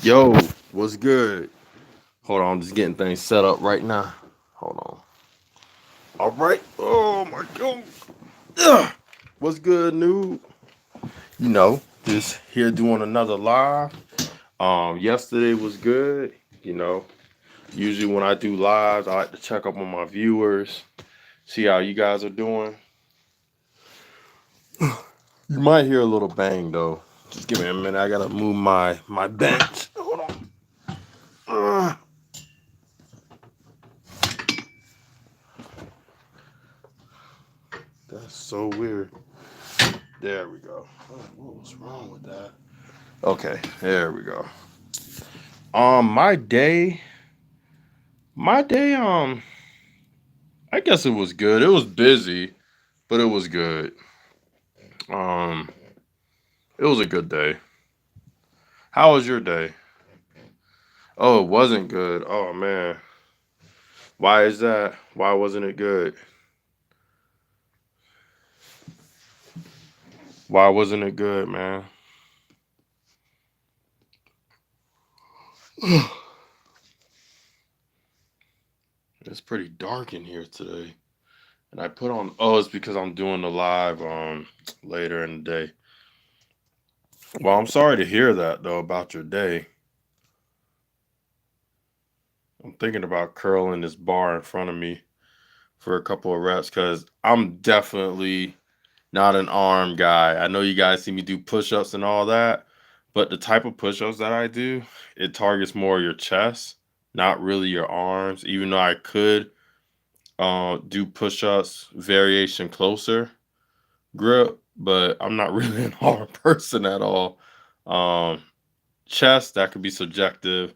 Yo, what's good? Hold on, I'm just getting things set up right now. Hold on. All right. Oh my god. Ugh. What's good, noob? Just here doing another live. Yesterday was good. You know, usually when I do lives, I like to check up on my viewers, see how you guys are doing. You might hear a little bang though. Just give me a minute. I gotta move my bench. Hold on. Ugh. That's so weird. There we go. What was wrong with that? Okay, there we go. My day, I guess it was good. It was busy, but it was good. Um, it was a good day. How was your day? Oh, it wasn't good. Oh man, why is that? Why wasn't it good? Why wasn't it good, man? It's pretty dark in here today. And I put on, oh, it's because I'm doing the live later in the day. Well, I'm sorry to hear that though about your day. I'm thinking about curling this bar in front of me for a couple of reps because I'm definitely not an arm guy. I know you guys see me do push-ups and all that, but the type of push-ups that I do, it targets more your chest, not really your arms. Even though I could do push-ups variation closer grip, but I'm not really an arm person at all. Um, Chest, that could be subjective.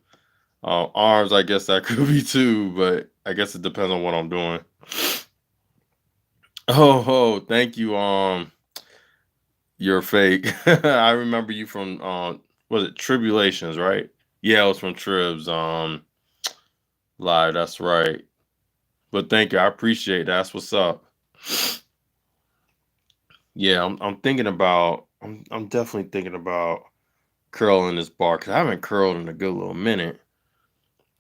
Arms, I guess that could be too, but I guess it depends on what I'm doing. Oh, thank you. You're fake. I remember you from was it Tribulations, right? Yeah, it was from Tribs. Live. That's right. But thank you. I appreciate that. That's what's up. Yeah, I'm thinking about. I'm definitely thinking about curling this bar because I haven't curled in a good little minute.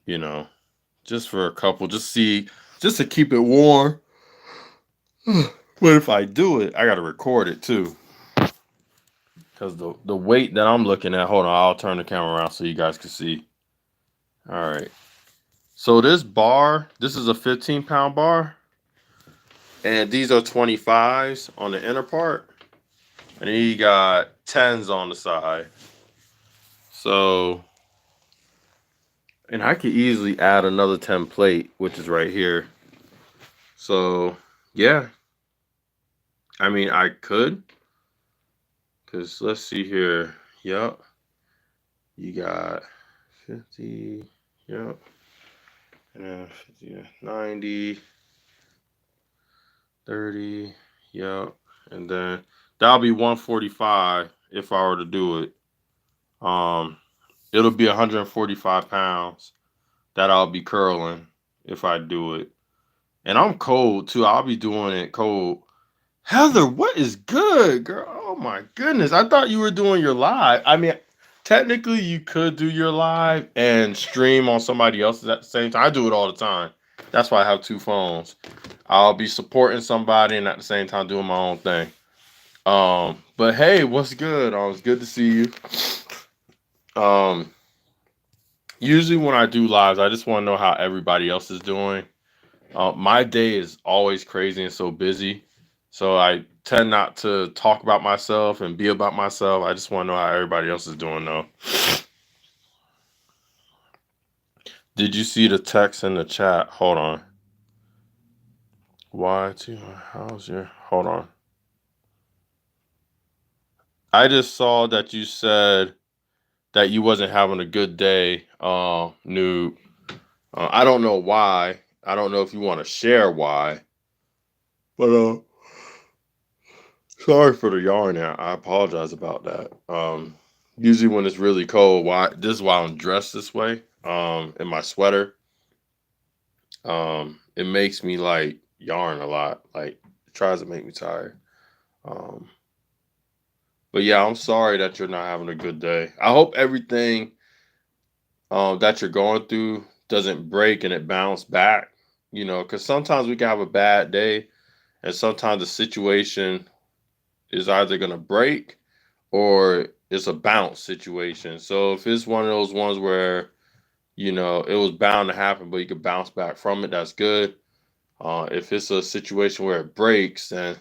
You know, just for a couple, just to keep it warm. But if I do it, I got to record it too. Because the weight that I'm looking at, hold on, I'll turn the camera around so you guys can see. All right. So this bar, this is a 15-pound bar. And these are 25s on the inner part. And then you got 10s on the side. So, and I could easily add another 10 plate, which is right here. So, yeah. I mean, I could. Because let's see here. Yep. You got 50. Yep. And then 50, 90, 30. Yep. And then that'll be 145 if I were to do it. Um, it'll be 145 pounds that I'll be curling if I do it. And I'm cold too. I'll be doing it cold. Heather, what is good, girl? Oh my goodness. I thought you were doing your live. I mean, technically you could do your live and stream on somebody else's at the same time. I do it all the time. That's why I have two phones. I'll be supporting somebody and at the same time doing my own thing. But hey, what's good? It's good to see you. Um, Usually when I do lives, I just want to know how everybody else is doing. My day is always crazy and so busy, so I tend not to talk about myself and be about myself. I just want to know how everybody else is doing, though. Did you see the text in the chat? Hold on. Why? How's your? Hold on. I just saw that you said that you wasn't having a good day. Noob. I don't know why. I don't know if you want to share why. But sorry for the yarn. I apologize about that. Usually when it's really cold, this is why I'm dressed this way. In my sweater. It makes me like yarn a lot. Like it tries to make me tired. Um, but yeah, I'm sorry that you're not having a good day. I hope everything that you're going through doesn't break and it bounce back, because sometimes we can have a bad day, and sometimes the situation is either going to break or it's a bounce situation. So if it's one of those ones where, it was bound to happen, but you could bounce back from it, that's good. If it's a situation where it breaks, then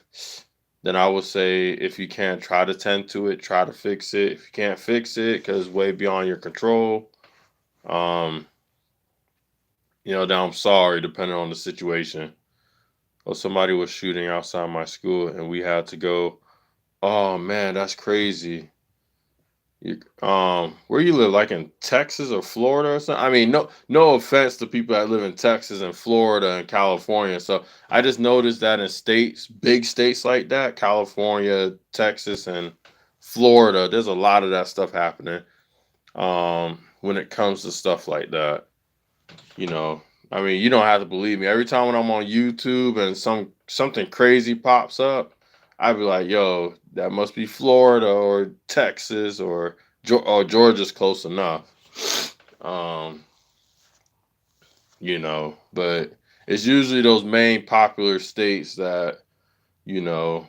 I would say if you can try to tend to it, try to fix it. If you can't fix it because it's way beyond your control, um, then I'm sorry, depending on the situation. Or somebody was shooting outside my school and we had to go. Oh man, that's crazy. Where you live, like in Texas or Florida or something? I mean, no offense to people that live in Texas and Florida and California. So I just noticed that in states, big states like that, California, Texas, and Florida, there's a lot of that stuff happening. When it comes to stuff like that, you know, I mean, you don't have to believe me. Every time when I'm on YouTube and something crazy pops up, I'd be like, "Yo, that must be Florida or Texas or Georgia's close enough." Um, but it's usually those main popular states that you know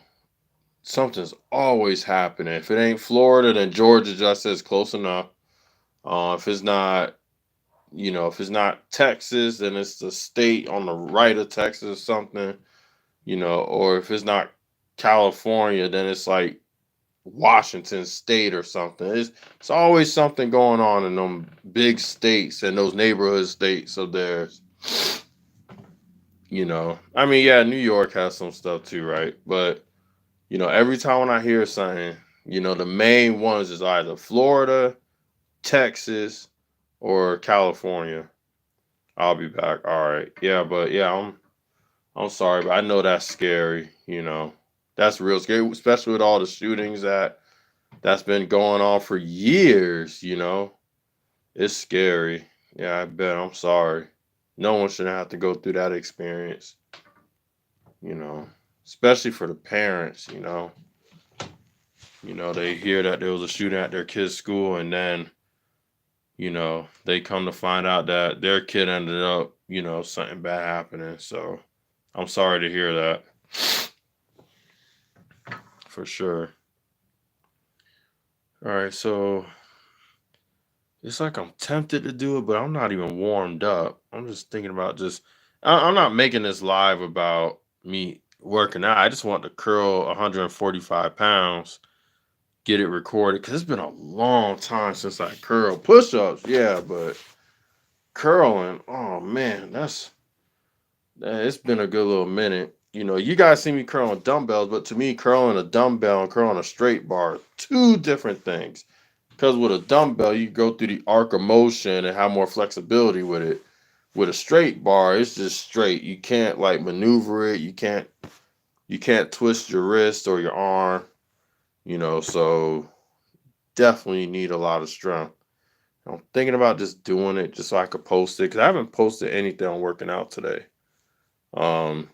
something's always happening. If it ain't Florida, then Georgia just says close enough. If it's not if it's not Texas, then it's the state on the right of Texas or something, or if it's not California, then it's like Washington State or something. It's always something going on in them big states and those neighborhood states of theirs. I mean, yeah, New York has some stuff too, right? But every time when I hear something, the main ones is either Florida, Texas, or California. I'll be back. All right. Yeah, but yeah, I'm sorry, but I know that's scary, That's real scary, especially with all the shootings that's been going on for years. It's scary. Yeah, I bet. I'm sorry. No one should have to go through that experience, you know, especially for the parents. They hear that there was a shooting at their kid's school and then, they come to find out that their kid ended up, something bad happening. So I'm sorry to hear that for sure. All right. So it's like I'm tempted to do it, but I'm not even warmed up. I'm just thinking about I'm not making this live about me working out. I just want to curl 145 pounds, get it recorded because it's been a long time since I curled push ups. Yeah, but curling, oh man, it's been a good little minute. You guys see me curling dumbbells, but to me, curling a dumbbell and curling a straight bar are two different things. Because with a dumbbell, you go through the arc of motion and have more flexibility with it. With a straight bar, it's just straight. You can't like maneuver it. You can't twist your wrist or your arm. So definitely need a lot of strength. I'm thinking about just doing it just so I could post it because I haven't posted anything on working out today. Um,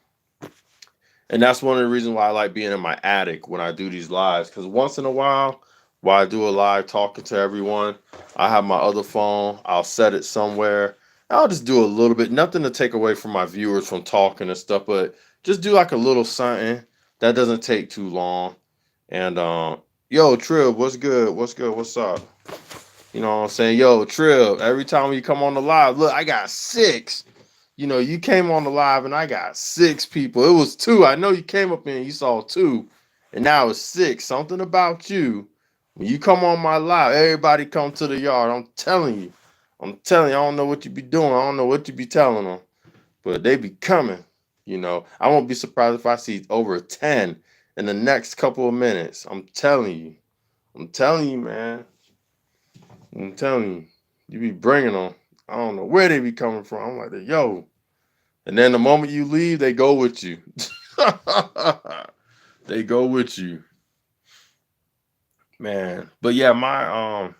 And that's one of the reasons why I like being in my attic when I do these lives. Because once in a while I do a live talking to everyone, I have my other phone. I'll set it somewhere. I'll just do a little bit, nothing to take away from my viewers from talking and stuff, but just do like a little something that doesn't take too long. And yo, Trib, what's good? What's good? What's up? You know what I'm saying? Yo, Trib, every time you come on the live, look, I got six. You came on the live and I got six people. It was two. I know you came up in and you saw two, and now it's six. Something about you. When you come on my live, everybody come to the yard. I'm telling you. I don't know what you be doing. I don't know what you be telling them, but they be coming. I won't be surprised if I see over 10 in the next couple of minutes. I'm telling you. I'm telling you, man. I'm telling you. You be bringing them. I don't know where they be coming from. I'm like, yo. And then the moment you leave, they go with you. They go with you, man. But yeah, my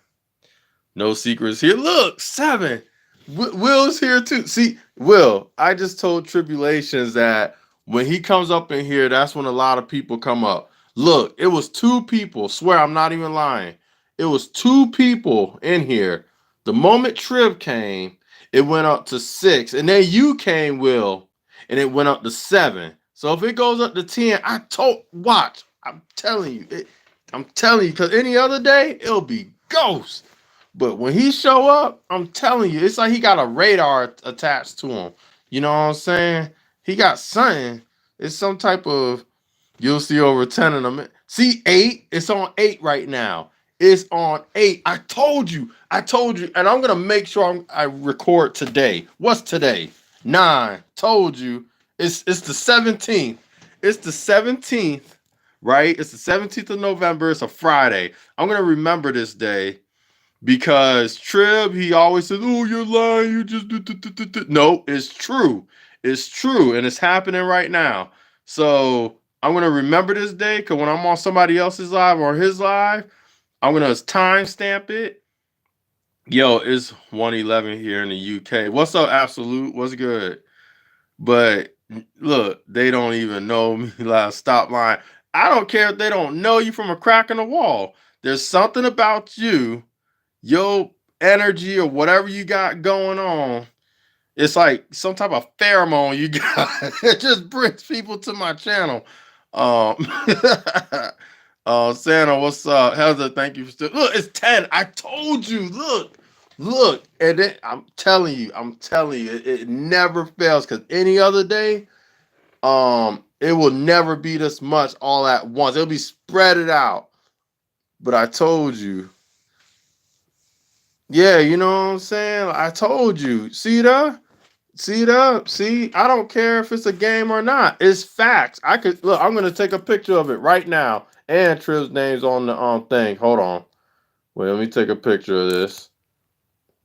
no secrets here. Look, 7. Will's here too. See, Will, I just told Tribulations that when he comes up in here, that's when a lot of people come up. Look, it was 2 people. Swear, I'm not even lying. It was 2 people in here The moment Trib came, it went up to 6. And then you came, Will, and it went up to 7. So if it goes up to 10, watch. I'm telling you. I'm telling you, because any other day, it'll be ghost. But when he show up, I'm telling you, it's like he got a radar attached to him. You know what I'm saying? He got something. It's some type of, you'll see over 10 of them. See 8? It's on 8 right now. It's on 8. I told you. And I'm gonna make sure I record today. What's today? 9. Told you. It's the 17th. It's the 17th, right? It's the 17th of November. It's a Friday. I'm gonna remember this day because Trib, he always says, "Oh, you're lying. You just do." No, it's true. It's true, and it's happening right now. So I'm gonna remember this day because when I'm on somebody else's live or his live, I'm gonna timestamp it. Yo, it's 1:11 here in the UK. What's up, Absolute? What's good? But look, they don't even know me. Like, stop lying. I don't care if they don't know you from a crack in the wall. There's something about you, your energy or whatever you got going on. It's like some type of pheromone you got. It just brings people to my channel. Um, Santa, what's up? Heather, thank you for still. Look, it's 10. I told you. Look. And then I'm telling you, it never fails. Because any other day, it will never be this much all at once. It'll be spread it out. But I told you. Yeah, you know what I'm saying? I told you. See that? See that? See, I don't care if it's a game or not. It's facts. I could look. I'm gonna take a picture of it right now. And Triv's name's on the thing. Hold on. Wait, let me take a picture of this.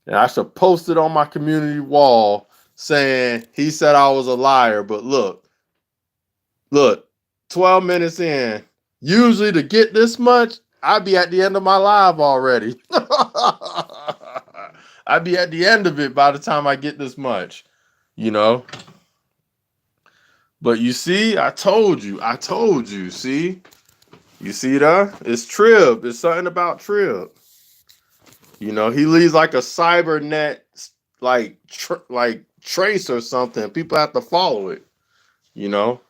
And I should post it on my community wall saying he said I was a liar. But look, 12 minutes in. Usually to get this much, I'd be at the end of my live already. I'd be at the end of it by the time I get this much, you know. But you see, I told you. See, you see that? It's Trib. It's something about Trib. You know, he leaves like a cybernet, like trace or something. People have to follow it. You know.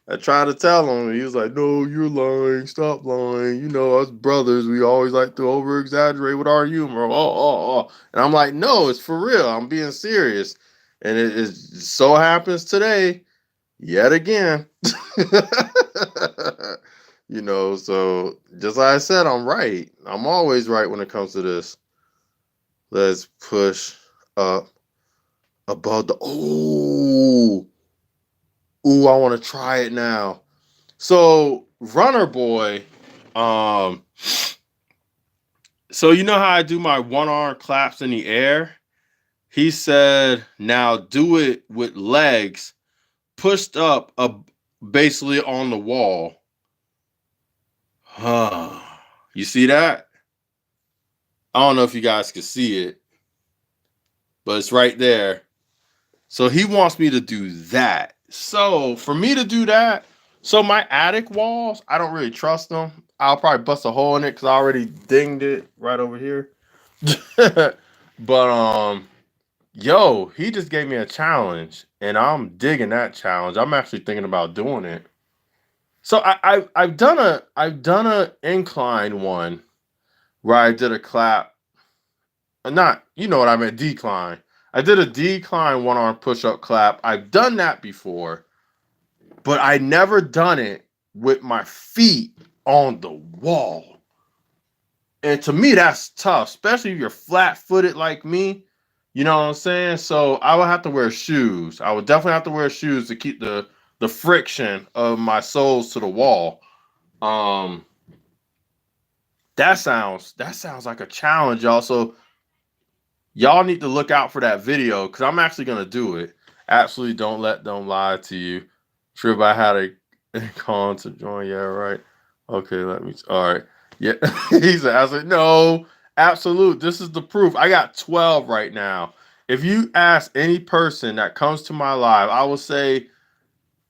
I tried to tell him. He was like, "No, you're lying. Stop lying. You know, us brothers, we always like to over exaggerate with our humor." Oh. And I'm like, "No, it's for real. I'm being serious." And it so happens today, yet again. You know, so just like I said, I'm right. I'm always right when it comes to this. Let's push up above the. Ooh, I want to try it now. So, Runner Boy, so you know how I do my one arm claps in the air? He said, now do it with legs pushed up basically on the wall. You see that? I don't know if you guys can see it, but it's right there. So he wants me to do that. So for me to do that, so my attic walls, I don't really trust them. I'll probably bust a hole in it because I already dinged it right over here. But yo, he just gave me a challenge, and I'm digging that challenge. I'm actually thinking about doing it. So I've done a incline one where I did a clap. Not, you know what I meant, decline. I did a decline one arm push up clap. I've done that before, but I never done it with my feet on the wall. And to me, that's tough, especially if you're flat footed like me. You know what I'm saying? So I would have to wear shoes. I would definitely have to wear shoes to keep the friction of my soles to the wall. That sounds like a challenge, y'all. So y'all need to look out for that video because I'm actually gonna do it. Absolutely, don't let them lie to you. Trip, I had a con to join. Yeah, right. Okay, let me. All right. Yeah, he said. I said no. Absolute. This is the proof. I got 12 right now. If you ask any person that comes to my live, I will say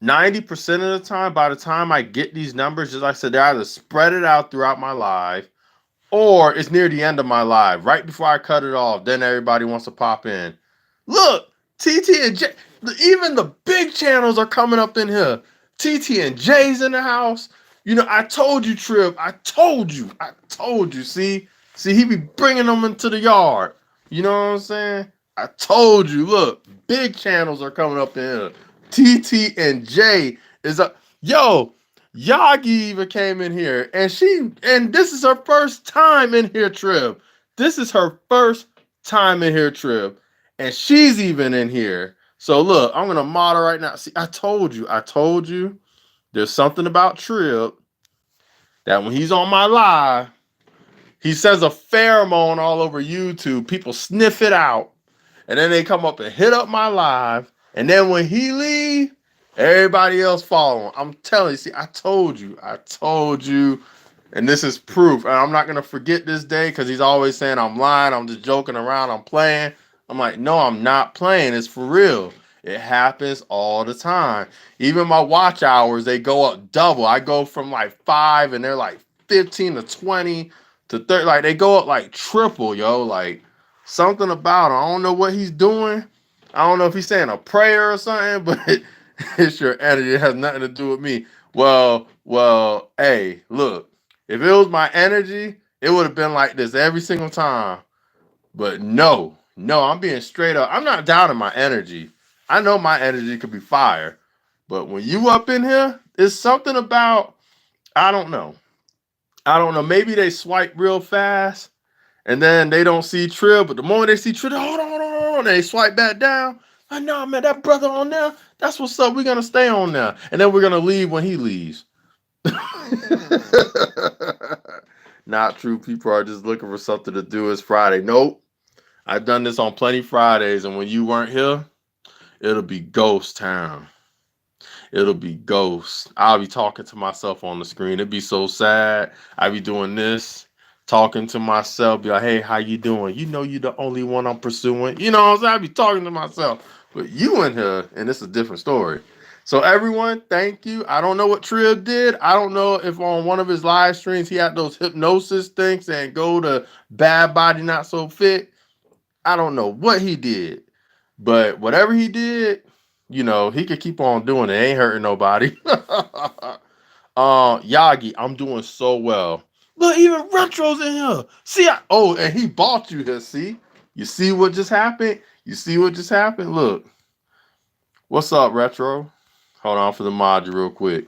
90% of the time, by the time I get these numbers, as I said, they're either spread it out throughout my live, or it's near the end of my live, right before I cut it off. Then everybody wants to pop in. Look, TT and J, even the big channels are coming up in here. TT and J's in the house. You know, I told you, Trip. I told you. See, he be bringing them into the yard. You know what I'm saying? I told you. Look, big channels are coming up in here. TT and J is up. Yo, Yagi even came in here, and this is her first time in here, Trip. This is her first time in here, Trip. And she's even in here. So look, I'm gonna model right now. See, I told you. There's something about Trip that when he's on my live, he says a pheromone all over YouTube. People sniff it out, and then they come up and hit up my live. And then when he leave, everybody else follow him. I'm telling you. See, I told you. And this is proof. And I'm not gonna forget this day because he's always saying I'm lying. I'm just joking around. I'm playing. I'm like, no, I'm not playing. It's for real. It happens all the time. Even my watch hours, they go up double. I go from like 5 and they're like 15 to 20 to 30. Like they go up like triple, yo. Like something about it. I don't know what he's doing. I don't know if he's saying a prayer or something, but it's your energy. It has nothing to do with me. Well, hey, look. If it was my energy, it would have been like this every single time. But no, I'm being straight up. I'm not doubting my energy. I know my energy could be fire. But when you up in here, it's something about, I don't know. Maybe they swipe real fast and then they don't see Trill. But the moment they see Trill, hold on, they swipe back down. I know, man, that brother on there, that's what's up. We're going to stay on there. And then we're going to leave when he leaves. Not true. People are just looking for something to do. It's Friday. Nope. I've done this on plenty Fridays, and when you weren't here, it'll be ghost town. It'll be ghost. I'll be talking to myself on the screen. It'd be so sad. I'll be doing this, talking to myself, be like, hey, how you doing? You know you're the only one I'm pursuing. You know what I'm saying? I'll be talking to myself. But you in here, and it's a different story. So everyone, thank you. I don't know what Trill did. I don't know if on one of his live streams he had those hypnosis things and go to BadBodyNotSoFit. I don't know what he did. But whatever he did, you know, he could keep on doing it. It ain't hurting nobody. Yagi, I'm doing so well. Look, even Retro's in here. See, and he bought you here. See? You see what just happened? Look. What's up, Retro? Hold on for the mod real quick.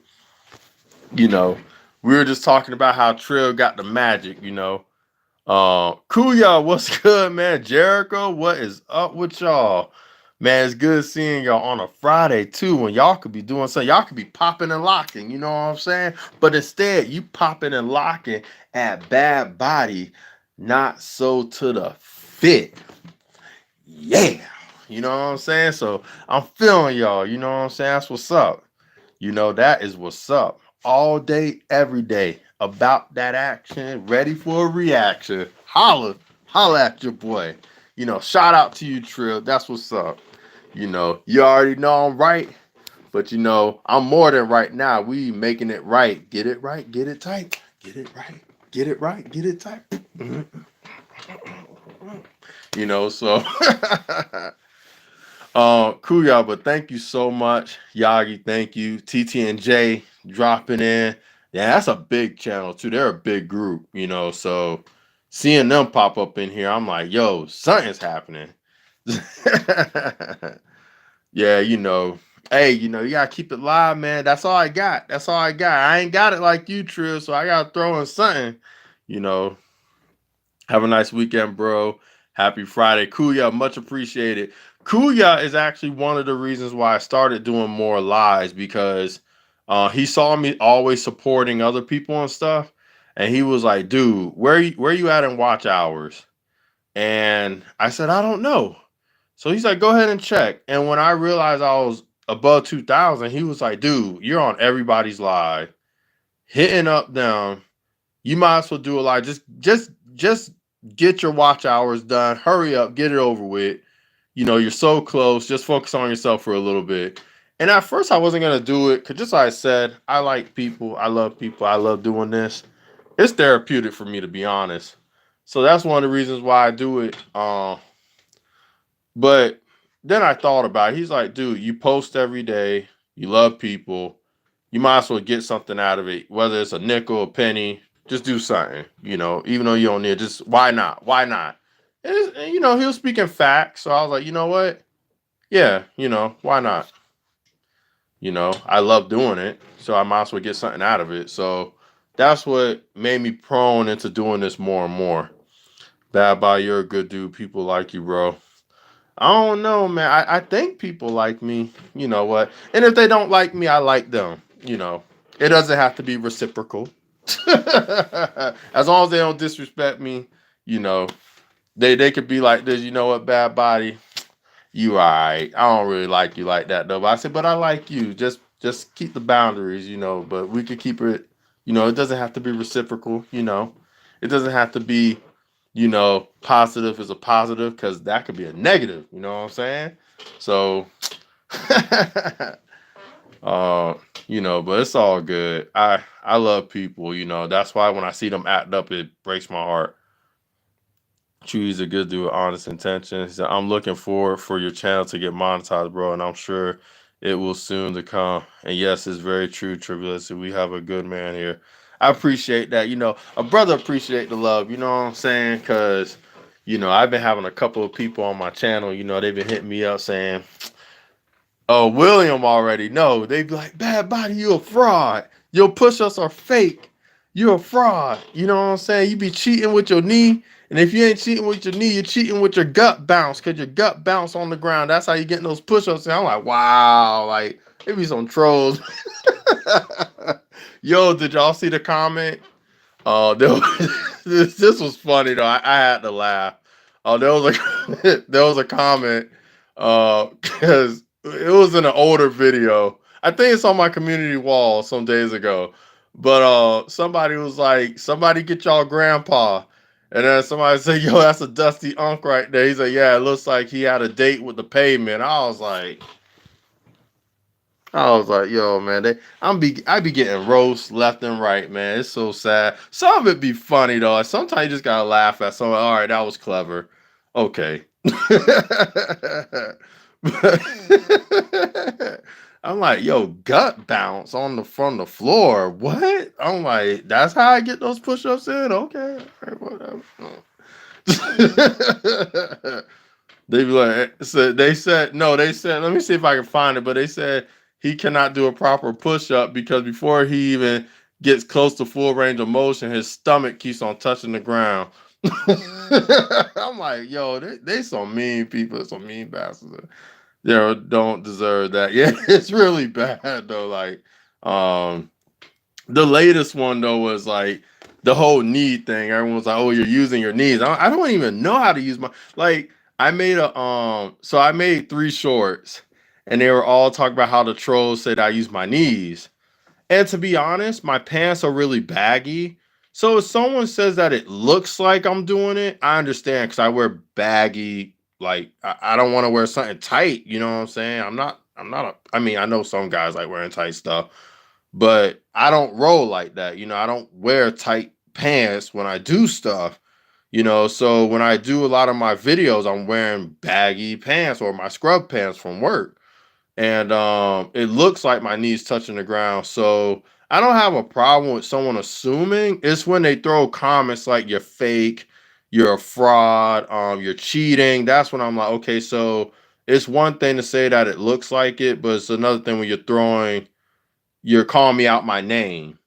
You know, we were just talking about how Trill got the magic, you know. Kuya, what's good, man? Jericho, what is up with y'all? Man, it's good seeing y'all on a Friday, too, when y'all could be doing something. Y'all could be popping and locking, you know what I'm saying? But instead, you popping and locking at Bad Body, not so to the fit. Yeah. You know what I'm saying? So I'm feeling y'all. You know what I'm saying? That's what's up. You know, that is what's up. All day, every day. About that action. Ready for a reaction. Holla at your boy. You know, shout out to you, Trill. That's what's up. You know, you already know I'm right. But, you know, I'm more than right now. We making it right. Get it right. Get it tight. Get it right. Get it right. Get it tight. You know, so... Cool, y'all, but thank you so much. Yagi, thank you. TT and J dropping in. Yeah, that's a big channel, too. They're a big group, you know, so seeing them pop up in here, I'm like, yo, something's happening. Yeah, you know. Hey, you know, you gotta keep it live, man. That's all I got. I ain't got it like you, Trill, so I gotta throw in something, you know. Have a nice weekend, bro. Happy Friday. Kuya, much appreciated. Kuya is actually one of the reasons why I started doing more lives because he saw me always supporting other people and stuff. And he was like, dude, where you at in watch hours? And I said, I don't know. So he's like, go ahead and check. And when I realized I was above 2,000, he was like, dude, you're on everybody's live. Hitting up them. You might as well do a live. Just get your watch hours done. Hurry up, get it over with. You know, you're so close. Just focus on yourself for a little bit. And at first I wasn't going to do it because just like I said, I like people. I love people. I love doing this. It's therapeutic for me, to be honest. So that's one of the reasons why I do it. But then I thought about it. He's like, dude, you post every day, you love people, you might as well get something out of it, whether it's a nickel, a penny, just do something, even though you don't need it, just why not? Why not? And he was speaking facts. So I was like, you know what? Yeah, why not? I love doing it. So I might as well get something out of it. So that's what made me prone into doing this more and more. Bad Body, you're a good dude. People like you, bro. I don't know, man. I think people like me. You know what? And if they don't like me, I like them. It doesn't have to be reciprocal. As long as they don't disrespect me, you know, they could be like this. You know what, Bad Body? You alright. I don't really like you like that though. But I said, but I like you. Just keep the boundaries, But we could keep it. It doesn't have to be reciprocal. It doesn't have to be positive is a positive because that could be a negative. You know what I'm saying? So, uh, but it's all good. I love people. That's why when I see them act up, it breaks my heart. Choose a good dude with honest intentions. He said, I'm looking forward for your channel to get monetized, bro, and I'm sure it will soon to come. And yes, it's very true, Tribulus. We have a good man here. I appreciate that. A brother appreciate the love. You know what I'm saying? Because, I've been having a couple of people on my channel. They've been hitting me up saying, oh, William already know. They be like, Bad Body, you a fraud. Your push-ups are fake. You're a fraud. You know what I'm saying? You be cheating with your knee. And if you ain't cheating with your knee, you're cheating with your gut bounce because your gut bounce on the ground. That's how you getting those push-ups. And I'm like, wow. Like, it be some trolls. Yo, did y'all see the comment? This was funny though. I had to laugh. There was there was a comment because it was in an older video. I think it's on my community wall some days ago. But somebody was like, somebody get y'all grandpa. And then somebody said, yo, that's a dusty unk right there. He said, yeah, it looks like he had a date with the pavement. I was like, yo, man, I be getting roast left and right, man. It's so sad. Some of it be funny though. Like, sometimes you just gotta laugh at someone. All right, that was clever. Okay. I'm like, yo, gut bounce on the from the floor. What? I'm like, that's how I get those push-ups in. Okay, all right, whatever. They be like, so they said, no, they said, let me see if I can find it, but they said he cannot do a proper push up because before he even gets close to full range of motion, his stomach keeps on touching the ground. I'm like, yo, they some mean people, some mean bastards. Don't deserve that. Yeah, it's really bad though. Like, the latest one though was like the whole knee thing. Everyone was like, "Oh, you're using your knees." I don't even know how to use my like. I made so I made 3 shorts, and they were all talking about how the trolls said I use my knees. And to be honest, my pants are really baggy. So if someone says that it looks like I'm doing it, I understand because I wear baggy. Like I don't want to wear something tight. You know what I'm saying? I'm not. I mean, I know some guys like wearing tight stuff, but I don't roll like that. I don't wear tight pants when I do stuff. So when I do a lot of my videos, I'm wearing baggy pants or my scrub pants from work. And it looks like my knees touching the ground. So I don't have a problem with someone assuming. It's when they throw comments like you're fake, you're a fraud, you're cheating. That's when I'm like, okay, so it's one thing to say that it looks like it, but it's another thing when you're calling me out my name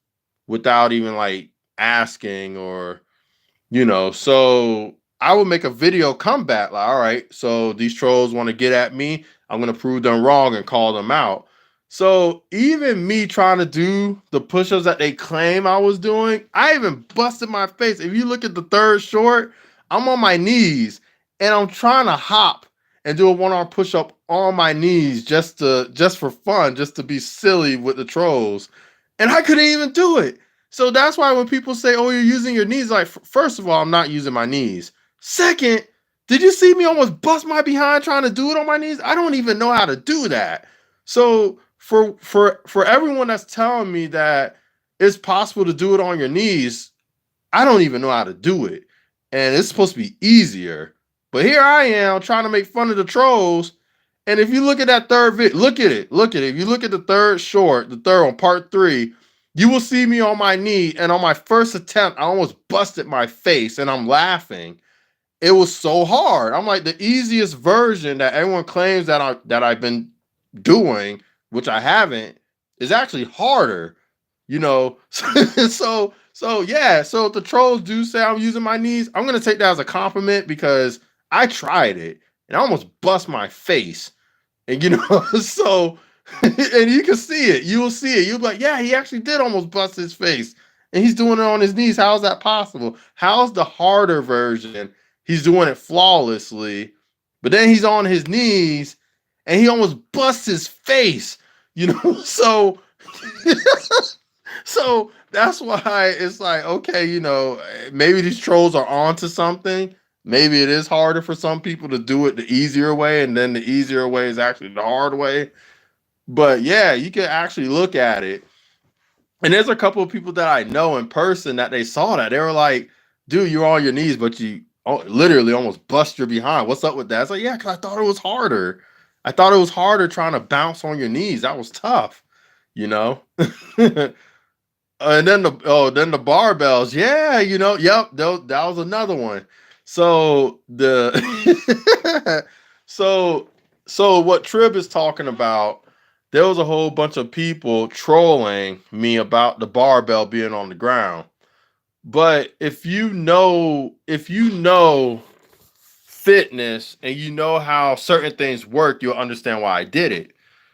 without even like asking or so I would make a video comeback like, all right, so these trolls want to get at me, I'm going to prove them wrong and call them out. So even me trying to do the push-ups that they claim I was doing, I even busted my face. If you look at the third short, I'm on my knees and I'm trying to hop and do a one-arm push-up on my knees just for fun, just to be silly with the trolls, and I couldn't even do it. So that's why when people say, "Oh, you're using your knees," like, first of all, I'm not using my knees. Second, did you see me almost bust my behind trying to do it on my knees? I don't even know how to do that. So for everyone that's telling me that it's possible to do it on your knees, I don't even know how to do it. And it's supposed to be easier. But here I am trying to make fun of the trolls. And if you look at that third vid, look at it. Look at it. If you look at the third short, the third one, part 3, you will see me on my knee. And on my first attempt, I almost busted my face and I'm laughing. It was so hard. I'm like, the easiest version that everyone claims that I've been doing, which I haven't, is actually harder. You know, so yeah. So if the trolls do say I'm using my knees, I'm gonna take that as a compliment because I tried it and I almost bust my face. And you know, so and you can see it. You will see it. You'll be like, yeah, he actually did almost bust his face. And he's doing it on his knees. How is that possible? How's the harder version? He's doing it flawlessly, but then he's on his knees and he almost busts his face, you know. So that's why it's like, okay, you know, maybe these trolls are onto something. Maybe it is harder for some people to do it the easier way, and then the easier way is actually the hard way. But yeah, you can actually look at it. And there's a couple of people that I know in person that they saw that. They were like, dude, you're on your knees, but you literally almost bust your behind. What's up with that? It's like, yeah, because I thought it was harder. I thought it was harder trying to bounce on your knees. That was tough, you know? And then the barbells, yeah, you know, yep, that was another one. So the so so what Trib is talking about, there was a whole bunch of people trolling me about the barbell being on the ground. But if you know fitness and you know how certain things work, you'll understand why I did it.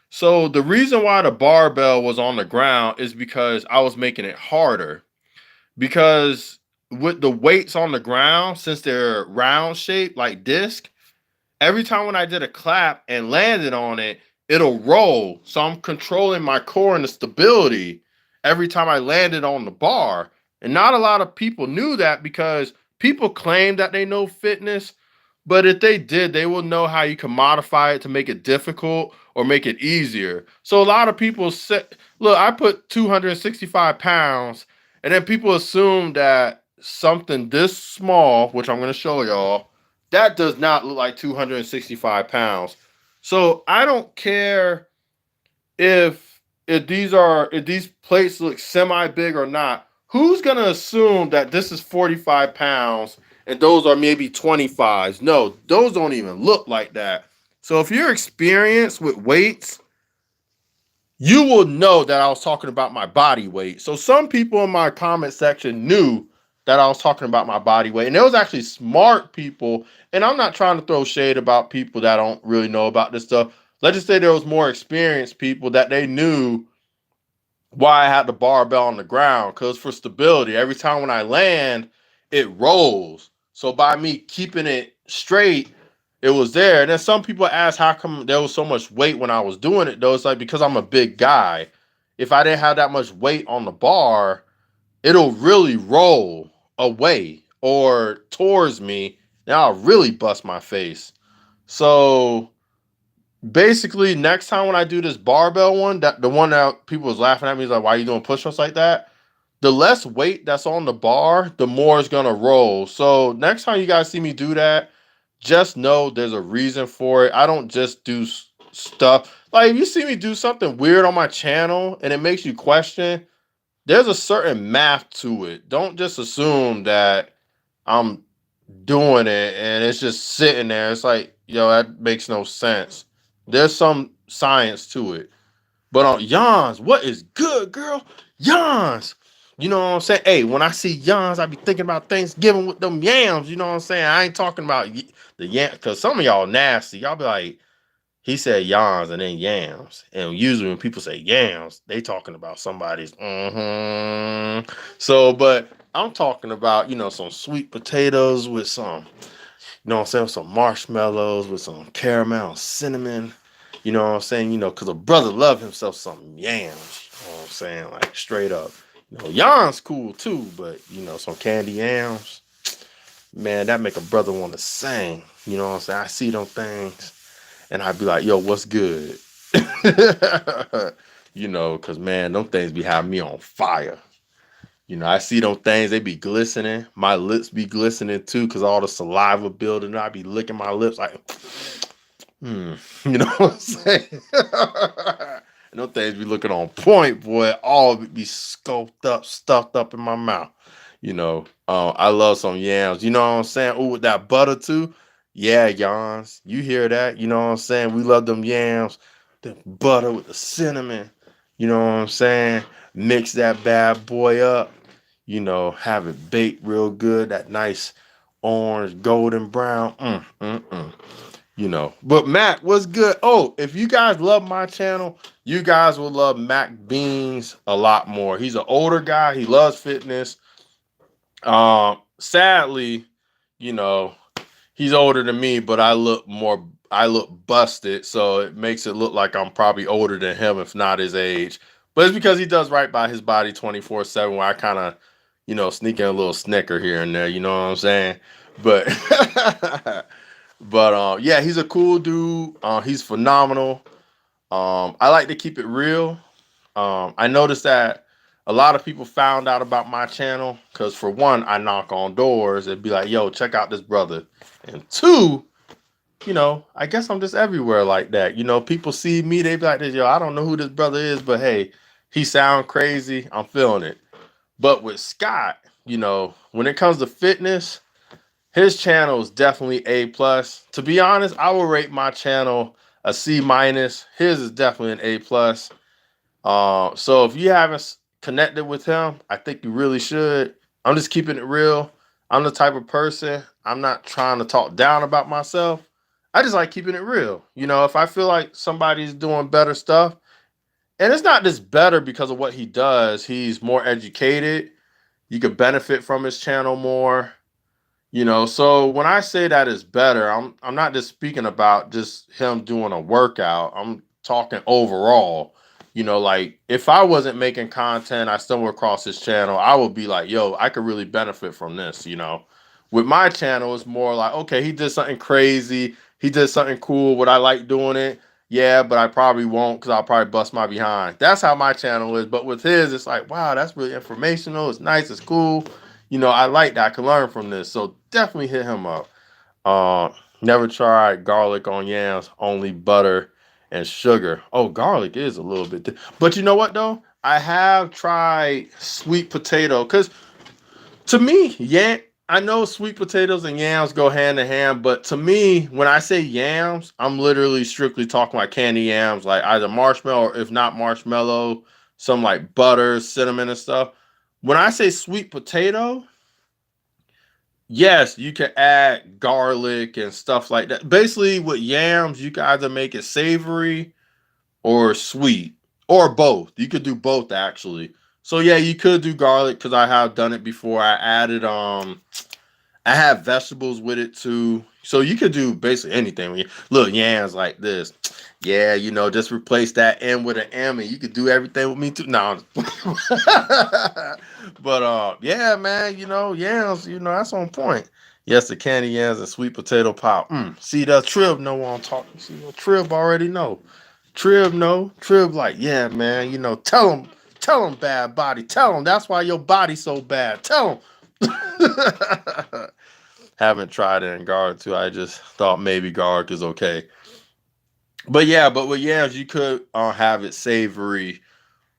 So the reason why the barbell was on the ground is because I was making it harder. Because with the weights on the ground, since they're round shaped like disc, every time when I did a clap and landed on it, it'll roll. So I'm controlling my core and the stability every time I landed on the bar. And not a lot of people knew that because people claim that they know fitness, but if they did, they will know how you can modify it to make it difficult or make it easier. So a lot of people say, look, I put 265 pounds, and then people assume that something this small, which I'm going to show y'all, that does not look like 265 pounds. So I don't care if these plates look semi big or not. Who's gonna assume that this is 45 pounds and those are maybe 25s? No, those don't even look like that. So if you're experienced with weights, you will know that I was talking about my body weight. So some people in my comment section knew that I was talking about my body weight. And there was actually smart people. And I'm not trying to throw shade about people that don't really know about this stuff. Let's just say there was more experienced people that they knew why I had the barbell on the ground. Because for stability, every time when I land, it rolls. So by me keeping it straight, it was there. And then some people ask how come there was so much weight when I was doing it, though. It's like because I'm a big guy. If I didn't have that much weight on the bar, it'll really roll away or towards me. Now I'll really bust my face. So basically, next time when I do this barbell one, that the one that people was laughing at me is like, why are you doing push-ups like that? The less weight that's on the bar, the more it's gonna roll. So next time you guys see me do that, just know there's a reason for it. I don't just do stuff. Like if you see me do something weird on my channel and it makes you question, there's a certain math to it. Don't just assume that I'm doing it and it's just sitting there. It's like, yo, that makes no sense. There's some science to it. But on yawns, what is good, girl? Yawns. You know what I'm saying? Hey, when I see yawns, I be thinking about Thanksgiving with them yams. You know what I'm saying? I ain't talking about the yam because some of y'all nasty. Y'all be like, he said yawns and then yams. And usually when people say yams, they talking about somebody's So, but I'm talking about, you know, some sweet potatoes with some, you know what I'm saying, some marshmallows with some caramel, cinnamon. You know what I'm saying? You know, because a brother love himself some yams. You know what I'm saying? Like straight up. You know, yams cool too, but you know, some candy yams, man, that make a brother want to sing. You know what I'm saying? I see them things and I'd be like, yo, what's good? You know, because man, them things be having me on fire. I see them things, they be glistening. My lips be glistening too, because all the saliva building. I be licking my lips like, you know what I'm saying? And them things be looking on point, boy. All of it be scoped up, stuffed up in my mouth. I love some yams. You know what I'm saying? Ooh, with that butter too. Yeah, yawns. You hear that? You know what I'm saying? We love them yams. The butter with the cinnamon. You know what I'm saying? Mix that bad boy up. Have it baked real good. That nice orange, golden brown. But Mac, what's good? Oh, if you guys love my channel, you guys will love Mac Beans a lot more. He's an older guy. He loves fitness. Sadly, you know, he's older than me, but I look busted, so it makes it look like I'm probably older than him, if not his age. But it's because he does right by his body 24/7, where I kind of, sneak in a little snicker here and there, you know what I'm saying? But yeah, he's a cool dude. He's phenomenal. I like to keep it real. I noticed that a lot of people found out about my channel because, for one, I knock on doors and be like, yo, check out this brother. And two, I guess I'm just everywhere like that. People see me, they be like, yo, I don't know who this brother is, but hey, he sound crazy. I'm feeling it. But with Scott, when it comes to fitness, his channel is definitely A plus. To be honest, I will rate my channel a C minus. His is definitely an A plus. So if you haven't connected with him, I think you really should. I'm just keeping it real. I'm the type of person, I'm not trying to talk down about myself. I just like keeping it real. If I feel like somebody's doing better stuff, and it's not just better because of what he does, he's more educated. You could benefit from his channel more. So when I say that is better, I'm not just speaking about just him doing a workout. I'm talking overall. Like, if I wasn't making content, I stumbled across his channel, I would be like, yo, I could really benefit from this. With my channel, it's more like, okay, he did something crazy, he did something cool. Would I like doing it? Yeah, but I probably won't, because I'll probably bust my behind. That's how my channel is. But with his, it's like, wow, that's really informational. It's nice. It's cool. I like that. I can learn from this. So definitely hit him up. Never tried garlic on yams, only butter and sugar. Oh, garlic is a little bit. But you know what, though? I have tried sweet potato, because to me, yeah, I know sweet potatoes and yams go hand in hand, but to me, when I say yams, I'm literally strictly talking like candy yams, like either marshmallow or if not marshmallow, some like butter, cinnamon and stuff. When I say sweet potato, yes, you can add garlic and stuff like that. Basically, with yams, you can either make it savory or sweet or both. You could do both actually. So yeah, you could do garlic because I have done it before. I have vegetables with it too. So you could do basically anything. When you look, yams like this. Yeah, just replace that M with an M and you could do everything with me too. No. But yeah, man, yams, that's on point. Yes, the candy yams and sweet potato pop. See, the Trib know what I'm talking. See, Trib already know. Trib know. Trib like, yeah, man, tell him bad body. Tell him that's why your body's so bad. Tell him. Haven't tried it in garlic too. I just thought maybe garlic is okay. But yeah, but with yams, you could have it savory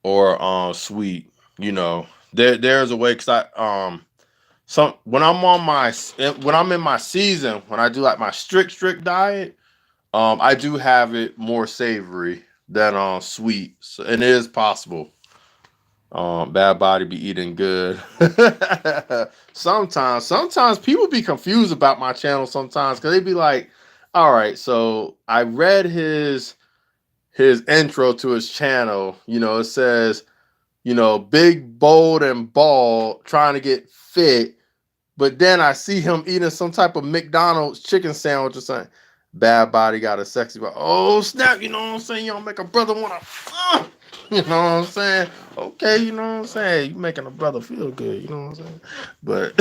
or sweet. There's a way, because some when I'm in my season, when I do like my strict diet, I do have it more savory than sweet. So, and it is possible. Bad body be eating good. Sometimes people be confused about my channel sometimes, because they be like, all right, so I read his intro to his channel. It says, big, bold, and bald, trying to get fit. But then I see him eating some type of McDonald's chicken sandwich or something. Bad body got a sexy body. Oh, snap, you know what I'm saying? You don't make a brother want to, you know what I'm saying? Okay, you know what I'm saying? You making a brother feel good, you know what I'm saying? But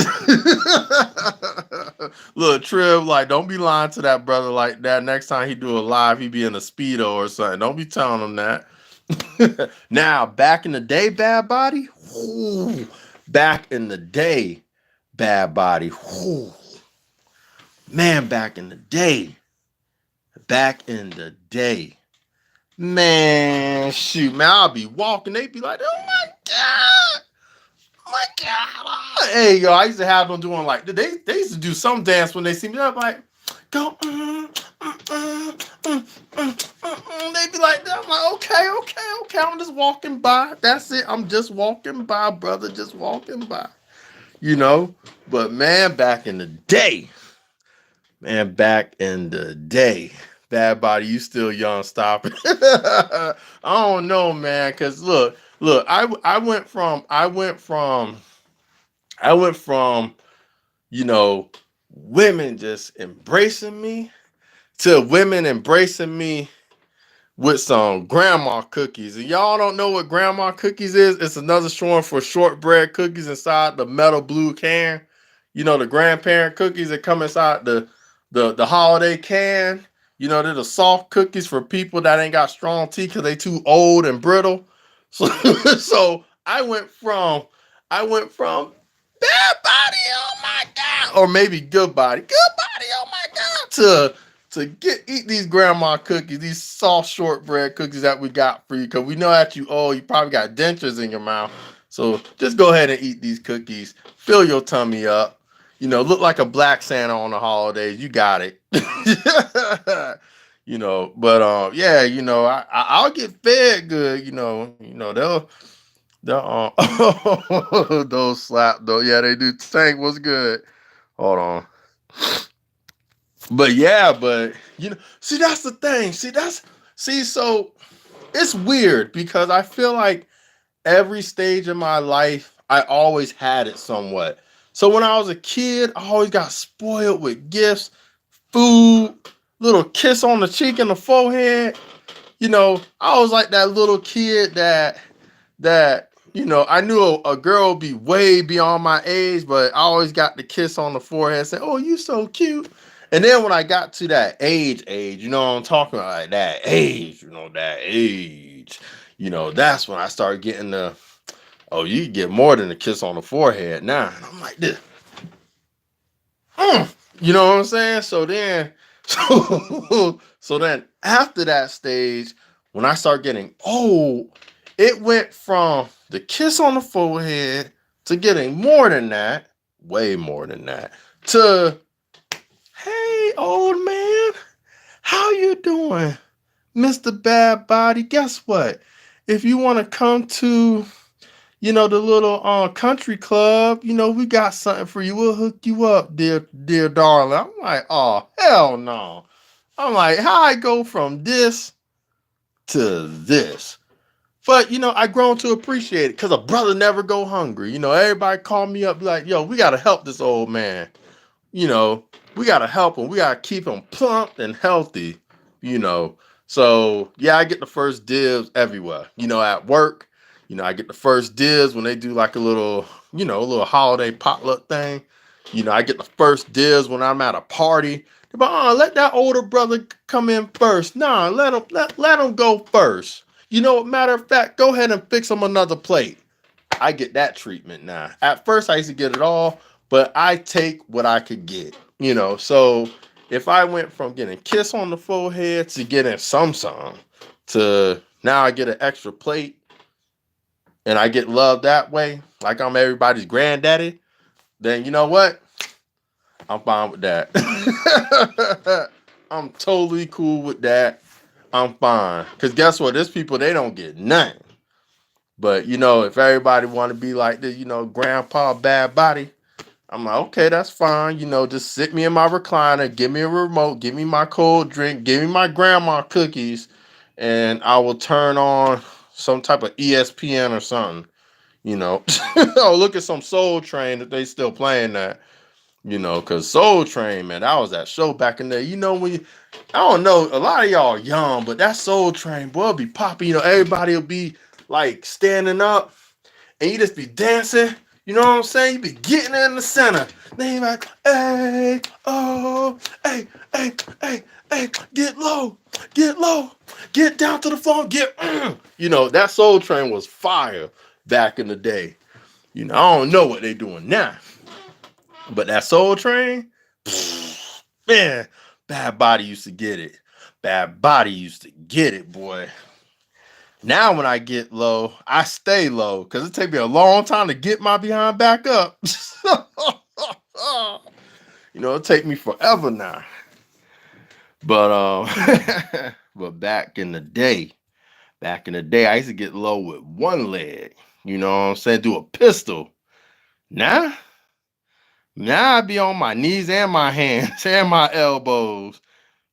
look, Trib, like, don't be lying to that brother like that. Next time he do a live, he be in a Speedo or something. Don't be telling him that. Now, back in the day, bad body, ooh, back in the day, Bad Body. Whew, man, back in the day, man, shoot, man, I'll be walking. They be like, oh my god, oh my god. Hey, yo, I used to have them doing like they used to do some dance when they see me. I'm like, go, they be like, I'm like, okay. I'm just walking by. That's it. I'm just walking by, brother. Just walking by. You know, but man, back in the day, Bad Body, you still young, stop it. I don't know, man, because look, I went from, you know, women just embracing me to women embracing me with some grandma cookies. And y'all don't know what grandma cookies is? It's another short for shortbread cookies inside the metal blue can. You know, the grandparent cookies that come inside the holiday can. You know, they're the soft cookies for people that ain't got strong teeth because they too old and brittle. So, so I went from bad body, oh my god, or maybe good body, oh my god, to eat these grandma cookies, these soft shortbread cookies that we got for you, because we know that you old, you probably got dentures in your mouth. So just go ahead and eat these cookies, fill your tummy up. You know, look like a black Santa on the holidays. You got it. You know, but yeah, you know, I'll get fed good. You know they'll those slap though. Yeah, they do. Tank, what's good? Hold on. But yeah, but you know, see that's the thing. So it's weird because I feel like every stage of my life I always had it somewhat. So when I was a kid, I always got spoiled with gifts, food, little kiss on the cheek and the forehead. You know, I was like that little kid that you know, I knew a girl would be way beyond my age, but I always got the kiss on the forehead, say, "Oh, you so cute." And then when I got to that age, you know what I'm talking about, like that age, you know, that's when I started getting the, oh, you get more than a kiss on the forehead now. And I'm like this, you know what I'm saying? So then, so then after that stage, when I start getting old, it went from the kiss on the forehead to getting more than that, way more than that, to, hey, old man, how you doing, Mr. Bad Body? Guess what? If you want to come to, you know, the little country club, you know, we got something for you. We'll hook you up, dear darling. I'm like, oh, hell no. I'm like, how I go from this to this? But you know, I grown to appreciate it because a brother never go hungry. You know, everybody call me up, be like, yo, we gotta help this old man. You know, we gotta help him. We gotta keep him plump and healthy. You know, so yeah, I get the first dibs everywhere. You know, at work, you know, I get the first dibs when they do like a little, you know, a little holiday potluck thing. You know, I get the first dibs when I'm at a party. But let that older brother come in first. Nah, let him go first. You know, matter of fact, go ahead and fix him another plate. I get that treatment now. At first, I used to get it all, but I take what I could get. You know, so if I went from getting kiss on the forehead to getting some to now I get an extra plate and I get love that way, like I'm everybody's granddaddy, then you know what? I'm fine with that. I'm totally cool with that. I'm fine. Because guess what? There's people, they don't get nothing. But, you know, if everybody want to be like this, you know, grandpa bad body, I'm like, okay, that's fine. You know, just sit me in my recliner, give me a remote, give me my cold drink, give me my grandma cookies, and I will turn on some type of ESPN or something, you know. Oh, look at some Soul Train that they still playing that. You know, because Soul Train, man, that was that show back in there. You know, I don't know, a lot of y'all young, but that Soul Train, boy, be popping. You know, everybody will be like standing up and you just be dancing. You know what I'm saying? You be getting in the center. Then you like, hey, oh, hey, hey, get low, get down to the floor, you know, that Soul Train was fire back in the day. I don't know what they doing now. But that Soul Train, man, Bad Body used to get it. Bad Body used to get it, boy. Now when I get low, I stay low because it take me a long time to get my behind back up. It take me forever now. But but back in the day, I used to get low with one leg. You know what I'm saying? Do a pistol. Now I be on my knees and my hands and my elbows.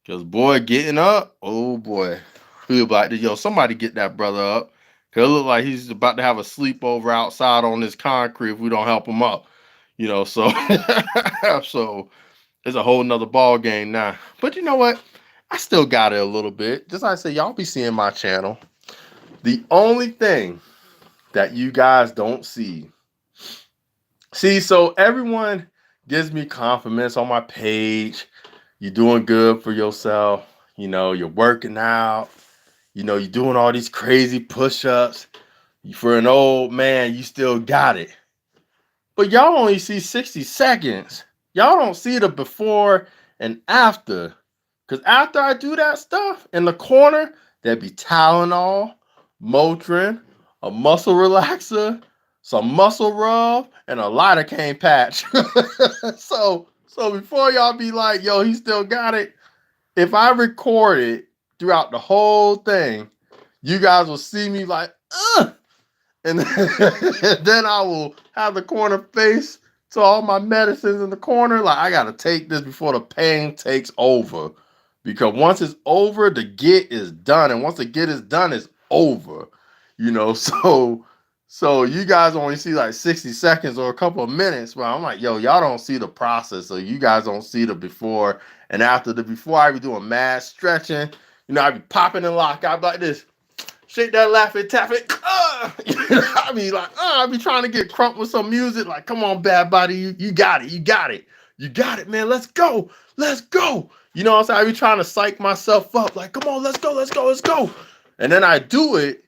Cause boy, getting up, oh boy. He'll be like, yo, somebody get that brother up. Cause it look like he's about to have a sleepover outside on this concrete if we don't help him up. So so it's a whole nother ball game now. But you know what? I still got it a little bit. Just like I say, y'all be seeing my channel. The only thing that you guys don't see. So everyone gives me compliments on my page. You're doing good for yourself. You're working out. You're doing all these crazy push-ups. For an old man, you still got it. But y'all only see 60 seconds. Y'all don't see the before and after. Because after I do that stuff, in the corner, there'd be Tylenol, Motrin, a muscle relaxer, some muscle rub, and a lidocaine patch. So before y'all be like, yo, he still got it. If I record it throughout the whole thing, you guys will see me like, and then I will have the corner face to all my medicines in the corner. Like, I got to take this before the pain takes over. Because once it's over, the get is done. And once the get is done, it's over. So you guys only see like 60 seconds or a couple of minutes. But I'm like, yo, y'all don't see the process. So you guys don't see the before and after. The before, I be doing mad stretching. I be popping and lock. I be like this. Shake that, laugh it, tap it. I be like, I be trying to get crunk with some music. Like, come on, Bad Body, you got it, you got it, man. Let's go. You know what I'm saying? I be trying to psych myself up. Like, come on, let's go. And then I do it.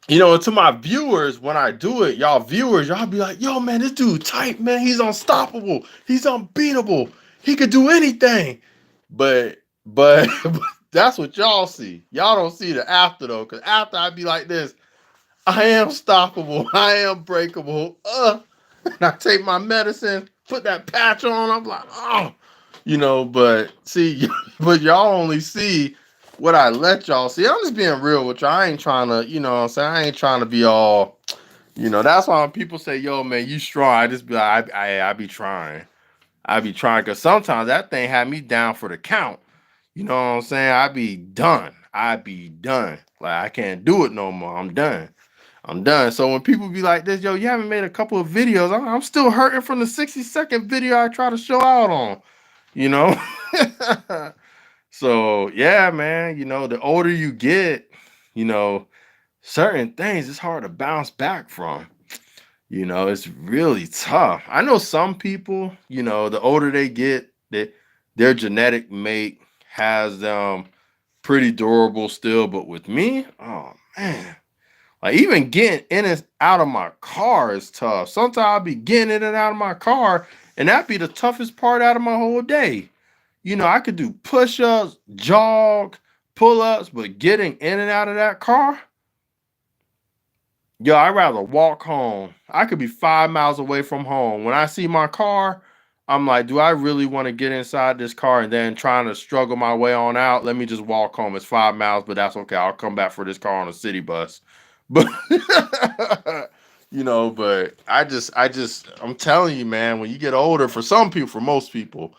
To my viewers, when I do it, y'all viewers, y'all be like, yo, man, this dude tight, man. He's unstoppable. He's unbeatable. He could do anything. But that's what y'all see. Y'all don't see the after though, because after I be like this, I am stoppable. I am breakable. And I take my medicine, put that patch on. I'm like, but see, but y'all only see what I let y'all see. I'm just being real with y'all. I ain't trying to, what I'm saying? I ain't trying to be all, that's why when people say, yo, man, you strong. I just be like, I be trying. Because sometimes that thing had me down for the count. You know what I'm saying? I be done. Like, I can't do it no more. I'm done. So when people be like this, yo, you haven't made a couple of videos. I'm still hurting from the 60-second video I try to show out on, So, yeah, man, the older you get, certain things it's hard to bounce back from. It's really tough. I know some people, the older they get, their genetic make has them pretty durable still. But with me, oh man, like even getting in and out of my car is tough. Sometimes I'll be getting in and out of my car, and that'd be the toughest part out of my whole day. I could do push-ups, jog, pull-ups, but getting in and out of that car, yo, I'd rather walk home. I could be 5 miles away from home. When I see my car, I'm like, do I really want to get inside this car and then trying to struggle my way on out? Let me just walk home. It's 5 miles, but that's okay. I'll come back for this car on a city bus. But but I'm telling you, man, when you get older, for some people, for most people,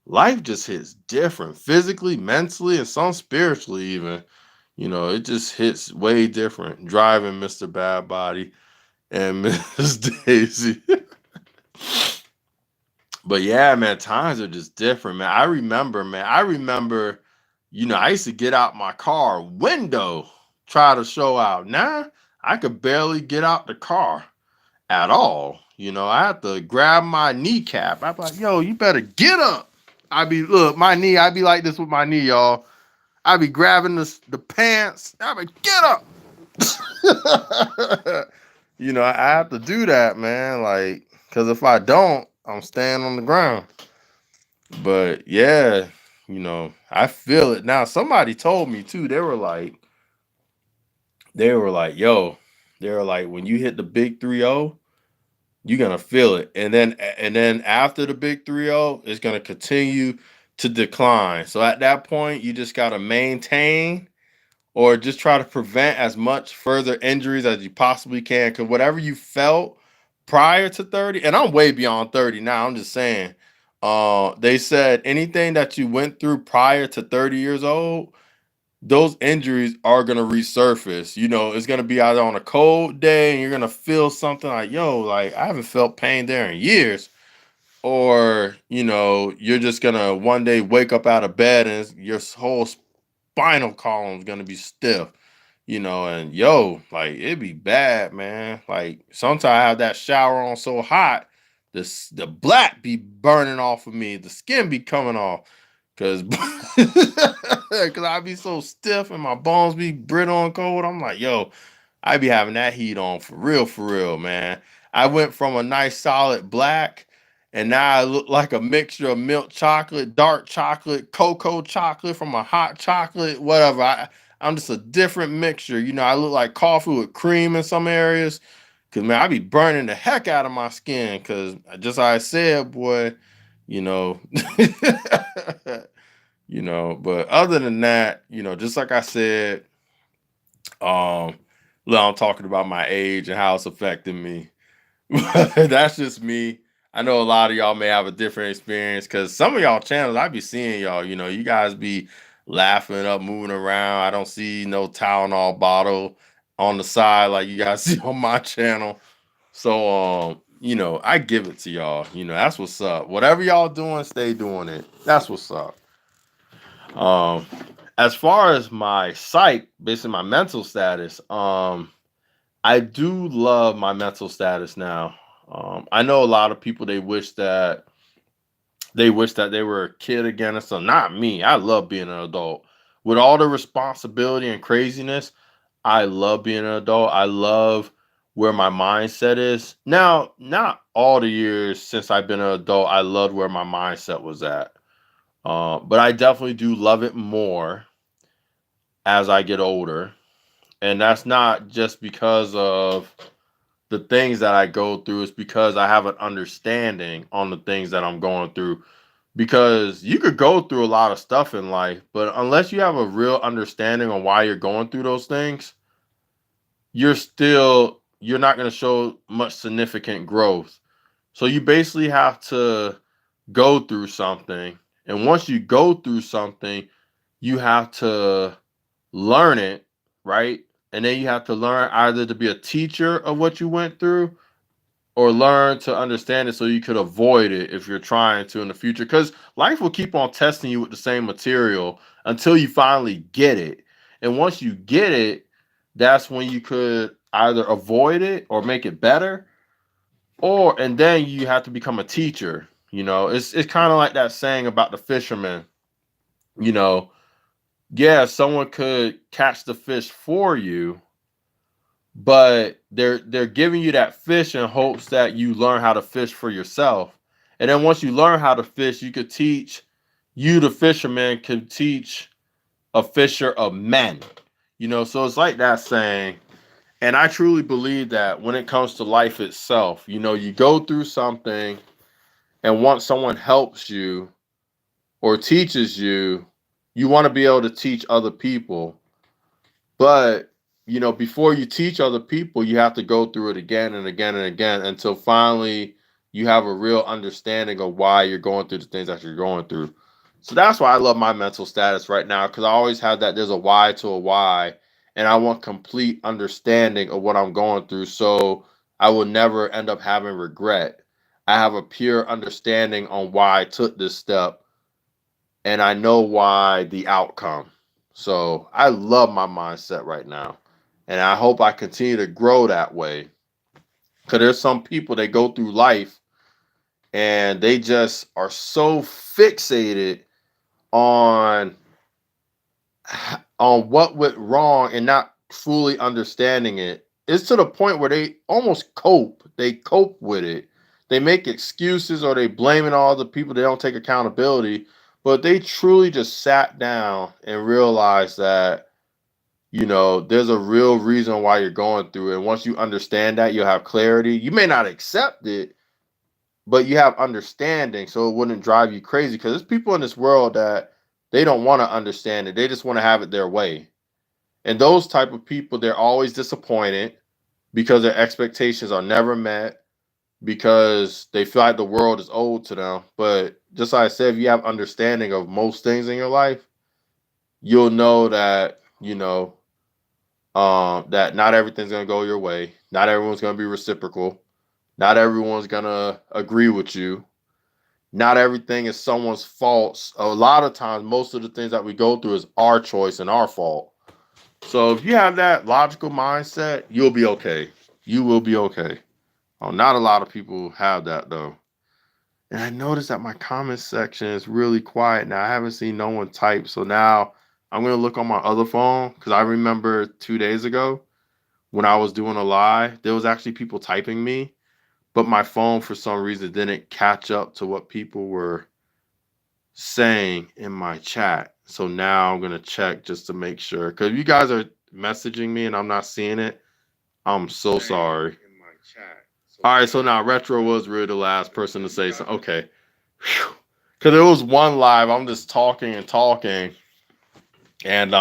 life just hits different physically, mentally, and some spiritually even. It just hits way different. Driving Mr. Bad Body and Miss Daisy. But yeah, man, times are just different, man. I remember, I used to get out my car window, try to show out. Now, I could barely get out the car at all. I have to grab my kneecap. I'm like, yo, you better get up. My knee, I'd be like this with my knee, y'all. I'd be grabbing the pants. I'd be, get up. I have to do that, man. Like, because if I don't, I'm staying on the ground. But yeah, I feel it now. Somebody told me too. Yo, they were like, when you hit the big 3-0, you're gonna feel it, and then after the big 3-0, it's gonna continue to decline. So at that point, you just gotta maintain or just try to prevent as much further injuries as you possibly can. Because whatever you felt prior to 30, and I'm way beyond 30 now, I'm just saying, they said anything that you went through prior to 30 years old, those injuries are going to resurface. It's going to be either on a cold day and you're going to feel something like, yo, like I haven't felt pain there in years. Or, you're just going to one day wake up out of bed and your whole spinal column is going to be stiff. And yo, like it'd be bad, man. Like sometimes I have that shower on so hot, the black be burning off of me, the skin be coming off, cause cause I be so stiff and my bones be brittle and cold. I'm like, yo, I be having that heat on for real, man. I went from a nice solid black, and now I look like a mixture of milk chocolate, dark chocolate, cocoa chocolate from a hot chocolate, whatever. I'm just a different mixture. I look like coffee with cream in some areas. Cause man, I be burning the heck out of my skin. Cause just like I said, boy, you know, but other than that, just like I said, um, look, I'm talking about my age and how it's affecting me. That's just me. I know a lot of y'all may have a different experience because some of y'all channels I be seeing y'all, you guys be laughing up, moving around. I don't see no Tylenol bottle on the side like you guys see on my channel. So I give it to y'all. That's what's up. Whatever y'all doing, stay doing it. That's what's up. Um as far as my psych, basically my mental status, I do love my mental status now. I know a lot of people they wish that they were a kid again, and so not me. I love being an adult with all the responsibility and craziness. I love being an adult. I love where my mindset is now. Not all the years since I've been an adult, I loved where my mindset was at. But I definitely do love it more as I get older, and that's not just because of the things that I go through, is because I have an understanding on the things that I'm going through. Because you could go through a lot of stuff in life, but unless you have a real understanding on why you're going through those things, you're not going to show much significant growth. So you basically have to go through something. And once you go through something, you have to learn it, right? And then you have to learn either to be a teacher of what you went through or learn to understand it so you could avoid it if you're trying to in the future. Because life will keep on testing you with the same material until you finally get it. And once you get it, that's when you could either avoid it or make it better. And then you have to become a teacher. It's kind of like that saying about the fisherman. You know, yeah, someone could catch the fish for you, but they're giving you that fish in hopes that you learn how to fish for yourself. And then once you learn how to fish, the fisherman could teach a fisher of men. So it's like that saying. And I truly believe that when it comes to life itself, you go through something, and once someone helps you or teaches you, you want to be able to teach other people. But, before you teach other people, you have to go through it again and again and again until finally you have a real understanding of why you're going through the things that you're going through. So that's why I love my mental status right now, because I always have that there's a why to a why, and I want complete understanding of what I'm going through. So I will never end up having regret. I have a pure understanding on why I took this step, and I know why the outcome. So I love my mindset right now. And I hope I continue to grow that way. Because there's some people that go through life and they just are so fixated on what went wrong and not fully understanding it. it's to the point where they almost cope. They cope with it. They make excuses or they blame it on all the people. They don't take accountability. But they truly just sat down and realized that, there's a real reason why you're going through it. And once you understand that, you'll have clarity. You may not accept it, but you have understanding, so it wouldn't drive you crazy. Because there's people in this world that they don't want to understand it. They just want to have it their way. And those type of people, they're always disappointed because their expectations are never met, because they feel like the world is owed to them. But just like I said, if you have understanding of most things in your life, you'll know that, that not everything's going to go your way. Not everyone's going to be reciprocal. Not everyone's going to agree with you. Not everything is someone's fault. A lot of times, most of the things that we go through is our choice and our fault. So if you have that logical mindset, you'll be okay. You will be okay. Oh, not a lot of people have that, though. And I noticed that my comment section is really quiet now. I haven't seen no one type. So now I'm going to look on my other phone, because I remember 2 days ago when I was doing a live, there was actually people typing me, but my phone for some reason didn't catch up to what people were saying in my chat. So now I'm going to check just to make sure. Because if you guys are messaging me and I'm not seeing it, I'm so sorry. All right, so now Retro was really the last person to say something. Okay. Because there was one live, I'm just talking and talking, and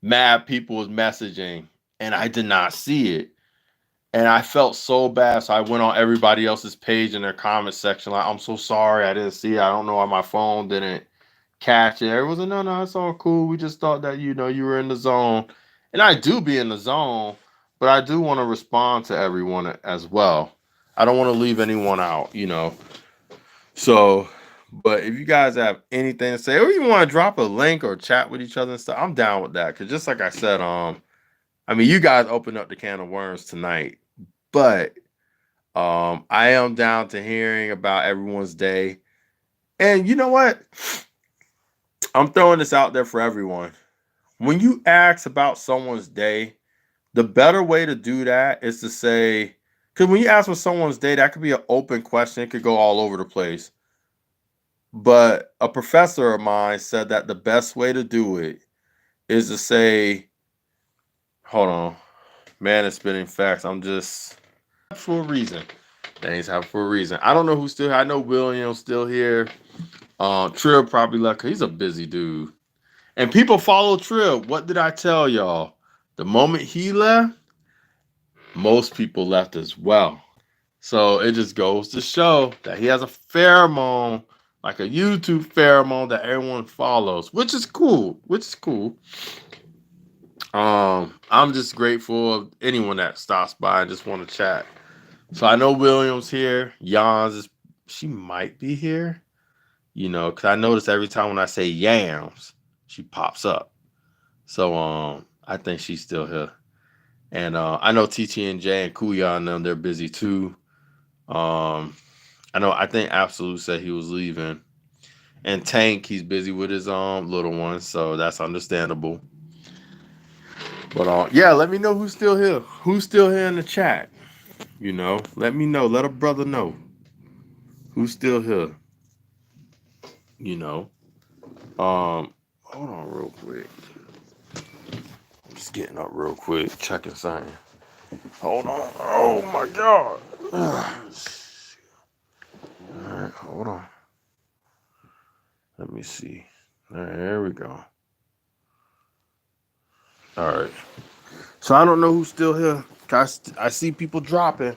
mad people was messaging, and I did not see it. And I felt so bad, so I went on everybody else's page in their comment section, like, I'm so sorry, I didn't see it. I don't know why my phone didn't catch it. Everyone was like, no, it's all cool. We just thought that, you were in the zone. And I do be in the zone, but I do want to respond to everyone as well. I don't want to leave anyone out, So, but if you guys have anything to say, or you want to drop a link or chat with each other and stuff, I'm down with that. Because just like I said, you guys opened up the can of worms tonight, but I am down to hearing about everyone's day. And you know what? I'm throwing this out there for everyone. When you ask about someone's day, the better way to do that is to say, because when you ask for someone's day, that could be an open question. It could go all over the place. But a professor of mine said that the best way to do it is to say, hold on, man, it's spitting facts. I'm just for a reason. Things happen for a reason. I don't know who's still here. I know William's still here. Trill probably left because he's a busy dude. And people follow Trill. What did I tell y'all? The moment he left, most people left as well. So it just goes to show that he has a pheromone, like a YouTube pheromone that everyone follows, which is cool. I'm just grateful of anyone that stops by and just want to chat. So I know William's here. Yans she might be here, because I notice every time when I say yams, she pops up. So I think she's still here. And I know TTNJ and Kuya and them, they're busy too. I think Absolute said he was leaving. And Tank, he's busy with his little one, so that's understandable. But yeah, let me know who's still here. Who's still here in the chat? Let me know. Let a brother know who's still here. Hold on real quick. I'm just getting up real quick, checking something. Hold on. Oh my God. All right, hold on. Let me see. All right, there we go. All right. So I don't know who's still here. I see people dropping.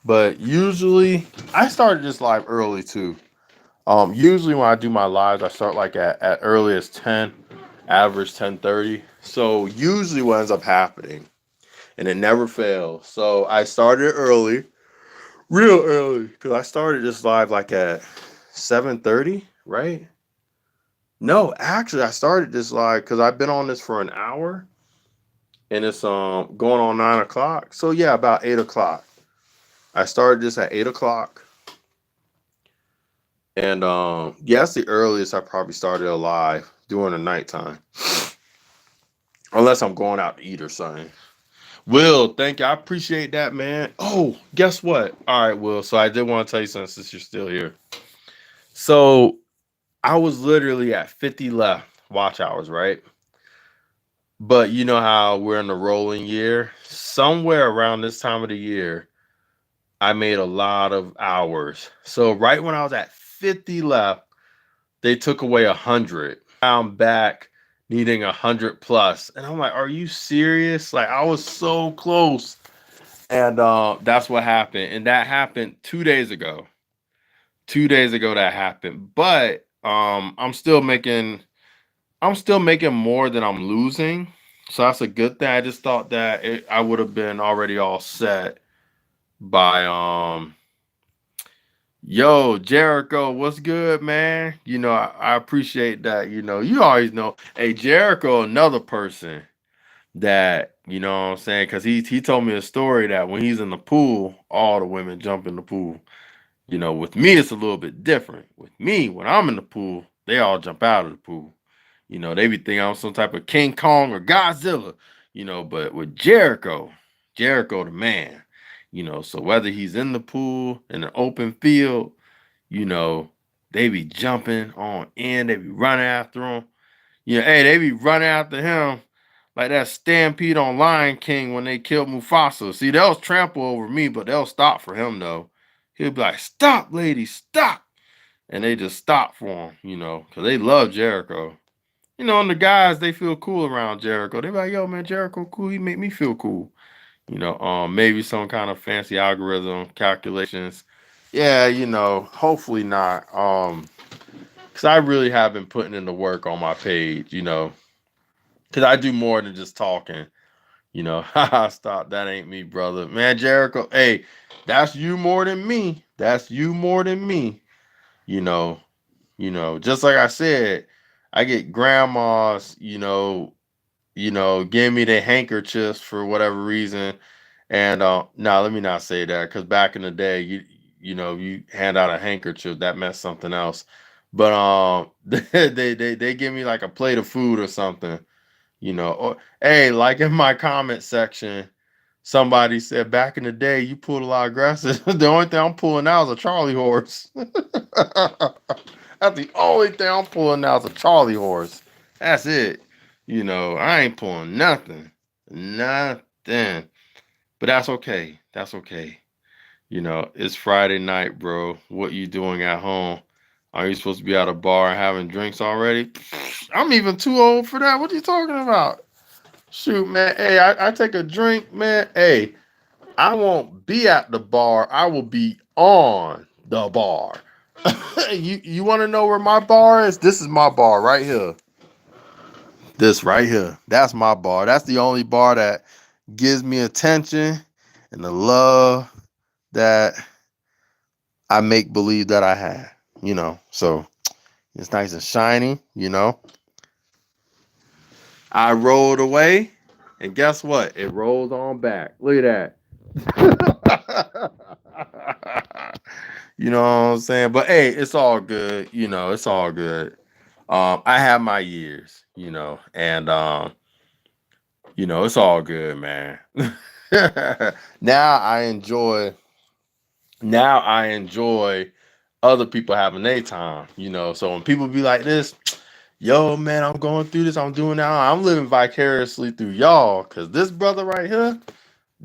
But usually, I started this live early too. Usually when I do my lives, I start like at early as 10, average 10:30. So usually what ends up happening, and it never fails. So I started early, real early, because I started this live like at 7:30, right? No, actually I started this live because I've been on this for an hour, and it's going on 9 o'clock. So yeah, about 8 o'clock. I started this at 8 o'clock. And yeah, that's the earliest I probably started a live during the nighttime. Unless I'm going out to eat or something. Will, thank you. I appreciate that, man. Oh, guess what? All right, Will. So I did want to tell you something since you're still here. So I was literally at 50 left watch hours, right? But you know how we're in the rolling year? Somewhere around this time of the year, I made a lot of hours. So right when I was at 50 left, they took away 100. I'm back needing 100 plus. And I'm like, are you serious? Like I was so close. And that's what happened. And that happened 2 days ago. 2 days ago that happened. But I'm still making more than I'm losing. So that's a good thing. I just thought that I would have been already all set by yo, Jericho, what's good, man? I appreciate that. You always know. Hey, Jericho, another person that, you know what I'm saying? Because he told me a story that when he's in the pool, all the women jump in the pool. With me, it's a little bit different. With me, when I'm in the pool, they all jump out of the pool. They be thinking I'm some type of King Kong or Godzilla, but with Jericho the man, so whether he's in the pool, in an open field, you know, they be jumping on in, they be running after him. Hey, they be running after him like that stampede on Lion King when they killed Mufasa. See, they'll trample over me, but they'll stop for him though. He'll be like, "Stop, lady, stop!" And they just stop for him, because they love Jericho. And the guys they feel cool around Jericho. They be like, "Yo, man, Jericho cool. He make me feel cool." Maybe some kind of fancy algorithm calculations. Yeah, hopefully not. Because I really have been putting in the work on my page. Because I do more than just talking. Haha, stop. That ain't me, brother. Man, Jericho, hey, that's you more than me. That's you more than me. You know, just like I said, I get grandmas, give me the handkerchiefs for whatever reason. And now let me not say that because back in the day, you hand out a handkerchief that meant something else. But they give me like a plate of food or something, Or hey, like in my comment section, somebody said back in the day you pulled a lot of aggressive. The only thing I'm pulling now is a Charlie horse. That's the only thing I'm pulling now is a Charlie horse. That's it. I ain't pulling nothing. Nothing. But that's okay. That's okay. It's Friday night, bro. What you doing at home? Are you supposed to be at a bar and having drinks already? I'm even too old for that. What are you talking about? Shoot, man. Hey, I take a drink, man. Hey, I won't be at the bar. I will be on the bar. You want to know where my bar is? This is my bar right here. This right here. That's my bar. That's the only bar that gives me attention and the love that I make believe that I have. So it's nice and shiny. I rolled away, and guess what? It rolls on back. Look at that. You know what I'm saying? But hey, it's all good. It's all good. I have my years, and it's all good, man. now I enjoy now I enjoy other people having their time, So when people be like this, yo, man, I'm going through this, I'm doing that, I'm living vicariously through y'all. Cause this brother right here,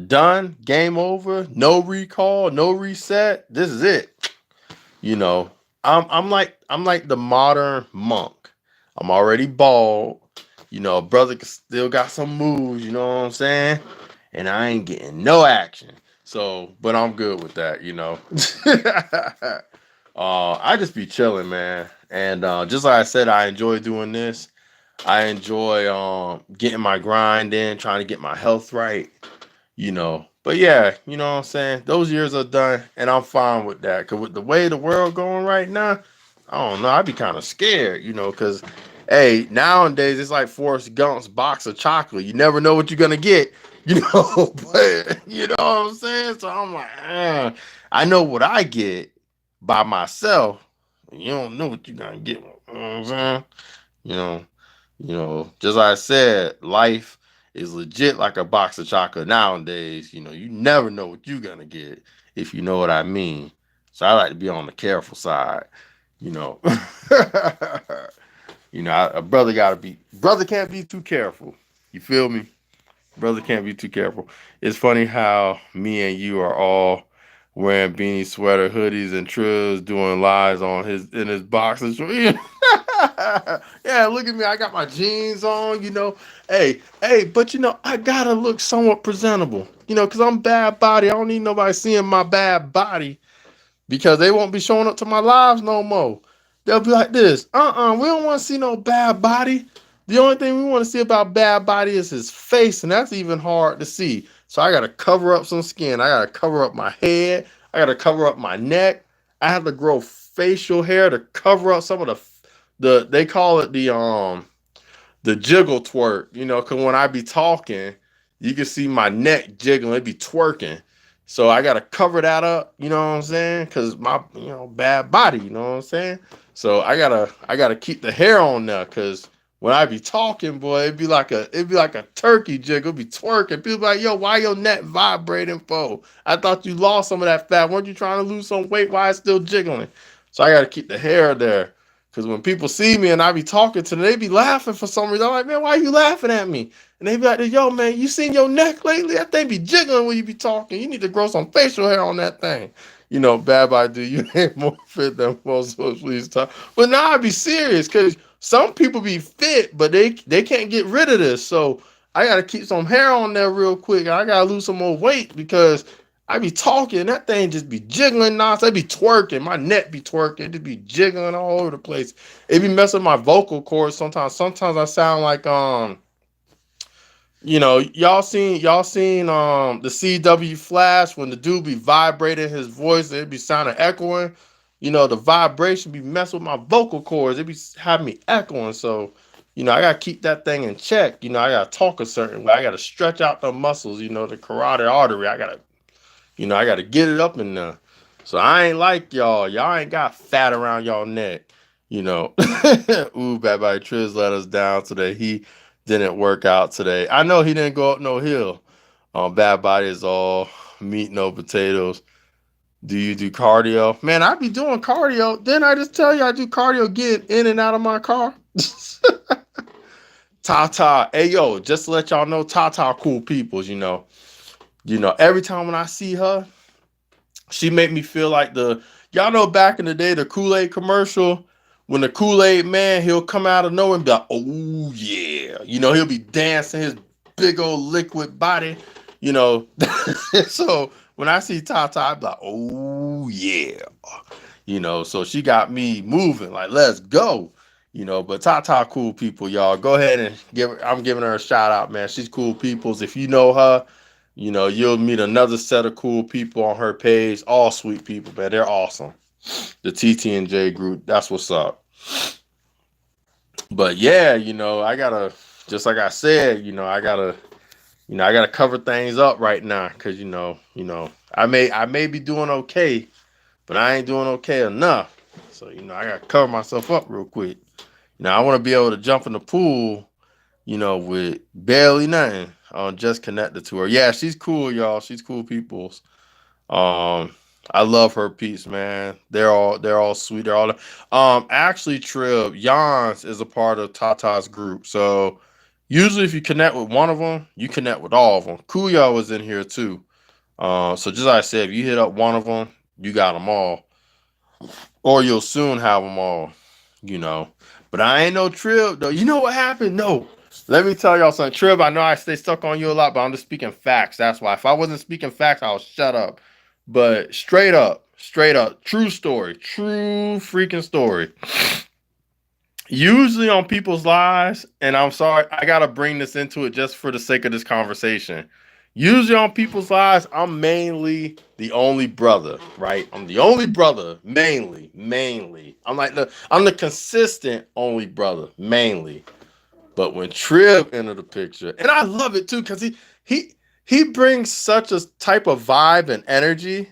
done, game over, no recall, no reset. This is it. You know, I'm like the modern monk. I'm already bald. Brother still got some moves, you know what I'm saying? And I ain't getting no action. So, but I'm good with that. I just be chilling, man. And just like I said, I enjoy doing this. I enjoy getting my grind in, trying to get my health right. But yeah, you know what I'm saying? Those years are done, and I'm fine with that. Because with the way the world going right now, I don't know. I'd be kind of scared, because, hey, nowadays it's like Forrest Gump's box of chocolate. You never know what you're going to get, but you know what I'm saying? So I'm like, I know what I get by myself. You don't know what you're going to get. You know what I'm saying? You know, just like I said, life is legit like a box of chocolate nowadays. You know, you never know what you're gonna get, if you know what I mean. So I like to be on the careful side, you know. You know, a brother can't be too careful. You feel me? Brother can't be too careful. It's funny how me and you are all wearing beanie sweater, hoodies, and trills, doing lies on his boxers. Yeah, look at me. I got my jeans on, you know. Hey, but you know, I gotta look somewhat presentable, you know, because I'm bad body. I don't need nobody seeing my bad body because they won't be showing up to my lives no more. They'll be like this. We don't want to see no bad body. The only thing we want to see about bad body is his face, and that's even hard to see. So I gotta cover up some skin. I gotta cover up my head. I gotta cover up my neck. I have to grow facial hair to cover up some of the they call it the jiggle twerk, you know, because when I be talking, you can see my neck jiggling, it be twerking. So I gotta cover that up, you know what I'm saying? Cause my, you know, bad body, you know what I'm saying? So I gotta keep the hair on there, cause when I be talking, boy, it'd be like a turkey jiggle, it'd be twerking. People be like, yo, why your neck vibrating for? I thought you lost some of that fat. Weren't you trying to lose some weight? Why it's still jiggling? So I gotta keep the hair there. Because when people see me and I be talking to them, they be laughing for some reason. I'm like, man, why are you laughing at me? And they be like, yo, man, you seen your neck lately? That thing be jiggling when you be talking. You need to grow some facial hair on that thing. You know, bad by do you ain't more fit than most, so please talk. But now I be serious because some people be fit, but they can't get rid of this. So I got to keep some hair on there real quick. I got to lose some more weight because I be talking, that thing just be jiggling nonsense. I be twerking, my neck be twerking, it be jiggling all over the place. It be messing with my vocal cords sometimes. Sometimes I sound like you know, y'all seen the CW Flash when the dude be vibrating his voice, it be sounding echoing. You know, the vibration be messing with my vocal cords. It be having me echoing. So, you know, I gotta keep that thing in check. You know, I gotta talk a certain way. I gotta stretch out the muscles, you know, the carotid artery. I got to get it up in there. So I ain't like y'all. Y'all ain't got fat around y'all neck. You know. Ooh, Bad Body Triz let us down today. He didn't work out today. I know he didn't go up no hill. Bad Body is all meat, no potatoes. Do you do cardio? Man, I be doing cardio. Didn't I just tell you I do cardio getting in and out of my car? Tata. Hey, yo, just to let y'all know, Tata cool peoples, you know. Every time when I see her, she make me feel like y'all know back in the day, the Kool-Aid commercial, when the Kool-Aid man, he'll come out of nowhere and be like, oh yeah. You know, he'll be dancing his big old liquid body, you know. So when I see Tata, I'm like, oh yeah. You know, so she got me moving, like, let's go. You know, but Tata cool people, y'all. Go ahead and I'm giving her a shout out, man. She's cool peoples. If you know her, you know, you'll meet another set of cool people on her page. All sweet people, man. They're awesome. The TT and J group, that's what's up. But yeah, you know, just like I said, I gotta cover things up right now because I may be doing okay, but I ain't doing okay enough. So I gotta cover myself up real quick. Now I want to be able to jump in the pool, with barely nothing. Just connected to her. Yeah, she's cool, y'all. She's cool peoples. I love her piece, man. They're all sweet. They're all actually Trib Jans is a part of Tata's group. So usually if you connect with one of them, you connect with all of them. Kuya was in here too. So just like I said, if you hit up one of them, you got them all. Or you'll soon have them all, you know. But I ain't no Trib though. You know what happened? No. Let me tell y'all something. Trib, I know I stay stuck on you a lot, but I'm just speaking facts. That's why. If I wasn't speaking facts, I'll shut up. But straight up, true story, true freaking story. Usually on people's lives, and I'm sorry, I gotta bring this into it just for the sake of this conversation. Usually on people's lives, I'm mainly the only brother, right? I'm the only brother, mainly. I'm the consistent only brother, mainly. But when Trib entered the picture, and I love it too, because he brings such a type of vibe and energy,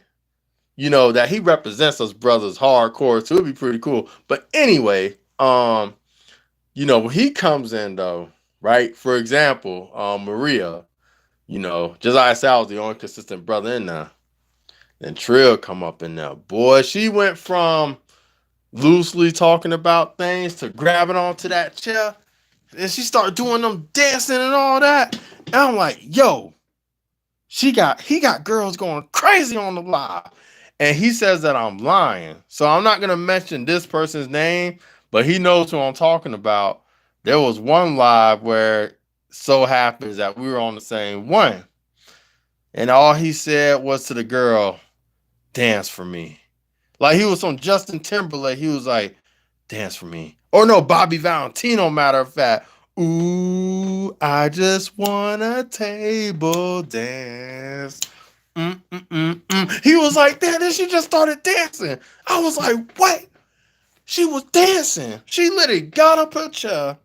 that he represents us brothers hardcore, so it'd be pretty cool. But anyway, when he comes in though, right? For example, Maria, just like I said, I was the only consistent brother in there. Then Trill come up in there. Boy, she went from loosely talking about things to grabbing onto that chair. And she started doing them dancing and all that. And I'm like, yo, he got girls going crazy on the live. And he says that I'm lying. So I'm not gonna mention this person's name, but he knows who I'm talking about. There was one live where so happens that we were on the same one. And all he said was to the girl, dance for me. Like he was on Justin Timberlake. He was like, dance for me. Or no, Bobby Valentino, matter of fact. Ooh, I just want a table dance. He was like that. Then she just started dancing. I was like, what? She was dancing. She literally got up her chair.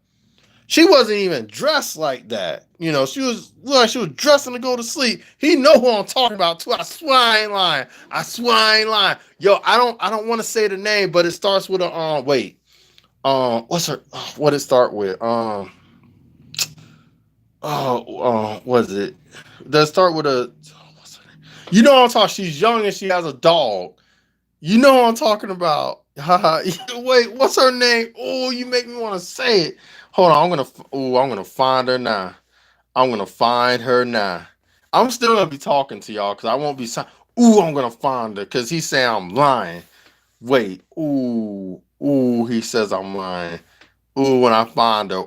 She wasn't even dressed like that. She was like she was dressing to go to sleep. He know who I'm talking about too. I swear I ain't lying. I swear I ain't lying. Yo, I don't want to say the name, but it starts with a wait. What's her what it start with? What is it? Does it start with a what's her name? You know what I'm talking? She's young and she has a dog. You know what I'm talking about. Wait, what's her name? Oh, you make me want to say it. Hold on, I'm gonna find her now. I'm gonna find her now. I'm still gonna be talking to y'all because I won't be. I'm gonna find her because he's saying I'm lying. Wait, he says I'm lying. When I find her,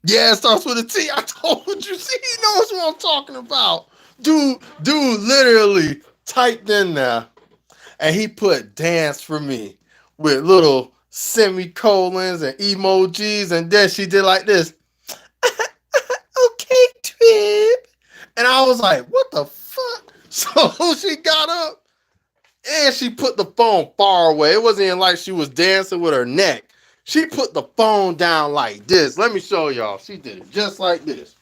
yeah, it starts with a T. I told you. See, he knows what I'm talking about. Dude, literally typed in there and he put dance for me with little semicolons and emojis, and then she did like this. Okay, Trip. And I was like, what the fuck? So she got up and she put the phone far away. It wasn't even like she was dancing with her neck. She put the phone down like this. Let me show y'all. She did it just like this.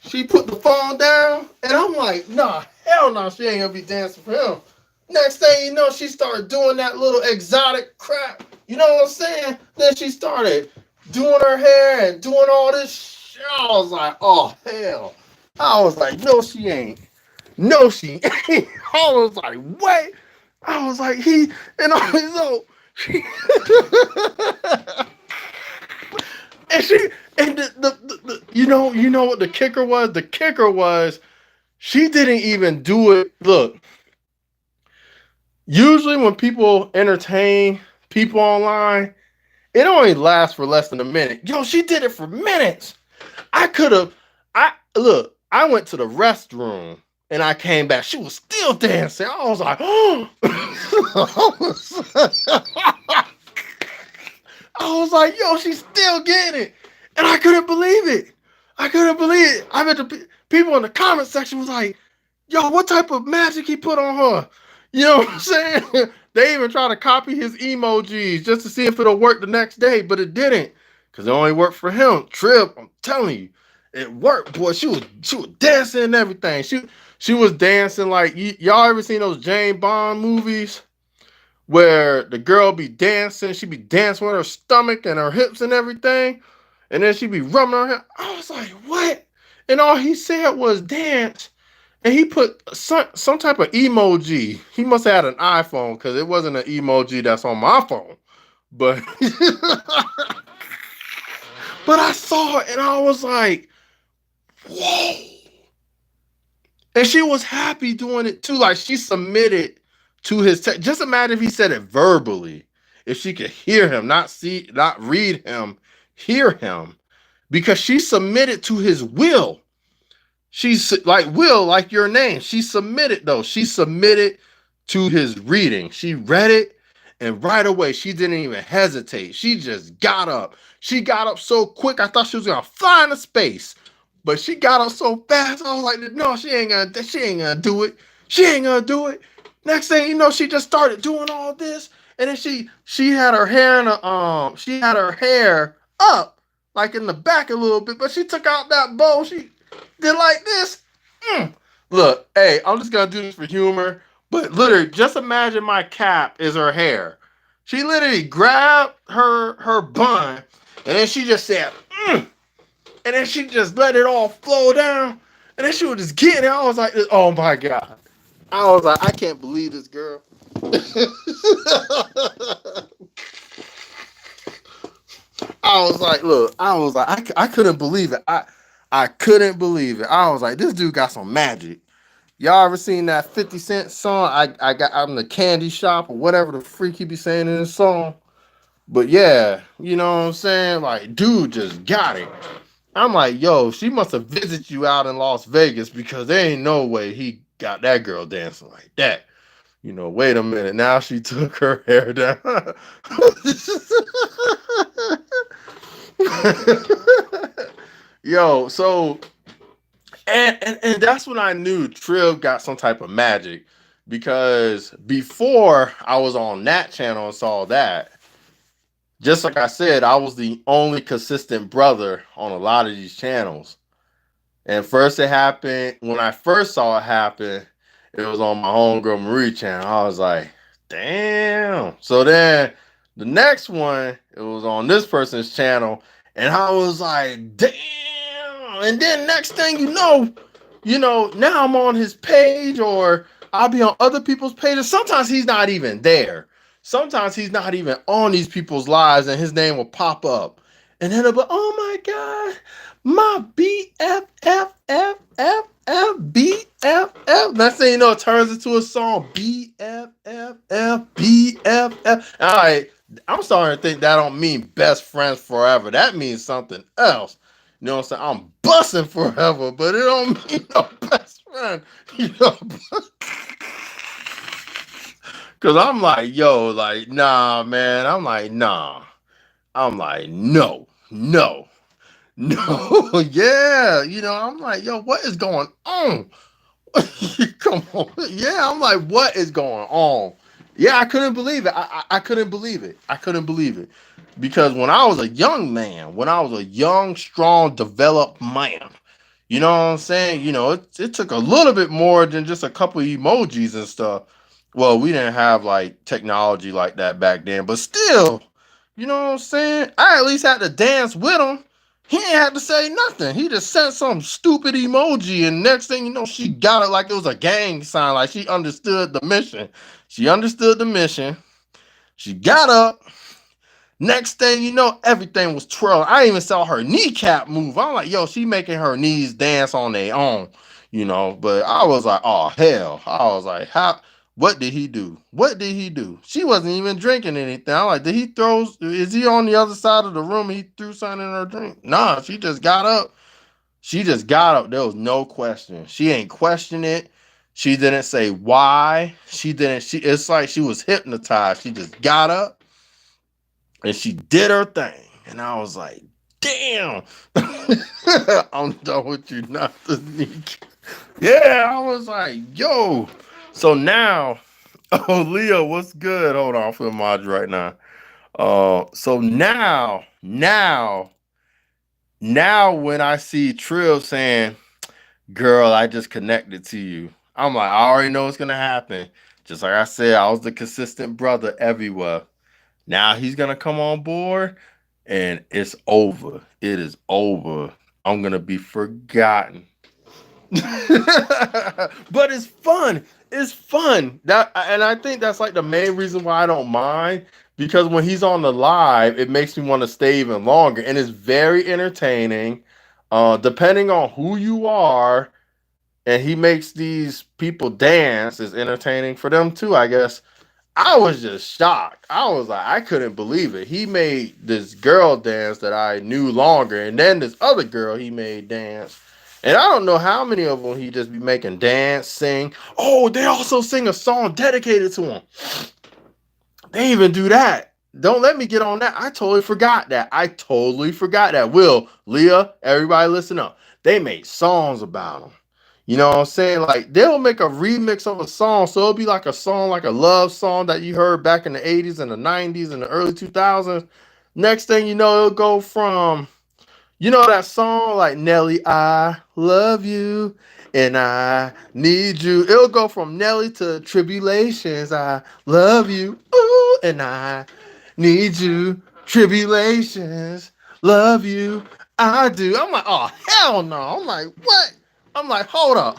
She put the phone down, and I'm like, nah, hell no, she ain't gonna be dancing for him. Next thing you know, she started doing that little exotic crap. You know what I'm saying? Then she started doing her hair and doing all this shit. I was like, oh, hell. I was like, no, she ain't. No, she ain't. I was like, what? I was like, and I was so, she, and she, and the you know what the kicker was? The kicker was she didn't even do it. Look, usually when people entertain people online, it only lasts for less than a minute. Yo, she did it for minutes. I went to the restroom and I came back. She was still dancing. I was like, oh. I was like, yo, she's still getting it. And I couldn't believe it. I couldn't believe it. I bet the people in the comment section was like, yo, what type of magic he put on her? You know what I'm saying? They even try to copy his emojis just to see if it'll work the next day, but it didn't. Because it only worked for him. Trip, I'm telling you. It worked, boy. She was dancing and everything. She was dancing like y'all ever seen those Jane Bond movies where the girl be dancing, she be dancing with her stomach and her hips and everything, and then she be rubbing her head. I was like, what? And all he said was dance. And he put some type of emoji. He must have had an iPhone because it wasn't an emoji that's on my phone. But but I saw it and I was like, whoa. And she was happy doing it too. Like she submitted to his text. Just imagine if he said it verbally. If she could hear him, not read him, hear him. Because she submitted to his will. She's like will, like your name. She submitted though. She submitted to his reading. She read it, and right away she didn't even hesitate. She just got up. She got up so quick. I thought she was gonna fly into space, but she got up so fast. I was like, no, she ain't gonna do it. She ain't gonna do it. Next thing you know, she just started doing all this, and then she had her hair in she had her hair up like in the back a little bit, but she took out that bow. She did like this. Look, hey, I'm just gonna do this for humor, but literally, just imagine my cap is her hair. She literally grabbed her bun, and then she just said, mm, and then she just let it all flow down, and then she was just getting it. I was like, oh my god. I was like, I can't believe this girl. I was like, look, I was like, I couldn't believe it. I couldn't believe it. I was like, this dude got some magic. Y'all ever seen that 50 Cent song? I'm the candy shop or whatever the freak he be saying in his song. But yeah, you know what I'm saying? Like, dude just got it. I'm like, yo, she must have visited you out in Las Vegas because there ain't no way he got that girl dancing like that. You know, wait a minute. Now she took her hair down. Yo, so and that's when I knew Trill got some type of magic because before I was on that channel and saw that, just like I said, I was the only consistent brother on a lot of these channels. And first it happened, when I first saw it happen, it was on my homegirl Marie channel. I was like, damn. So then the next one, it was on this person's channel. And I was like, damn. And then next thing now I'm on his page or I'll be on other people's pages. Sometimes he's not even there. Sometimes he's not even on these people's lives and his name will pop up. And then it'll be, oh my God, my BFFFFFBFF. Next thing you know, it turns into a song. BFFFBFF. All right, I'm starting to think that don't mean best friends forever. That means something else. You know what I'm saying? I'm busting forever, but it don't mean no best friend. You know, because I'm like, yo, like, nah, man. I'm like, nah. I'm like, no, no. No, yeah, I'm like, yo, what is going on? Come on, yeah, I'm like, what is going on? Yeah, I couldn't believe it. I couldn't believe it. I couldn't believe it because when I was a young man, when I was a young, strong, developed man, you know what I'm saying? It took a little bit more than just a couple of emojis and stuff. Well, we didn't have like technology like that back then, but still, you know what I'm saying? I at least had to dance with him. He ain't had to say nothing. He just sent some stupid emoji, and next thing you know, she got it like it was a gang sign, like she understood the mission. She understood the mission. She got up. Next thing you know, everything was twirling. I even saw her kneecap move. I'm like, yo, she making her knees dance on their own, But I was like, oh hell. I was like, how? What did he do? What did he do? She wasn't even drinking anything. I'm like, did he throw? Is he on the other side of the room? He threw something in her drink? Nah, she just got up. She just got up. There was no question. She ain't question it. She didn't say why. She didn't. It's like she was hypnotized. She just got up and she did her thing. And I was like, damn. I'm done with you, not the sneak. Yeah, I was like, yo. So now, oh, Leo, what's good? Hold on, I'm for the mod right now. So now when I see Trill saying, girl, I just connected to you, I'm like, I already know what's gonna happen. Just like I said, I was the consistent brother everywhere. Now he's gonna come on board and it's over. It is over. I'm gonna be forgotten. But it's fun. It's fun. And I think that's like the main reason why I don't mind. Because when he's on the live, it makes me want to stay even longer. And it's very entertaining. Depending on who you are, and he makes these people dance is entertaining for them too, I guess. I was just shocked. I was like, I couldn't believe it. He made this girl dance that I knew longer, and then this other girl he made dance. And I don't know how many of them he just be making dance, sing. Oh, they also sing a song dedicated to him. They even do that. Don't let me get on that. I totally forgot that. Will, Leah, everybody listen up. They made songs about him. You know what I'm saying? Like, they'll make a remix of a song. So it'll be like a song, like a love song that you heard back in the 80s and the 90s and the early 2000s. Next thing you know, it'll go from, You know that song like Nelly, I love you and I need you. It'll go from Nelly to Tribulations. I love you, ooh, and I need you. Tribulations, love you, I do. I'm like, oh hell no. I'm like, what? I'm like, hold up.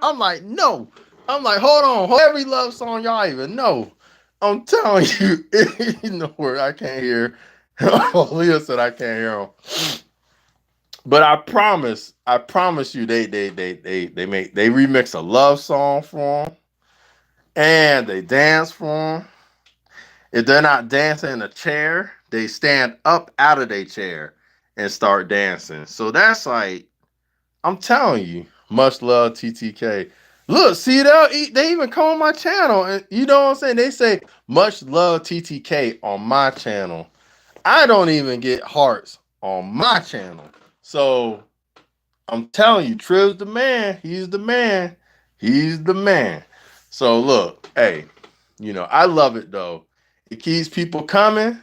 I'm like, no. I'm like, hold on. Every love song y'all even know. I'm telling you, you know where I can't hear. Oh, Leah said I can't hear him. But I promise you, they remix a love song for him, and they dance for him. If they're not dancing in a chair, they stand up out of their chair and start dancing. So that's like, I'm telling you, much love TTK. Look, see, they even come on my channel, and you know what I'm saying. They say much love TTK on my channel. I don't even get hearts on my channel. So I'm telling you, Triv's the man. He's the man. He's the man. So look, hey, I love it though. It keeps people coming,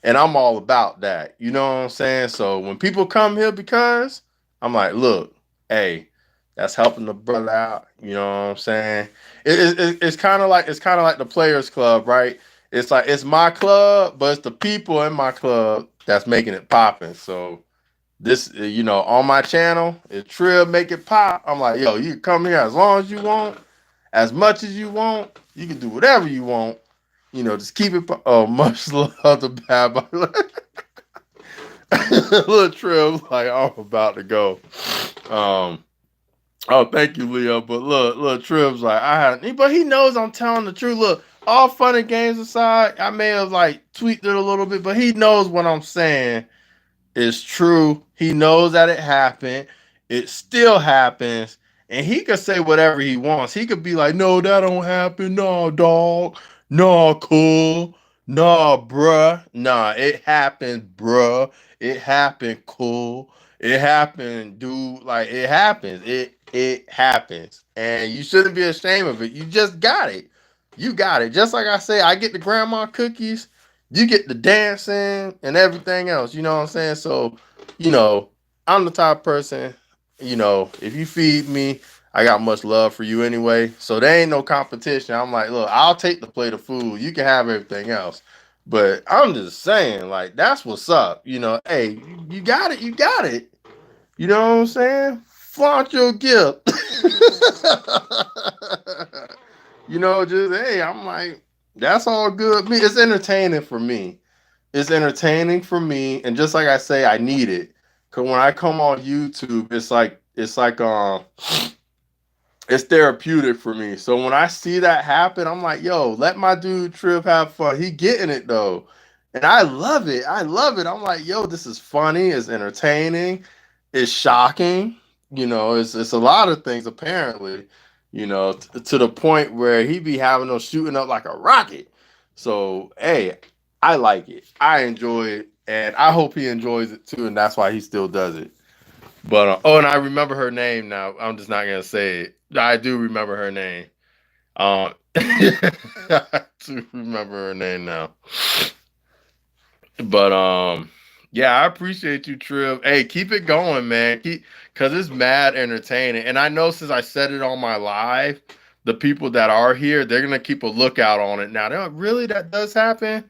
and I'm all about that. You know what I'm saying? So when people come here, because I'm like, look, hey, that's helping the brother out. You know what I'm saying? It's kind of like the Players Club, right? It's like it's my club, but it's the people in my club that's making it popping. So this, on my channel, if Trill make it pop, I'm like, yo, you can come here as long as you want, as much as you want. You can do whatever you want. Just keep it. Oh, much love to Bad Boy. Little Trill, like I'm about to go. Um, oh, thank you, Leo. But look, Triv's like but he knows I'm telling the truth. Look, all fun and games aside, I may have like tweaked it a little bit, but he knows what I'm saying is true. He knows that it happened. It still happens. And he could say whatever he wants. He could be like, no, that don't happen. No, dog. No, cool. No, bruh. Nah, it happened, bruh. It happened, cool. It happened, dude. Like it happens. It happens. And you shouldn't be ashamed of it. You just got it. You got it. Just like I say, I get the grandma cookies, you get the dancing and everything else. You know what I'm saying? So, you know, I'm the type of person, if you feed me, I got much love for you anyway. So there ain't no competition. I'm like, look, I'll take the plate of food. You can have everything else. But I'm just saying, like, that's what's up. Hey, you got it, you got it. You know what I'm saying? Flaunt your gift. Just hey, I'm like, that's all good. Me, it's entertaining for me. It's entertaining for me, and just like I say, I need it. Cause when I come on YouTube, it's therapeutic for me. So when I see that happen, I'm like, yo, let my dude Trip have fun. He getting it though. And I love it. I love it. I'm like, yo, this is funny, it's entertaining, it's shocking. It's a lot of things apparently, to the point where he be having them shooting up like a rocket. So hey, I like it. I enjoy it. And I hope he enjoys it too, and that's why he still does it. But and I remember her name now. I'm just not gonna say it. I do remember her name. I do remember her name now. But yeah, I appreciate you, Triv. Hey, keep it going, man. Cause it's mad entertaining. And I know since I said it on my live, the people that are here, they're gonna keep a lookout on it. Now, really, that does happen.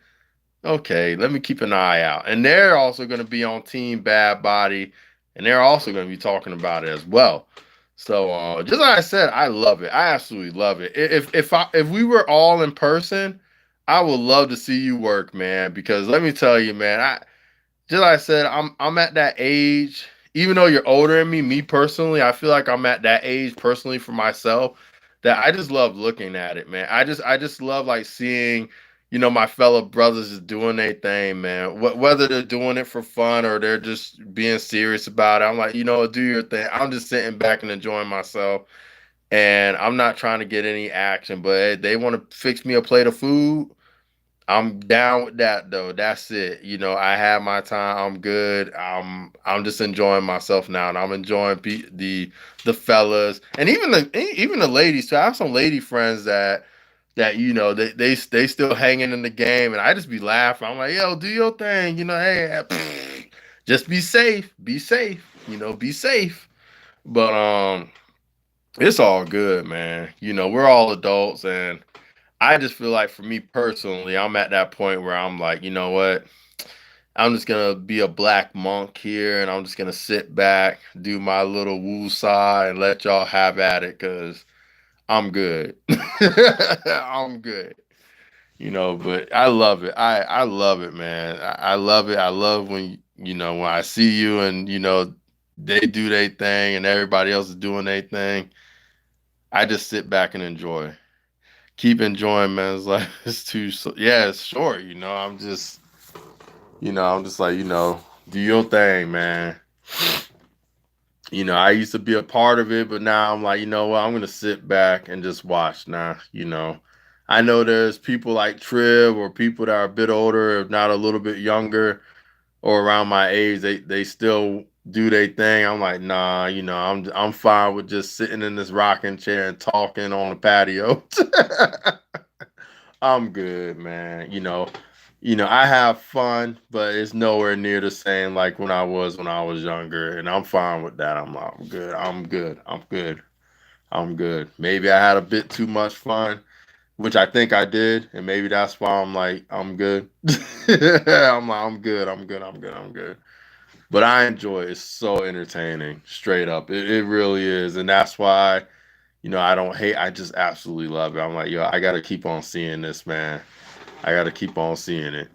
Okay, let me keep an eye out. And they're also going to be on Team Bad Body, and they're also going to be talking about it as well. So, just like I said, I love it. I absolutely love it. If we were all in person, I would love to see you work, man. Because let me tell you, man, just like I said, I'm at that age. Even though you're older than me personally, I feel like I'm at that age personally for myself that I just love looking at it, man. I just love like seeing, my fellow brothers just doing their thing, man. Whether they're doing it for fun or they're just being serious about it, I'm like, do your thing. I'm just sitting back and enjoying myself, and I'm not trying to get any action. But hey, they want to fix me a plate of food, I'm down with that though. That's it. I had my time. I'm good. I'm just enjoying myself now, and I'm enjoying the fellas, and even the ladies too. I have some lady friends that they still hanging in the game, and I just be laughing. I'm like, yo, do your thing. Hey, Just be safe. Be safe. Be safe. But it's all good, man. We're all adults, and I just feel like for me personally, I'm at that point where I'm like, you know what? I'm just gonna be a black monk here, and I'm just gonna sit back, do my little woo-saw, and let y'all have at it, cause I'm good. I'm good. But I love it. I love it, man. I love it. I love when I see you and they do their thing and everybody else is doing their thing. I just sit back and enjoy. Keep enjoying, man. It's like it's too yeah, it's short, I'm just like, do your thing, man. I used to be a part of it, but now I'm like, you know what? I'm gonna sit back and just watch now. I know there's people like Trib or people that are a bit older, if not a little bit younger, or around my age. They still do their thing. I'm like, nah. I'm fine with just sitting in this rocking chair and talking on the patio. I'm good, man. I have fun, but it's nowhere near the same like when I was younger, and I'm fine with that. I'm good. I'm good. I'm good. I'm good. Maybe I had a bit too much fun, which I think I did, and maybe that's why I'm like I'm good. I'm good. I'm good. I'm good. I'm good. But I enjoy it. It's so entertaining, straight up. It really is, and that's why I don't hate. I just absolutely love it. I'm like, yo, I got to keep on seeing this, man. I got to keep on seeing it.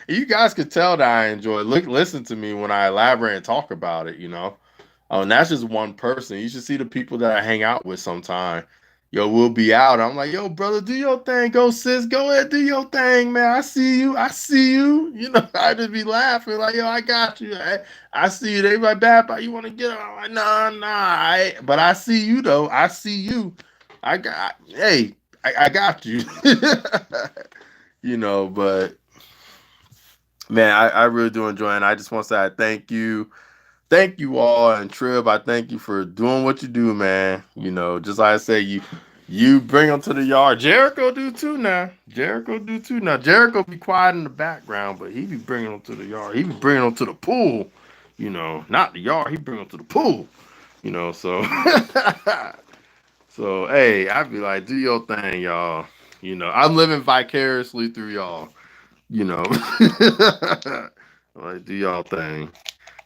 You guys could tell that I enjoy it. Listen to me when I elaborate and talk about it. And that's just one person. You should see the people that I hang out with sometime. Yo, we'll be out. I'm like, yo, brother, do your thing. Go, sis. Go ahead, do your thing, man. I see you. I see you. I just be laughing like, yo, I got you. I see you. They like, bad, but you want to get on? I'm like, nah. But I see you, though. I see you. Hey, I got you. But man, I really do enjoy it. And I just want to say thank you. Thank you all. And Trib, I thank you for doing what you do, man. Just like I say, you bring them to the yard. Jericho do too now. Jericho do too now. Jericho be quiet in the background, but he be bringing them to the yard. He be bringing them to the pool. Not the yard. He bring them to the pool. So so hey, I be like, do your thing, y'all. I'm living vicariously through y'all. You know, like do y'all thing.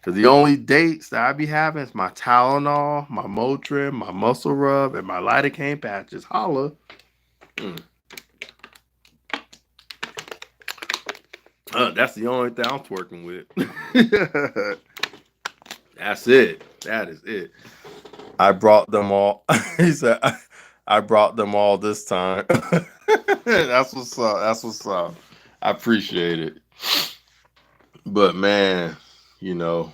Cause the only dates that I be having is my Tylenol, my Motrin, my muscle rub, and my lidocaine patches. Holla. Mm. That's the only thing I'm twerking with. That's it. That is it. I brought them all. He said, I brought them all this time. That's what's up. That's what's up. I appreciate it. But man, you know,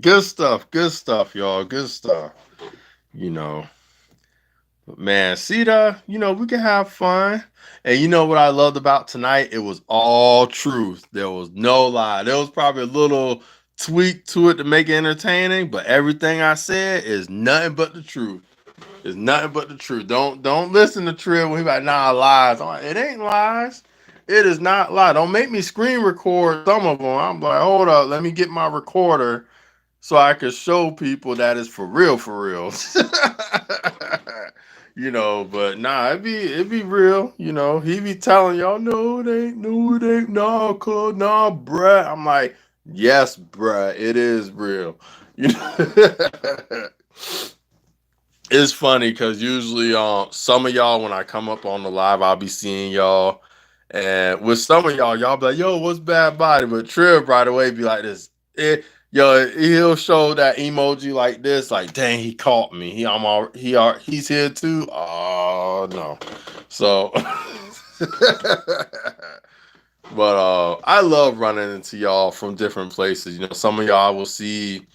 good stuff. Good stuff, y'all. Good stuff. You know, man, see we can have fun. And you know what I loved about tonight? It was all truth. There was no lie. There was probably a little tweak to it to make it entertaining, but everything I said is nothing but the truth. It's nothing but the truth. Don't listen to Trill when he's like, nah, lies. I'm like, it ain't lies. It is not lie. Don't make me screen record some of them. I'm like, hold up, let me get my recorder so I can show people that it's for real, for real. But nah, it be real. He be telling y'all, no, it ain't, nah, cuz, nah, bruh. I'm like, yes, bruh, it is real. You know. It's funny because usually some of y'all when I come up on the live, I'll be seeing y'all. And with some of y'all be like, yo, what's bad body? But Trib right away be like this. He'll show that emoji like this, like, dang, he caught me. He's here too. Oh no. So but I love running into y'all from different places. Some of y'all will see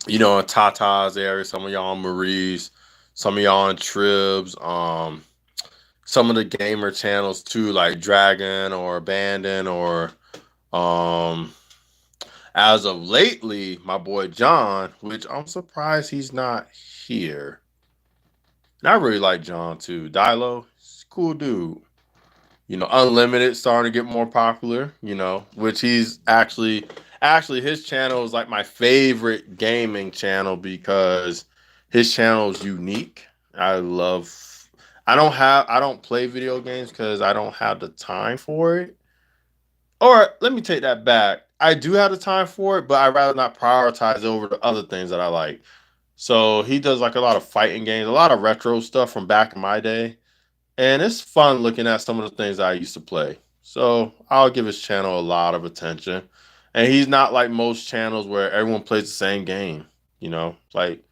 in Tata's area, some of y'all in Marie's, some of y'all in Tribs, some of the gamer channels too, like Dragon or Abandon or as of lately, my boy John, which I'm surprised he's not here. And I really like John too. Dilo, he's a cool dude. Unlimited starting to get more popular, which he's actually Actually, his channel is like my favorite gaming channel because his channel is unique. I love. I don't play video games because I don't have the time for it. Or let me take that back. I do have the time for it, but I'd rather not prioritize it over the other things that I like. So he does like a lot of fighting games, a lot of retro stuff from back in my day. And it's fun looking at some of the things I used to play. So I'll give his channel a lot of attention. And he's not like most channels where everyone plays the same game. Like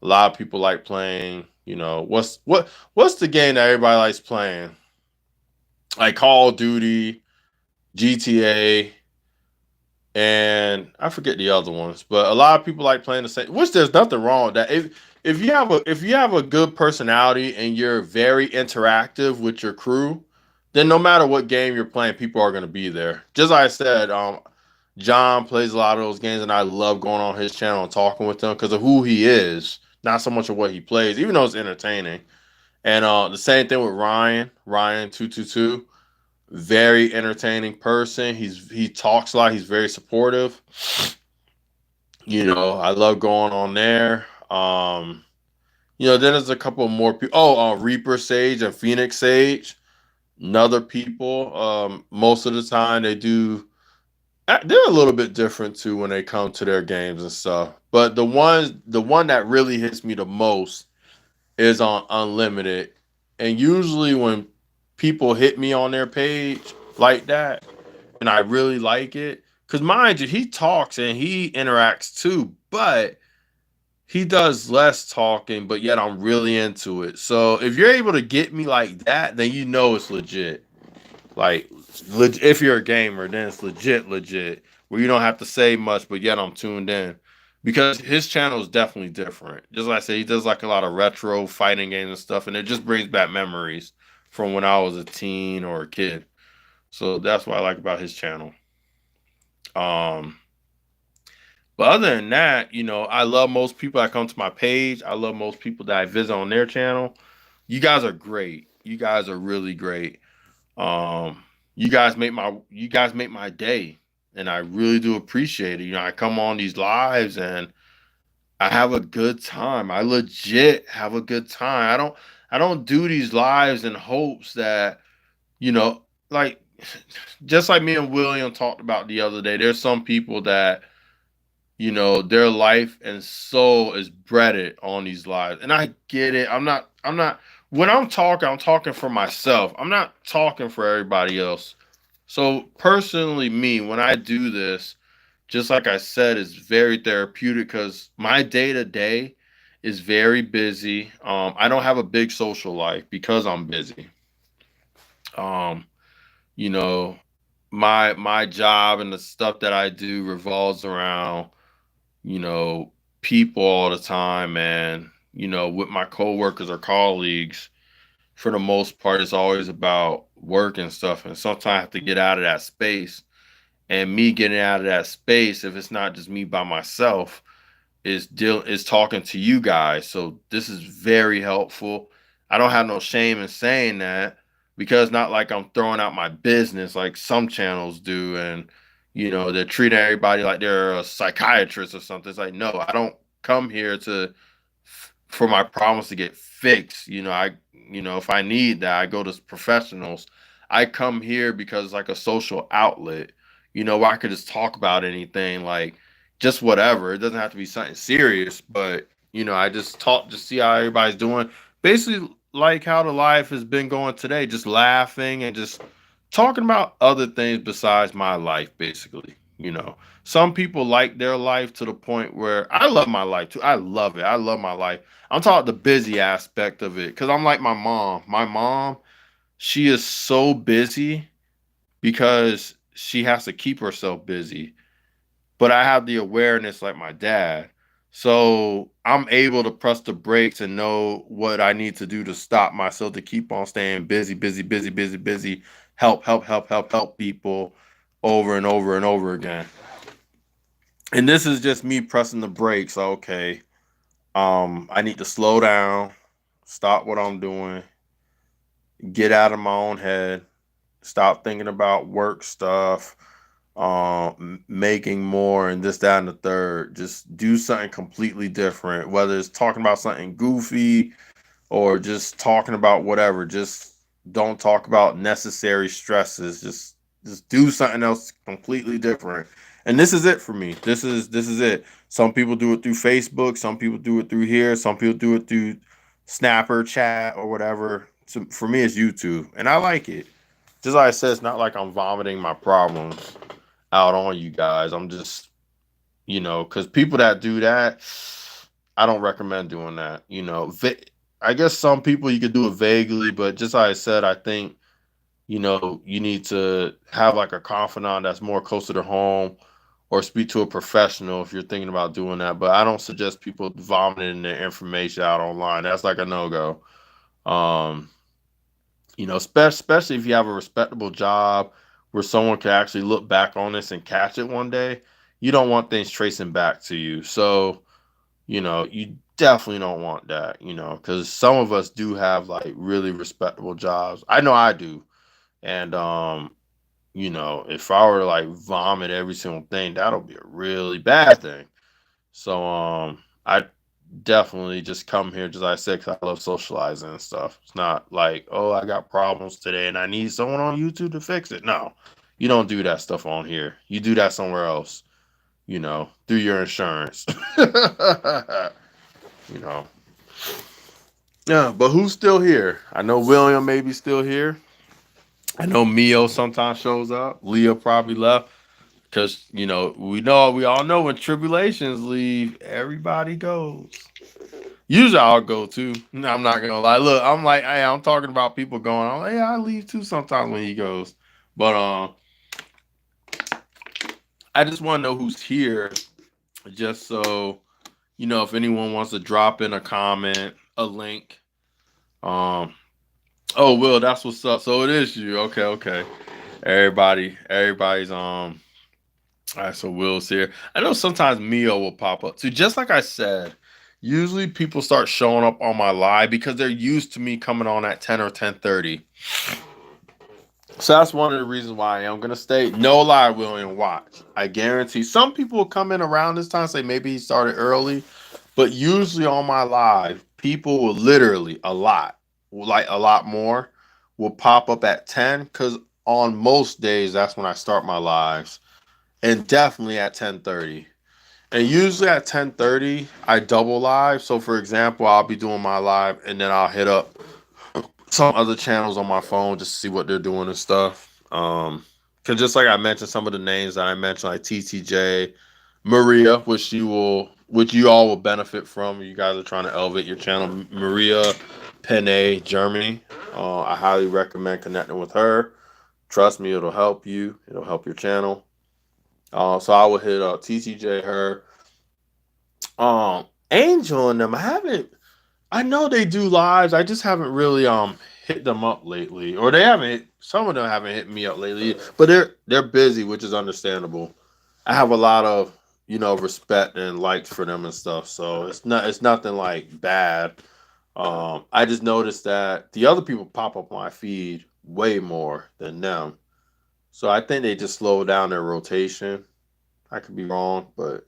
a lot of people like playing, what's the game that everybody likes playing? Like Call of Duty, GTA, and I forget the other ones, but a lot of people like playing the same. Which there's nothing wrong with that. If you have a good personality and you're very interactive with your crew, then no matter what game you're playing, people are going to be there. Just like I said, John plays a lot of those games, and I love going on his channel and talking with him because of who he is, not so much of what he plays, even though it's entertaining. And the same thing with Ryan 222, very entertaining person. He talks a lot. He's very supportive. I love going on there. Then there's a couple more people. Oh, Reaper Sage and Phoenix Sage, another people. Most of the time they do. They're a little bit different too when they come to their games and stuff. But the one that really hits me the most is on Unlimited. And usually when people hit me on their page like that, and I really like it, because mind you, he talks and he interacts too, but he does less talking, but yet I'm really into it. So if you're able to get me like that, then you know it's legit. Like, if you're a gamer, then it's legit, where you don't have to say much, but yet I'm tuned in. Because his channel is definitely different. Just like I said, he does like a lot of retro fighting games and stuff, and it just brings back memories from when I was a teen or a kid. So that's what I like about his channel. Um, but other than that, I love most people that come to my page. I love most people that I visit on their channel. You guys are great. You guys are really great. Um, you guys make my day, and I really do appreciate it. I come on these lives and I have a good time. I legit have a good time. I don't do these lives in hopes that, you know, like just like me and William talked about the other day, there's some people that their life and soul is breaded on these lives. And I get it. I'm not when I'm talking for myself. I'm not talking for everybody else. So personally, me, when I do this, just like I said, it's very therapeutic because my day to day is very busy. I don't have a big social life because I'm busy. Um, you know, my job and the stuff that I do revolves around you know, people all the time, and with my coworkers or colleagues, for the most part, it's always about work and stuff. And sometimes I have to get out of that space. And me getting out of that space, if it's not just me by myself, is talking to you guys. So this is very helpful. I don't have no shame in saying that because it's not like I'm throwing out my business like some channels do, and they're treating everybody like they're a psychiatrist or something. It's like, no, I don't come here for my problems to get fixed. If I need that, I go to professionals. I come here because it's like a social outlet, where I could just talk about anything, like just whatever. It doesn't have to be something serious, but I just talk to see how everybody's doing. Basically, like how the life has been going today, just laughing and just talking about other things besides my life, basically. Some people like their life to the point where I love my life too. I love it. I love my life. I'm talking the busy aspect of it because I'm like my mom. My mom, she is so busy because she has to keep herself busy, but I have the awareness like my dad. So I'm able to press the brakes and know what I need to do to stop myself to keep on staying busy, busy, busy, busy, busy, help, help, help, help, help people over and over and over again. And this is just me pressing the brakes. Okay. I need to slow down, stop what I'm doing, get out of my own head, stop thinking about work stuff, making more and this, that, and the third. Just do something completely different, whether it's talking about something goofy or just talking about whatever. Just don't talk about necessary stresses. Just do something else completely different. And this is it for me. This is it. Some people do it through Facebook, some people do it through here, some people do it through Snapper chat or whatever. So for me it's YouTube. And I like it. Just like I said, it's not like I'm vomiting my problems out on you guys. I'm just, because people that do that, I don't recommend doing that. I guess some people you could do it vaguely, but just like I said, I think, you need to have like a confidant that's more closer to home or speak to a professional if you're thinking about doing that. But I don't suggest people vomiting their information out online. That's like a no go. Especially if you have a respectable job where someone can actually look back on this and catch it one day, you don't want things tracing back to you. So, you definitely don't want that, because some of us do have like really respectable jobs. I know I do. And, if I were to like vomit every single thing, that'll be a really bad thing. So, I definitely just come here, just like I said, because I love socializing and stuff. It's not like, oh, I got problems today and I need someone on YouTube to fix it. No, you don't do that stuff on here. You do that somewhere else, through your insurance. you know. Yeah, but who's still here? I know William may be still here. I know Mio sometimes shows up. Leah probably left. Because, we all know when tribulations leave, everybody goes. Usually I'll go too. No, I'm not gonna lie. Look, I'm like, hey, I'm talking about people going. I'm like, yeah, I leave too sometimes when he goes. But I just want to know who's here, just so if anyone wants to drop in a comment, a link. Um. Oh, Will, that's what's up. So it is you. Okay, okay. Everybody's All right, so Will's here. I know sometimes Mio will pop up too. Just like I said, usually people start showing up on my live because they're used to me coming on at 10 or 10:30. So that's one of the reasons why I am gonna stay. No lie, William, watch. I guarantee some people will come in around this time, say maybe he started early, but usually on my live, people will literally like a lot more, will pop up at 10 because on most days that's when I start my lives. And definitely at 10:30. And usually at 10:30, I double live. So for example, I'll be doing my live and then I'll hit up some other channels on my phone just to see what they're doing and stuff. Cause just like I mentioned, some of the names that I mentioned, like TTJ, Maria, which you all will benefit from. You guys are trying to elevate your channel. Maria Penne, Germany. I highly recommend connecting with her. Trust me, it'll help you. It'll help your channel. So I would hit TCJ, her, Angel, and them. I know they do lives. I just haven't really hit them up lately, or they haven't. Some of them haven't hit me up lately, but they're busy, which is understandable. I have a lot of respect and likes for them and stuff, so it's nothing like bad. I just noticed that the other people pop up on my feed way more than them, so I think they just slow down their rotation. I could be wrong, uh,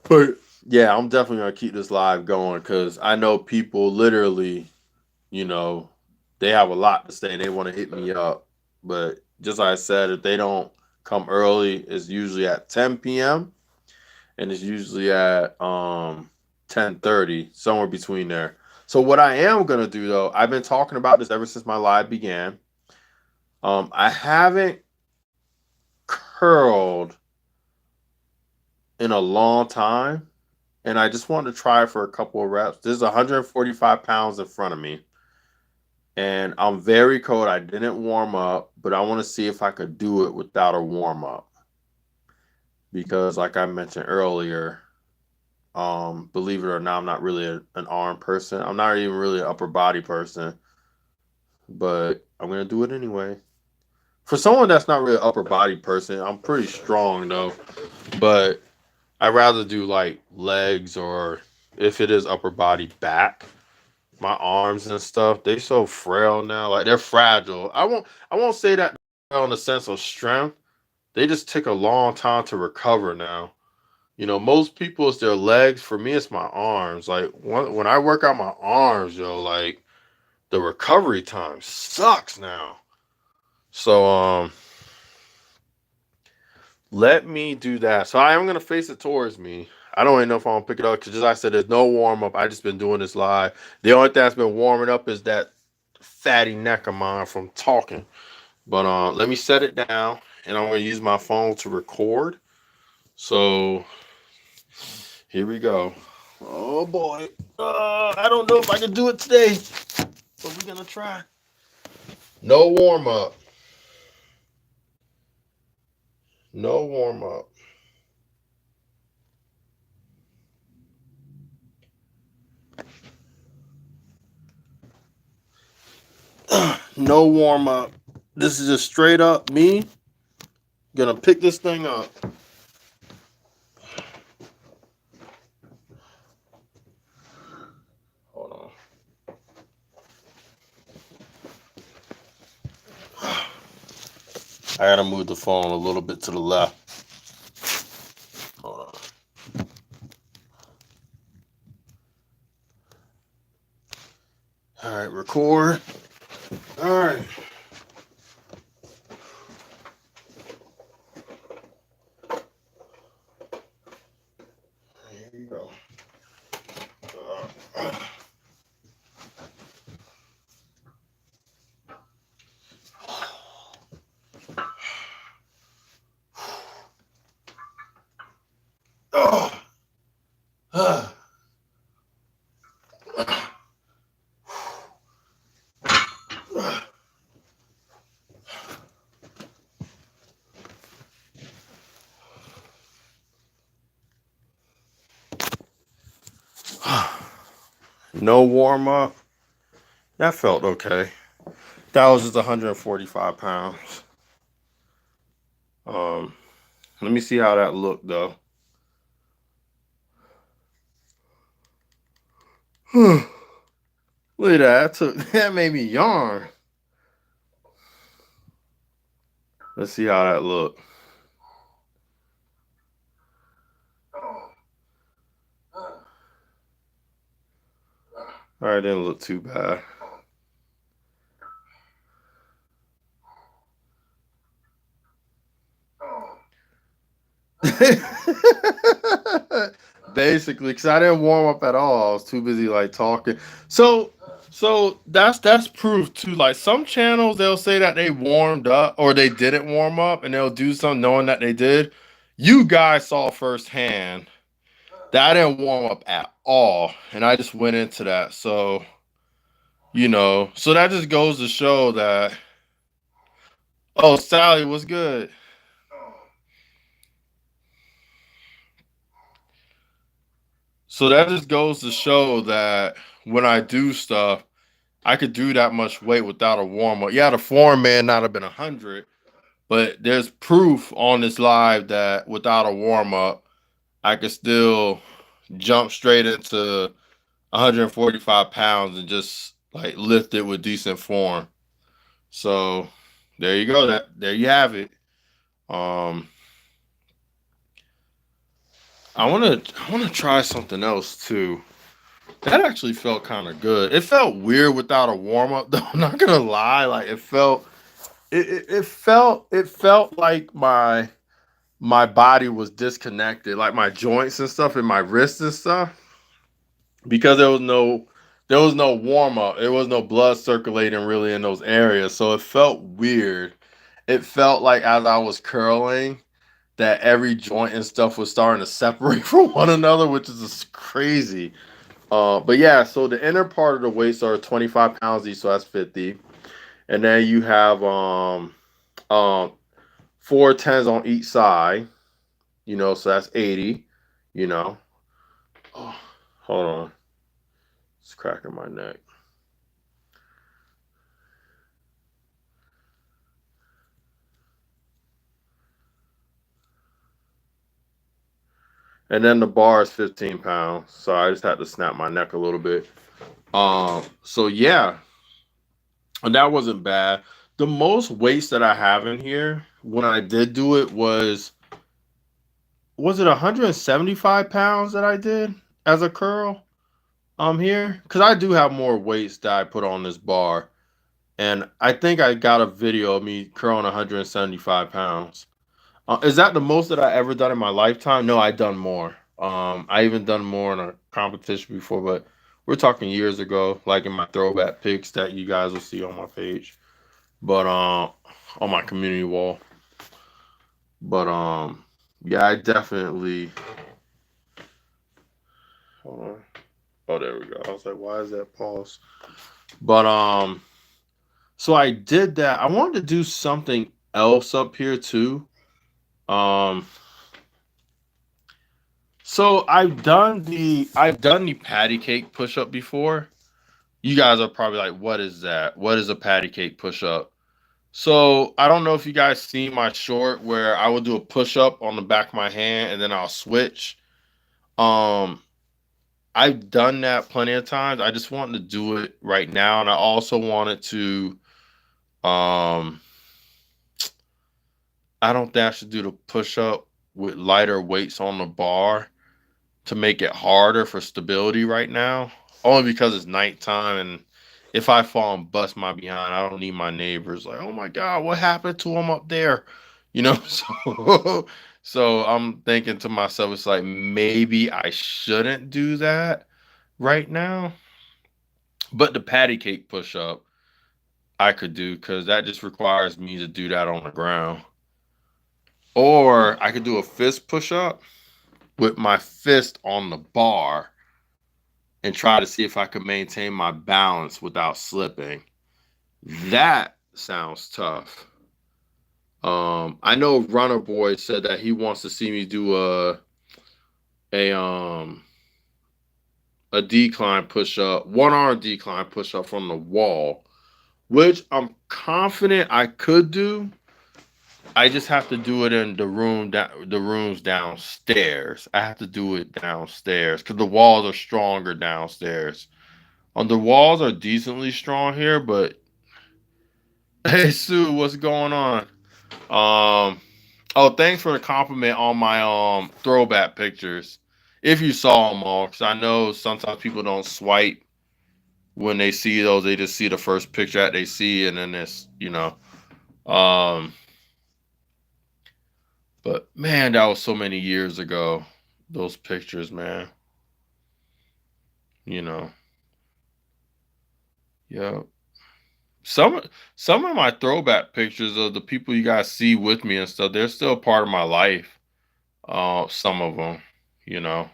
but yeah, I'm definitely gonna keep this live going because I know people literally, you know, they have a lot to say and they want to hit me up. But just like I said, if they don't come early, it's usually at 10 p.m. and it's usually at 10:30, somewhere between there. So what I am gonna do though, I've been talking about this ever since my live began. I haven't curled in a long time, and I just wanted to try for a couple of reps. This is 145 pounds in front of me, and I'm very cold. I didn't warm up, but I want to see if I could do it without a warm up because, like I mentioned earlier, believe it or not, I'm not really an arm person. I'm not even really an upper body person, but I'm gonna do it anyway. For someone that's not really an upper body person, I'm pretty strong though, but I'd rather do like legs or if it is upper body back. My arms and stuff, they so frail now. Like they're fragile. I won't say that in the sense of strength, they just take a long time to recover now. Most people it's their legs. For me, it's my arms. Like when I work out my arms, like the recovery time sucks now. So let me do that. So I am gonna face it towards me. I don't even know if I'm gonna pick it up because, just like I said, there's no warm up. I just been doing this live. The only thing that's been warming up is that fatty neck of mine from talking. But let me set it down, and I'm gonna use my phone to record. So here we go. Oh boy, I don't know if I can do it today, but we're gonna try. No warm up. No warm up. No warm up. This is just straight up me gonna pick this thing up. Hold on. I gotta move the phone a little bit to the left. Hold on. All right, record. All right. Here you go. No warm up. That felt okay. That was just 145 pounds. Let me see how that looked though. Look at that made me yawn. Let's see how that looked. All right, didn't look too bad. Basically, because I didn't warm up at all. I was too busy like talking. So that's proof too. Like some channels, they'll say that they warmed up or they didn't warm up, and they'll do something knowing that they did. You guys saw firsthand that I didn't warm up at all, and I just went into that. So that just goes to show that. Oh, Sally, what's good? So that just goes to show that when I do stuff, I could do that much weight without a warm up. Yeah, the form may not have been 100, but there's proof on this live that without a warm up, I could still jump straight into 145 pounds and just like lift it with decent form. So there you go. There you have it. Um, I wanna try something else too. That actually felt kind of good. It felt weird without a warm up though. I'm not gonna lie. Like it felt like my body was disconnected, like my joints and stuff and my wrists and stuff, because there was no warm up. There was no blood circulating really in those areas. So it felt weird. It felt like as I was curling that every joint and stuff was starting to separate from one another, which is just crazy. But yeah, so the inner part of the weights are 25 pounds each, so that's 50. And then you have um four tens on each side, so that's 80, you know. Oh, hold on. It's cracking my neck. And then the bar is 15 pounds. So I just had to snap my neck a little bit. So yeah, and that wasn't bad. The most weights that I have in here when I did do it was it 175 pounds that I did as a curl here? Because I do have more weights that I put on this bar. And I think I got a video of me curling 175 pounds. Is that the most that I ever done in my lifetime? No, I done more. I even done more in a competition before, but we're talking years ago, like in my throwback pics that you guys will see on my page, but on my community wall. But yeah, I definitely. Hold on. Oh, there we go. I was like, why is that pause? But so I did that. I wanted to do something else up here too. Um, so I've done the patty cake push up before. You guys are probably like, what is that? What is a patty cake push up? So I don't know if you guys see my short where I will do a push up on the back of my hand and then I'll switch. Um, I've done that plenty of times. I just wanted to do it right now, and I also wanted to. Um, I don't think I should do the push up with lighter weights on the bar to make it harder for stability right now. Only because it's nighttime, and if I fall and bust my behind, I don't need my neighbors like, oh my God, what happened to him up there? You know, so I'm thinking to myself, it's like maybe I shouldn't do that right now. But the patty cake push up I could do because that just requires me to do that on the ground. Or I could do a fist push up with my fist on the bar and try to see if I could maintain my balance without slipping. That sounds tough. I know Runner Boy said that he wants to see me do a um a decline push up, one arm decline push up from the wall, which I'm confident I could do. I just have to do it in the rooms downstairs. I have to do it downstairs because the walls are stronger downstairs. The walls are decently strong here, but hey Sue, what's going on? Um, oh, thanks for the compliment on my throwback pictures. If you saw them all, because I know sometimes people don't swipe when they see those; they just see the first picture that they see, and then it's. Um, but man, that was so many years ago. Those pictures, man. You know, yeah. Some some of my throwback pictures of the people you guys see with me and stuff, they're still part of my life. Some of them, you know.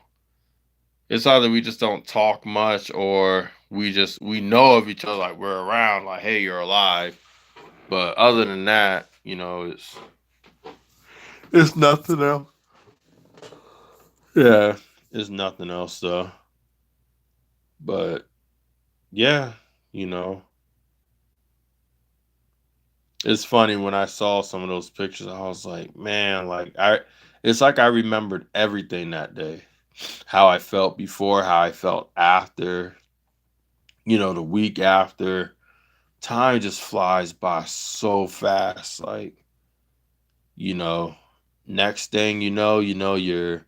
It's either we just don't talk much or we know of each other like we're around, like, hey, you're alive. But other than that, it's nothing else. Yeah, it's nothing else though. But yeah, you know, it's funny when I saw some of those pictures, I was like, man, it's like I remembered everything that day. How I felt before, how I felt after, the week after. Time just flies by so fast. Like, you know, next thing you're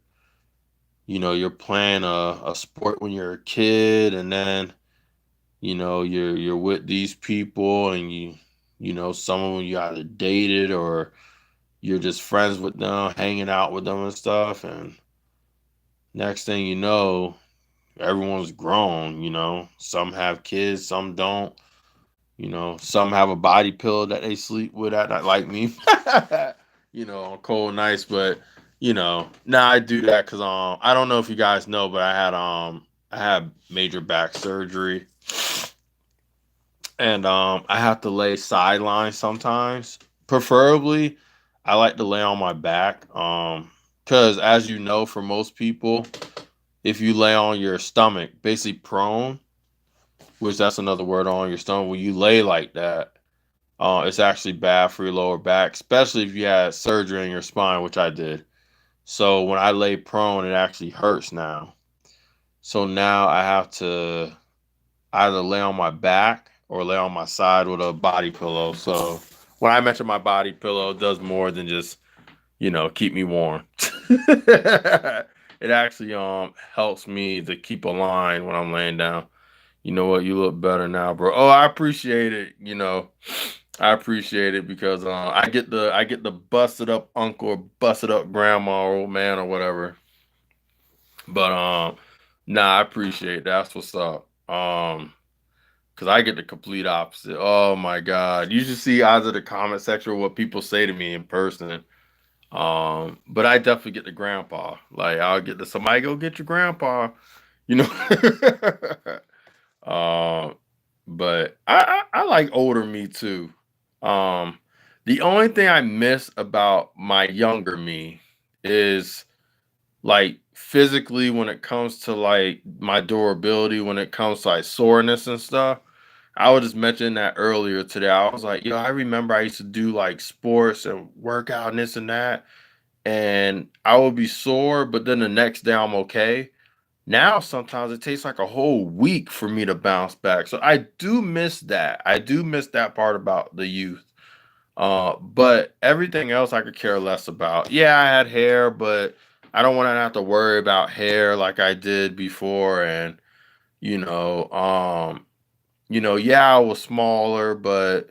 playing a sport when you're a kid, and then, you're with these people, and some of them you either dated or you're just friends with them, hanging out with them and stuff. And next thing you know, everyone's grown, some have kids, some don't. Some have a body pillow that they sleep with at night, like me. On cold nights. But now I do that because I don't know if you guys know, but I had major back surgery, and I have to lay sideline sometimes. Preferably, I like to lay on my back. Because as you know, for most people, if you lay on your stomach, basically prone, which that's another word, on your stomach, when you lay like that, it's actually bad for your lower back, especially if you had surgery in your spine, which I did. So when I lay prone, it actually hurts now. So now I have to either lay on my back or lay on my side with a body pillow. So when I mention my body pillow, it does more than just, keep me warm. It actually helps me to keep a line when I'm laying down. You know what? You look better now, bro. Oh, I appreciate it. I appreciate it because I get the busted up uncle or busted up grandma or old man or whatever. But nah, I appreciate it. That's what's up. Because I get the complete opposite. Oh my God. You should see either the comment section or what people say to me in person. But I definitely get the grandpa. Like I'll get the somebody go get your grandpa, you know. um, but I like older me too. Um, the only thing I miss about my younger me is like physically when it comes to like my durability, when it comes to like soreness and stuff. I was just mentioning that earlier today. I was like, yo, I remember I used to do like sports and workout and this and that, and I would be sore, but then the next day I'm okay. Now sometimes it takes like a whole week for me to bounce back. So I do miss that. I do miss that part about the youth. But everything else I could care less about. Yeah, I had hair, but I don't want to have to worry about hair like I did before. And you know, yeah, I was smaller, but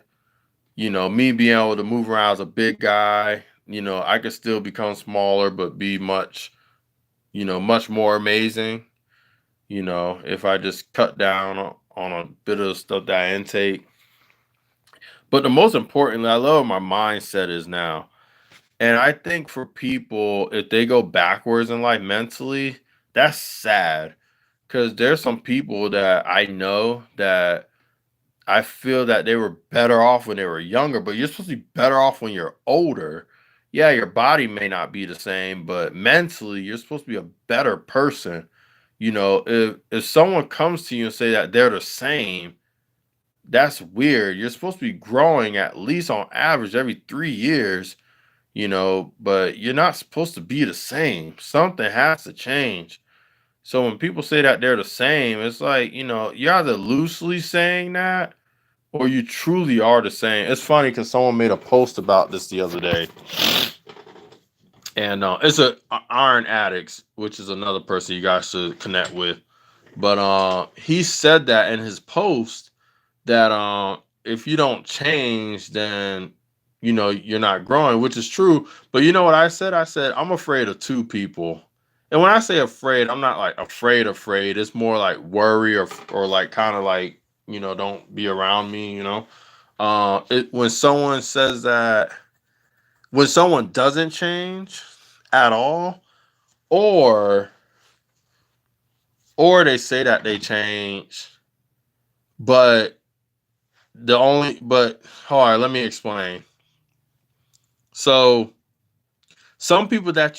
me being able to move around as a big guy, I could still become smaller, but be much, much more amazing. If I just cut down on a bit of stuff that I intake. But the most importantly, I love what my mindset is now. And I think for people, if they go backwards in life mentally, that's sad. Because there's some people that I know that I feel that they were better off when they were younger, but you're supposed to be better off when you're older. Yeah, your body may not be the same, but mentally, you're supposed to be a better person. If someone comes to you and say that they're the same, that's weird. You're supposed to be growing at least on average every 3 years, but you're not supposed to be the same. Something has to change. So when people say that they're the same, it's like, you're either loosely saying that or you truly are the same. It's funny because someone made a post about this the other day, and it's a Iron Addicts, which is another person you guys should connect with. But he said that in his post that if you don't change, then you're not growing, which is true. But you know what I said? I said I'm afraid of two people. And when I say afraid, I'm not like afraid. It's more like worry or like kind of like, don't be around me. When someone says that, when someone doesn't change at all, or they say that they change, but but all right, let me explain. So some people that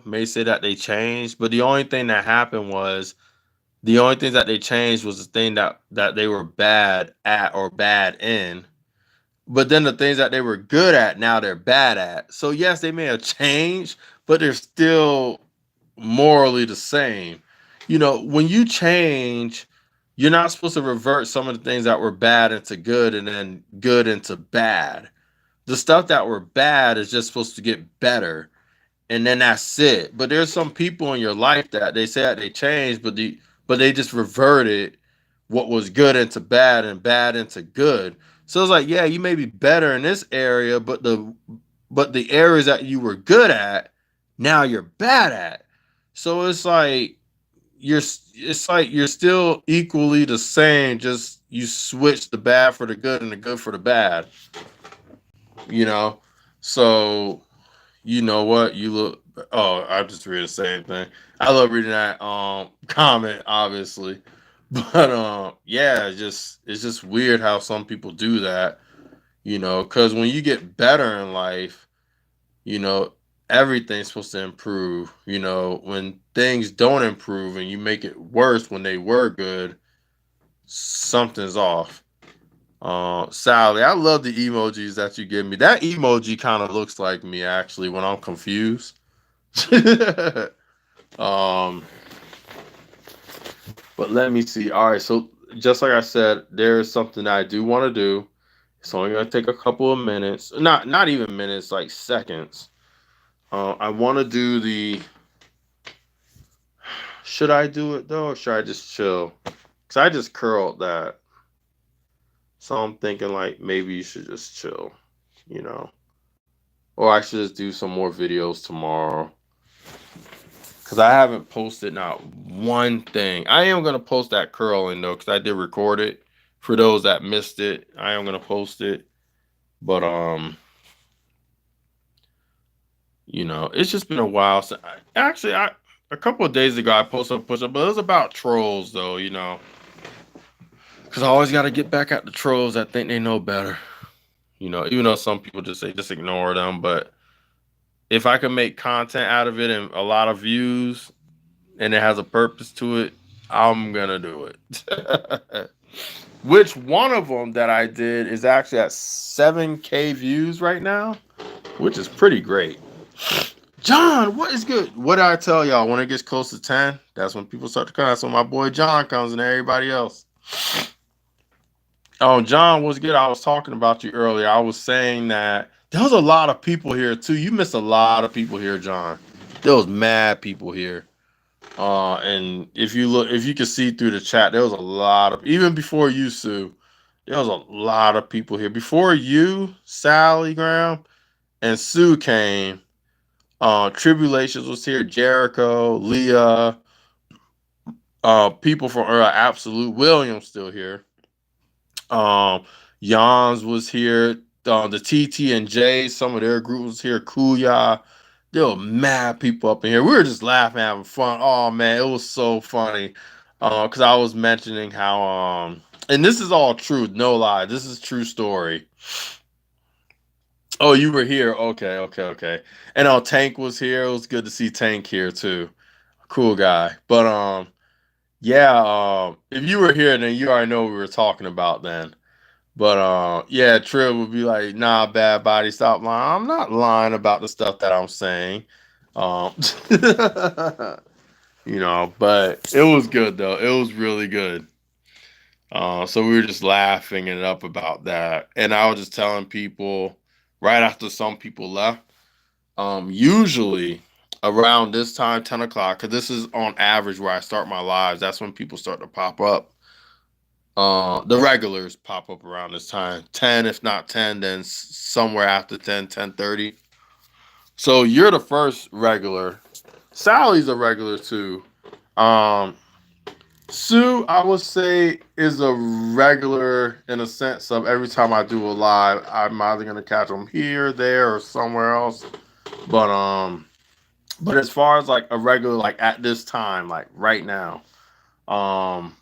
may say that they changed, but the only thing that happened was the only thing that they changed was the thing that they were bad at or bad in. But then the things that they were good at, now they're bad at. So yes, they may have changed, but they're still morally the same. When you change, you're not supposed to revert some of the things that were bad into good and then good into bad. The stuff that were bad is just supposed to get better, and then that's it. But there's some people in your life that they say that they changed, but they just reverted what was good into bad and bad into good. So it's like, yeah, you may be better in this area, but the areas that you were good at, now you're bad at. So it's like you're still equally the same, just you switch the bad for the good and the good for the bad. You know? So you know what? You look. Oh, I just read the same thing. I love reading that comment, obviously, but yeah, it's just weird how some people do that. Because when you get better in life, you know, everything's supposed to improve. When things don't improve and you make it worse when they were good, something's off. Sally, I love the emojis that you give me. That emoji kind of looks like me actually when I'm confused. um, but let me see. All right, so just like I said, there is something that I do want to do. It's only gonna take a couple of minutes, not even minutes, like seconds. I want to do the. Should I do it though, or should I just chill? Cause I just curled that, so I'm thinking like maybe you should just chill, you know, or I should just do some more videos tomorrow. Cause I haven't posted not one thing. I am gonna post that curling though, cause I did record it. For those that missed it, I am gonna post it. But it's just been a while since I a couple of days ago I posted a push up, but it was about trolls though, because I always got to get back at the trolls that think they know better. Even though some people just say just ignore them, but if I can make content out of it and a lot of views and it has a purpose to it, I'm gonna do it. Which one of them that I did is actually at 7K views right now, which is pretty great. John, what is good? What did I tell y'all? When it gets close to 10, that's when people start to come. That's when my boy John comes and everybody else. Oh, John, what's good? I was talking about you earlier. I was saying that there was a lot of people here too. You missed a lot of people here, John. There was mad people here. And if you could see through the chat, there was a lot of, even before you, Sue, there was a lot of people here. Before you, Sally Graham, and Sue came, Tribulations was here, Jericho, Leah, people from Absolute, Williams still here. Jans was here, the TT and J, some of their group was here, Kuya. There were mad people up in here. We were just laughing, having fun. Oh man, it was so funny. Because I was mentioning how and this is all true, no lie. This is true story. Oh, you were here. Okay, okay, okay. And Tank was here. It was good to see Tank here too. Cool guy. But yeah, if you were here, then you already know what we were talking about then. But yeah, Trill would be like, nah, bad body, stop lying. I'm not lying about the stuff that I'm saying. Um but it was good though. It was really good. So we were just laughing it up about that. And I was just telling people right after some people left, usually around this time, 10 o'clock, because this is on average where I start my lives, that's when people start to pop up. The regulars pop up around this time. 10, if not 10, then somewhere after 10, 10:30. So you're the first regular. Sally's a regular too. Um, Sue, I would say, is a regular in a sense of every time I do a live, I'm either gonna catch them here, there, or somewhere else. But but as far as like a regular, like at this time, like right now, um,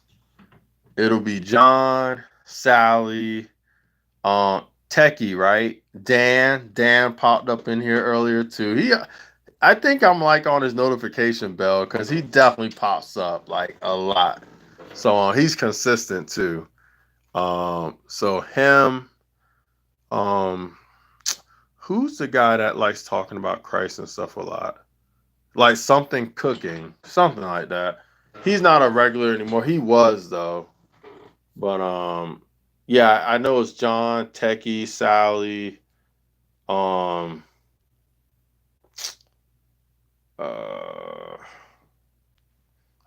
it'll be John, Sally, Techie, right? Dan popped up in here earlier too. I think I'm like on his notification bell because he definitely pops up like a lot. So he's consistent too. So him, um, who's the guy that likes talking about Christ and stuff a lot? Like something cooking, something like that. He's not a regular anymore. He was though. But yeah, I know it's John, Techie, Sally, um, uh,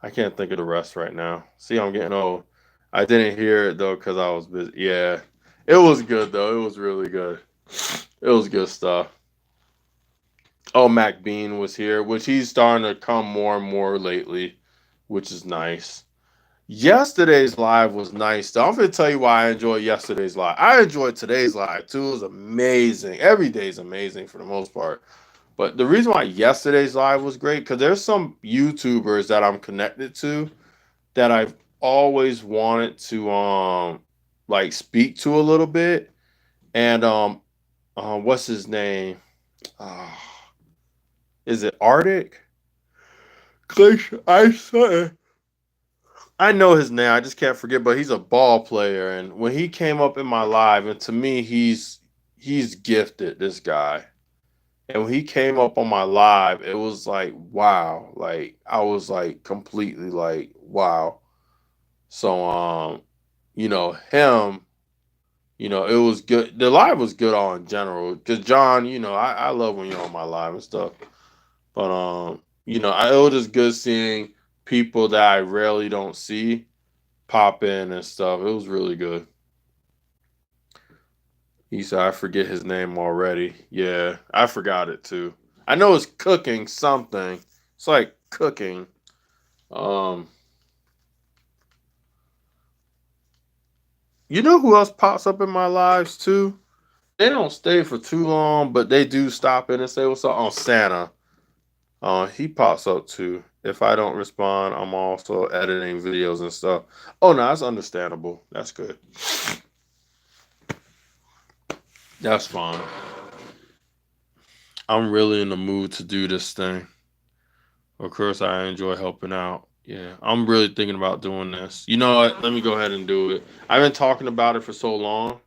I can't think of the rest right now. See, I'm getting old. I didn't hear it though because I was busy. Yeah, it was good though. It was really good. It was good stuff. Oh, Mac Bean was here, which he's starting to come more and more lately, which is nice. Yesterday's live was nice. Though. I'm gonna tell you why I enjoyed yesterday's live. I enjoyed today's live too. It was amazing. Every day is amazing for the most part. But the reason why yesterday's live was great because there's some YouTubers that I'm connected to that I've always wanted to like speak to a little bit. And what's his name? Uh, is it Arctic? I know his name. I just can't forget. But he's a ball player, and when he came up in my live, and to me, he's gifted. This guy, and when he came up on my live, it was like wow. Like I was like completely like wow. So him, it was good. The live was good all in general. Because John, I love when you're on my live and stuff. But it was just good seeing people that I rarely don't see pop in and stuff. It was really good. He said I forget his name already. Yeah, I forgot it too. I know it's cooking something. It's like cooking. Um, you know who else pops up in my lives too? They don't stay for too long, but they do stop in and say what's up on Santa. He pops up too. If I don't respond, I'm also editing videos and stuff. Oh no, that's understandable. That's good. That's fine. I'm really in the mood to do this thing. Of course, I enjoy helping out. Yeah, I'm really thinking about doing this. You know what? Let me go ahead and do it. I've been talking about it for so long.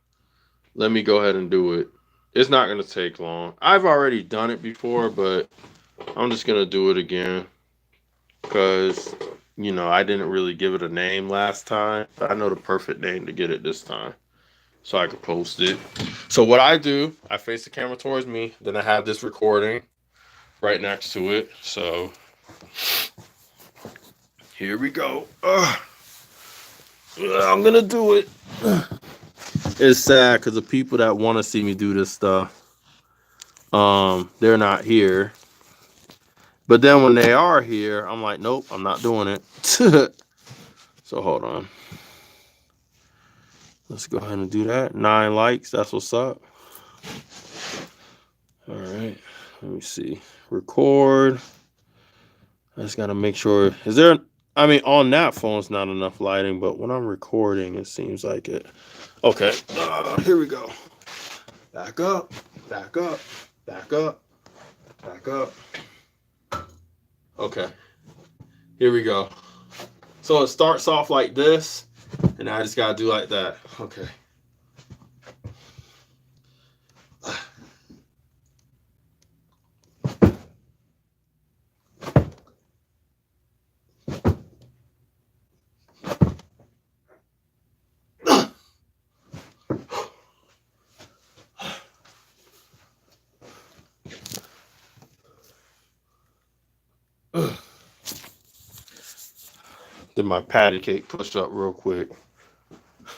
Let me go ahead and do it. It's not going to take long. I've already done it before, but I'm just going to do it again because, I didn't really give it a name last time. But I know the perfect name to get it this time so I could post it. So what I do, I face the camera towards me. Then I have this recording right next to it. So here we go. I'm going to do it. It's sad because the people that want to see me do this stuff, they're not here. But then when they are here, I'm like, nope, I'm not doing it. So hold on. Let's go ahead and do that. 9 likes. That's what's up. All right. Let me see. Record. I just got to make sure. On that phone, it's not enough lighting, but when I'm recording, it seems like it. Okay. Here we go. Back up. Back up. Back up. Back up. Okay. Here we go. So it starts off like this, and I just gotta do like that. Okay. Did my patty cake push up real quick.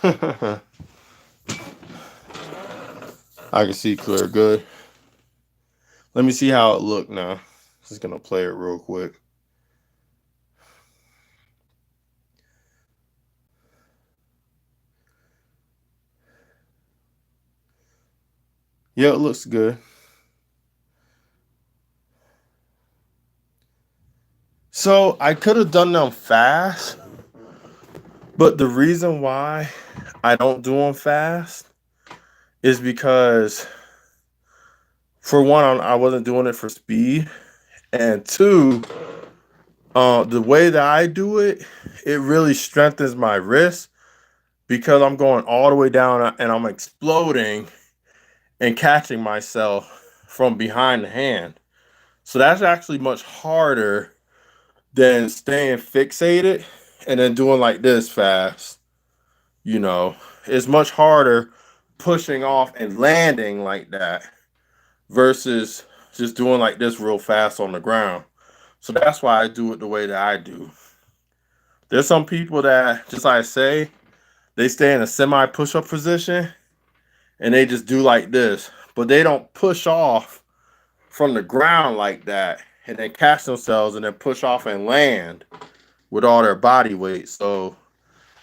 I can see clear. Good. Let me see how it look now. Just gonna play it real quick. Yeah, it looks good. So I could have done them fast, but the reason why I don't do them fast is because, for one, I wasn't doing it for speed, and two, the way that I do it, it really strengthens my wrist because I'm going all the way down and I'm exploding and catching myself from behind the hand. So that's actually much harder than staying fixated and then doing like this fast. It's much harder pushing off and landing like that versus just doing like this real fast on the ground. So that's why I do it the way that I do. There's some people that, just like I say, they stay in a semi push-up position and they just do like this, but they don't push off from the ground like that and then catch themselves and then push off and land with all their body weight. So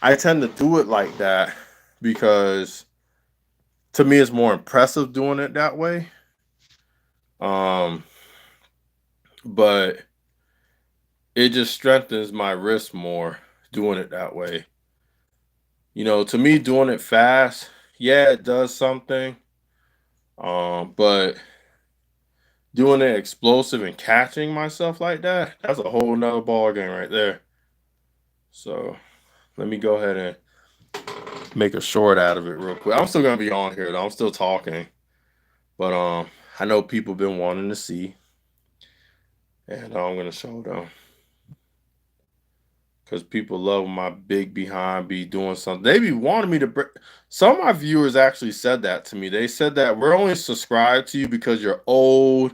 I tend to do it like that because to me it's more impressive doing it that way. But it just strengthens my wrist more doing it that way. To me, doing it fast, yeah, it does something. But doing it explosive and catching myself like that, that's a whole nother ball game right there. So let me go ahead and make a short out of it real quick. I'm still gonna be on here though. I'm still talking. But I know people been wanting to see. And I'm gonna show them. because people love my big behind be doing something. They be wanting me to some of my viewers actually said that to me. They said that we're only subscribed to you because you're old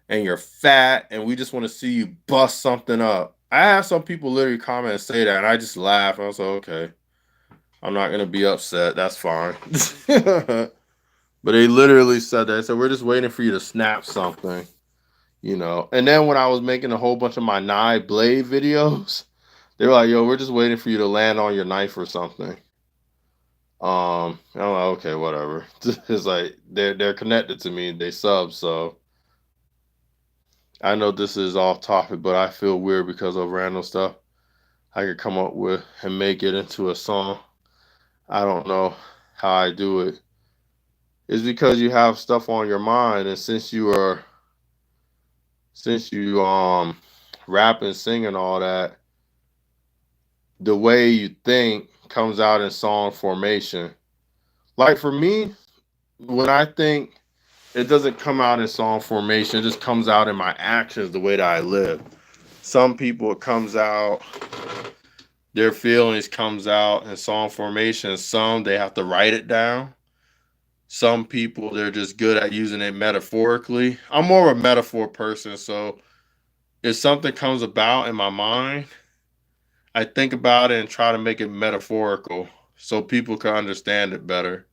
and you're fat, and we just want to see you bust something up. I have some people literally comment and say that, and I just laugh. I was like, okay, I'm not gonna be upset. That's fine. But they literally said that. So we're just waiting for you to snap something, you know. And then when I was making a whole bunch of my knife blade videos, they were like, "Yo, we're just waiting for you to land on your knife or something." And I'm like, okay, whatever. It's like they're connected to me. They sub, so I know this is off topic, but I feel weird because of random stuff I could come up with and make it into a song. I don't know how I do it. It's because you have stuff on your mind, and since you rap and sing and all that, the way you think comes out in song formation. Like for me, when I think, it doesn't come out in song formation, it just comes out in my actions, the way that I live. Some people it comes out, their feelings comes out in song formation. Some they have to write it down. Some people they're just good at using it metaphorically. I'm more of a metaphor person, so if something comes about in my mind, I think about it and try to make it metaphorical so people can understand it better.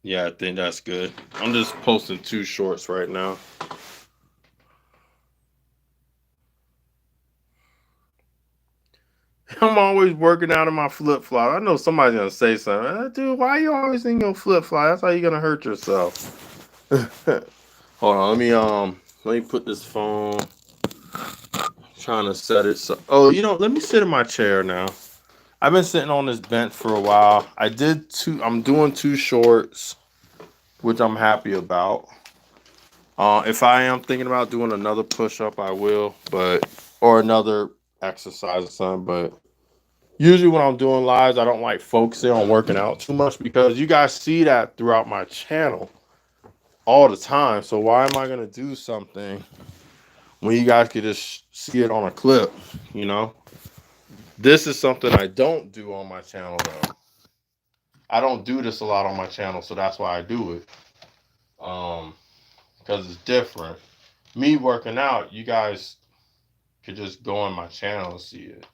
Yeah, I think that's good. I'm just posting 2 shorts right now. I'm always working out in my flip flop. I know somebody's gonna say something. Dude, why you always in your flip flop? That's how you're gonna hurt yourself. Hold on, let me put this phone. Trying to set it so. Oh, let me sit in my chair now. I've been sitting on this bench for a while. I'm doing 2 shorts, which I'm happy about. If I am thinking about doing another push up, I will, or another exercise or something. But usually when I'm doing lives, I don't like focusing on working out too much because you guys see that throughout my channel all the time. So why am I gonna do something when you guys could just see it on a clip? You know, this is something I don't do on my channel though. I don't do this a lot on my channel, so that's why I do it. Because it's different. Me working out, you guys could just go on my channel and see it.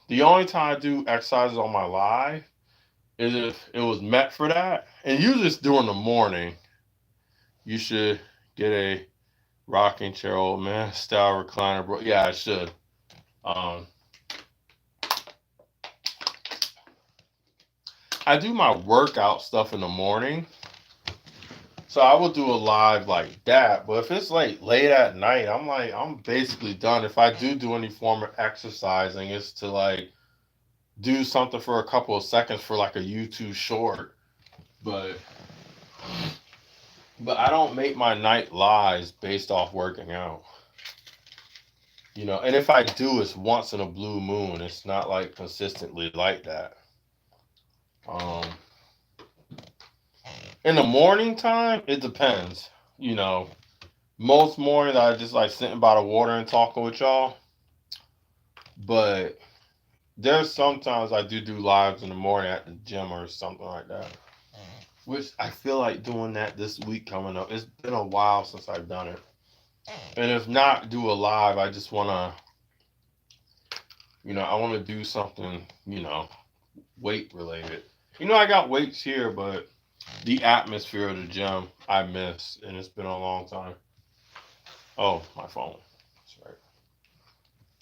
The only time I do exercises on my live is if it was meant for that. And usually it's during the morning. You should get a rocking chair, old man, style recliner, bro. Yeah, I should. Um, I do my workout stuff in the morning. So I will do a live like that. But if it's like late at night, I'm basically done. If I do any form of exercising, it's to like do something for a couple of seconds for like a YouTube short. But I don't make my night lives based off working out. And if I do, it's once in a blue moon. It's not like consistently like that. Um, in the morning time, it depends. You know, most mornings I just like sitting by the water and talking with y'all. But there's sometimes I do lives in the morning at the gym or something like that. Which I feel like doing that this week coming up. It's been a while since I've done it. And if not do a live, I just wanna I wanna do something, weight related. I got weights here, but the atmosphere of the gym I miss, and it's been a long time. Oh, my phone. That's right.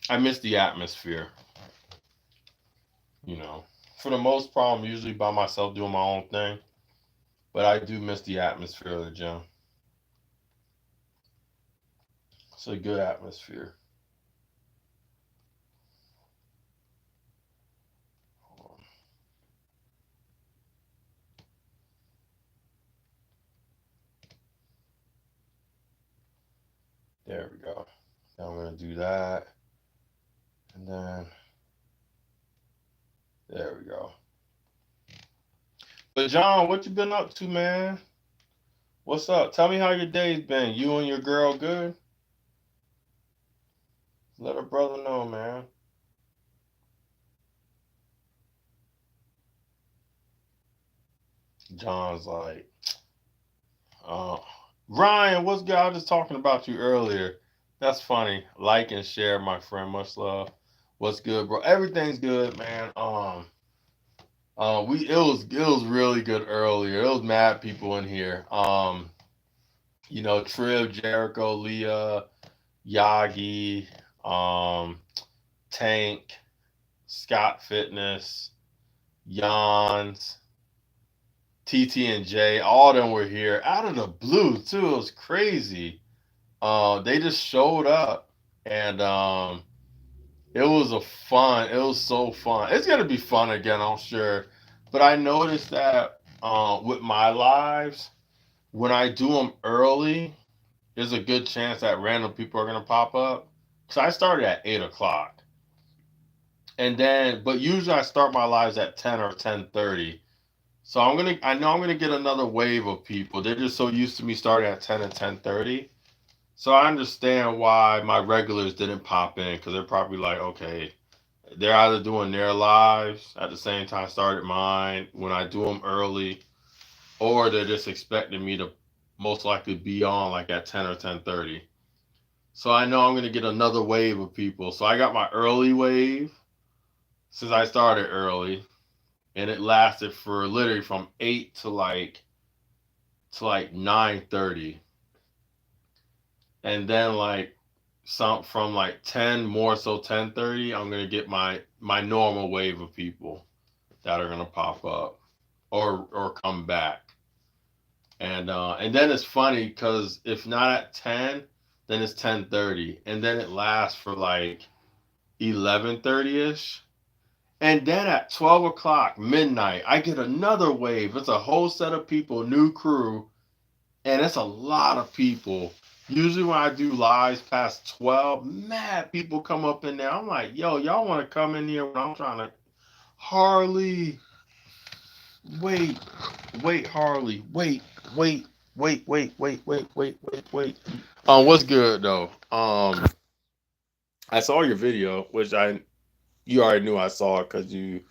I miss the atmosphere, you know. For the most part, I'm usually by myself doing my own thing, but I do miss the atmosphere of the gym. It's a good atmosphere. There we go. Now I'm gonna do that, and then there we go. But John, what you been up to, man? What's up? Tell me how your day's been. You and your girl good? Let her brother know, man. John's like, uh, Ryan, what's good? I was just talking about you earlier. That's funny. Like and share, my friend. Much love. What's good, bro? Everything's good, man. It was really good earlier. It was mad people in here. Triv, Jericho, Leah, Yagi, um, Tank, Scott Fitness, Jans, TT and J, all of them were here out of the blue too. It was crazy. They just showed up, and it was so fun. It's gonna be fun again, I'm sure. But I noticed that with my lives, when I do them early, there's a good chance that random people are gonna pop up. So I started at 8 o'clock, and then but usually I start my lives at 10 or 10:30. So I know I'm gonna get another wave of people. They're just so used to me starting at 10 and 10:30. So I understand why my regulars didn't pop in because they're probably like, okay, they're either doing their lives at the same time I started mine when I do them early, or they're just expecting me to most likely be on like at 10 or 10:30. So I know I'm gonna get another wave of people. So I got my early wave since I started early, and it lasted for literally from 8 to like 9:30, and then like some from like 10 more so 10:30, I'm gonna get my normal wave of people that are gonna pop up or come back. And then it's funny because if not at 10, then it's 10:30, and then it lasts for like 11:30 ish. And then at 12 o'clock, midnight, I get another wave. It's a whole set of people, new crew, and it's a lot of people. Usually when I do lives past 12, mad people come up in there. I'm like, yo, y'all want to come in here when I'm trying to Harley, wait, wait, Harley, wait, wait. What's good though? I saw your video, which you already knew I saw it because you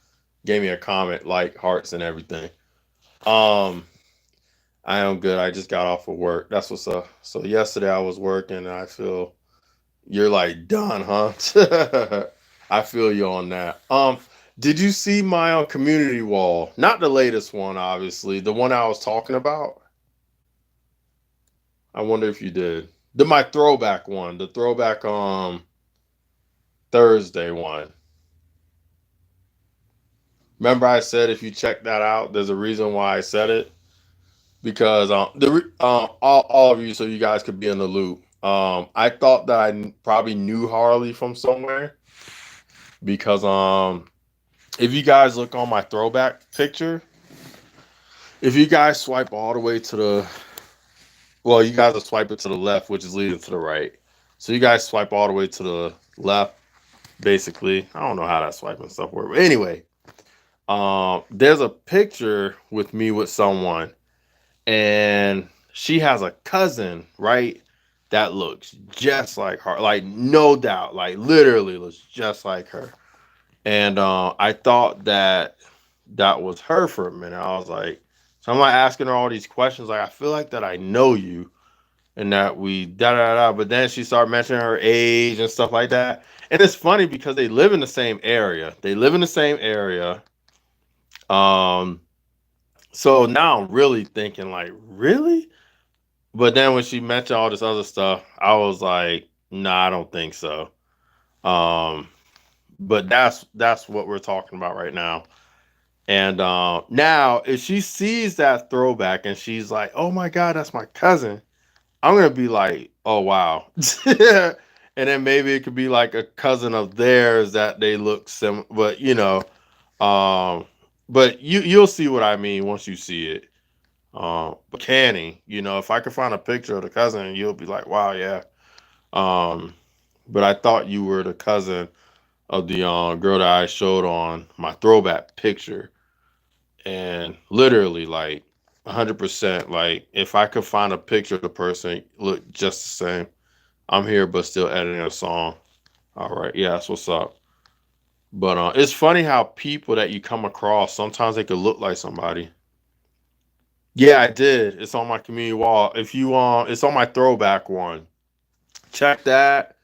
gave me a comment, like hearts and everything. Um, I am good. I just got off of work. That's what's up. So yesterday I was working, and I feel you're like done, huh? I feel you on that. Did you see my community wall? Not the latest one, obviously. The one I was talking about. I wonder if you did. My throwback one, the throwback Thursday one. Remember I said if you check that out, there's a reason why I said it because all of you, so you guys could be in the loop. I thought that I probably knew Harley from somewhere because if you guys look on my throwback picture, if you guys swipe all the way to the, well, you guys are swiping to the left, which is leading to the right. So you guys swipe all the way to the left, basically. I don't know how that swiping stuff works, but anyway, there's a picture with me with someone, and she has a cousin, right? That looks just like her, like no doubt, like literally looks just like her. And I thought that was her for a minute. I was like, so I'm like asking her all these questions. Like, I feel like that I know you and that we da da da. But then she started mentioning her age and stuff like that. And it's funny because they live in the same area. They live in the same area. Um, so now I'm really thinking, like, really? But then when she mentioned all this other stuff, I was like, nah, I don't think so. Um, but that's what we're talking about right now. And now, if she sees that throwback and she's like, "Oh my God, that's my cousin," I'm gonna be like, "Oh wow," and then maybe it could be like a cousin of theirs that they look similar. But um, but you'll see what I mean once you see it. But canning, if I could find a picture of the cousin, you'll be like, "Wow, yeah." Um, but I thought you were the cousin of the girl that I showed on my throwback picture. And literally, like 100%, like if I could find a picture of the person look just the same, I'm here, but still editing a song. All right, yeah, that's what's up. But it's funny how people that you come across sometimes they could look like somebody. Yeah, I did. It's on my community wall. If you it's on my throwback one. Check that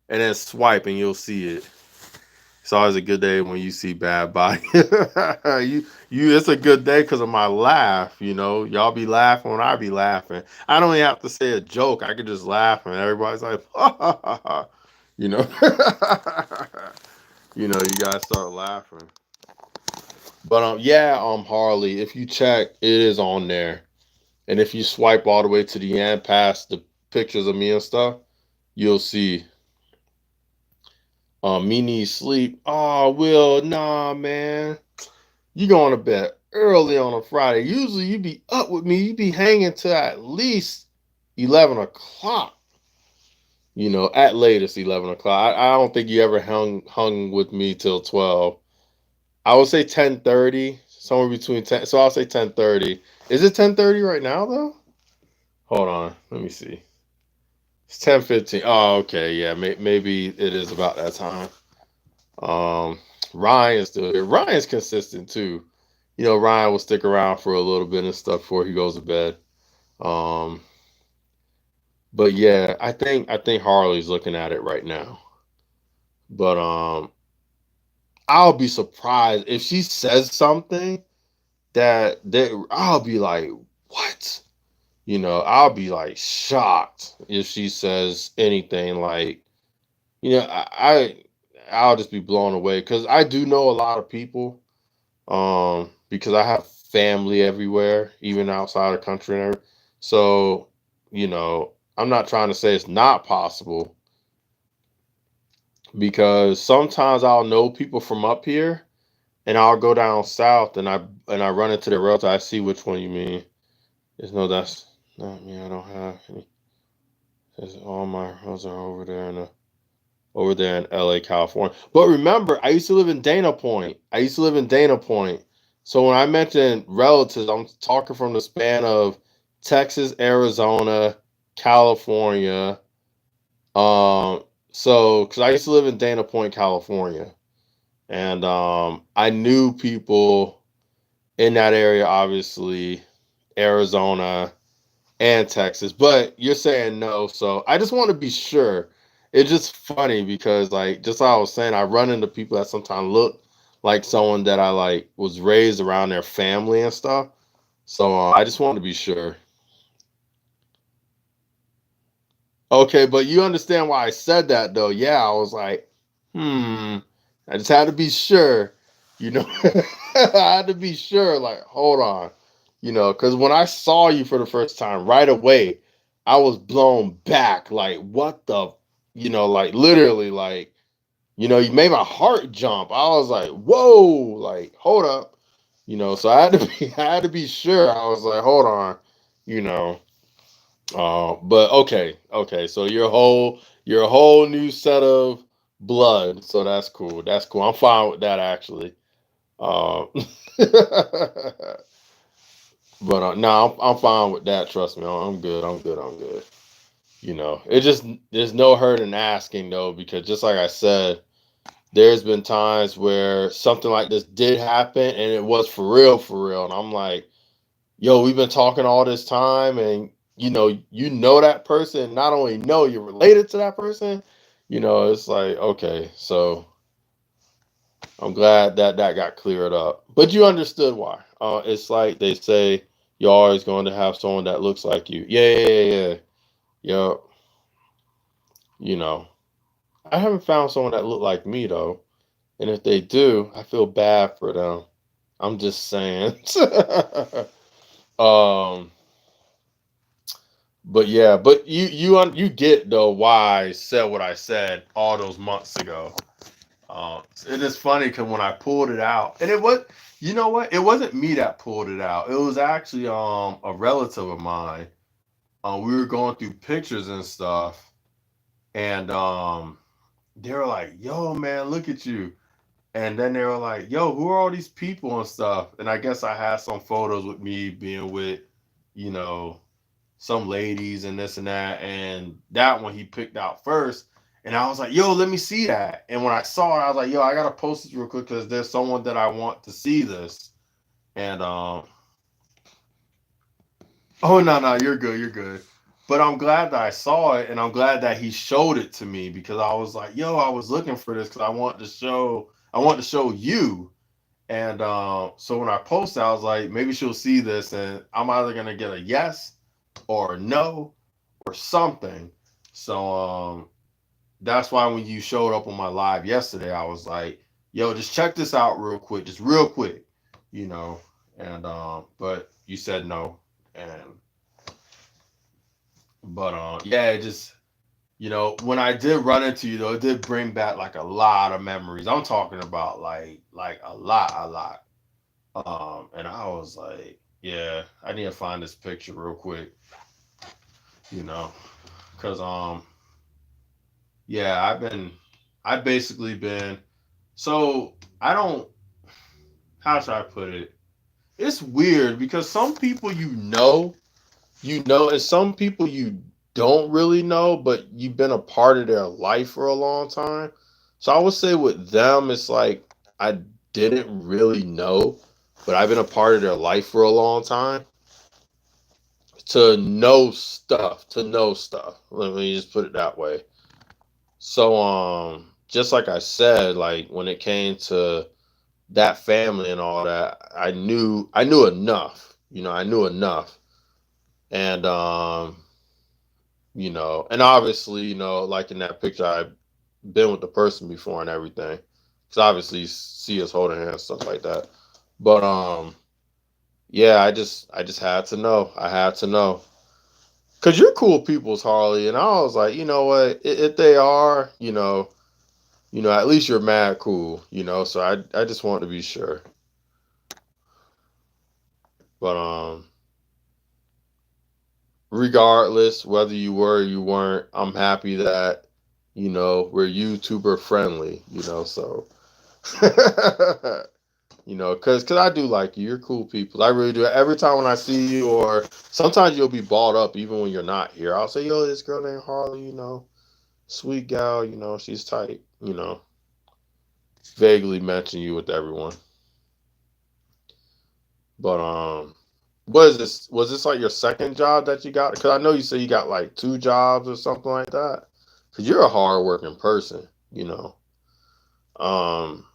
and then swipe and you'll see it. It's always a good day when you see Bad Body. It's a good day because of my laugh. Y'all be laughing when I be laughing. I don't even have to say a joke. I could just laugh and everybody's like, ha ha ha ha. You know, you guys start laughing. But yeah, Harley, if you check, it is on there. And if you swipe all the way to the end past the pictures of me and stuff, you'll see me need sleep. Oh, Will, nah, man. You going to bed early on a Friday. Usually you be up with me. You be hanging till at least 11 o'clock. At latest 11 o'clock. I don't think you ever hung with me till 12. I would say 10:30, somewhere between 10. So I'll say 10:30. Is it 10:30 right now though? Hold on. Let me see. It's 10:15. Oh, okay. Yeah, maybe it is about that time. Um, Ryan's still here. Ryan's consistent too. Ryan will stick around for a little bit and stuff before he goes to bed. Um, but yeah, I think Harley's looking at it right now. But I'll be surprised if she says something that I'll be like, what? I'll be like shocked if she says anything like, I'll just be blown away because I do know a lot of people. Because I have family everywhere, even outside the country and everything. So, I'm not trying to say it's not possible because sometimes I'll know people from up here and I'll go down south and I run into the relative. I see which one you mean. There's no that's not me. I don't have any. All my relatives are over there in LA, California. But remember, I used to live in Dana Point. So when I mentioned relatives, I'm talking from the span of Texas, Arizona, California. So because I used to live in Dana Point, California, and I knew people in that area, obviously, Arizona and Texas, but you're saying no. So I just want to be sure. It's just funny because, like, just like I was saying, I run into people that sometimes look like someone that I like was raised around their family and stuff. So I just want to be sure. Okay, but you understand why I said that, though. Yeah, I was like, hmm. I just had to be sure. I had to be sure. Like, hold on. Because when I saw you for the first time, right away, I was blown back. Like, what the, like literally, like, you made my heart jump. I was like, whoa, like, hold up. So I had to be, I had to be sure. I was like, hold on, you know. But okay. So your whole new set of blood. So that's cool. That's cool. I'm fine with that actually. Uh, but no, I'm fine with that. Trust me, I'm good. I'm good. I'm good. It just there's no hurt in asking though, because just like I said, there's been times where something like this did happen and it was for real, and I'm like, yo, we've been talking all this time, and you know that person. Not only know you're related to that person, it's like okay, so I'm glad that that got cleared up. But you understood why. It's like they say you're always going to have someone that looks like you. Yeah. Yep. You know, I haven't found someone that looked like me though, and if they do, I feel bad for them. I'm just saying. um But yeah, but you get though why I said what I said all those months ago. It is funny because when I pulled it out, and it was, you know what? It wasn't me that pulled it out. It was actually a relative of mine. We were going through pictures and stuff, And they were like, "Yo, man, look at you." And then they were like, "Yo, who are all these people and stuff?" And I guess I had some photos with me being with, you know, some ladies and this and that. And that one he picked out first. And I was like, "Yo, let me see that." And when I saw it, I was like, "Yo, I gotta post this real quick because there's someone that I want to see this." And oh no, you're good, you're good. But I'm glad that I saw it, and I'm glad that he showed it to me because I was like, "Yo, I was looking for this because I want to show you." And so when I posted, I was like, maybe she'll see this, and I'm either gonna get a yes or a no or something. So that's why when you showed up on my live yesterday, I was like, "Yo, just check this out real quick, just real quick," you know. And but you said no, and but yeah, it just when I did run into you though, it did bring back like a lot of memories. I'm talking about like a lot. And I was like, yeah, I need to find this picture real quick, you know, because yeah, I basically been, so I don't, how should I put it? It's weird because some people and some people you don't really know, but you've been a part of their life for a long time. So I would say with them, it's like I didn't really know, but I've been a part of their life for a long time. To know stuff. Let me just put it that way. So just like I said, like when it came to that family and all that, I knew enough. I knew enough. And and obviously, like in that picture I've been with the person before and everything. Cause obviously you see us holding hands, stuff like that. But yeah, I just had to know. I had to know. Cause you're cool people's Harley, and I was like, you know what? If they are, at least you're mad cool. So I just wanted to be sure. But regardless whether you were or you weren't, I'm happy that we're YouTuber friendly. So cause I do like you. You're cool people. I really do. Every time when I see you, or sometimes you'll be balled up even when you're not here. I'll say, yo, this girl named Harley. Sweet gal. She's tight. Vaguely mention you with everyone. But what is this? Was this like your second job that you got? Because I know you said you got like two jobs or something like that. Because you're a hardworking person. Um,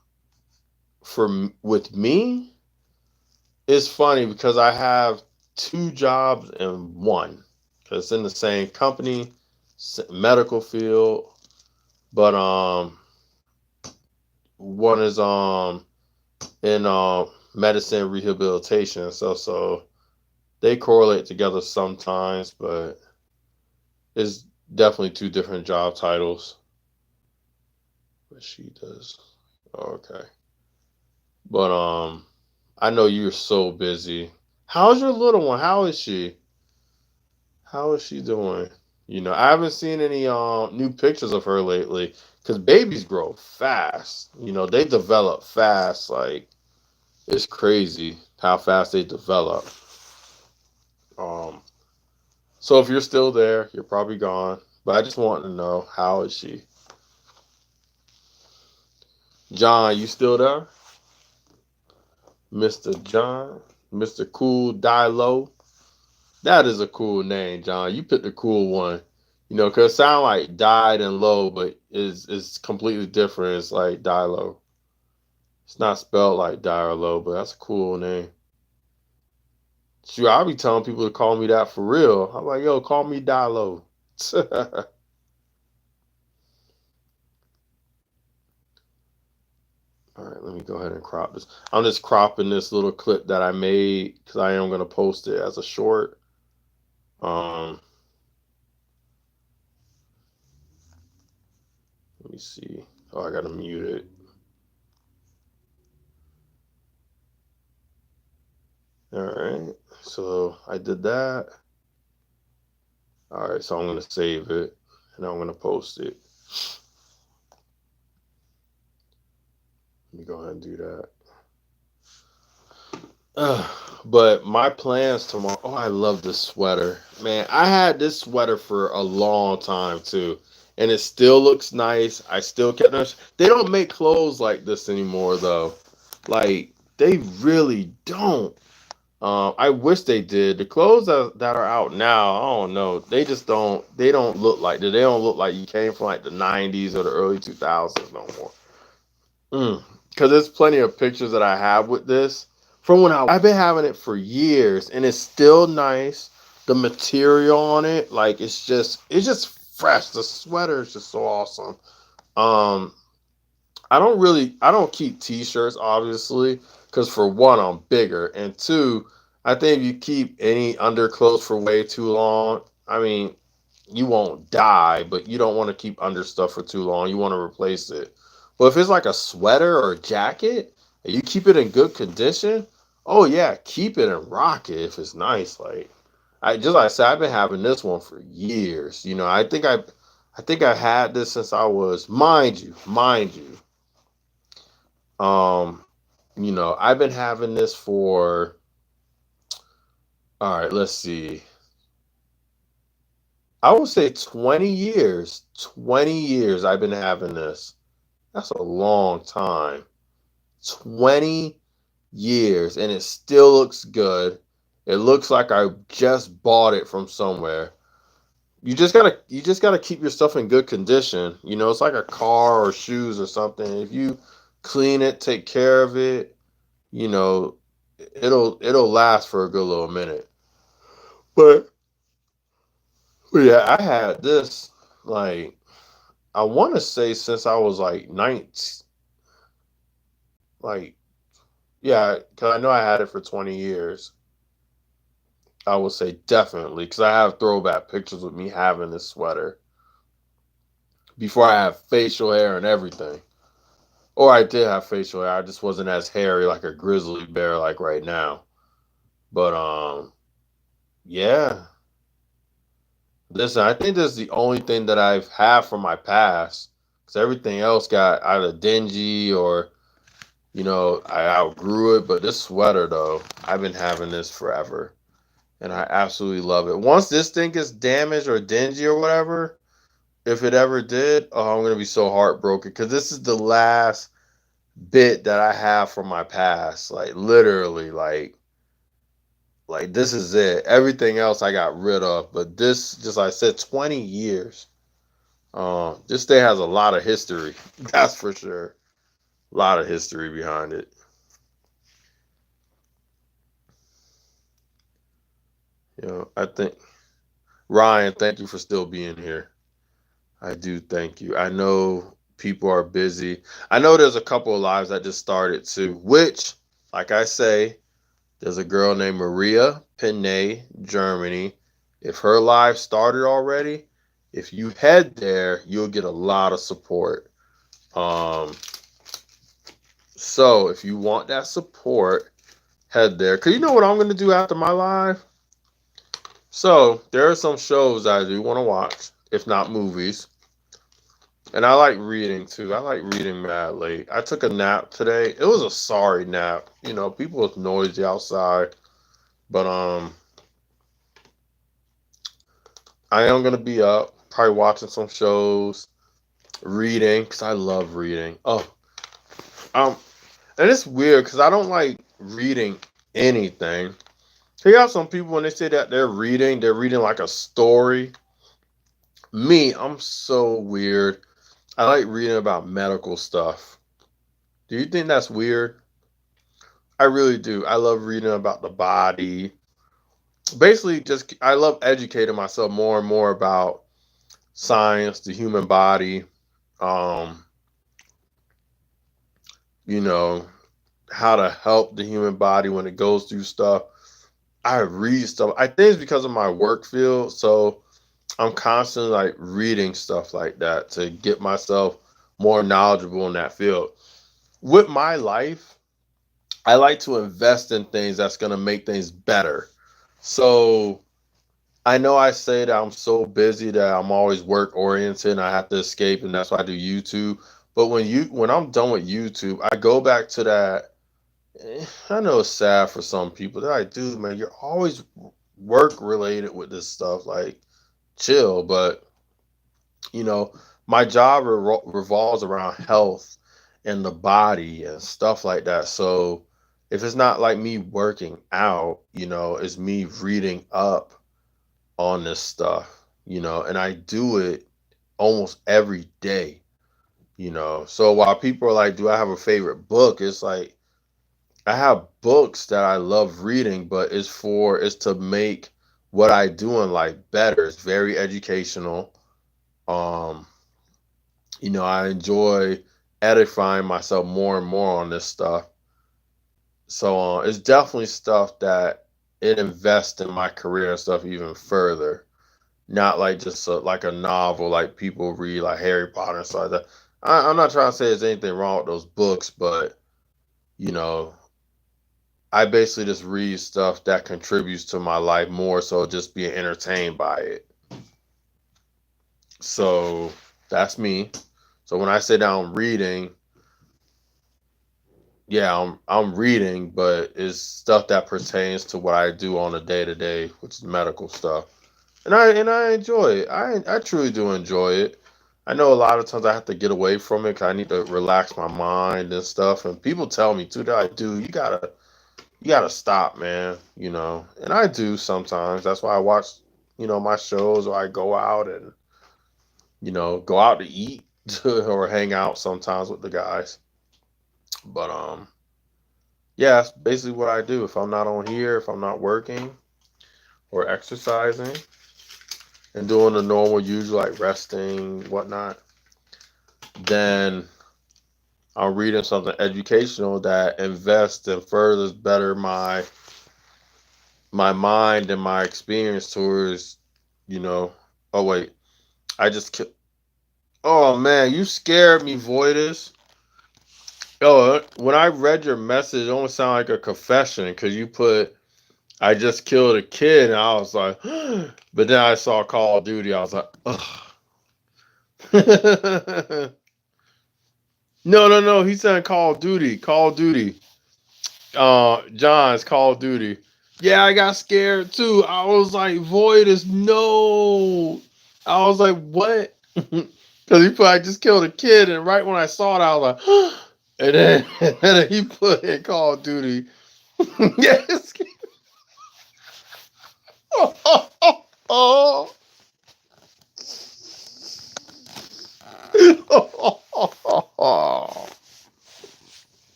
with me, it's funny because I have two jobs in one. Because it's in the same company, medical field, but one is in medicine rehabilitation. So they correlate together sometimes, but it's definitely two different job titles. But she does. Okay. But I know you're so busy. How's your little one? How is she? How is she doing? I haven't seen any new pictures of her lately cuz babies grow fast. They develop fast, like it's crazy how fast they develop. Um so if you're still there, you're probably gone, but I just want to know, how is she? John, you still there? Mr. John, Mr. Cool Die Low. That is a cool name, John. You picked a cool one. Cause it sound like died and low, but it's completely different. It's like Die Low. It's not spelled like die or low, but that's a cool name. Shoot, I'll be telling people to call me that for real. I'm like, yo, call me Die Low. All right, let me go ahead and crop this. I'm just cropping this little clip that I made because I am gonna post it as a short. Um, Let me see. Oh, I gotta mute it. All right. So I did that. All right. So I'm gonna save it. and I'm gonna post it. Let me go ahead and do that. But my plans tomorrow. Oh, I love this sweater, man. I had this sweater for a long time too, and it still looks nice. I still kept it. They don't make clothes like this anymore, though. Like they really don't. I wish they did. The clothes that are out now, I don't know. They just don't. They don't look like that. They don't look like you came from like the '90s or the early 2000s no more. Because there's plenty of pictures that I have with this from when I've been having it for years, and it's still nice. The material on it, like it's just fresh. The sweater is just so awesome. Um, I don't keep t-shirts obviously because for one I'm bigger, and two, I think if you keep any underclothes for way too long, I mean, you won't die, but you don't want to keep under stuff for too long. You want to replace it. But if it's like a sweater or a jacket, and you keep it in good condition, oh yeah, keep it and rock it if it's nice. Like I just like I said, I've been having this one for years. You know, I think I had this since I was, mind you. Um, you know, I've been having this for, all right, let's see. I would say 20 years. 20 years I've been having this. That's a long time. 20 years and it still looks good. It looks like I just bought it from somewhere. You just gotta keep your stuff in good condition. You know, it's like a car or shoes or something. If you clean it, take care of it, you know, it'll last for a good little minute. But yeah, I had this like I want to say since I was like 19, like yeah, because I know I had it for 20 years. I would say definitely because I have throwback pictures with me having this sweater before I have facial hair and everything. Or I did have facial hair. I just wasn't as hairy like a grizzly bear like right now. But yeah. Listen, I think this is the only thing that I've had from my past. Because everything else got either dingy or, you know, I outgrew it. But this sweater, though, I've been having this forever. And I absolutely love it. Once this thing gets damaged or dingy or whatever, if it ever did, oh, I'm going to be so heartbroken. Because this is the last bit that I have from my past. Like, literally, like this is it. Everything else I got rid of. But this, just like I said, 20 years. This day has a lot of history. That's for sure. A lot of history behind it. You know, I think Ryan, thank you for still being here. I do thank you. I know people are busy. I know there's a couple of lives that just started too, which, like I say, there's a girl named Maria Pinay, Germany. If her live started already, if you head there, you'll get a lot of support. Um, so if you want that support, head there. Cause you know what I'm gonna do after my live? So there are some shows I do want to watch, if not movies. And I like reading too. I like reading mad late. I took a nap today. It was a sorry nap. You know, people was noisy outside. But I am gonna be up, probably watching some shows, reading, because I love reading. Oh, um, and it's weird because I don't like reading anything. You got some people when they say that they're reading like a story. Me, I'm so weird. I like reading about medical stuff. Do you think that's weird? I really do. I love reading about the body. Basically, just I love educating myself more and more about science, the human body, um, you know, how to help the human body when it goes through stuff. I read stuff. I think it's because of my work field, so I'm constantly like reading stuff like that to get myself more knowledgeable in that field. With my life, I like to invest in things that's going to make things better. So I know I say that I'm so busy that I'm always work oriented and I have to escape, and that's why I do YouTube. But when I'm done with YouTube, I go back to that. I know it's sad for some people. They're like, dude, man, you're always work related with this stuff. Like, chill. But you know, my job revolves around health and the body and stuff like that. So if it's not like me working out, it's me reading up on this stuff, and I do it almost every day. So while people are like, do I have a favorite book? It's like I have books that I love reading, but it's to make what I do in life better. It's very educational. Um, I enjoy edifying myself more and more on this stuff. So it's definitely stuff that it invests in my career and stuff even further. Not like just like a novel like people read, like Harry Potter and stuff like that. I'm not trying to say there's anything wrong with those books, but you know, I basically just read stuff that contributes to my life more so just being entertained by it. So that's me. So when I sit down reading, yeah, I'm reading, but it's stuff that pertains to what I do on a day to day, which is medical stuff. And I enjoy it. I truly do enjoy it. I know a lot of times I have to get away from it because I need to relax my mind and stuff. And people tell me too, they're like, dude, you gotta stop, man. And I do sometimes. That's why I watch, my shows, or I go out and go out to eat or hang out sometimes with the guys. But yeah, that's basically what I do. If I'm not on here, if I'm not working or exercising and doing the normal, usual like resting, whatnot, then I'm reading something educational that invests and furthers better my mind and my experience towards, you know. Oh wait, I just ki- Oh man, you scared me, Voidus. Oh, when I read your message, it almost sounded like a confession because you put, "I just killed a kid," and I was like, but then I saw Call of Duty, I was like, ugh. No, no, no. He said Call of Duty. Call of Duty. John's Call of Duty. Yeah, I got scared too. I was like, Void is no. I was like, what? Because he put, I just killed a kid, and right when I saw it, I was like, and then, and then he put in Call of Duty. Yes. Oh.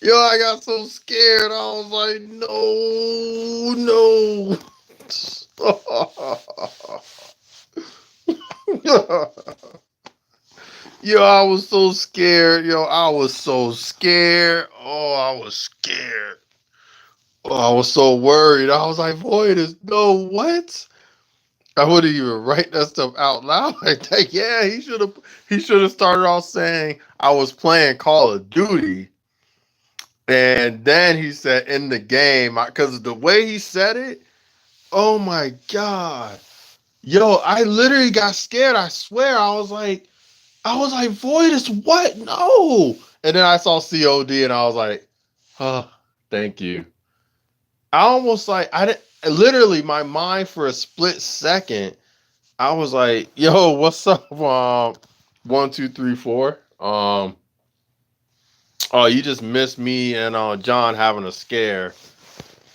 Yo, I got so scared. I was like, no, no. Yo, I was so scared. Yo, I was so scared. Oh, I was scared. Oh, I was so worried. I was like, boy, there's no what? I wouldn't even write that stuff out loud like that. Yeah, he should have started off saying I was playing Call of Duty. And then he said in the game, because the way he said it, oh my God. Yo, I literally got scared. I swear. I was like, Voidus, what? No. And then I saw COD and I was like, oh, thank you. I almost like, I didn't, literally, my mind for a split second, I was like, yo, what's up? 1, 2, 3, 4. Oh, you just missed me and John having a scare.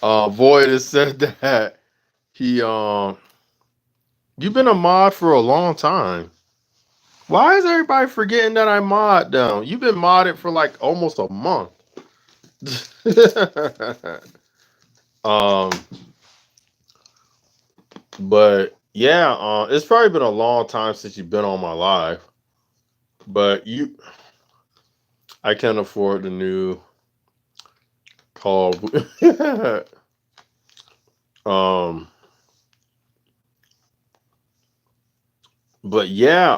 Void has said that he you've been a mod for a long time. Why is everybody forgetting that I mod them? You've been modded for like almost a month. um, but yeah, it's probably been a long time since you've been on my live. But I can't afford the new call. um, but yeah,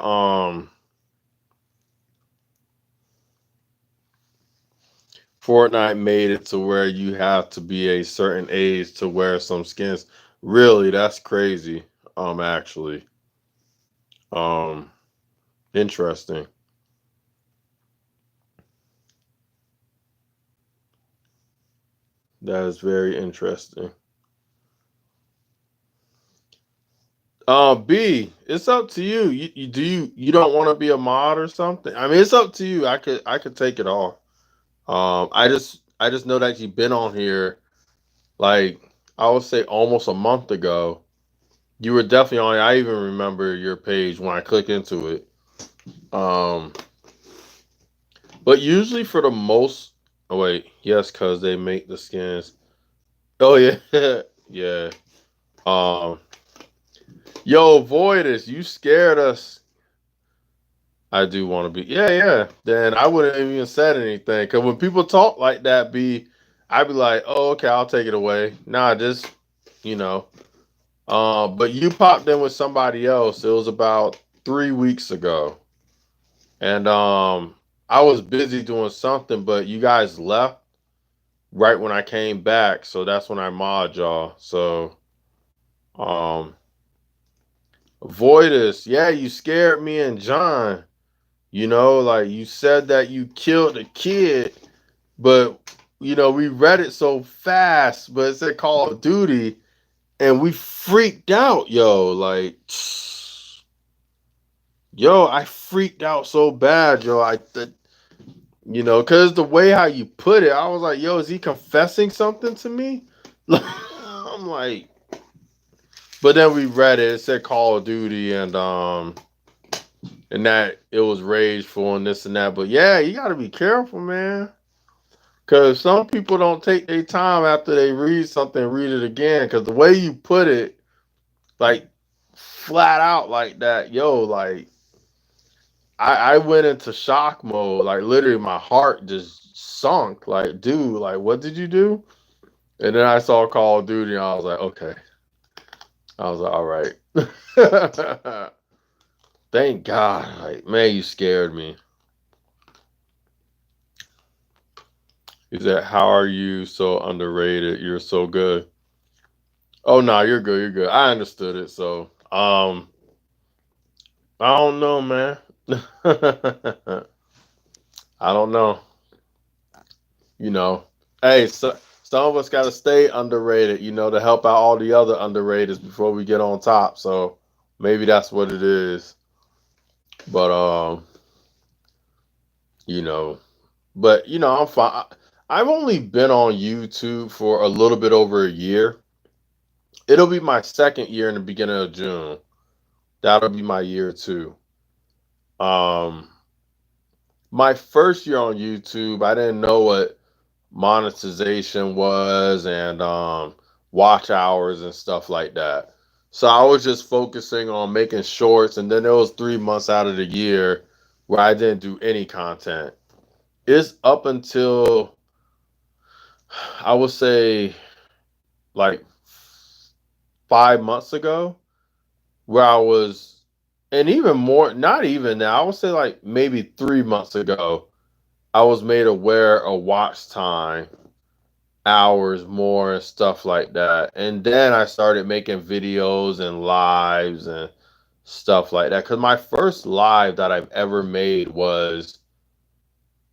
Fortnite made it to where you have to be a certain age to wear some skins. Really, that's crazy. Actually, um, interesting. That is very interesting. B, it's up to you. You don't want to be a mod or something? I mean, it's up to you. I could take it off. I just know that you've been on here like I would say almost a month ago. You were definitely on. I even remember your page when I click into it. Um, but usually for the most, oh wait, yes, cause they make the skins. Oh yeah, yeah. Um, yo, Voidus, you scared us. I do want to be. Yeah, yeah. Then I wouldn't have even said anything. Cause when people talk like that, I'd be like, oh, okay, I'll take it away. Nah, just you know. But you popped in with somebody else. It was about 3 weeks ago, and I was busy doing something, but you guys left right when I came back, so that's when I mod y'all. So, um, Voidus, yeah, you scared me and John. Like you said that you killed a kid, but we read it so fast, but it said Call of Duty, and we freaked out, yo. Like, yo, I freaked out so bad, yo. Cause the way how you put it, I was like, yo, is he confessing something to me? I'm like, but then we read it. It said Call of Duty, and that it was rageful and this and that. But yeah, you got to be careful, man. Cause some people don't take their time after they read something, read it again. Cause the way you put it, like flat out like that, yo, like I went into shock mode. Like literally, my heart just sunk. Like, dude, like what did you do? And then I saw Call of Duty, and I was like, okay. I was like, all right. Thank God. Like, man, you scared me. He said, how are you so underrated? You're so good. Oh no, you're good, you're good. I understood it. So I don't know, man. I don't know. You know. Hey, so some of us gotta stay underrated, to help out all the other underrateds before we get on top. So maybe that's what it is. But you know, I'm fine. I've only been on YouTube for a little bit over a year. It'll be my second year in the beginning of June. That'll be my year too. Um, my first year on YouTube, I didn't know what monetization was and watch hours and stuff like that. So I was just focusing on making shorts, and then there was 3 months out of the year where I didn't do any content. It's up until I would say like 5 months ago where I was, and even more, not even now, I would say like maybe 3 months ago, I was made aware of watch time hours more and stuff like that. And then I started making videos and lives and stuff like that. Because my first live that I've ever made was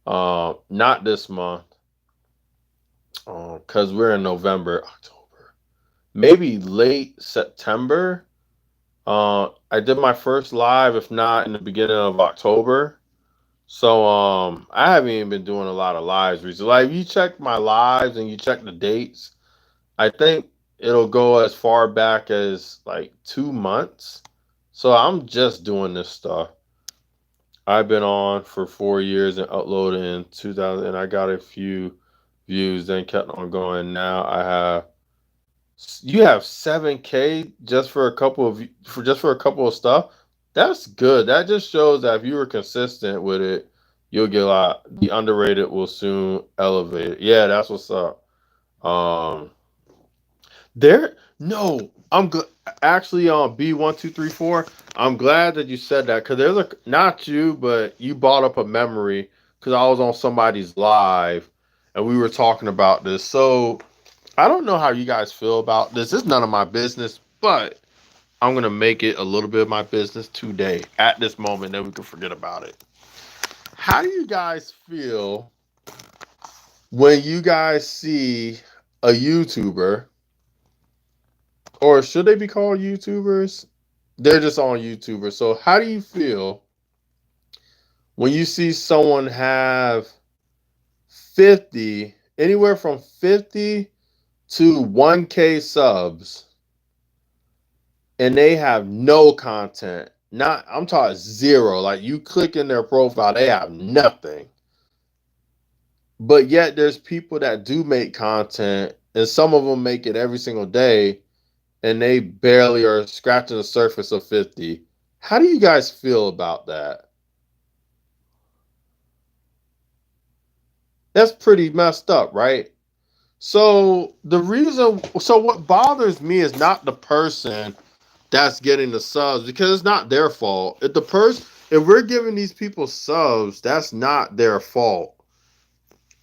not this month, because we're in November, October, maybe late September. I did my first live, if not in the beginning of October. So I haven't even been doing a lot of lives recently. Like if you check my lives and you check the dates, I think it'll go as far back as like 2 months. So I'm just doing this stuff. I've been on for 4 years and uploaded in 2000, and I got a few views. Then kept on going. Now you have 7K just for a couple of stuff. That's good. That just shows that if you were consistent with it, you'll get a lot. The underrated will soon elevate. Yeah, that's what's up. Um, There, no, I'm good. Actually, on B1234, I'm glad that you said that because there's not you, but you brought up a memory because I was on somebody's live and we were talking about this. So I don't know how you guys feel about this. It's none of my business, but I'm gonna make it a little bit of my business today at this moment. Then we can forget about it. How do you guys feel when you guys see a YouTuber, or should they be called YouTubers? They're just on YouTubers. So how do you feel when you see someone have 50, anywhere from 50 to 1K subs, and they have no content? Not, I'm talking zero. Like, you click in their profile, they have nothing. But yet there's people that do make content, and some of them make it every single day, and they barely are scratching the surface of 50. How do you guys feel about that? That's pretty messed up, right? So what bothers me is not the person that's getting the subs, because it's not their fault. If we're giving these people subs, that's not their fault.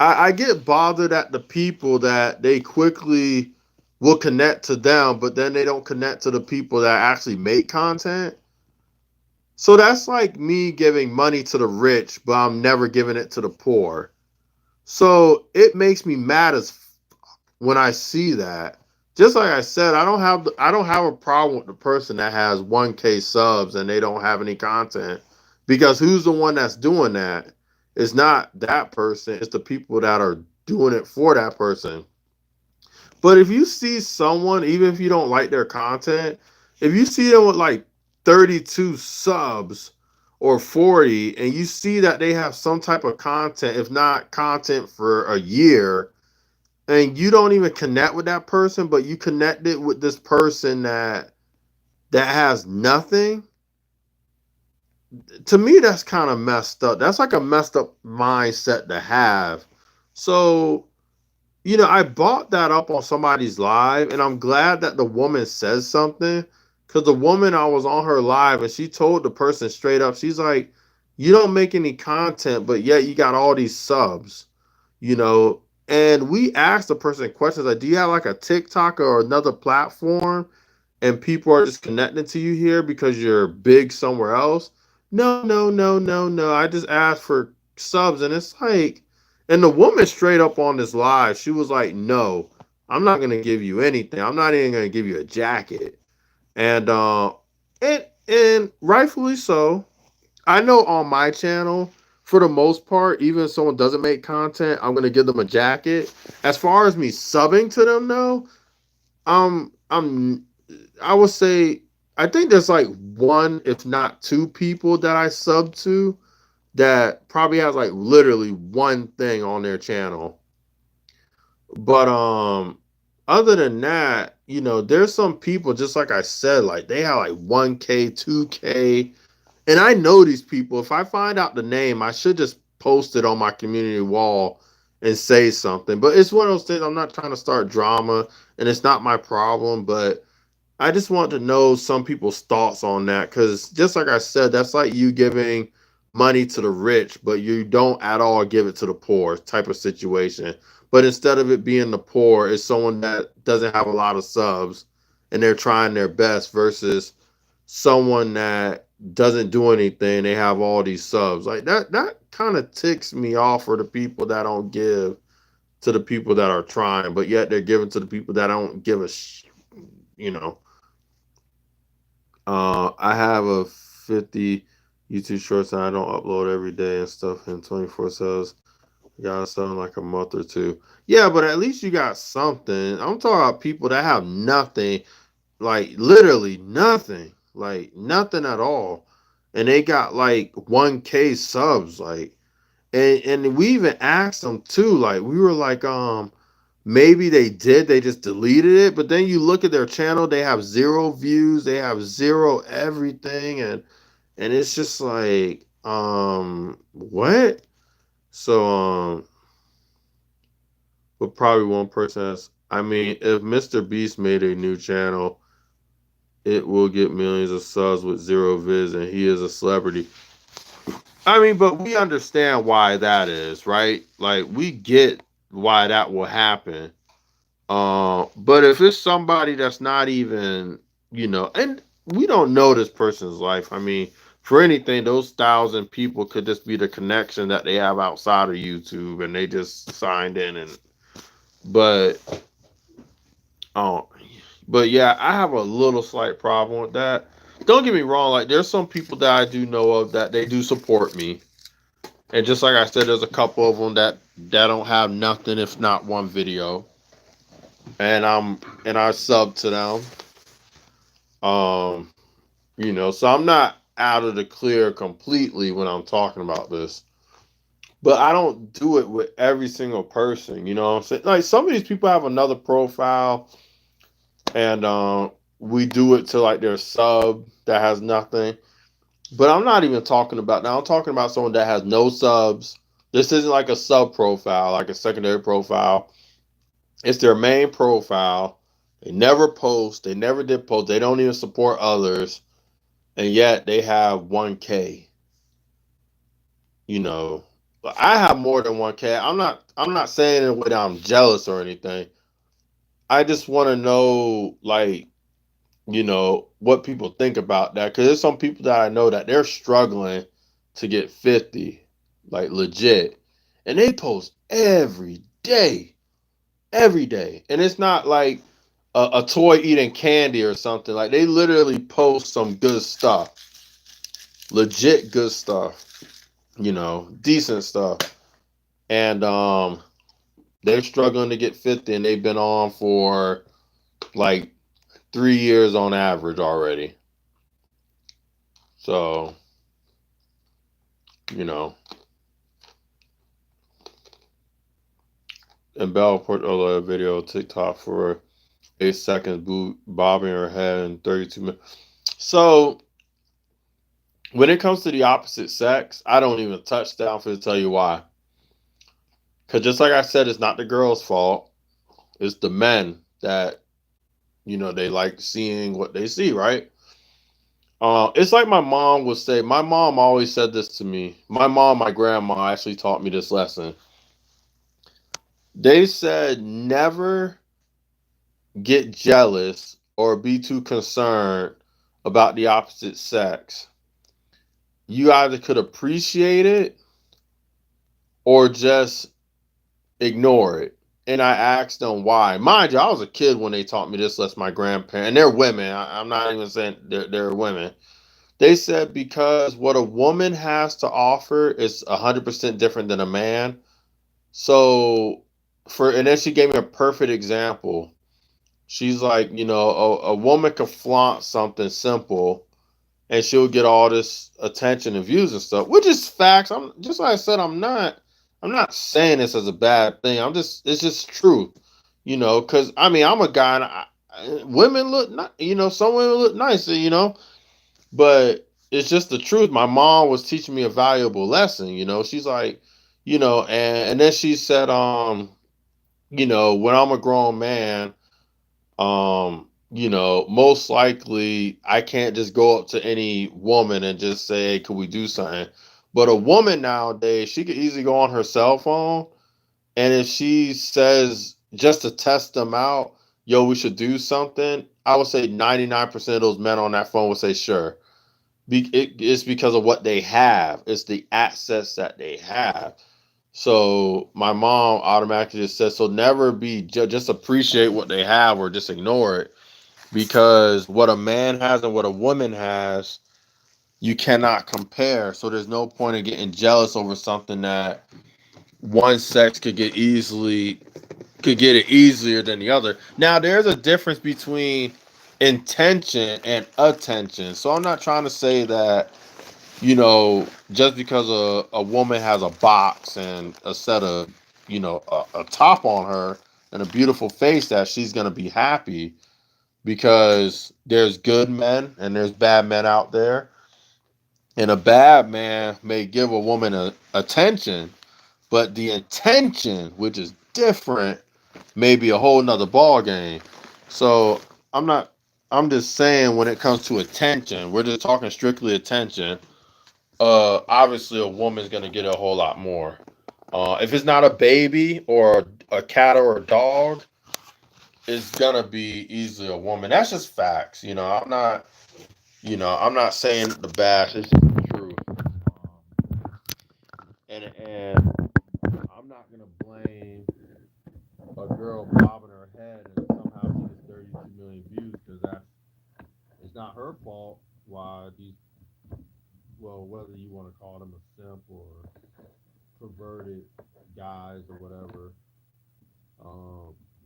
I get bothered at the people that they quickly will connect to them, but then they don't connect to the people that actually make content. So that's like me giving money to the rich, but I'm never giving it to the poor. So it makes me mad as when I see that. Just like I said, I don't have a problem with the person that has 1K subs and they don't have any content, because who's the one that's doing that? It's not that person, it's the people that are doing it for that person. But if you see someone, even if you don't like their content, if you see them with like 32 subs or 40, and you see that they have some type of content, if not content for a year, and you don't even connect with that person, but you connected with this person that has nothing, to me that's kind of messed up. That's like a messed up mindset to have. So, I bought that up on somebody's live, and I'm glad that the woman says something, because the woman, I was on her live, and she told the person straight up, she's like, you don't make any content, but yet you got all these subs, you know. And we asked the person questions like, do you have like a TikTok or another platform, and people are just connecting to you here because you're big somewhere else? No, no, no, no, no. I just asked for subs. And it's like, and the woman straight up on this live, she was like, no, I'm not gonna give you anything. I'm not even gonna give you a jacket. And and rightfully so. I know on my channel, for the most part, even if someone doesn't make content, I'm gonna give them a jacket. As far as me subbing to them, though, I'm I would say, I think there's like one, if not two people that I sub to that probably has like literally one thing on their channel. But other than that, there's some people, just like I said, like they have like 1K, 2K. And I know these people. If I find out the name, I should just post it on my community wall and say something. But it's one of those things, I'm not trying to start drama, and it's not my problem, but I just want to know some people's thoughts on that, because just like I said, that's like you giving money to the rich, but you don't at all give it to the poor type of situation. But instead of it being the poor, it's someone that doesn't have a lot of subs and they're trying their best, versus someone that doesn't do anything, they have all these subs. Like that kind of ticks me off for the people that don't give to the people that are trying, but yet they're giving to the people that don't give a you know. I have a 50 YouTube shorts and I don't upload every day and stuff, and 24 subs. Got something like a month or two. Yeah, but at least you got something. I'm talking about people that have nothing, like literally nothing, like nothing at all. And they got like 1K subs, like, and we even asked them too, like we were like, maybe they just deleted it, but then you look at their channel, they have zero views, they have zero everything, and it's just like, what? So but probably one person has, I mean, if Mr. Beast made a new channel, it will get millions of subs with zero vids, and he is a celebrity. I mean, but we understand why that is, right? Like, we get why that will happen. But if it's somebody that's not even, and we don't know this person's life. I mean, for anything, those 1,000 people could just be the connection that they have outside of YouTube, and they just signed in. But, um, but yeah, I have a little slight problem with that. Don't get me wrong. Like, there's some people that I do know of that they do support me, and just like I said, there's a couple of them that don't have nothing if not one video, and I sub to them. Um, so I'm not out of the clear completely when I'm talking about this. But I don't do it with every single person, you know what I'm saying? Like some of these people have another profile and we do it to like their sub that has nothing. But I'm not even talking about now. I'm talking about someone that has no subs. This isn't like a sub profile, like a secondary profile. It's their main profile. They never post. They never did post. They don't even support others. And yet they have 1K. You know, I have more than 1K. I'm not saying it when I'm jealous or anything. I just want to know, like, what people think about that. Because there's some people that I know that they're struggling to get 50, like legit. And they post every day. And it's not like a toy eating candy or something. Like, they literally post some good stuff, legit good stuff, decent stuff. And they're struggling to get 50, and they've been on for like 3 years on average already. So, you know, and Belle put a video TikTok for 8 seconds, bobbing her head in 32 minutes. So, when it comes to the opposite sex, I don't even touch that. I'm going to tell you why. Because just like I said, it's not the girl's fault. It's the men that, they like seeing what they see, right? It's like my mom would say. My mom always said this to me. My mom, my grandma actually taught me this lesson. They said never get jealous or be too concerned about the opposite sex. You either could appreciate it or just ignore it. And I asked them why. Mind you, I was a kid when they taught me this. That's my grandparents. And they're women. I'm not even saying they're women. They said because what a woman has to offer is 100% different than a man. So, and then she gave me a perfect example. She's like, a woman could flaunt something simple and she'll get all this attention and views and stuff, which is facts. I'm just like I said, I'm not saying this as a bad thing. It's just truth, because I mean, I'm a guy and women look, some women look nice, but it's just the truth. My mom was teaching me a valuable lesson, she's like, and then she said, when I'm a grown man, most likely I can't just go up to any woman and just say, hey, could we do something? But a woman nowadays, she could easily go on her cell phone, and if she says just to test them out, yo, we should do something, I would say 99% of those men on that phone would say sure. It's because of what they have. It's the access that they have. So my mom automatically just says, so never be just appreciate what they have or just ignore it, because what a man has and what a woman has, you cannot compare. So there's no point in getting jealous over something that one sex could get it easier than the other. Now there's a difference between intention and attention. So I'm not trying to say that, just because a woman has a box and a set of, a top on her and a beautiful face, that she's going to be happy, because there's good men and there's bad men out there. And a bad man may give a woman attention, but the intention, which is different, may be a whole nother ball game. So I'm not, I'm just saying when it comes to attention, we're just talking strictly attention. Obviously a woman's gonna get a whole lot more. If it's not a baby or a cat or a dog, it's gonna be easily a woman. That's just facts. I'm not saying the bash. It's just the truth. And I'm not gonna blame a girl bobbing her head and somehow she gets 32 million views because that's it's not her fault. Why these well, whether you want to call them a simp or perverted guys or whatever,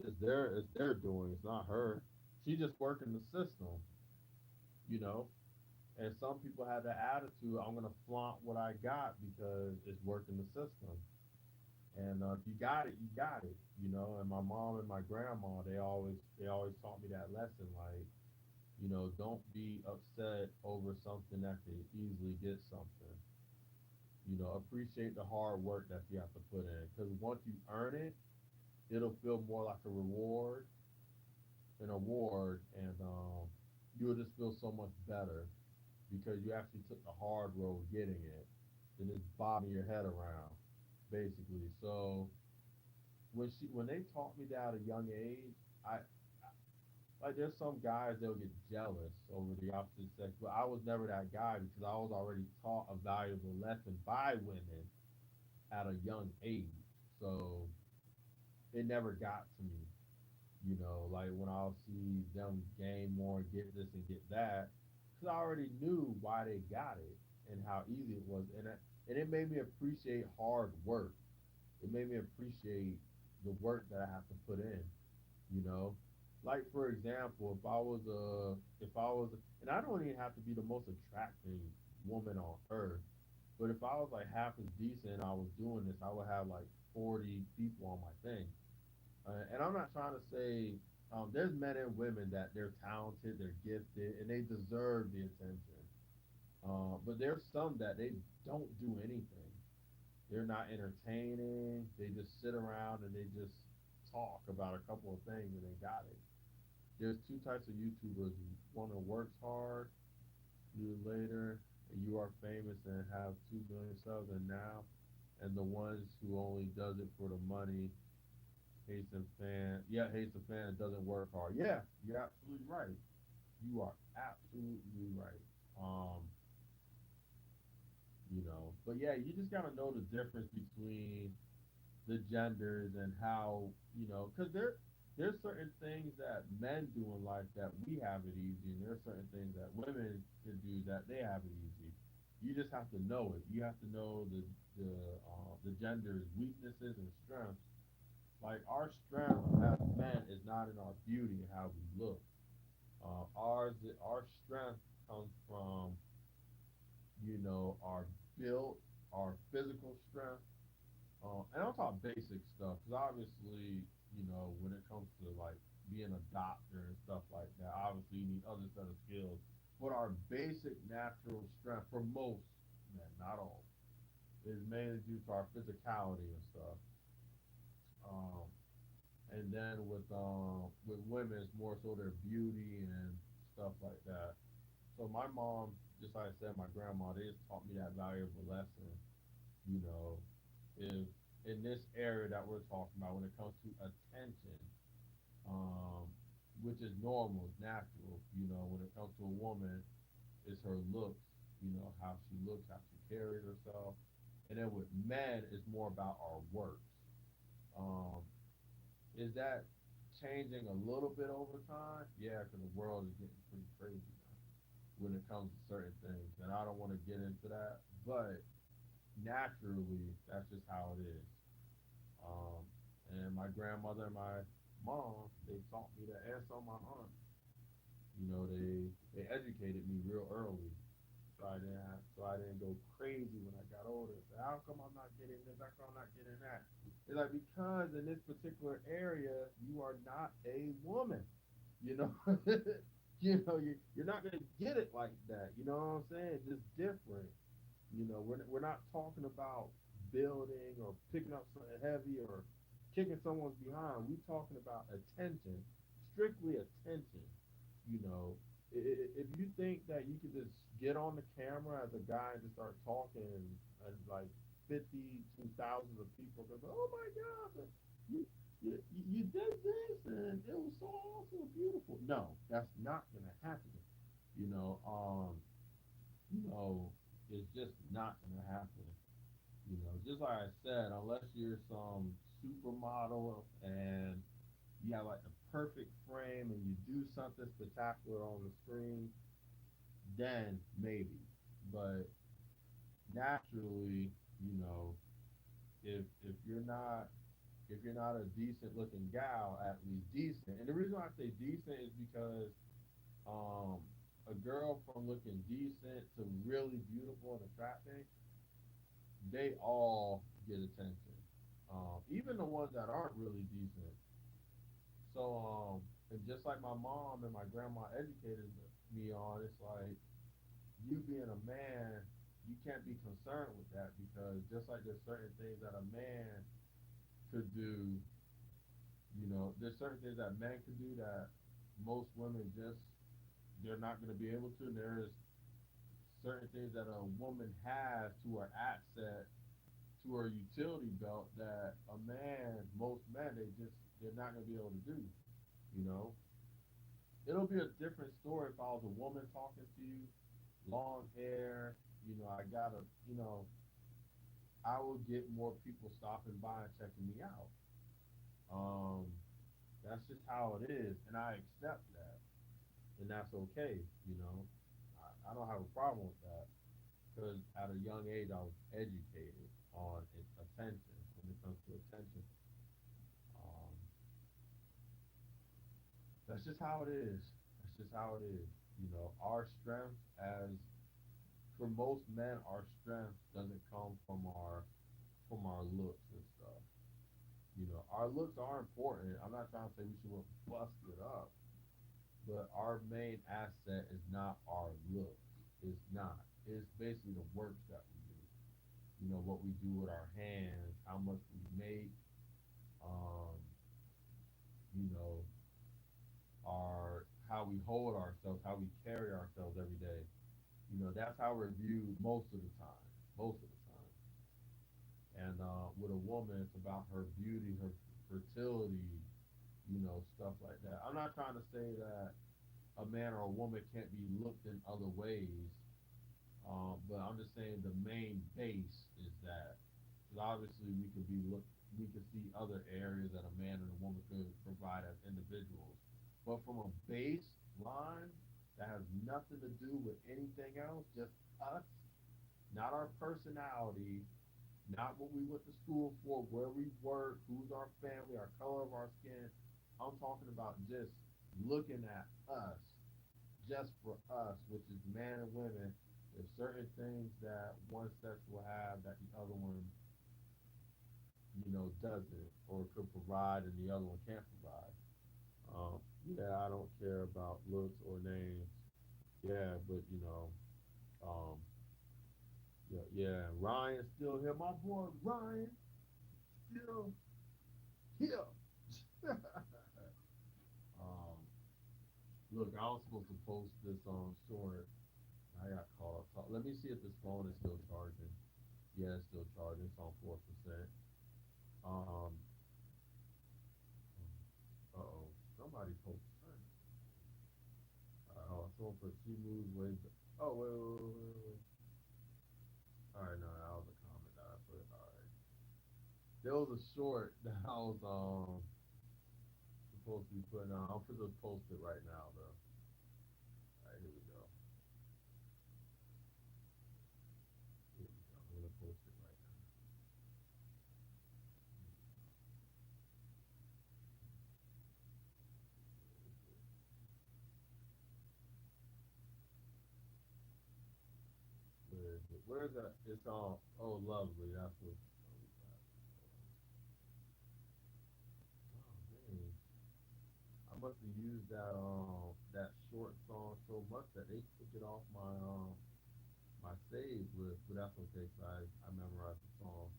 it's their doing. It's not her. She just working the system, you know. And some people have that attitude. I'm gonna flaunt what I got because it's working the system. And if you got it, you got it. And my mom and my grandma, they always taught me that lesson. Like, don't be upset over something that could easily get something. Appreciate the hard work that you have to put in. Because once you earn it, it'll feel more like a reward, an award, and you'll just feel so much better because you actually took the hard road getting it than just bobbing your head around, basically. So when they taught me that at a young age, I like there's some guys they'll get jealous over the opposite sex, but I was never that guy because I was already taught a valuable lesson by women at a young age. So it never got to me. Like when I'll see them gain more, get this and get that, because I already knew why they got it and how easy it was, and it made me appreciate hard work. It made me appreciate the work that I have to put in. You know, like for example, and I don't even have to be the most attractive woman on earth, but if I was like half as decent and I was doing this, I would have like 40 people on my thing. And I'm not trying to say there's men and women that they're talented, they're gifted, and they deserve the attention. But there's some that they don't do anything. They're not entertaining. They just sit around and they just talk about a couple of things and they got it. There's two types of YouTubers. One who works hard, years later, and you are famous and have 2 million subs and now, and the ones who only does it for the money, hates a fan, doesn't work hard. Yeah, you're absolutely right. You are absolutely right. Um, but yeah, you just gotta know the difference between the genders and how because there's certain things that men do in life that we have it easy, and there's certain things that women can do that they have it easy. You just have to know it. You have to know the gender's weaknesses and strengths. Like our strength as men is not in our beauty and how we look. Our strength comes from our build, our physical strength. And I'm talking basic stuff because obviously, when it comes to like being a doctor and stuff like that, obviously you need other set of skills. But our basic natural strength for most men, not all, is mainly due to our physicality and stuff. Um, and then with women, it's more so their beauty and stuff like that. So my mom, just like I said, my grandma, they just taught me that valuable lesson. You know, if in this area that we're talking about, when it comes to attention, um, which is normal, it's natural. When it comes to a woman, it's her looks. How she looks, how she carries herself, and then with men, it's more about our works. Um, is that changing a little bit over time? Yeah, because the world is getting pretty crazy now when it comes to certain things, and I don't want to get into that, but naturally, that's just how it is. Um, and my grandmother and my mom, they taught me that, and so my aunt, they educated me real early, so I didn't go crazy when I got older. So how come I'm not getting this? How come I'm not getting that? It's like because in this particular area, you are not a woman. You know, you're not gonna get it like that. You know what I'm saying? It's just different. We're not talking about building or picking up something heavy or kicking someone's behind. We're talking about attention, strictly attention. You know, if you think that you could just get on the camera as a guy and just start talking and like 50 to thousands of people go, oh my God, you did this and it was so awesome, beautiful. No, that's not gonna happen. You know, you know, it's just not gonna happen. You know, just like I said, unless you're some supermodel and you have like the perfect frame and you do something spectacular on the screen, then maybe. But naturally, you know, if you're not a decent looking gal, at least decent. And the reason why I say decent is because um a girl from looking decent to really beautiful and attractive, they all get attention. Even the ones that aren't really decent. So and just like my mom and my grandma educated me on, it's like you being a man, you can't be concerned with that because just like there's certain things that a man could do, you know, there's certain things that men could do that most women just they're not going to be able to. And there's certain things that a woman has to her asset, to her utility belt that a man, most men, they're not going to be able to do. You know, it'll be a different story if I was a woman talking to you, long hair. You know, I gotta, you know, I will get more people stopping by and checking me out. Um, that's just how it is, and I accept that, and that's okay. You know, I don't have a problem with that because at a young age I was educated on attention when it comes to attention. Um, that's just how it is. That's just how it is. You know, our strength as for most men, our strength doesn't come from our looks and stuff. You know, our looks are important. I'm not trying to say we should look busted up, but our main asset is not our looks. It's not. It's basically the works that we do. You know, what we do with our hands, how much we make, um, you know, our how we hold ourselves, how we carry ourselves every day. You know, that's how we're viewed most of the time. Most of the time. And with a woman, it's about her beauty, her fertility, you know, stuff like that. I'm not trying to say that a man or a woman can't be looked in other ways, but I'm just saying the main base is that. Because obviously we could see other areas that a man and a woman could provide as individuals. But from a baseline that has nothing to do with anything else, just us, not our personality, not what we went to school for, where we work, who's our family, our color of our skin. I'm talking about just looking at us, just for us, which is man and women. There's certain things that one sex will have that the other one, you know, doesn't or could provide and the other one can't provide. Yeah, I don't care about looks or names. Yeah, but you know, um, yeah, yeah. Ryan still here. My boy Ryan still here. um, look, I was supposed to post this on short. I got caught up. Let me see if this phone is still charging. Yeah, it's still charging. It's on 4%. Um, oh, somebody posted. Someone put she moves way. Oh wait. All right, no, that was a comment that I put. All right, there was a short that I was supposed to be putting on. I'm supposed to post it right now though. All right, here we go. Here we go. I'm gonna post it right now. Where is it? Where is that? It's all. Oh, lovely. That's what. Oh man, I must have used that short song so much that they took it off my save list. But that's okay, 'cause I memorized the song,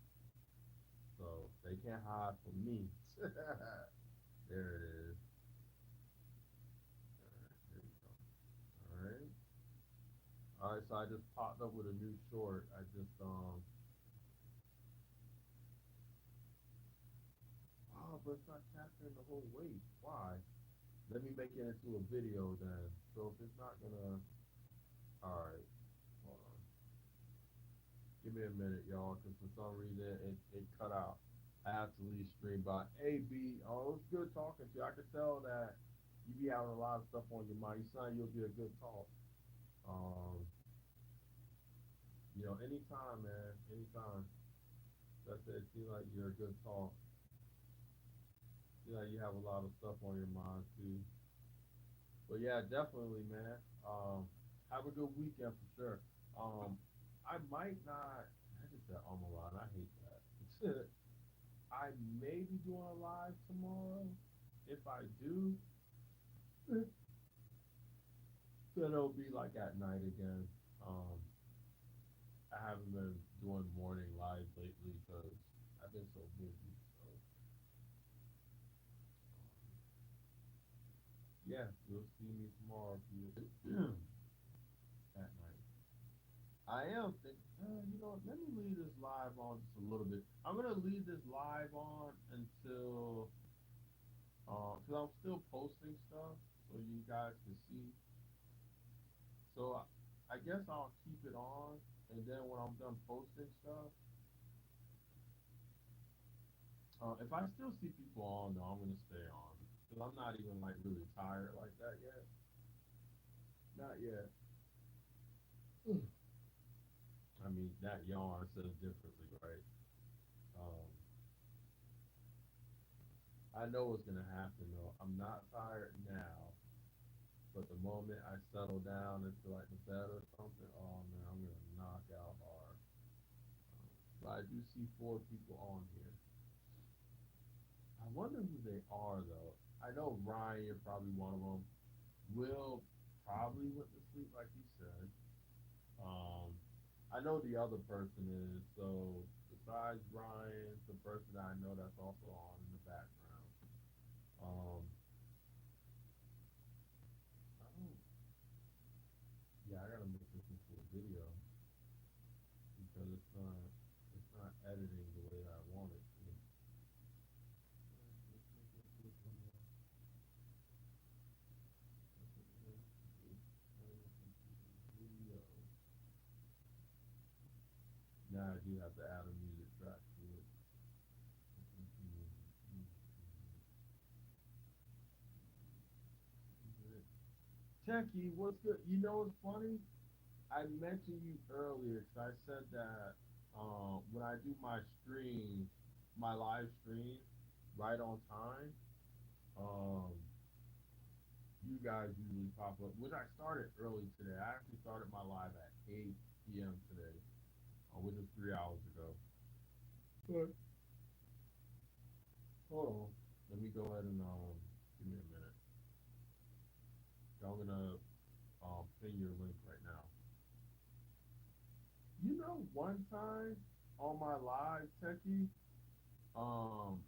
so they can't hide from me. There it is. There we go. All right. All right. So I just popped up with a new short. I just. Oh Oh, but it's not capturing the whole weight. Why? Let me make it into a video then. So if it's not gonna, all right, hold on. Give me a minute, y'all, because for some reason it cut out. I have to leave stream by AB. Oh, it was good talking to you. I could tell that you be having a lot of stuff on your mind. You sound you'll be a good talk. Um, anytime, man, anytime. That's it. Seems like you're a good talk. Seems like you have a lot of stuff on your mind too. But yeah, definitely, man. Have a good weekend for sure. Um, I might not. I just said a lot. I hate that. I may be doing a live tomorrow. If I do, then it'll be like at night again. Um, I haven't been doing morning lives lately because I've been so busy. So yeah, you'll see me tomorrow if you at night. I am thinking, let me leave this live on just a little bit. I'm gonna leave this live on until, cause I'm still posting stuff so you guys can see. So I guess I'll keep it on, and then when I'm done posting stuff, if I still see people on, though, I'm gonna stay on because I'm not even like really tired like that yet. Not yet. I mean, that yawn says differently, right? Um, I know what's gonna happen though. I'm not tired now, but the moment I settle down into like the bed or something, oh man, I'm gonna knock out hard. But I do see four people on here. I wonder who they are though. I know Ryan, you're probably one of them. Will probably went to sleep like he said. Um, I know the other person is. So besides Ryan, the person that I know that's also on in the background. Um, I don't. Yeah, I gotta make this into a video because it's not editing the way that I want it to. Now I do have to add a music track to it. Techie, what's good? You know what's funny? I mentioned you earlier because I said that when I do my stream, my live stream, right on time, um, you guys usually pop up. Which I started early today. I actually started my live at 8 p.m. today, which was 3 hours ago. But hold on, let me go ahead and give me a minute. I'm gonna pin your link right now. One time on my live, Techie, um,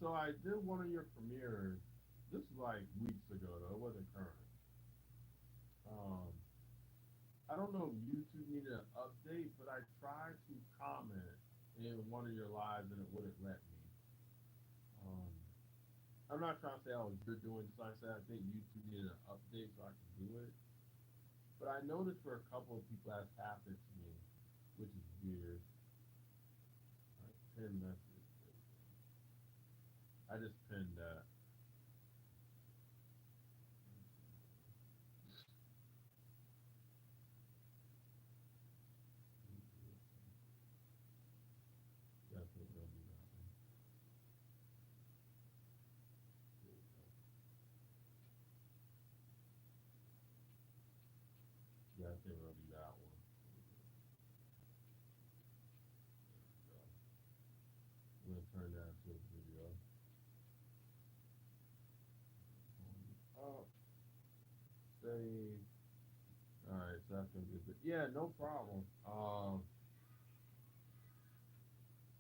so I did one of your premieres. This was like weeks ago though. It wasn't current. Um, I don't know if YouTube needed an update, but I tried to comment in one of your lives and it wouldn't let me. Um, I'm not trying to say, oh, you're doing this. Like I said, I think YouTube needed an update so I could do it. But I noticed for a couple of people that's happened to me, which is weird. Like, pin message. I just pinned that. Definitely gonna do that one. Yeah, I think we'll do that one. So I'm gonna turn that into a video. Up, save. All right, so that's gonna be good. Yeah, no problem.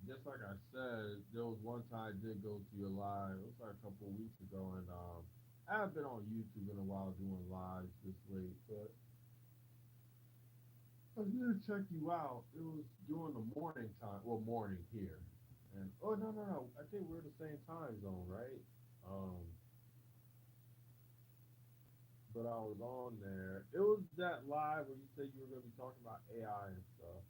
Just like I said, there was one time I did go to your live. It was like a couple of weeks ago, and I haven't been on YouTube in a while doing lives this late, but I did check you out. It was during the morning time, well, morning here, And oh no no no, I think we're the same time zone, right? Um, but I was on there. It was that live where you said you were gonna be talking about AI and stuff.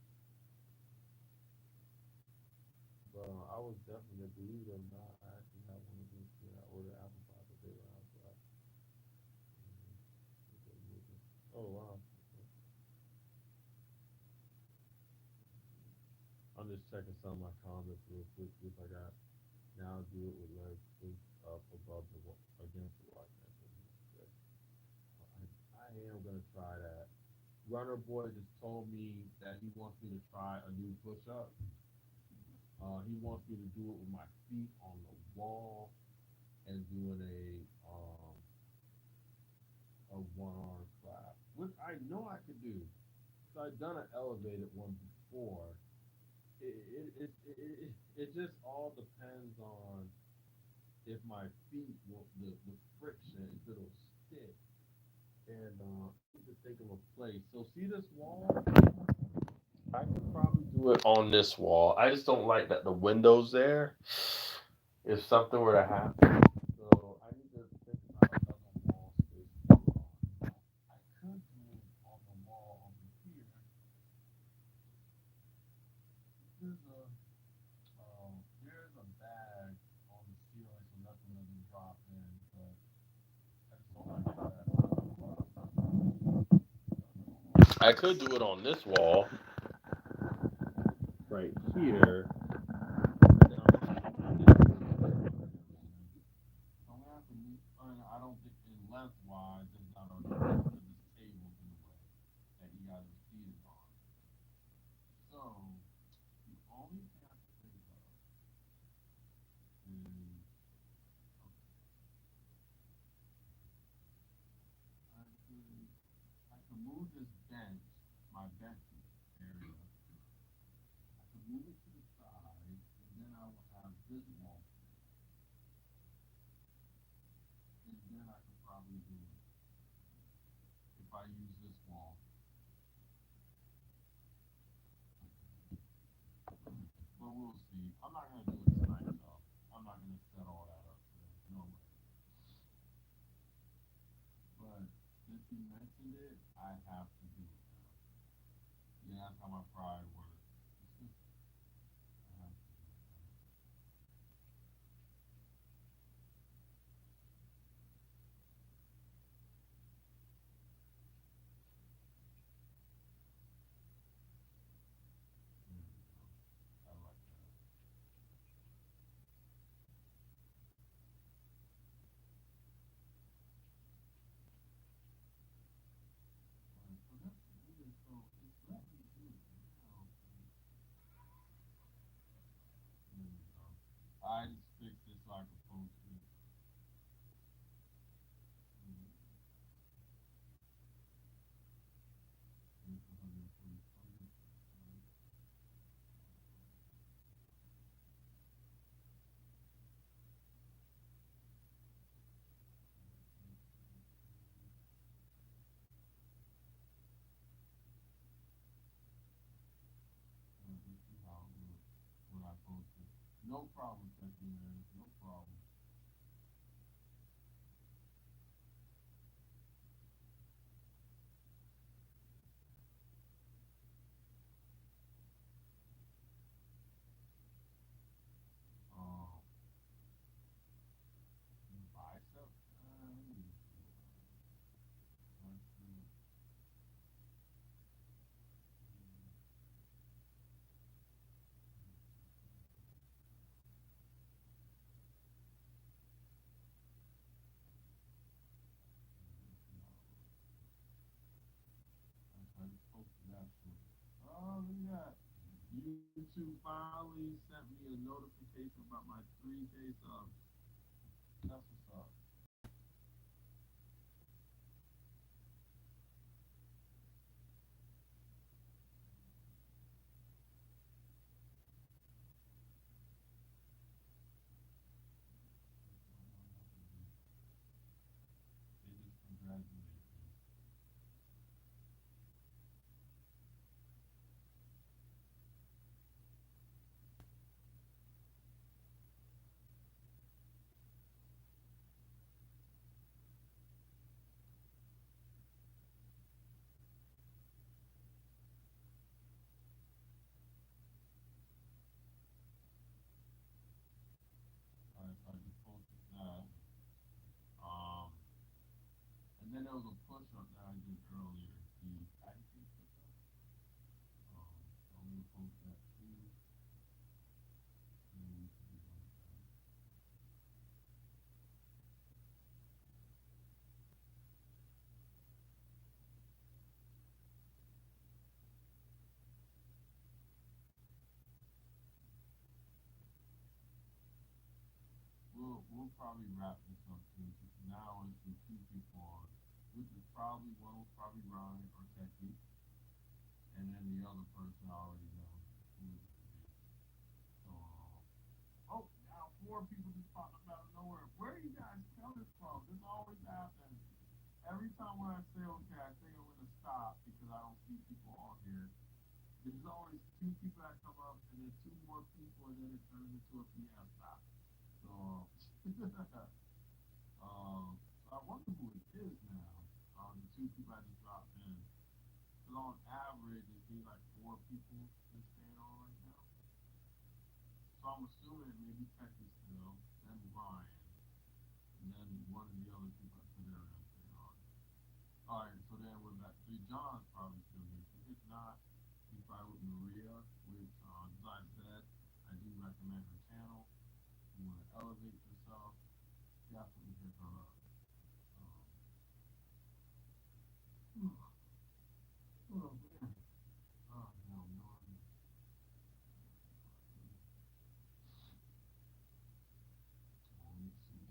But I was definitely, believe it or not, I actually have one of those here. I ordered apple pie the day around, so I, oh wow. I'm just checking some of my comments real quick, see if I got. Now do it with legs up above the against the wall. I am gonna try that. Runner Boy just told me that he wants me to try a new push up. He wants me to do it with my feet on the wall and doing a one arm clap, which I know I could do. So I've done an elevated one before. It just all depends on if my feet will the friction, if it'll stick. And I need to think of a place. So see this wall? I could probably do it on this wall. I just don't like that the window's there. If something were to happen, so I need to think about another wall space to do it on. I could do it on the wall over here. There's a bag on the ceiling so nothing doesn't drop in, but I just don't like that. I could do it on this wall right here. I don't think in lengthwise it's not on because this table's in the way that you guys are seated on. So the only thing I can think of is I could I could move this bench, my bench area. I could move it to the side, and then I will have this wall, and then I could probably do it if I use this wall. But we'll see. I'm not gonna do it tonight, though. I'm not gonna set all that up today. No way. But since you mentioned it, I have to do it now. Yeah, that's how my pride works. I have to do it now. There we go. I like that. Right, so that's weird. So it's let me do it now. There we go. I just fixed it so I could post it. Mhm. It's 140. Let's see how it looks when I post it. No problem, Techie man. No problem. Um, bicep. Let me see. Bicep. I just posted that shit. Oh, look at that. YouTube finally sent me a notification about my 3K subs. That's what's up. They just congratulated me. push-up that I did earlier, the pancake push-up. So I'm gonna post that too. And we can do like that. We'll probably wrap this up too. Now it's the two people on, which is probably one was probably Ryan or Techie, and then the other person I already know who it is. So oh, now four people just popped up out of nowhere. Where are you guys coming from? This always happens. Every time when I say okay, I think I'm gonna stop because I don't see people on here. There's always two people that come up and then two more people and then it turns into a fiesta. So so I wonder who it is now. The two people I just dropped in. Because on average it seems like four people just staying on right now. So I'm assuming maybe Tech is still, then Ryan, and then one of the other people I put there and staying on. Alright, so then we're back. So John's probably still here. If not, he's probably with Maria, which, as I said, I do recommend her channel. If you want to elevate yourself, definitely hit her up. Oh, man. Oh, no, no. Let me see.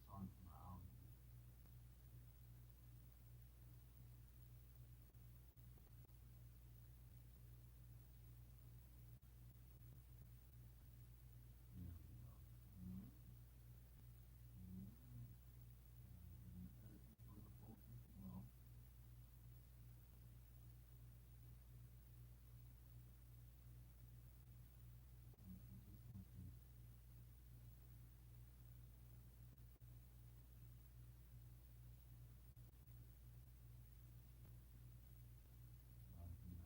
Sorry for the allergies. There we go. Mm-hmm. Mm-hmm. And edit this for the focus as well. And consistency. I think that was good.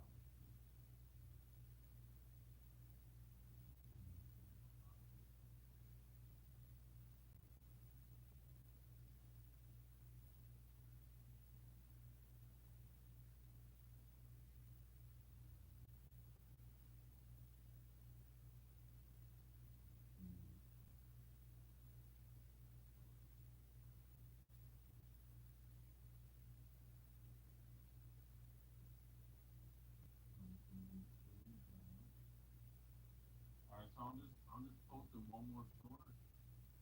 Mm-hmm. All right, so I'm just posting one more short,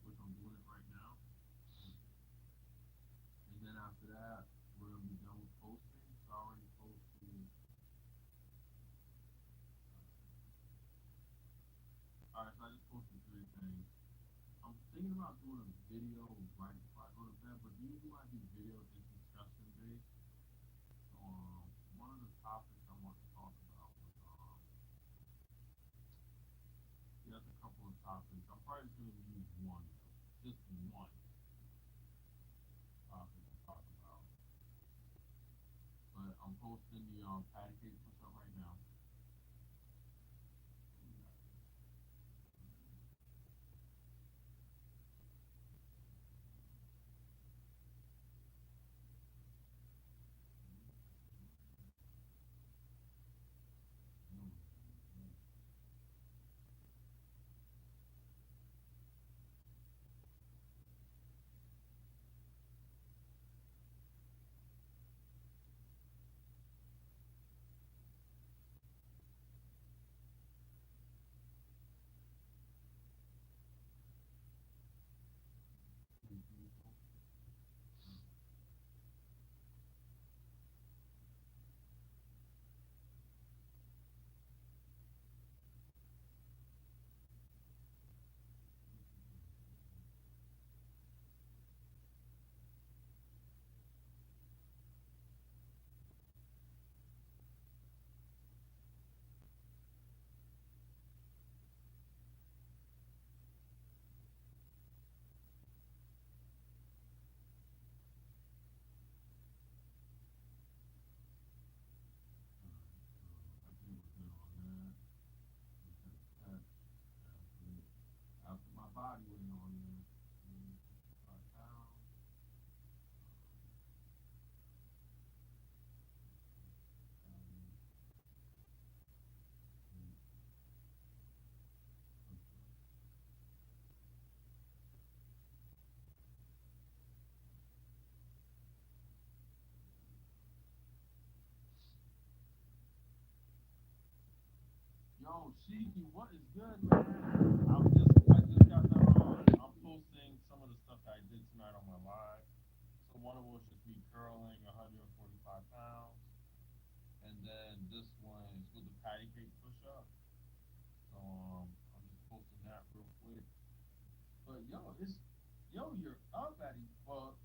which I'm doing it right now, and then after that we're gonna be done with posting. So I already posted. All right, so I just posted three things. I'm thinking about doing a video right before I go to bed, but usually when I do videos, it's discussion based. So one of the topics I want to talk about was there's a couple of topics. I'm probably just gonna use one though, just one topic to talk about. But I'm posting the pancake push up right now. Yo, Shiki, what is good, man? I just got done. I'm posting some of the stuff that I did tonight on my live. So one of them was just me curling 145 pounds, and then this one is with the patty cake push up. So I'm just posting that real quick. But you're up at it. Well,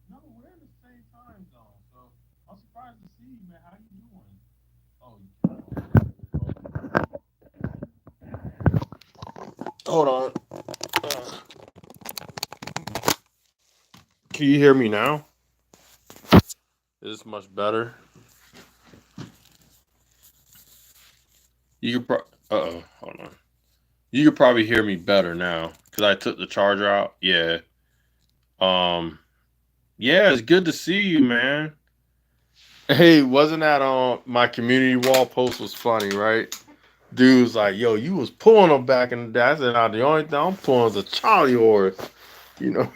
no, we're in the same time zone. So I'm surprised to see you, man. How you doing? Oh, you can't. Oh, Hold on. Uh, can you hear me now? Is this much better? You could uh-oh, hold on. You could probably hear me better now because I took the charger out. Yeah. Um. Yeah, it's good to see you, man. Hey, wasn't that on my community wall post was funny, right? Dude's like, yo, you was pulling them back in the day. I said, nah, the only thing I'm pulling is a Charlie horse, you know.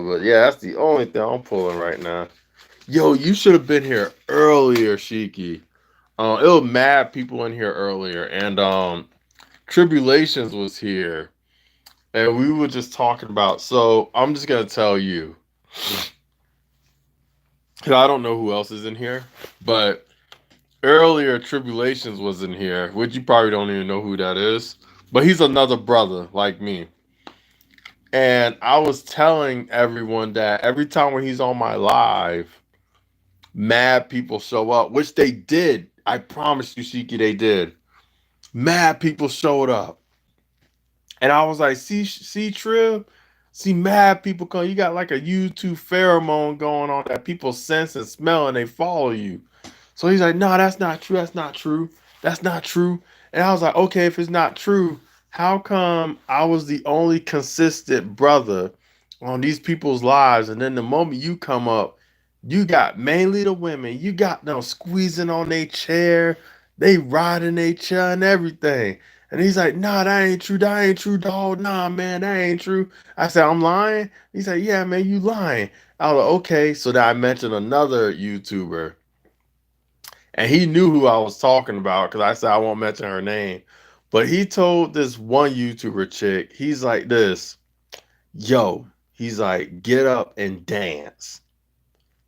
But yeah, that's the only thing I'm pulling right now. Yo, you should have been here earlier, Shiki. It was mad people in here earlier, and Tribulations was here, and we were just talking about. So I'm just gonna tell you, 'cause I don't know who else is in here, but earlier Tribulations was in here, which you probably don't even know who that is, but he's another brother like me. And I was telling everyone that every time when he's on my live, mad people show up, which they did. I promise you, Shiki, they did. Mad people showed up. And I was like, see, Trib, see, mad people come. You got like a YouTube pheromone going on that people sense and smell and they follow you. So he's like, no, that's not true. That's not true. That's not true. And I was like, okay, if it's not true, how come I was the only consistent brother on these people's lives? And then the moment you come up, you got mainly the women, you got them squeezing on their chair, they riding their chair and everything. And he's like, nah, that ain't true. That ain't true, dog. Nah, man, that ain't true. I said, I'm lying. He's like, yeah, man, you lying. I was like, okay. So then I mentioned another YouTuber and he knew who I was talking about because I said I won't mention her name. But he told this one YouTuber chick, he's like this, yo, he's like, get up and dance,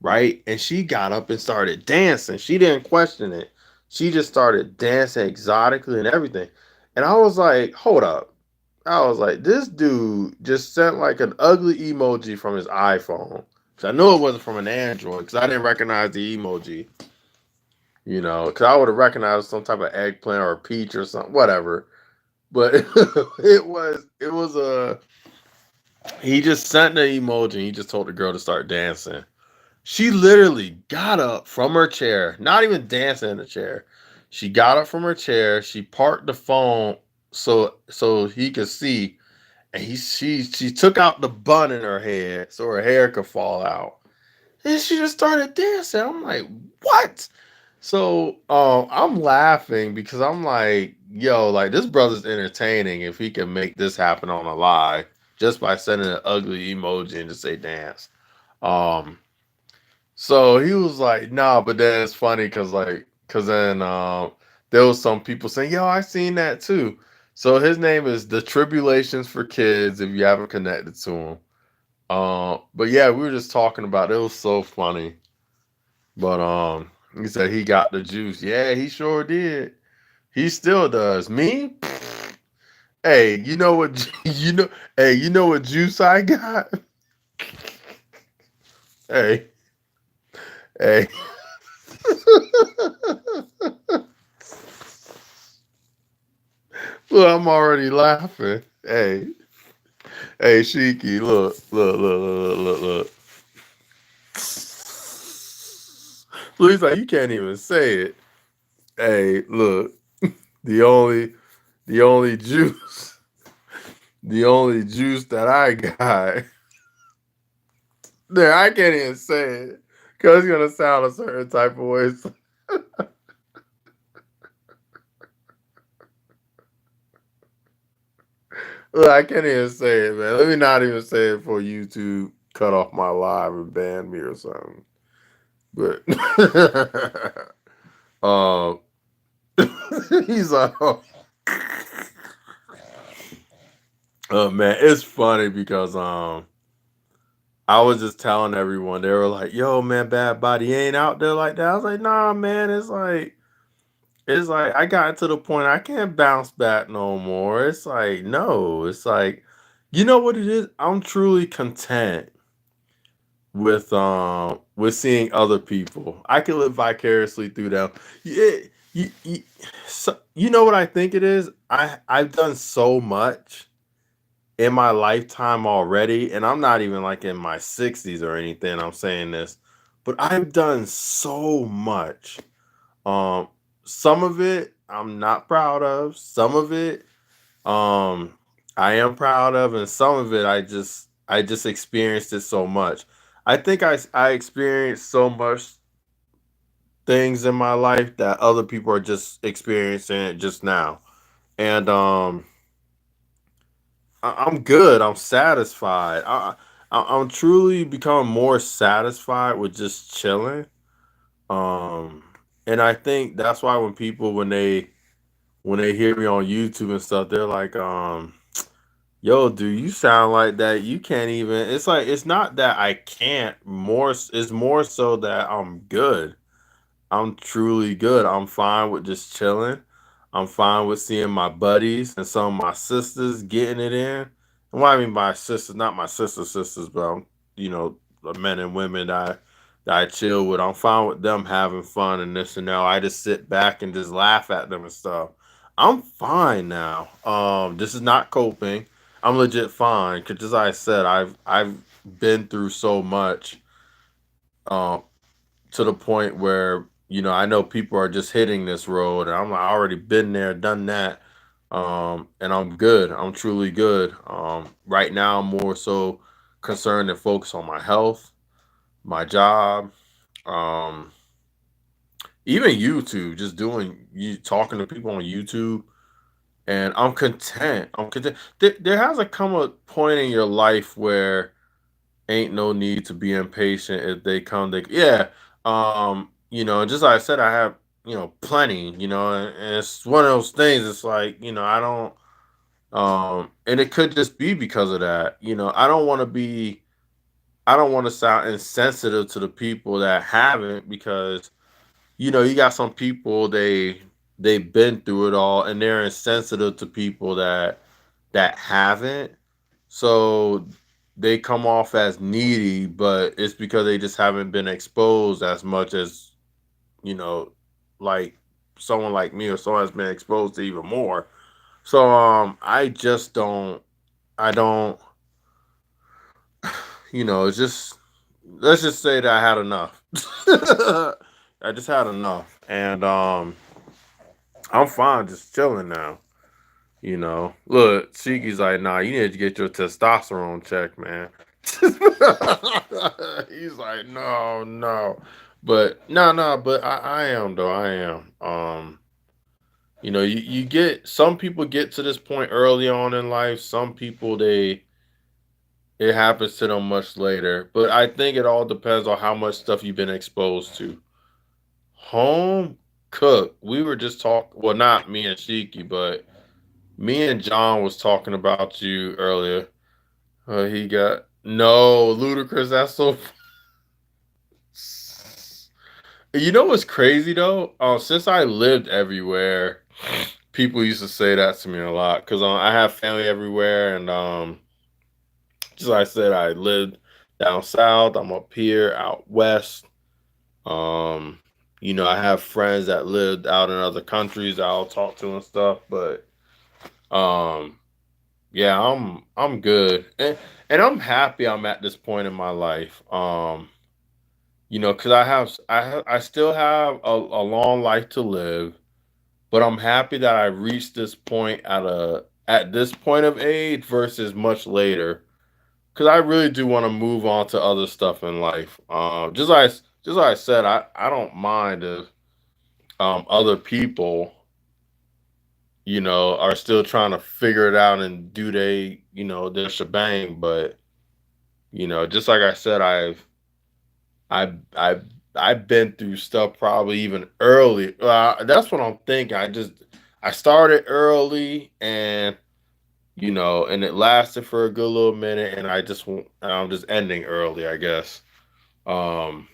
right? And she got up and started dancing. She didn't question it. She just started dancing exotically and everything. And I was like, hold up. I was like, this dude just sent like an ugly emoji from his iPhone. Cause I know it wasn't from an Android because I didn't recognize the emoji. Because I would have recognized some type of eggplant or a peach or something, whatever. But it was a he just sent the emoji. And he just told the girl to start dancing. She literally got up from her chair, not even dancing in the chair. She got up from her chair. She parked the phone so he could see, and she took out the bun in her head so her hair could fall out. And she just started dancing. I'm like, what? So I'm laughing because I'm like, yo, like this brother's entertaining if he can make this happen on a live just by sending an ugly emoji and just say dance. Um, so he was like, nah, but then it's funny because then there was some people saying, yo, I seen that too. So his name is The Tribulations for Kids if you haven't connected to him. But yeah, we were just talking about it. It was so funny. But he said he got the juice. Yeah, he sure did. He still does. Me? Hey, you know what hey, you know what juice I got? Hey, hey. Look, I'm already laughing. Hey, Shiki, look. Look, he's like, you can't even say it. Hey, look, the only, the only juice, the only juice that I got. There, I can't even say it because it's gonna sound a certain type of way. Look, I can't even say it, man. Let me not even say it for YouTube cut off my live and ban me or something. But um, He's like, oh. Oh man, it's funny because I was just telling everyone, they were like, yo man, bad body ain't out there like that. I was like, nah man, it's like I got to the point I can't bounce back no more. It's like, no, it's like, you know what it is? I'm truly content with seeing other people. I can live vicariously through them. Yeah, you know what I think it is? I've done so much in my lifetime already, and I'm not even like in my 60s or anything. I'm saying this, but I've done so much. Um, some of it I'm not proud of. Some of it um I am proud of, and some of it I just experienced it so much. I think I experienced so much things in my life that other people are just experiencing it just now. And I'm good. I'm satisfied. I'm truly becoming more satisfied with just chilling. Um and I think that's why when they hear me on YouTube and stuff, they're like, yo, dude, you sound like that. You can't even. It's like it's not that I can't. It's more so that I'm good. I'm truly good. I'm fine with just chilling. I'm fine with seeing my buddies and some of my sisters getting it in. And what I mean by sisters, not my sisters, but you know, the men and women that I chill with. I'm fine with them having fun and this and that. I just sit back and just laugh at them and stuff. I'm fine now. This is not coping. I'm legit fine because, as I said, I've been through so much. Um, to the point where I know people are just hitting this road, and I'm like, I already been there, done that, and I'm good. I'm truly good. Right now, I'm more so concerned and focused on my health, my job, um, even YouTube. Just doing you talking to people on YouTube, and I'm content. I'm content. There has to come a point in your life where ain't no need to be impatient if they come. They yeah. Just like I said, I have plenty. And it's one of those things. It's like I don't. And it could just be because of that. I don't want to be. I don't want to sound insensitive to the people that haven't because you got some people they've been through it all and they're insensitive to people that haven't. So they come off as needy, but it's because they just haven't been exposed as much as, you know, like someone like me or someone has been exposed to even more. So I just I don't it's just let's just say that I had enough. I just had enough. And I'm fine just chilling now. Look, Shiki's like, nah, you need to get your testosterone checked, man. He's like, no, no. But no, no, but I am though. I am. You get some people get to this point early on in life. Some people it happens to them much later. But I think it all depends on how much stuff you've been exposed to. Home cook. We were just talking. Well, not me and Shiki, but me and John was talking about you earlier. He got no ludicrous. That's so. You know what's crazy though? Since I lived everywhere, people used to say that to me a lot because I have family everywhere, and just like I said, I lived down south. I'm up here, out west. Um, I have friends that lived out in other countries that I'll talk to and stuff, but um, yeah, I'm good, and I'm happy I'm at this point in my life. Because I still have a long life to live, but I'm happy that I reached this point at this point of age versus much later. Because I really do want to move on to other stuff in life. Just like I said, I don't mind if other people are still trying to figure it out and do their shebang. But just like I said, I I've been through stuff probably even early. That's what I'm thinking. I started early, and and it lasted for a good little minute, and I'm just ending early, I guess. Um,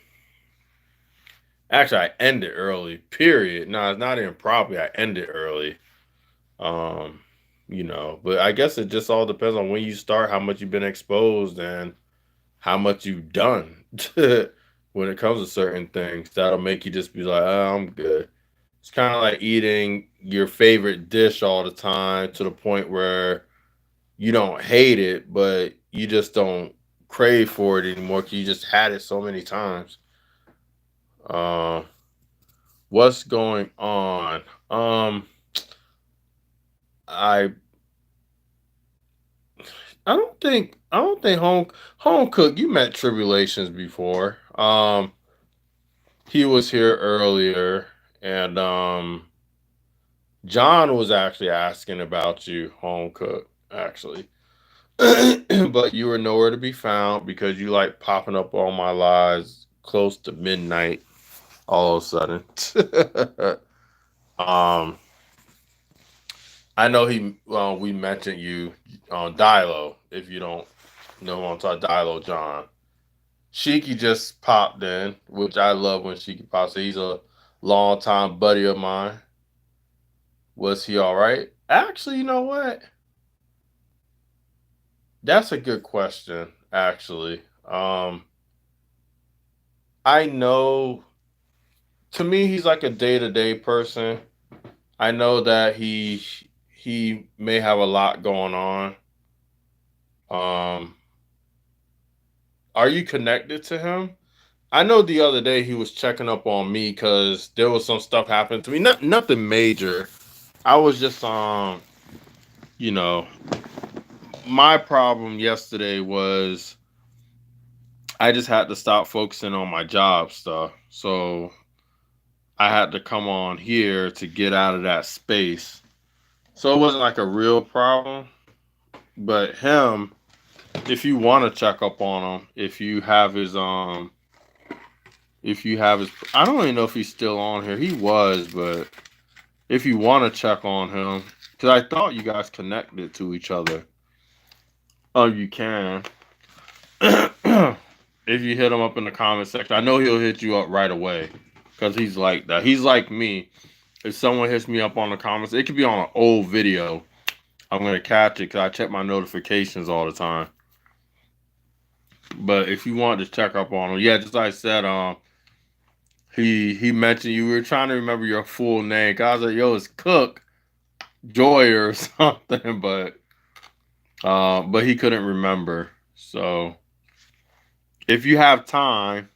Actually, I ended early. Period. No, it's not even probably. I ended early. Um, but I guess it just all depends on when you start, how much you've been exposed, and how much you've done when it comes to certain things. That'll make you just be like, oh, I'm good. It's kind of like eating your favorite dish all the time to the point where you don't hate it, but you just don't crave for it anymore because you just had it so many times. Uh, what's going on? Um, I I don't think home cook. You met tribulations before. He was here earlier, and John was actually asking about you, home cook. Actually, but you were nowhere to be found because you like popping up on my lives close to midnight all of a sudden. um, I know we mentioned you on Dilo. If you don't know on Dilo, John Shiki just popped in, which I love when Shiki pops. He's a longtime buddy of mine. Was he all right? Actually, you know what? That's a good question. Actually, I know. To me, he's like a day to day person. I know that he may have a lot going on. Um, are you connected to him? I know the other day he was checking up on me because there was some stuff happening to me. Nothing major. I was just you know, my problem yesterday was I just had to stop focusing on my job stuff. So I had to come on here to get out of that space. So it wasn't like a real problem. But him, if you want to check up on him, if you have his, I don't even know if he's still on here. He was, but if you want to check on him, because I thought you guys connected to each other. Oh, you can. If you hit him up in the comment section, I know he'll hit you up right away because he's like that. He's like me. If someone hits me up on the comments, it could be on an old video. I'm gonna catch it because I check my notifications all the time. But if you want to check up on him, yeah, just like I said, he mentioned you. We were trying to remember your full name. 'Cause I was like, yo, it's Cook Joy or something, but he couldn't remember. So if you have time,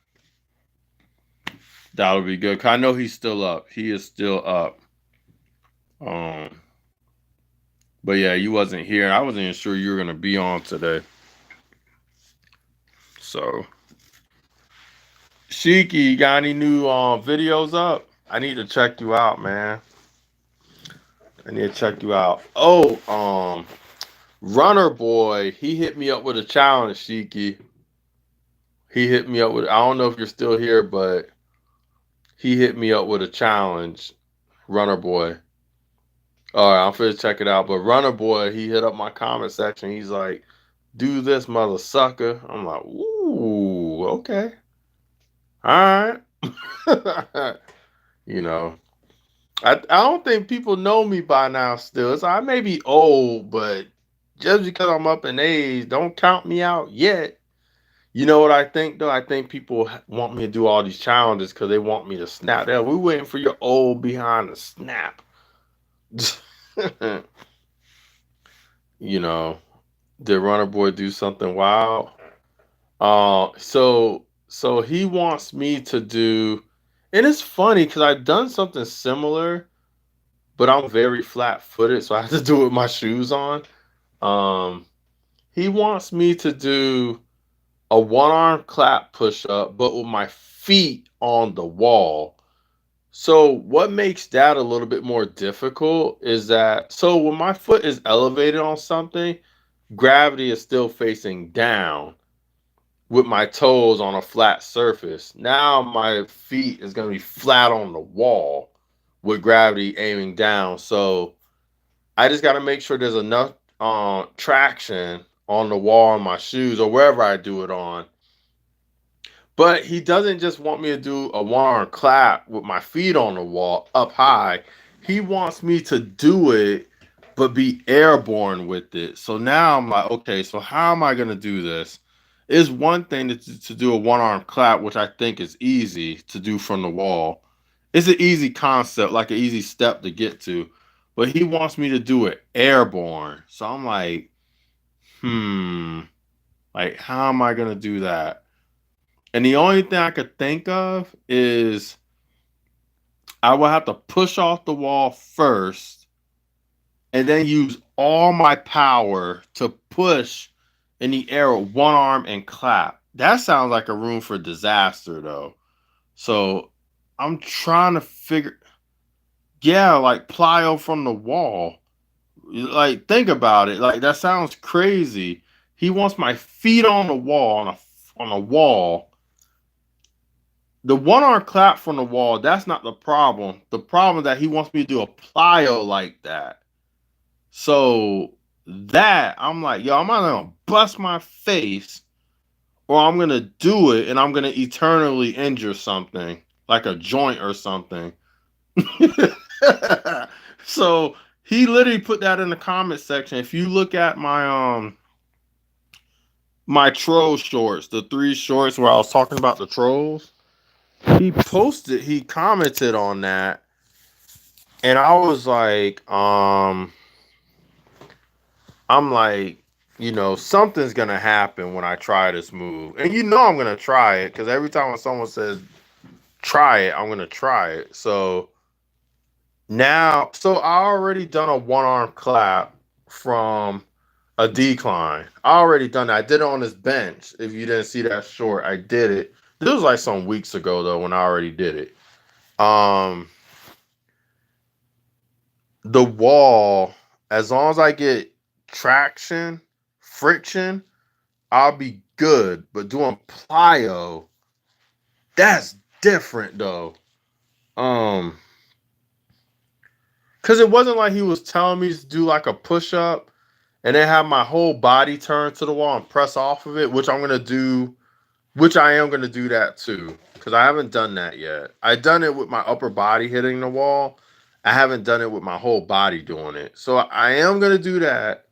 that'll be good. 'Cause I know he's still up. He is still up. Um, but yeah, you wasn't here. I wasn't even sure you were gonna be on today. So Shiki, you got any new videos up? I need to check you out, man. I need to check you out. Oh, Runner Boy, he hit me up with a challenge, Shiki. He hit me up with, I don't know if you're still here, but he hit me up with a challenge, Runner Boy. All right, I'm finna check it out. But Runner Boy, he hit up my comment section. He's like, do this, mother sucker. I'm like, ooh, okay. All right. you know, I don't think people know me by now still. So I may be old, but just because I'm up in age, don't count me out yet. You know what I think though? I think people want me to do all these challenges because they want me to snap. Yeah, we're waiting for your old behind to snap. you know, did Runner Boy do something wild? So he wants me to do, and it's funny because I've done something similar, but I'm very flat footed, so I have to do it with my shoes on. Um, he wants me to do a one arm clap push up, but with my feet on the wall. So what makes that a little bit more difficult is that so when my foot is elevated on something, gravity is still facing down with my toes on a flat surface. Now my feet is going to be flat on the wall with gravity aiming down. So I just got to make sure there's enough traction on the wall on my shoes or wherever I do it on. But he doesn't just want me to do a one arm clap with my feet on the wall up high. He wants me to do it, but be airborne with it. So now I'm like, okay, so how am I going to do this? It's one thing to do a one arm clap, which I think is easy to do from the wall. It's an easy concept, like an easy step to get to. But he wants me to do it airborne. So I'm like, how am I going to do that? And the only thing I could think of is I will have to push off the wall first and then use all my power to push in the air with one arm and clap. That sounds like a room for disaster, though. So I'm trying to figure, yeah, like plyo from the wall. Like, think about it. Like, that sounds crazy. He wants my feet on the wall, on a wall. The one arm clap from the wall, that's not the problem. The problem is that he wants me to do a plyo like that. So that I'm like, yo, I'm either gonna bust my face or I'm gonna do it and I'm gonna eternally injure something, like a joint or something. So he literally put that in the comment section. If you look at my troll shorts, the 3 shorts where I was talking about the trolls, he commented on that, and I was like, I'm like, something's gonna happen when I try this move, and I'm gonna try it because every time when someone says try it, I'm gonna try it. So I already done a one arm clap from a decline. I already done that. I did it on this bench. If you didn't see that short, I did it. This was like some weeks ago though when I already did it. Um, the wall, as long as I get traction, friction, I'll be good. But doing plyo, that's different though. Um, cause it wasn't like he was telling me to do like a push up and then have my whole body turn to the wall and press off of it, which I am gonna do that too. Cause I haven't done that yet. I done it with my upper body hitting the wall. I haven't done it with my whole body doing it. So I am gonna do that.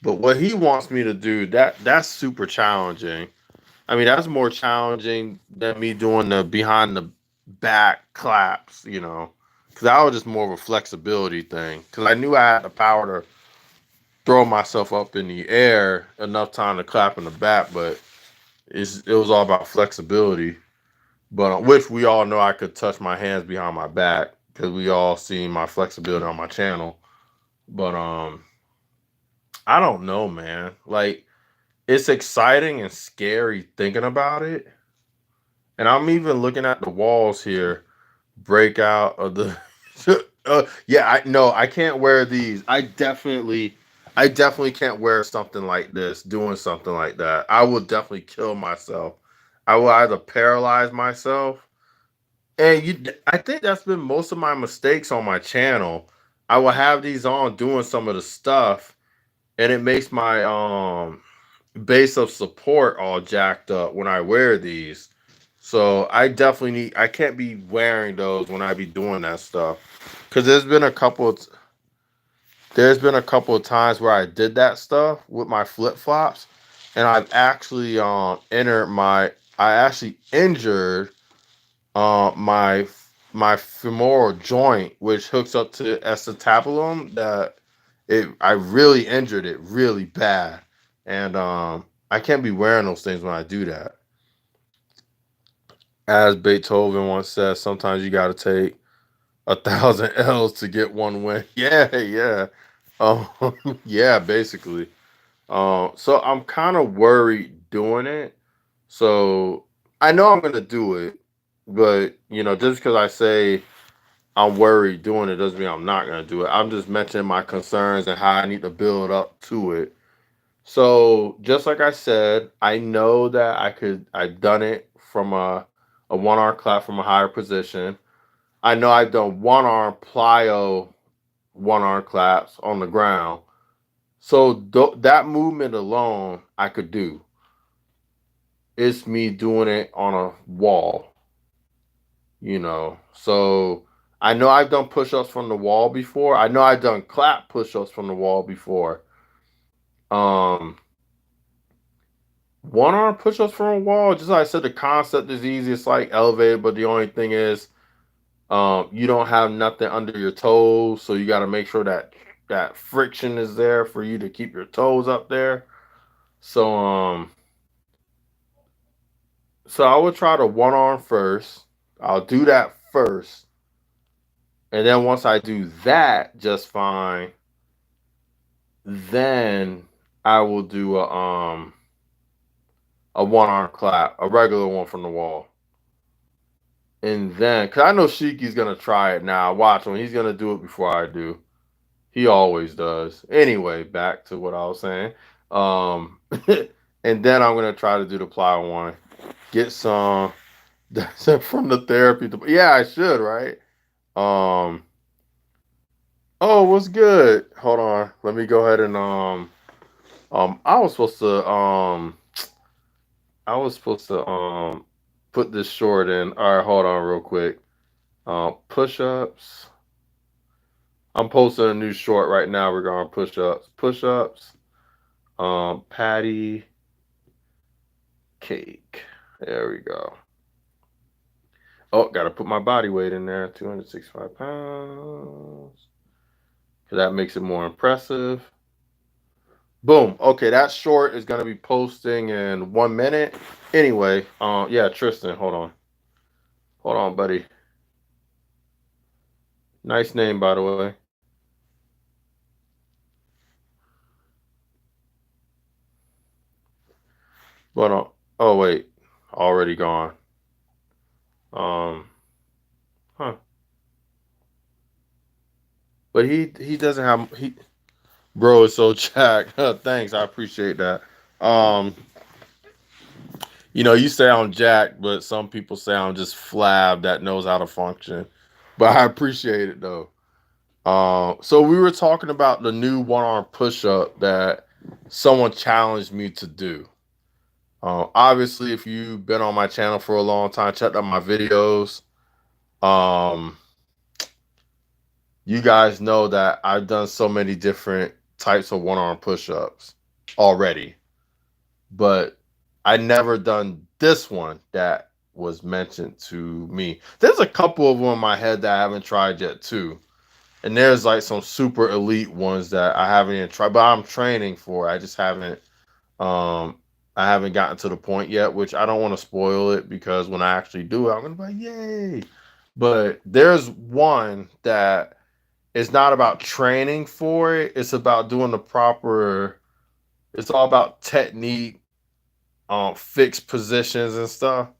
But what he wants me to do, that's super challenging. I mean, that's more challenging than me doing the behind the back claps. Because that was just more of a flexibility thing. Because I knew I had the power to throw myself up in the air enough time to clap in the back, but it was all about flexibility. But which we all know I could touch my hands behind my back because we all seen my flexibility on my channel. But I don't know, man. Like, it's exciting and scary thinking about it. And I'm even looking at the walls here, breakout of the. Yeah, I no, I can't wear these. I definitely can't wear something like this. Doing something like that, I will definitely kill myself. I will either paralyze myself, and I think that's been most of my mistakes on my channel. I will have these on doing some of the stuff, and it makes my base of support all jacked up when I wear these. So I can't be wearing those when I be doing that stuff. Cause there's been a couple of times where I did that stuff with my flip flops, and I actually injured my femoral joint, which hooks up to acetabulum. I really injured it really bad, and I can't be wearing those things when I do that. As Beethoven once said, sometimes you got to take 1,000 L's to get one win. Yeah, yeah, um, yeah, basically. So I'm kind of worried doing it. So I know I'm gonna do it, but just because I say I'm worried doing it doesn't mean I'm not gonna do it. I'm just mentioning my concerns and how I need to build up to it. So just like I said, I know that I've done it from a one arm clap from a higher position. I know I've done one arm plyo, one arm claps on the ground. So that movement alone I could do. It's me doing it on a wall, So I know I've done push-ups from the wall before. I know I've done clap push-ups from the wall before. Um, One arm push-ups from a wall, just like I said, the concept is easy. It's like elevated, but the only thing is, you don't have nothing under your toes, so you got to make sure that that friction is there for you to keep your toes up there. So, so I would try the one arm first. I'll do that first, and then once I do that just fine, then I will do a one arm clap, a regular one from the wall. And then, cause I know Shiki's gonna try it now. Watch him; he's gonna do it before I do. He always does. Anyway, back to what I was saying. Um, and then I'm gonna try to do the ply one. Get some from the therapy. Yeah, I should, right? Um. Oh, what's good? Hold on. Let me go ahead and I was supposed to put this short in. All right, hold on real quick. Push ups. I'm posting a new short right now regarding push ups. Push ups. Patty cake. There we go. Oh, gotta put my body weight in there. 265 pounds. Cause that makes it more impressive. Boom. Okay, that short is gonna be posting in 1 minute. Anyway, yeah, Tristan, hold on. Hold on, buddy. Nice name, by the way. But oh wait, already gone. Um, huh. But he doesn't have he bro is so jacked. Thanks, I appreciate that. Um, you say I'm jacked, but some people say I'm just flab that knows how to function. But I appreciate it though. So we were talking about the new one arm push up that someone challenged me to do. Obviously, if you've been on my channel for a long time, checked out my videos. Um, you guys know that I've done so many different types of one arm push ups already, but I never done this one that was mentioned to me. There's a couple of them in my head that I haven't tried yet too. And there's like some super elite ones that I haven't even tried, but I'm training for. Um I haven't gotten to the point yet, which I don't want to spoil it because when I actually do it, I'm gonna be like, yay. But there's one that is not about training for it. It's about doing the proper, it's all about technique, fixed positions and stuff.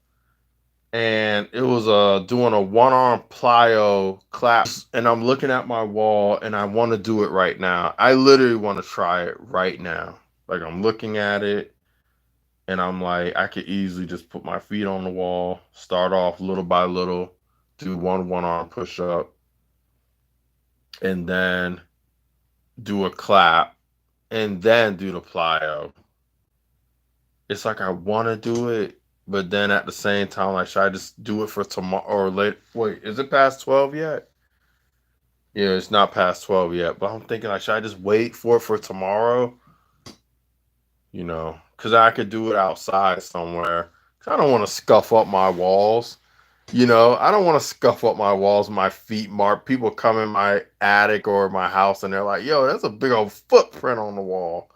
And it was doing a one arm plyo clap, and I'm looking at my wall and I want to do it right now. I literally want to try it right now. Like I'm looking at it and I'm like, I could easily just put my feet on the wall, start off little by little, do one arm push up, and then do a clap, and then do the plyo. It's like I want to do it, but then at the same time, like, should I just do it for tomorrow or late? Wait, is it past 12 yet? Yeah, it's not past 12 yet, but I'm thinking, like, should I just wait for tomorrow? Because I could do it outside somewhere. Because I don't want to scuff up my walls. I don't want to scuff up my walls, my feet mark. People come in my attic or my house and they're like, yo, that's a big old footprint on the wall.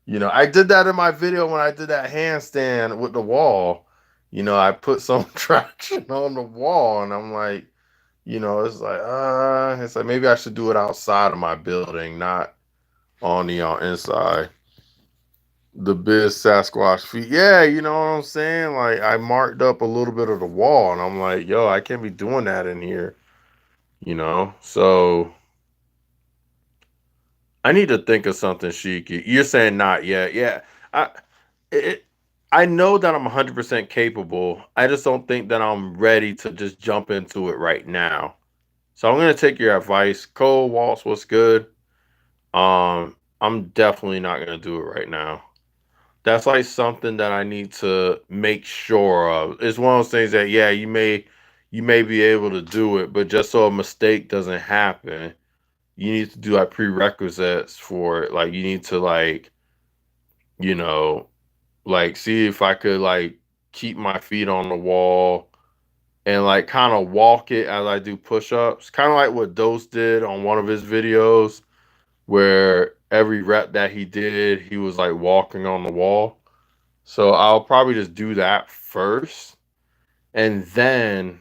I did that in my video when I did that handstand with the wall. I put some traction on the wall and I'm like, it's like maybe I should do it outside of my building, not on the inside. The big Sasquatch feet. Yeah, you know what I'm saying? Like I marked up a little bit of the wall and I'm like, yo, I can't be doing that in here. So I need to think of something cheeky. You're saying not yet. Yeah. I it, I know that I'm 100% capable. I just don't think that I'm ready to just jump into it right now. So I'm gonna take your advice. Cole Waltz, what's good? I'm definitely not gonna do it right now. That's like something that I need to make sure of. It's one of those things that yeah, you may be able to do it, but just so a mistake doesn't happen, you need to do like prerequisites for it. Like you need to you know, like see if I could like keep my feet on the wall and like kind of walk it as I do push-ups. Kind of like what Dose did on one of his videos where every rep that he did, he was like walking on the wall. So I'll probably just do that first, and then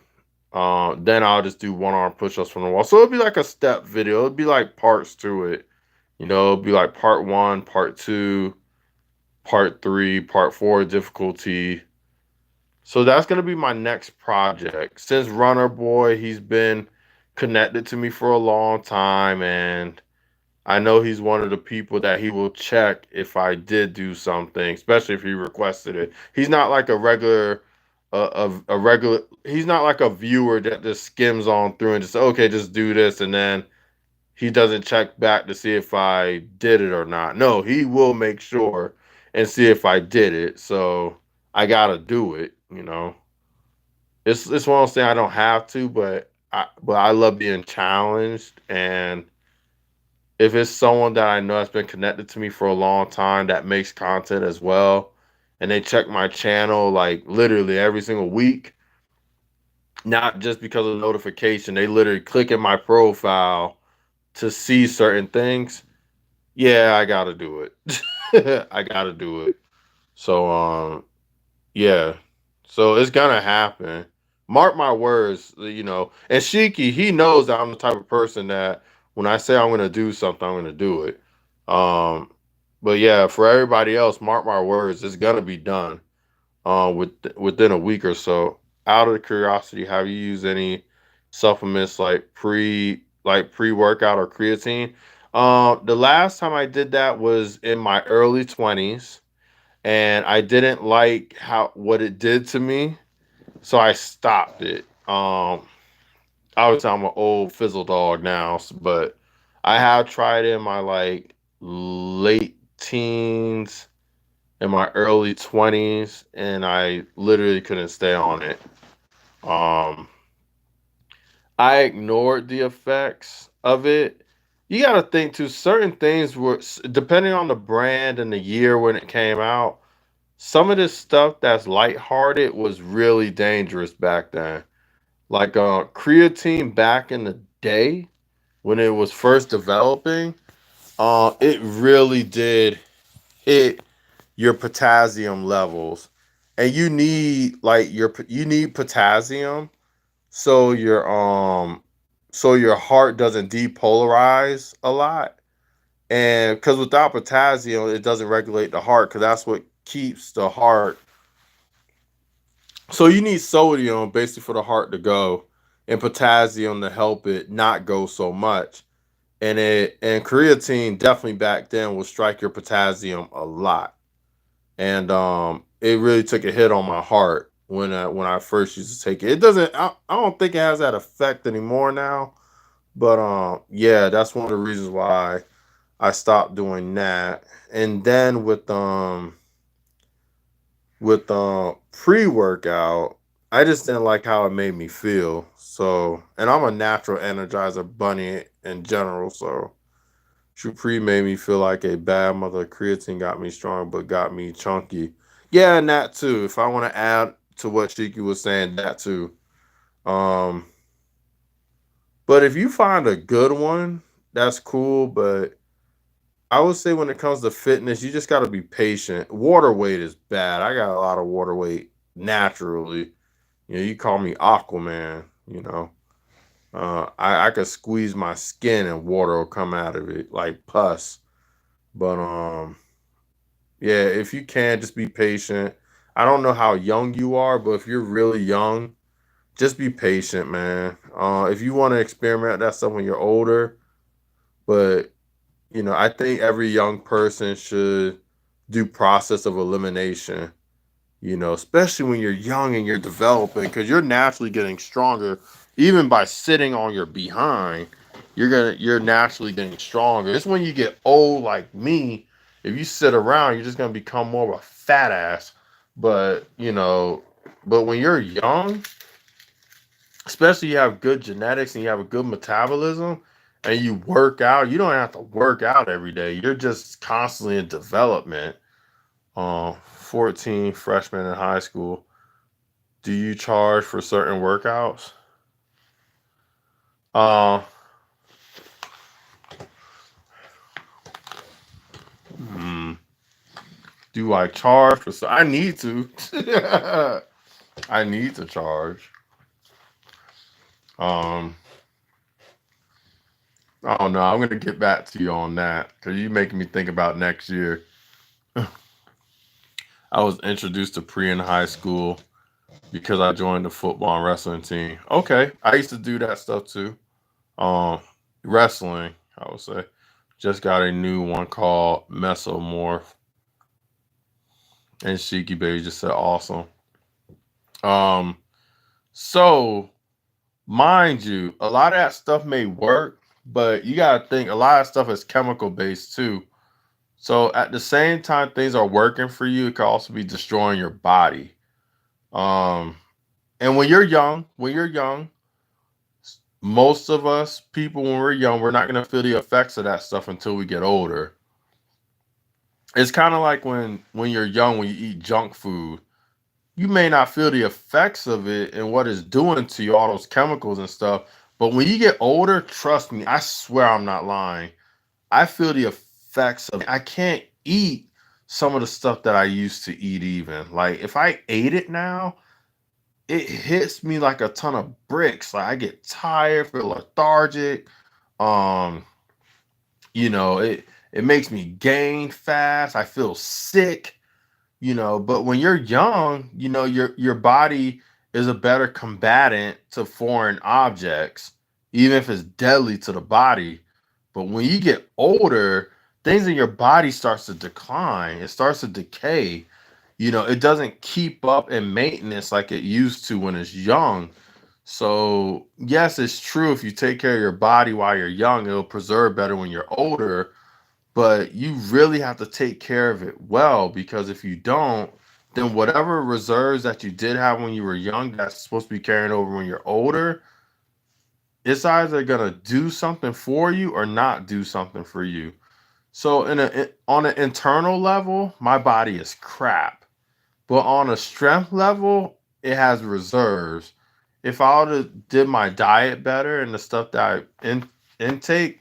I'll just do one arm push-ups from the wall. So it'll be like a step video. It'll be like parts to it. It'll be like part one, part two, part three, part four difficulty. So that's gonna be my next project. Since Runner Boy, he's been connected to me for a long time, and I know he's one of the people that he will check if I did do something, especially if he requested it. He's not like a regular, a regular. He's not like a viewer that just skims on through and just okay, just do this, and then he doesn't check back to see if I did it or not. No, he will make sure and see if I did it. So I gotta do it. It's one of those things I don't have to, but I love being challenged and if it's someone that I know has been connected to me for a long time that makes content as well, and they check my channel like literally every single week, not just because of the notification, they literally click in my profile to see certain things. Yeah, I gotta do it. I gotta do it. So yeah. So it's gonna happen. Mark my words. And Shiki, he knows that I'm the type of person that when I say I'm gonna do something, I'm gonna do it. Um, but yeah, for everybody else, mark my words, it's gonna be done. Within a week or so. Out of curiosity, have you used any supplements like pre workout or creatine? The last time I did that was in my early 20s and I didn't like how what it did to me, so I stopped it. Obviously I'm an old fizzle dog now, but I have tried it in my like late teens, in my early 20s, and I literally couldn't stay on it. Um, I ignored the effects of it. You got to think too. Certain things were depending on the brand and the year when it came out. Some of this stuff that's lighthearted was really dangerous back then. Like creatine back in the day when it was first developing, it really did hit your potassium levels, and you need potassium so your heart doesn't depolarize a lot, and because without potassium it doesn't regulate the heart because that's what keeps the heart. So you need sodium basically for the heart to go, and potassium to help it not go so much. And creatine definitely back then will strike your potassium a lot, and it really took a hit on my heart when I first used to take it. It doesn't. I don't think it has that effect anymore now. But yeah, that's one of the reasons why I stopped doing that. And then with pre-workout, I just didn't like how it made me feel. So, and I'm a natural energizer bunny in general, so Shupri made me feel like a bad mother. Creatine got me strong, but got me chunky. Yeah, and that too. If I want to add to what Shiki was saying, that too. Um, but if you find a good one, that's cool. But I would say when it comes to fitness, you just got to be patient. Water weight is bad. I got a lot of water weight naturally. You call me Aquaman. I could squeeze my skin and water will come out of it like pus. But yeah, if you can, just be patient. I don't know how young you are, but if you're really young, just be patient, man. If you want to experiment that stuff when you're older, but I think every young person should do process of elimination. Especially when you're young and you're developing, because you're naturally getting stronger. even by sitting on your behind, you're naturally getting stronger. It's when you get old like me, if you sit around, you're just gonna become more of a fat ass. But but when you're young, especially you have good genetics and you have a good metabolism and you work out, you don't have to work out every day. You're just constantly in development. 14 freshmen in high school. Do you charge for certain workouts? Uh, hmm, do I charge for? I need to. I need to charge. Um, I don't know. I'm gonna get back to you on that because you making me think about next year. I was introduced to pre in high school because I joined the football and wrestling team. Okay, I used to do that stuff too. Um, Wrestling, I would say. Just got a new one called Mesomorph, and Shiki Baby just said awesome. Um, so mind you, a lot of that stuff may work, but you gotta think a lot of stuff is chemical based too. So at the same time things are working for you, it could also be destroying your body. Um, and when you're young, most of us people when we're young, we're not gonna feel the effects of that stuff until we get older. It's kind of like when you're young, when you eat junk food, you may not feel the effects of it and what it's doing to you, all those chemicals and stuff. But when you get older, trust me, I swear I'm not lying. I feel the effects of it. I can't eat some of the stuff that I used to eat even. Like if I ate it now, it hits me like a ton of bricks. Like I get tired, feel lethargic. Um, it makes me gain fast. I feel sick. But when you're young, your body is a better combatant to foreign objects, even if it's deadly to the body. But when you get older, things in your body starts to decline. It starts to decay. It doesn't keep up in maintenance like it used to when it's young. So yes, it's true. If you take care of your body while you're young, it'll preserve better when you're older, but you really have to take care of it well, because if you don't, then whatever reserves that you did have when you were young that's supposed to be carrying over when you're older, it's either going to do something for you or not do something for you. So on an internal level, my body is crap, but on a strength level, it has reserves. If I would have did my diet better and the stuff that intake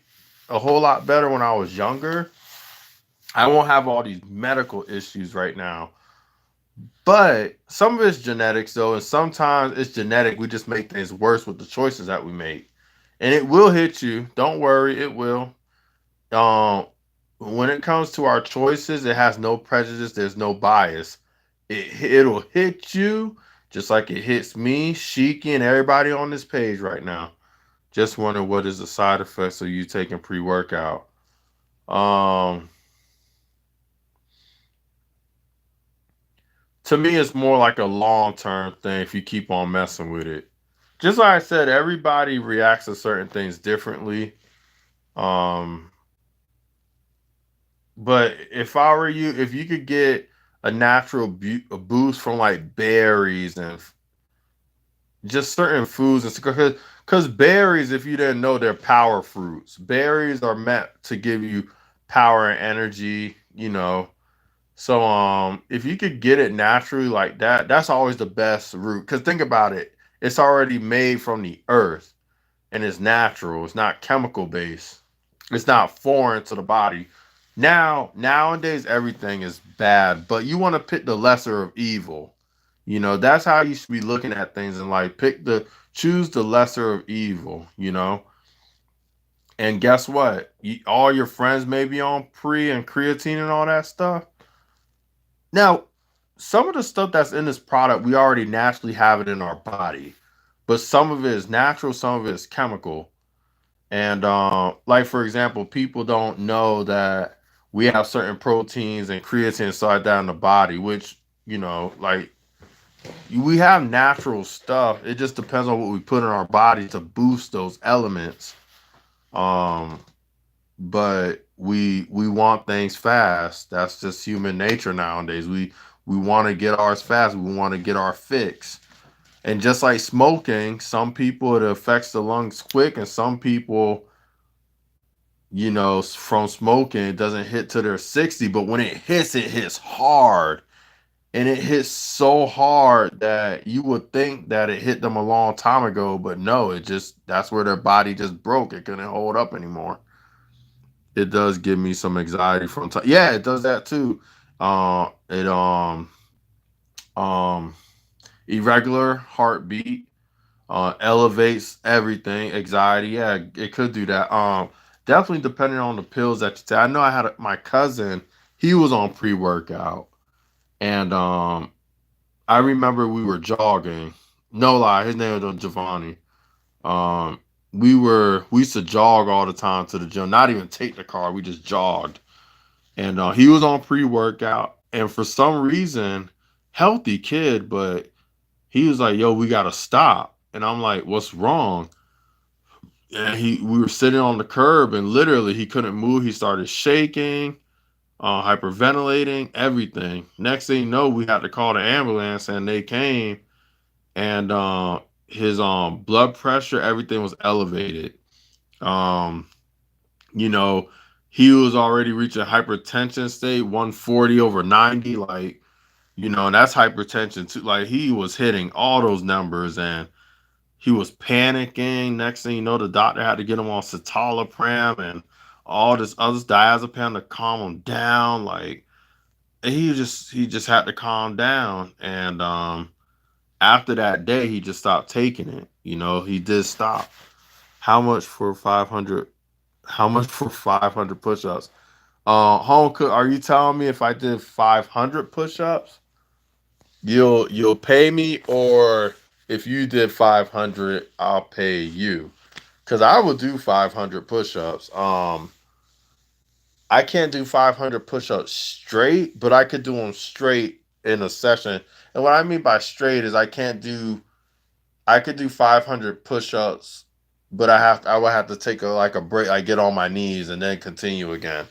a whole lot better when I was younger, I won't have all these medical issues right now. But some of it's genetics though, and sometimes it's genetic. We just make things worse with the choices that we make. And it will hit you. Don't worry, it will. Um when it comes to our choices, it has no prejudice, there's no bias. It'll hit you just like it hits me, Shiki, and everybody on this page right now. Just wonder what is the side effects of you taking pre-workout. Um to me it's more like a long-term thing if you keep on messing with it. Just like I said, everybody reacts to certain things differently. um but if I were you, if you could get a natural a boost from like berries and just certain foods, and because berries, if you didn't know, they're power fruits. Berries are meant to give you power and energy, So if you could get it naturally like that, that's always the best route. Cause think about it. It's already made from the earth and it's natural. It's not chemical based. It's not foreign to the body. Nowadays everything is bad, but you want to pick the lesser of evil. That's how you should be looking at things in life. Choose the lesser of evil. And guess what? All your friends may be on pre and creatine and all that stuff. Now, some of the stuff that's in this product, we already naturally have it in our body, but some of it is natural, some of it is chemical. And like for example, people don't know that we have certain proteins and creatine and stuff like that in the body, which like We have natural stuff. It just depends on what we put in our body to boost those elements. Um, but we want things fast. That's just human nature nowadays. We want to get ours fast. We want to get our fix. And just like smoking, some people it affects the lungs quick, and some people, from smoking, it doesn't hit to their 60, but when it hits hard. And it hits so hard that you would think that it hit them a long time ago, but no, that's where their body just broke. It couldn't hold up anymore. It does give me some anxiety from time. Yeah, it does that too. It um irregular heartbeat, elevates everything, anxiety. Yeah, it could do that. Definitely depending on the pills that you take. I know I had my cousin, he was on pre-workout, and I remember we were jogging. No lie, his name was Giovanni. Um, we used to jog all the time to the gym, not even take the car. We just jogged, and he was on pre-workout, and for some reason, healthy kid, but he was like, "Yo, we gotta stop," and I'm like, "What's wrong?" And we were sitting on the curb, and literally he couldn't move. He started shaking, hyperventilating, everything. Next thing you know, we had to call the ambulance, and they came, and his blood pressure, everything was elevated. Um, you know, he was already reaching hypertension state, 140 over 90, like, and that's hypertension too. Like he was hitting all those numbers, and he was panicking. Next thing you know, the doctor had to get him on citalopram and all this other diazepam to calm him down. Like he just had to calm down, and after that day, he just stopped taking it. He did stop. How much for 500? How much for 500 push-ups? Home cook, are you telling me if I did 500 push-ups, you'll pay me, or if you did 500, I'll pay you? Because I will do 500 push-ups. I can't do 500 push-ups straight, but I could do them straight in a session. And what I mean by straight is I could do 500 push-ups, but I would have to take a break. I get on my knees and then continue again.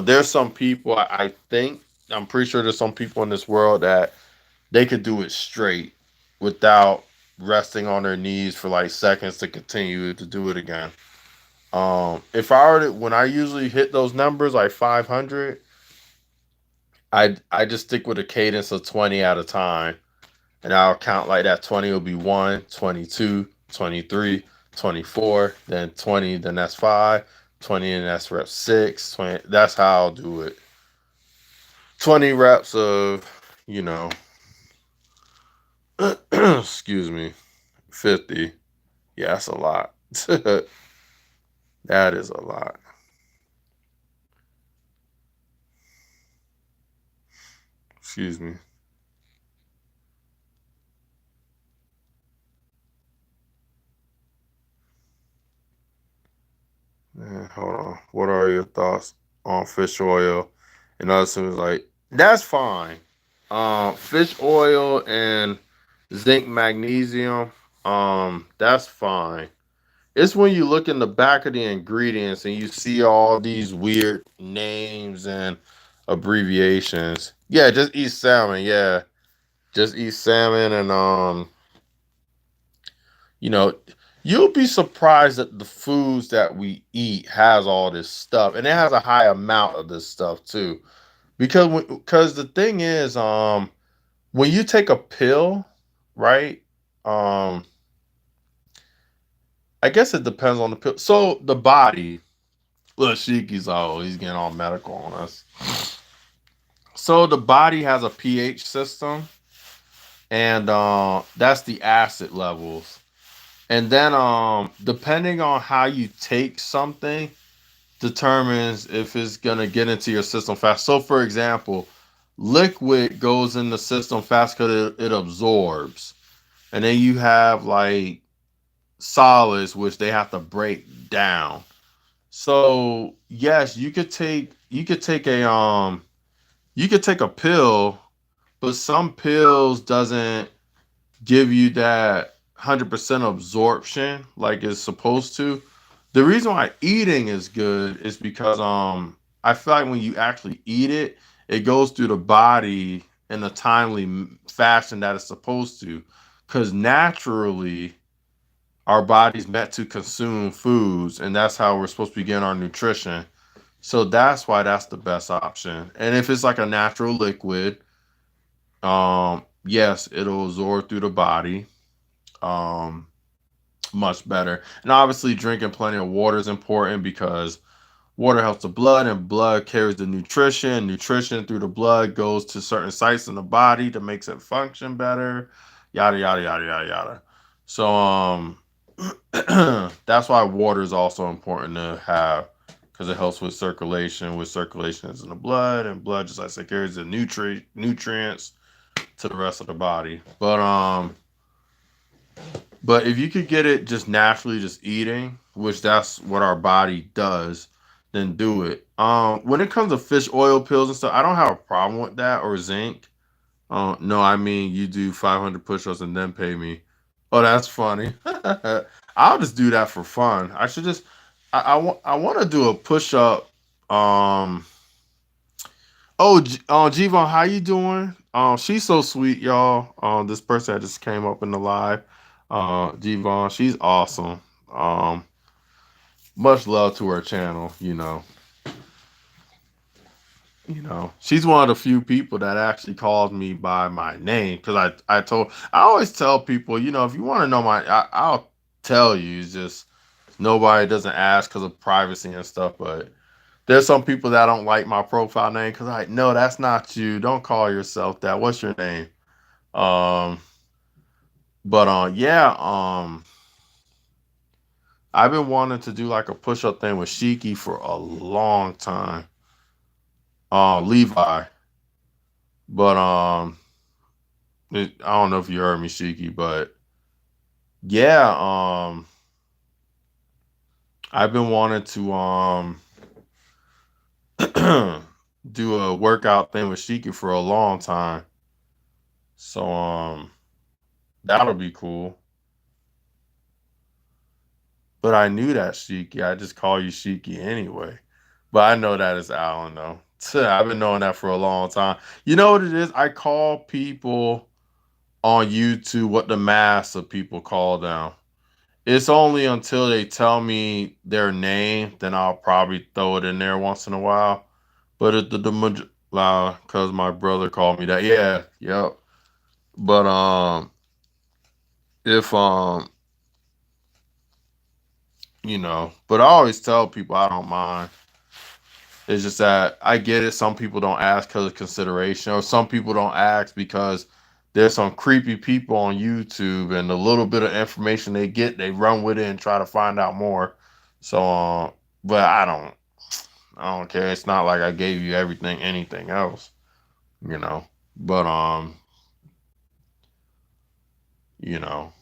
There's some people I think I'm pretty sure there's some people in this world that they could do it straight without resting on their knees for like seconds to continue to do it again. If I were to, when I usually hit those numbers like 500, I just stick with a cadence of 20 at a time, and I'll count like that. 20 will be 1, 22, 23, 24, then 20, then that's 5, 20, and that's rep 6, 20. That's how I'll do it. 20 reps of, you know, excuse me, 50. Yeah, that's a lot. That is a lot. Excuse me. Man, hold on. What are your thoughts on fish oil? And other things like that's fine. Fish oil and zinc magnesium, that's fine. It's when you look in the back of the ingredients and you see all these weird names and abbreviations. Yeah, just eat salmon. Yeah, just eat salmon, and you know, you'll be surprised that the foods that we eat has all this stuff, and it has a high amount of this stuff too. Because the thing is, when you take a pill, right? Um, I guess it depends on the pill. So the body, look, Shiki's he's getting all medical on us. So the body has a pH system, and that's the acid levels. And then depending on how you take something determines if it's gonna get into your system fast. So for example, liquid goes in the system fast because it absorbs. And then you have like solids which they have to break down. So yes, you could take a pill, but some pills doesn't give you that 100% absorption like it's supposed to. The reason why eating is good is because I feel like when you actually eat it, it goes through the body in a timely fashion that it's supposed to. Because naturally, our body's meant to consume foods, and that's how we're supposed to be getting our nutrition. So that's why that's the best option. And if it's like a natural liquid, yes, it'll absorb through the body. Um, Much better. And obviously, drinking plenty of water is important because water helps the blood, and blood carries the nutrition. Nutrition through the blood goes to certain sites in the body that makes it function better. Yada yada yada yada yada. So that's why water is also important to have because it helps with circulation. With circulation is in the blood, and blood, just like I said, carries the nutrients to the rest of the body. But if you could get it just naturally, just eating, which that's what our body does, then do it. When it comes to fish oil pills and stuff, I don't have a problem with that or zinc. No, I mean you do 500 push-ups and then pay me. Oh, that's funny. I'll just do that for fun. I should just. I want to do a push-up. Um. Oh, Gvon, how you doing? She's so sweet, y'all. This person that just came up in the live. Gvon, she's awesome. Um, Much love to her channel. She's one of the few people that actually calls me by my name because I always tell people, if you want to know I'll tell you. It's just nobody doesn't ask because of privacy and stuff. But there's some people that don't like my profile name because no, that's not you. Don't call yourself that. What's your name? Um, but yeah, I've been wanting to do like a push up thing with Shiki for a long time. Levi, but I don't know if you heard me, Shiki, but yeah, I've been wanting to do a workout thing with Shiki for a long time. So that'll be cool. But I knew that Shiki. I just call you Shiki anyway. But I know that is Alan though. I've been knowing that for a long time. You know what it is? I call people on YouTube what the mass of people call them. It's only until they tell me their name, then I'll probably throw it in there once in a while. But because my brother called me that. Yeah, yep. But if but I always tell people I don't mind. It's just that I get it. Some people don't ask because of consideration, or some people don't ask because there's some creepy people on YouTube, and the little bit of information they get, they run with it and try to find out more. So, but I don't care. It's not like I gave you everything, anything else, you know. But you know,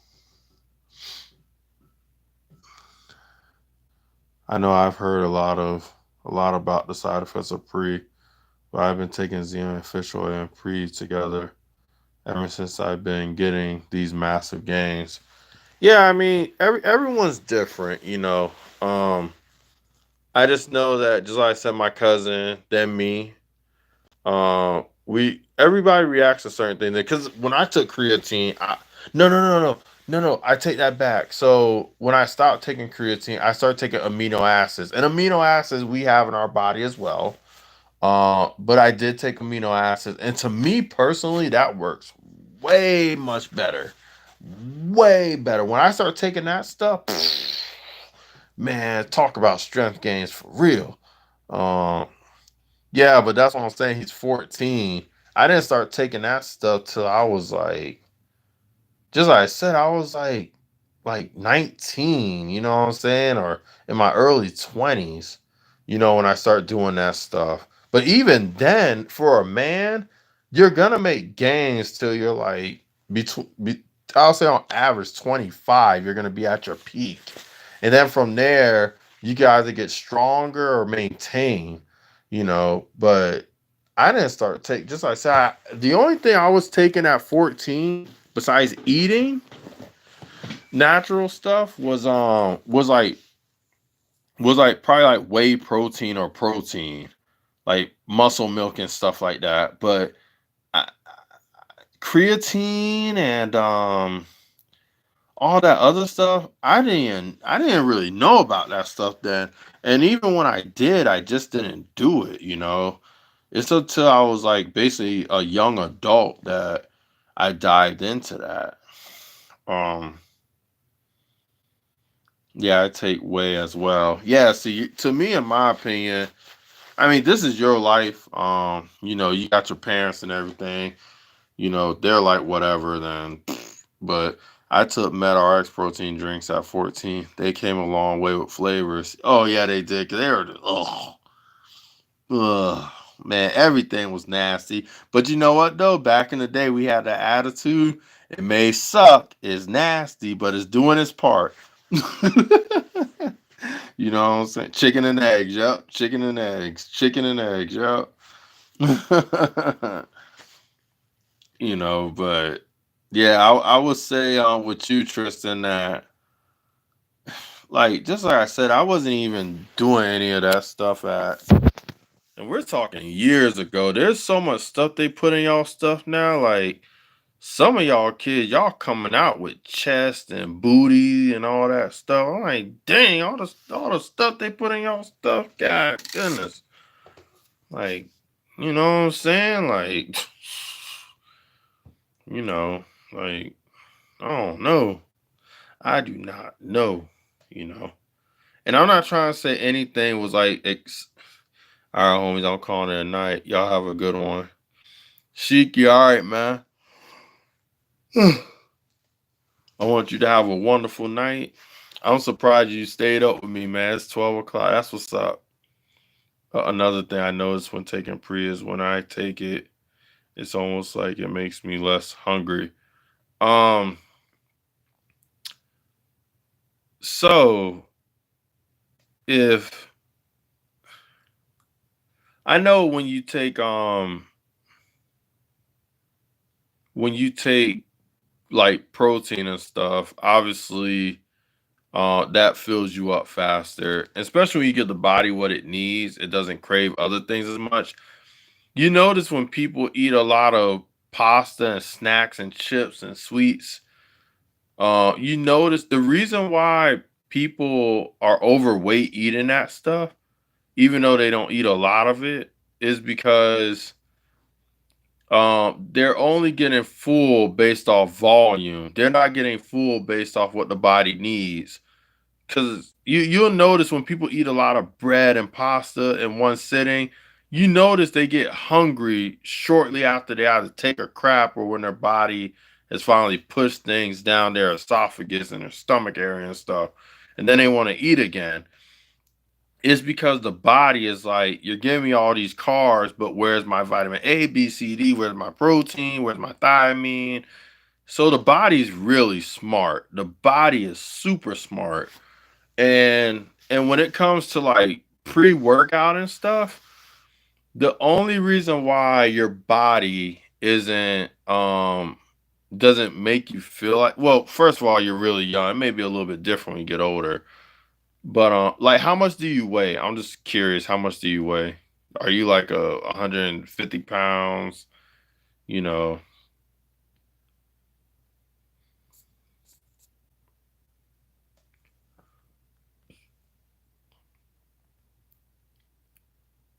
I know I've heard a lot about the side effects of pre, but I've been taking Xeon fish oil and pre together ever since I've been getting these massive gains. Yeah, I mean, everyone's different. Um, I just know that just like I said, my cousin, then me, we everybody reacts to certain things. Because when I took creatine, no, I take that back. So when I stopped taking creatine, I started taking amino acids, and amino acids we have in our body as well. But I did take amino acids, and to me personally, that works way much better. Way better. When I start taking that stuff, man, talk about strength gains for real. Um, yeah, but that's what I'm saying. He's 14. I didn't start taking that stuff till I was like, just like I said, I was like 19, you know what I'm saying? Or in my early 20s, when I start doing that stuff. But even then, for a man, you're gonna make gains till you're like between I'll say on average 25, you're gonna be at your peak. And then from there, you can either get stronger or maintain, but I didn't start take just like I said. The only thing I was taking at 14, besides eating natural stuff, was like probably like whey protein or protein, like muscle milk and stuff like that. But I, creatine and all that other stuff, I didn't really know about that stuff then. And even when I did, I just didn't do it. It's until I was like basically a young adult that I dived into that. Um yeah, I take whey as well. Yeah, see, to me, in my opinion, I mean, this is your life. You got your parents and everything. They're like whatever then. But I took MedRx protein drinks at 14. They came a long way with flavors. Oh yeah, they did. 'Cause they were ugh, man, everything was nasty. But you know what though? Back in the day, we had that attitude. It may suck, it's nasty, but it's doing its part. You know what I'm saying? Chicken and eggs, yep. Chicken and eggs. Chicken and eggs, yep. But yeah, I would say with you, Tristan, that like just like I said, I wasn't even doing any of that stuff and we're talking years ago. There's so much stuff they put in y'all stuff now. Like some of y'all kids, y'all coming out with chest and booty and all that stuff. I'm like, dang, all the stuff they put in y'all stuff. God goodness. Like, you know what I'm saying? Like, you know, like, I don't know. I do not know, you know. And I'm not trying to say anything was like all right, homies, I'm calling it a night. Y'all have a good one. Sheik, you all right, man? I want you to have a wonderful night. I'm surprised you stayed up with me, man. It's 12 o'clock. That's what's up. Another thing I noticed when taking pre is when I take it, it's almost like it makes me less hungry. Um, so if I know when you take like protein and stuff, obviously that fills you up faster, especially when you give the body what it needs. It doesn't crave other things as much. You notice when people eat a lot of pasta and snacks and chips and sweets, you notice the reason why people are overweight eating that stuff, even though they don't eat a lot of it, is because they're only getting full based off volume. They're not getting full based off what the body needs. Because you'll notice when people eat a lot of bread and pasta in one sitting, you notice they get hungry shortly after they either take a crap or when their body has finally pushed things down their esophagus and their stomach area and stuff, and then they want to eat again. It's because the body is like, you're giving me all these carbs, but where's my vitamin A, B, C, D? Where's my protein? Where's my thiamine? So the body's really smart. The body is super smart. And when it comes to like pre-workout and stuff, the only reason why your body doesn't make you feel like, well, first of all, you're really young. It may be a little bit different when you get older. But like how much do you weigh? I'm just curious, how much do you weigh? Are you like 150 pounds? You know.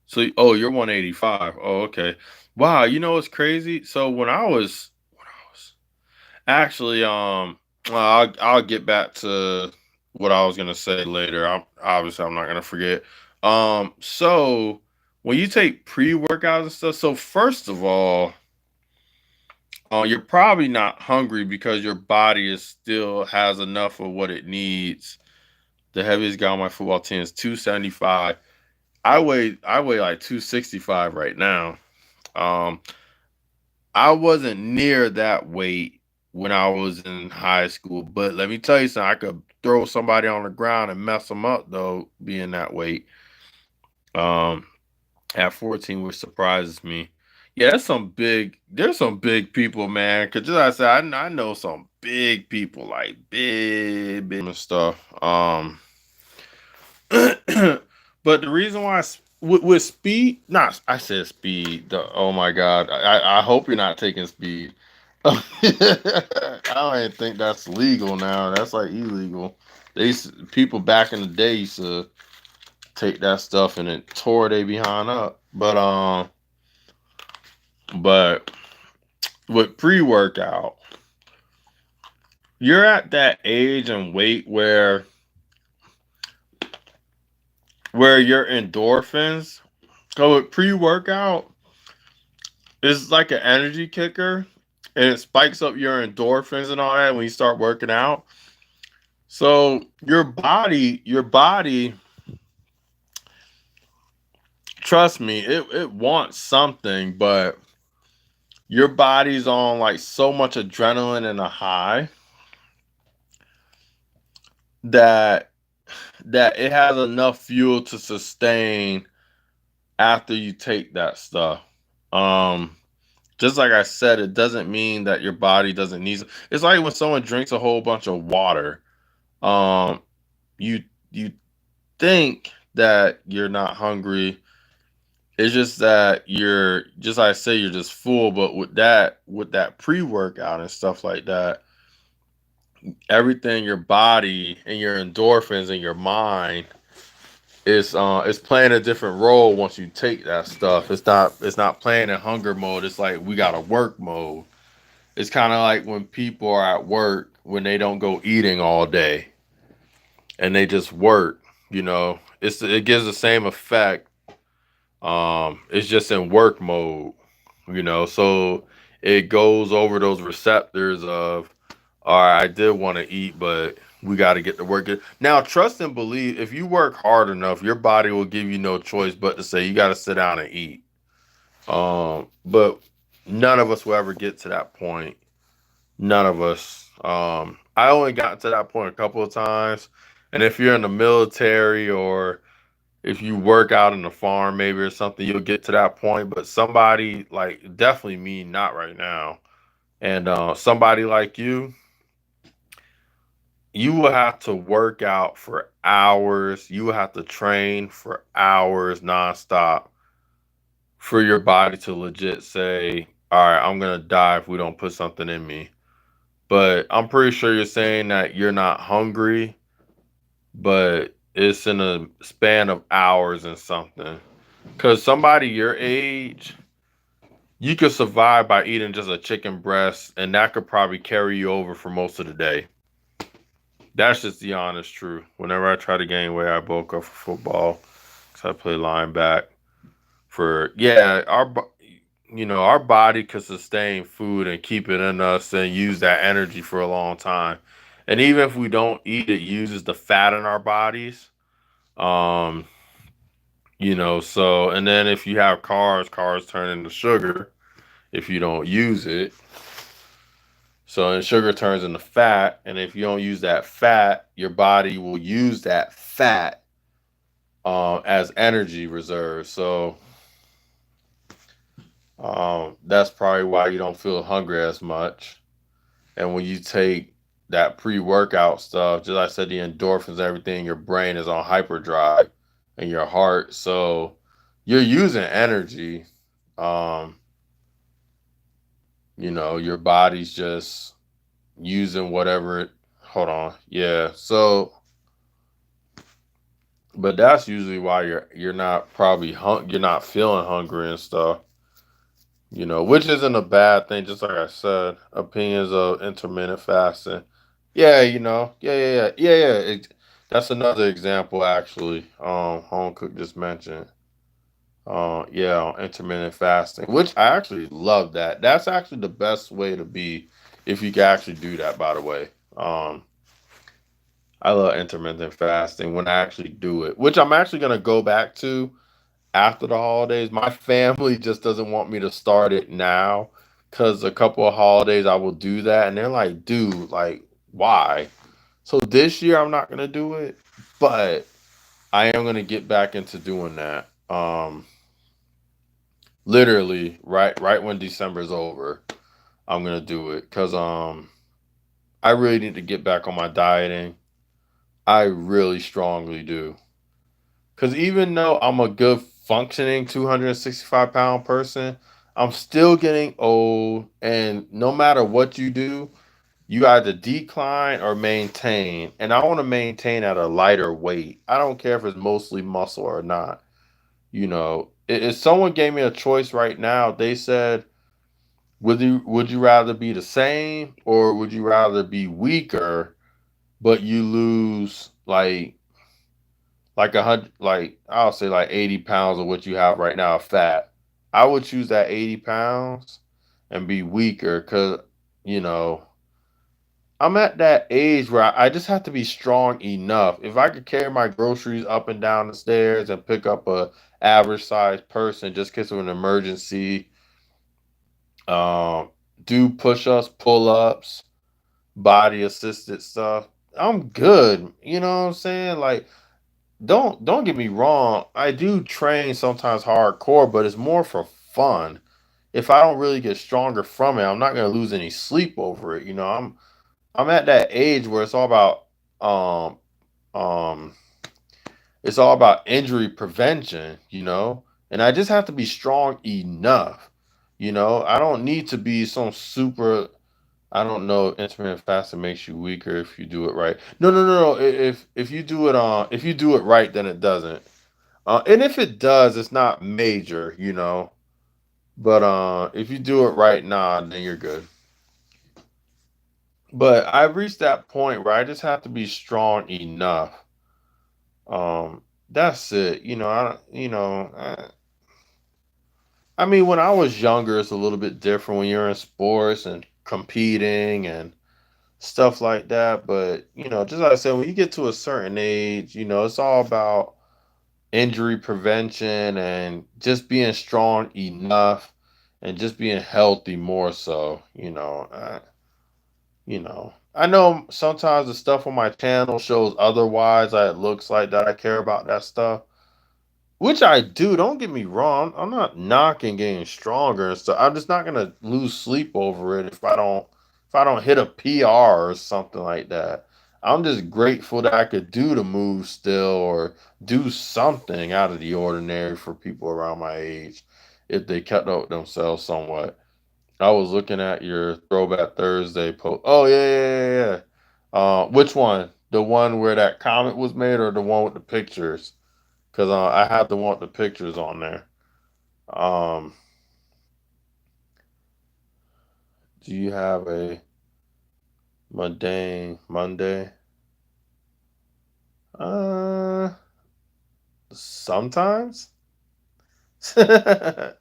So you're 185. Oh, okay. Wow, it's crazy. So when I was actually, I'll get back to what I was gonna say later. I'm not gonna forget. So when you take pre-workouts and stuff, so first of all, you're probably not hungry because your body is still has enough of what it needs. The heaviest guy on my football team is 275. I weigh like 265 right now. Um, I wasn't near that weight when I was in high school, but let me tell you something. I could throw somebody on the ground and mess them up though, being that weight. Um, at 14, which surprises me. Yeah, there's some big people, man. Cause just like I said, I know some big people, like big and stuff. But the reason why with speed, not I said speed. Oh my god, I hope you're not taking speed. I don't even think that's legal now. That's like illegal. People back in the day used to take that stuff and it tore they behind up. But with pre workout, you're at that age and weight where your endorphins. So with pre workout, it's like an energy kicker, and it spikes up your endorphins and all that when you start working out. So your body, trust me, it wants something, but your body's on like so much adrenaline and a high that it has enough fuel to sustain after you take that stuff. Um, just like I said, it doesn't mean that your body doesn't need. It's like when someone drinks a whole bunch of water. Um, you you think that you're not hungry. It's just that you're just like I say you're just full. But with that pre workout and stuff like that, everything your body and your endorphins and your mind is playing a different role once you take that stuff. It's not playing in hunger mode. It's like we gotta work mode. It's kind of like when people are at work when they don't go eating all day and they just work. It gives the same effect. It's just in work mode. So it goes over those receptors of, all right, I did want to eat, but we got to get to work. Now, trust and believe. If you work hard enough, your body will give you no choice but to say you got to sit down and eat. But none of us will ever get to that point. None of us. I only got to that point a couple of times. And if you're in the military or if you work out in the farm maybe or something, you'll get to that point. But somebody like definitely me, not right now. And somebody like you will have to work out for hours. You will have to train for hours nonstop for your body to legit say, all right, I'm going to die if we don't put something in me. But I'm pretty sure you're saying that you're not hungry, but it's in a span of hours and something. Because somebody your age, you could survive by eating just a chicken breast, and that could probably carry you over for most of the day. That's just the honest truth. Whenever I try to gain weight, I bulk up for football because I play linebacker. Our body could sustain food and keep it in us and use that energy for a long time. And even if we don't eat, it uses the fat in our bodies. Um, so and then if you have cars turn into sugar if you don't use it. So and sugar turns into fat, and if you don't use that fat, your body will use that fat as energy reserve. So that's probably why you don't feel hungry as much. And when you take that pre-workout stuff, just like I said, the endorphins, everything, your brain is on hyperdrive, and your heart. So you're using energy. Um, your body's just using whatever it. Hold on, yeah. So, but that's usually why you're not probably you're not feeling hungry and stuff. Which isn't a bad thing. Just like I said, opinions of intermittent fasting. Yeah, yeah. That's another example actually. Home Cook just mentioned. Yeah, on intermittent fasting, which I actually love that. That's actually the best way to be if you can actually do that. By the way, I love intermittent fasting when I actually do it, which I'm actually gonna go back to after the holidays. My family just doesn't want me to start it now because a couple of holidays I will do that, and they're like, "Dude, like, why?" So this year I'm not gonna do it, but I am gonna get back into doing that. Literally, right when December's over, I'm gonna do it because I really need to get back on my dieting. I really strongly do. Because even though I'm a good functioning 265-pound person, I'm still getting old. And no matter what you do, you either decline or maintain. And I want to maintain at a lighter weight. I don't care if it's mostly muscle or not. If someone gave me a choice right now, they said, would you rather be the same or would you rather be weaker, but you lose like 100, like I'll say like 80 pounds of what you have right now of fat? I would choose that 80 pounds and be weaker because, you know, I'm at that age where I just have to be strong enough. If I could carry my groceries up and down the stairs and pick up a average sized person just in case of an emergency, um, do push ups, pull ups, body assisted stuff, I'm good. You know what I'm saying? Like, don't get me wrong. I do train sometimes hardcore, but it's more for fun. If I don't really get stronger from it, I'm not gonna lose any sleep over it. I'm at that age where um um it's all about injury prevention. And I just have to be strong enough. I don't need to be some super. I don't know. Intermittent fasting makes you weaker if you do it right. No, no, no, no. If you do it if you do it right, then it doesn't. And if it does, it's not major. But if you do it right, nah, then you're good. But I've reached that point where I just have to be strong enough. That's it. I mean, when I was younger, it's a little bit different when you're in sports and competing and stuff like that. But just like I said, when you get to a certain age, it's all about injury prevention and just being strong enough and just being healthy more so. I know sometimes the stuff on my channel shows otherwise. It looks like that I care about that stuff, which I do. Don't get me wrong. I'm not knocking getting stronger and stuff. I'm just not gonna lose sleep over it if I don't hit a PR or something like that. I'm just grateful that I could do the move still or do something out of the ordinary for people around my age if they kept up with themselves somewhat. I was looking at your Throwback Thursday post. Oh yeah, yeah, yeah, yeah. Which one? The one where that comment was made, or the one with the pictures? Because I had to want the pictures on there. Um, do you have a mundane Monday? Uh, sometimes. uh,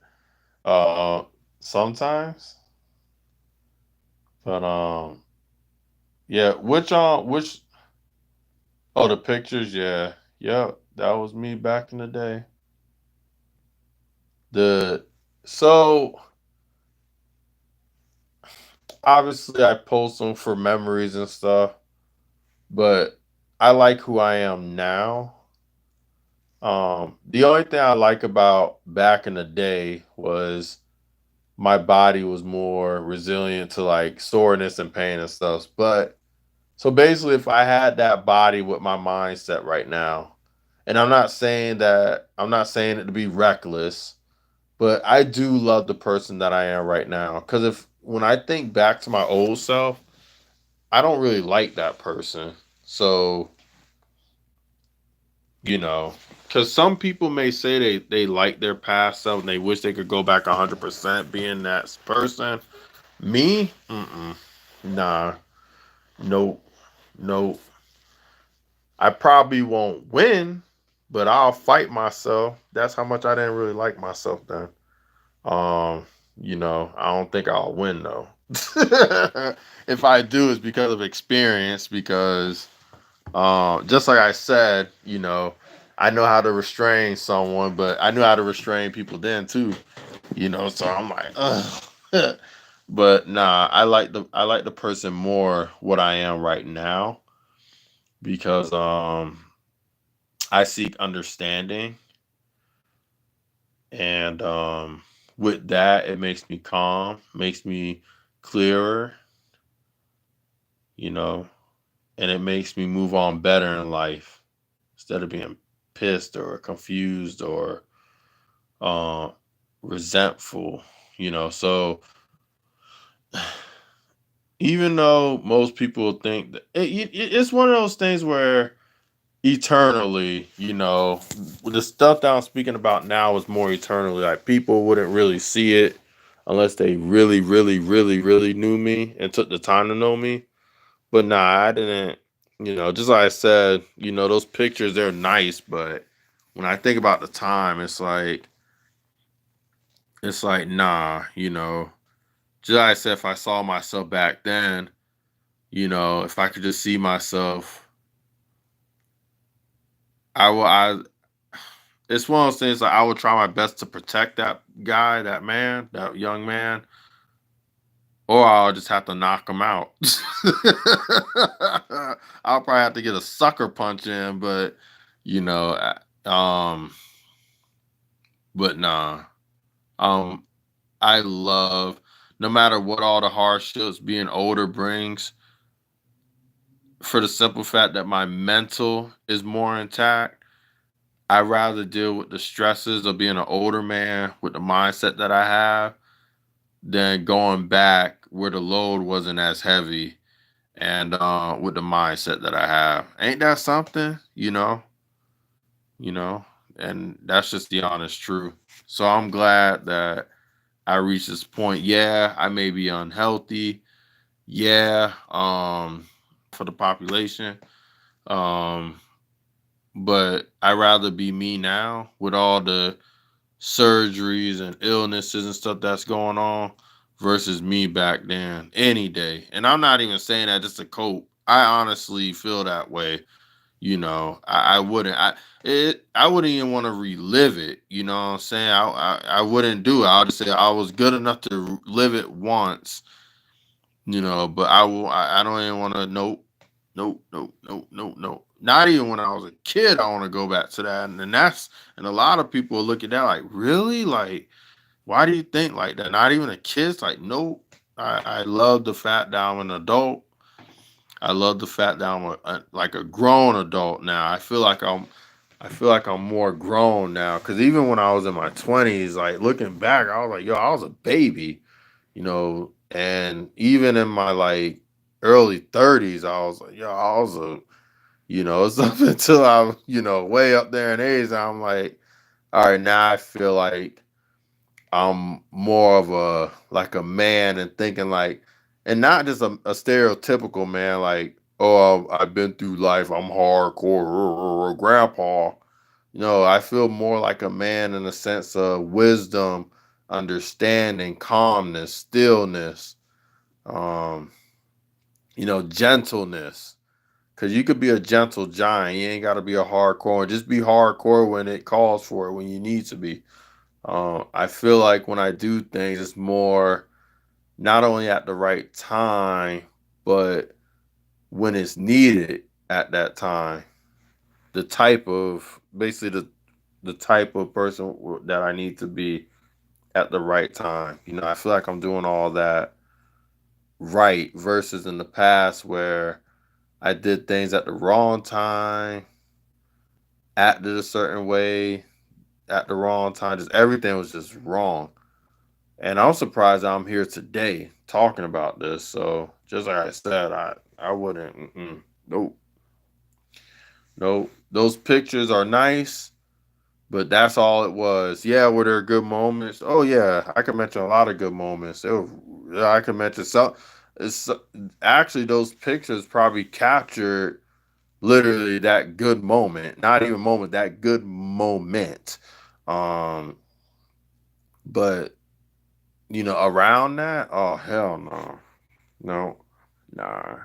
sometimes. But yeah. Which? Oh, the pictures. Yeah, yep. That was me back in the day. The so obviously I post them for memories and stuff, but I like who I am now. The only thing I like about back in the day was my body was more resilient to like soreness and pain and stuff. But so basically, if I had that body with my mindset right now, and I'm not saying it to be reckless, but I do love the person that I am right now. Because if when I think back to my old self, I don't really like that person. So you know because some people may say they like their past self and they wish they could go back 100% being that person. Me, nah, nope, nope. I probably won't win, but I'll fight myself. That's how much I didn't really like myself then. um I don't think I'll win though. If I do, it's because of experience, because just like I said, I know how to restrain someone, but I knew how to restrain people then too. So I'm like, ugh. But nah, I like the person more what I am right now because I seek understanding and with that, it makes me calm, makes me clearer, you know, and it makes me move on better in life instead of being pissed or confused or uh, resentful, you know. So even though most people think that it's one of those things where eternally, you know, the stuff that I'm speaking about now is more eternally. Like people wouldn't really see it unless they really, really, really, really knew me and took the time to know me. But nah, I didn't. You know, just like I said, you know, those pictures they're nice, but when I think about the time, it's like nah, you know. Just like I said, if I saw myself back then, you know, if I could just see myself, I will. I it's one of those things like I would try my best to protect that guy, that man, that young man, or I'll just have to knock him out. I'll probably have to get a sucker punch in, but you know, but nah. Um, I love no matter what all the hardships being older brings, for the simple fact that my mental is more intact. I rather deal with the stresses of being an older man with the mindset that I have than going back where the load wasn't as heavy and with the mindset that I have. Ain't that something? You know, and that's just the honest truth. So I'm glad that I reached this point. Yeah, I may be unhealthy. Yeah, for the population. Um, but I rather be me now with all the surgeries and illnesses and stuff that's going on versus me back then any day. And I'm not even saying that just to cope. I honestly feel that way. You know, I wouldn't. I wouldn't even want to relive it. You know what I'm saying? I wouldn't do it. I'll just say I was good enough to live it once. You know, but I will. I don't even want to. Nope. Nope. Nope. Nope. Nope. Nope. Not even when I was a kid. I want to go back to that. And that's and a lot of people look at that like, really, like why do you think like that? Not even a kid's like, nope. I love the fact that I'm an adult. I love the fact that I'm like a grown adult now. I feel like I'm more grown now. Cause even when I was in my 20s, like looking back, I was like, yo, I was a baby, you know. And even in my like early 30s, I was like, yo, I was a, you know, it's up until I'm, you know, way up there in age. I'm like, all right, now I feel like I'm more of a like a man and thinking like, and not just a stereotypical man like, oh, I've been through life, I'm hardcore, grandpa. No, I feel more like a man in a sense of wisdom, understanding, calmness, stillness, um, you know, gentleness. Cause you could be a gentle giant. You ain't got to be a hardcore. Just be hardcore when it calls for it, when you need to be. I feel like when I do things, it's more not only at the right time, but when it's needed at that time. The type of basically the type of person that I need to be at the right time. You know, I feel like I'm doing all that right versus in the past where I did things at the wrong time, acted a certain way at the wrong time. Just everything was just wrong. And I'm surprised I'm here today talking about this. So just like I said, I wouldn't. Nope, nope. Those pictures are nice, but that's all it was. Yeah, were there good moments? Oh yeah, I can mention a lot of good moments. Yeah, I can mention some. It's actually those pictures probably captured literally that good moment. Not even moment, that good moment. Um, but you know, around that, oh hell no. No, nah.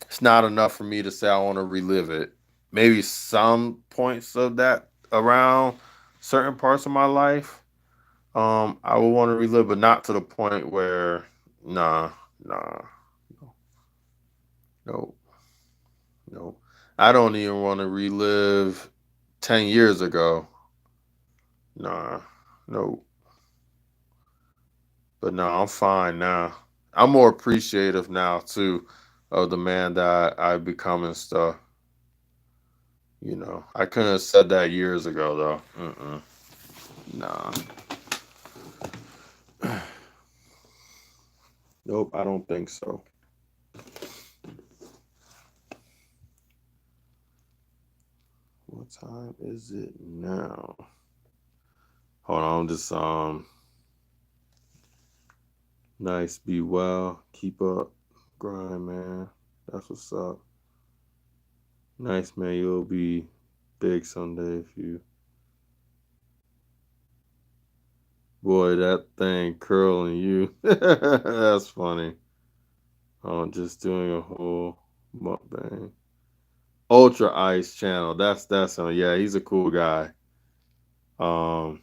It's not enough for me to say I want to relive it. Maybe some points of that around certain parts of my life, I would want to relive, but not to the point where, nah, nah, no, no. I don't even want to relive 10 years ago. Nah, no. But no, I'm fine now. I'm more appreciative now too of the man that I become and stuff. I couldn't have said that years ago though. Nah, nope, I don't think so. What time is it now? Hold on, just nice, be well, keep up, grind, man. That's what's up. Nice, man. You'll be big someday if you. Boy, that thing curling you. That's funny. Just doing a whole mukbang. Ultra Ice channel. That's him. Yeah, he's a cool guy. Um,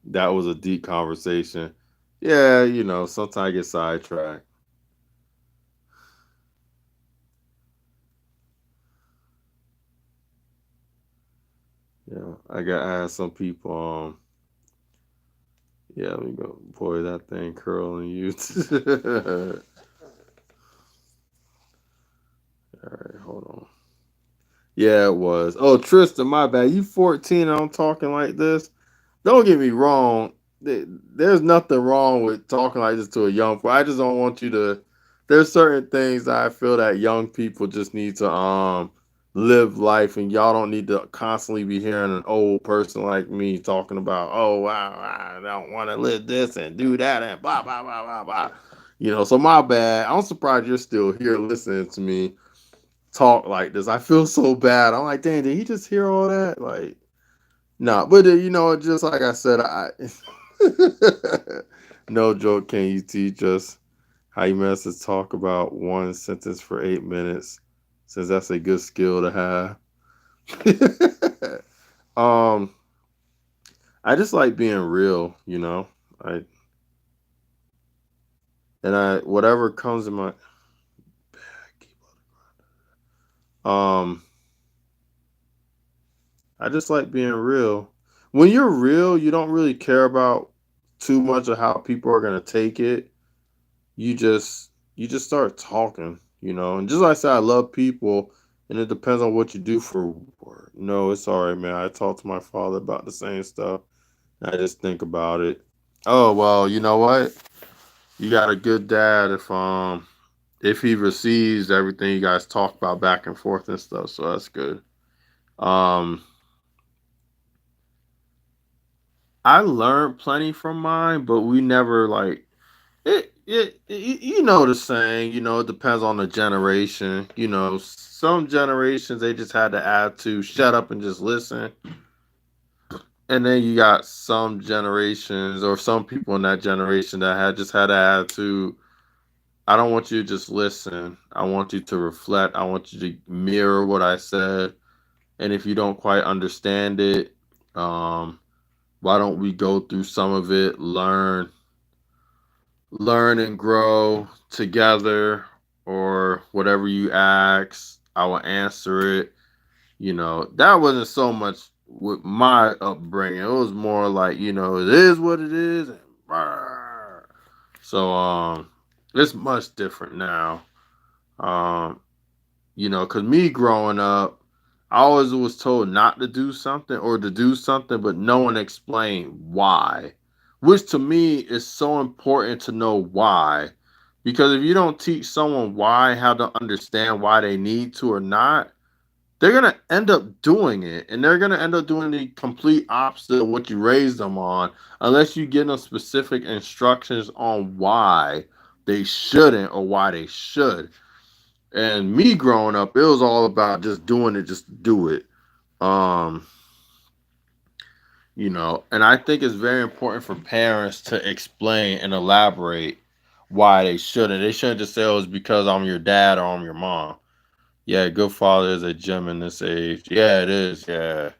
that was a deep conversation. Yeah, sometimes I get sidetracked. Yeah, I got asked some people. Yeah, let me go. Boy, that thing curling you. All right, hold on. Yeah, it was. Oh, Tristan, my bad. You 14 and I'm talking like this. Don't get me wrong. There's nothing wrong with talking like this to a young person. I just don't want you to. There's certain things that I feel that young people just need to live life, and y'all don't need to constantly be hearing an old person like me talking about, oh wow, I don't want to live this and do that and blah blah blah blah blah. So my bad. I'm surprised you're still here listening to me talk like this. I feel so bad. I'm like, dang, did he just hear all that? Like, nah, but just like I said, I no joke. Can you teach us how you managed to talk about one sentence for 8 minutes? Since that's a good skill to have. um, I just like being real. I I whatever comes in my um I just like being real. When you're real, you don't really care about too much of how people are gonna take it. You just start talking. And just like I said, I love people, and it depends on what you do for work. No, it's all right, man. I talked to my father about the same stuff. I just think about it. Oh well, you know what? You got a good dad if he receives everything you guys talk about back and forth and stuff, so that's good. Um I learned plenty from mine, but we never like you know the saying, it depends on the generation. Some generations they just had to add to shut up and just listen. And then you got some generations or some people in that generation that had just had to add to I don't want you to just listen. I want you to reflect. I want you to mirror what I said. And if you don't quite understand it, um, why don't we go through some of it, learn and grow together, or whatever you ask, I will answer it. That wasn't so much with my upbringing. It was more like, it is what it is. And so it's much different now. Um, because me growing up, I always was told not to do something or to do something, but no one explained why. Which to me is so important to know why. Because if you don't teach someone why, how to understand why they need to or not, they're going to end up doing it. And they're going to end up doing the complete opposite of what you raised them on, unless you give them specific instructions on why they shouldn't or why they should. And me growing up, it was all about just doing it, just to do it. Um, and I think it's very important for parents to explain and elaborate why they shouldn't. They shouldn't just say, oh, it's because I'm your dad or I'm your mom. Yeah, good father is a gem in this age. Yeah, it is. Yeah.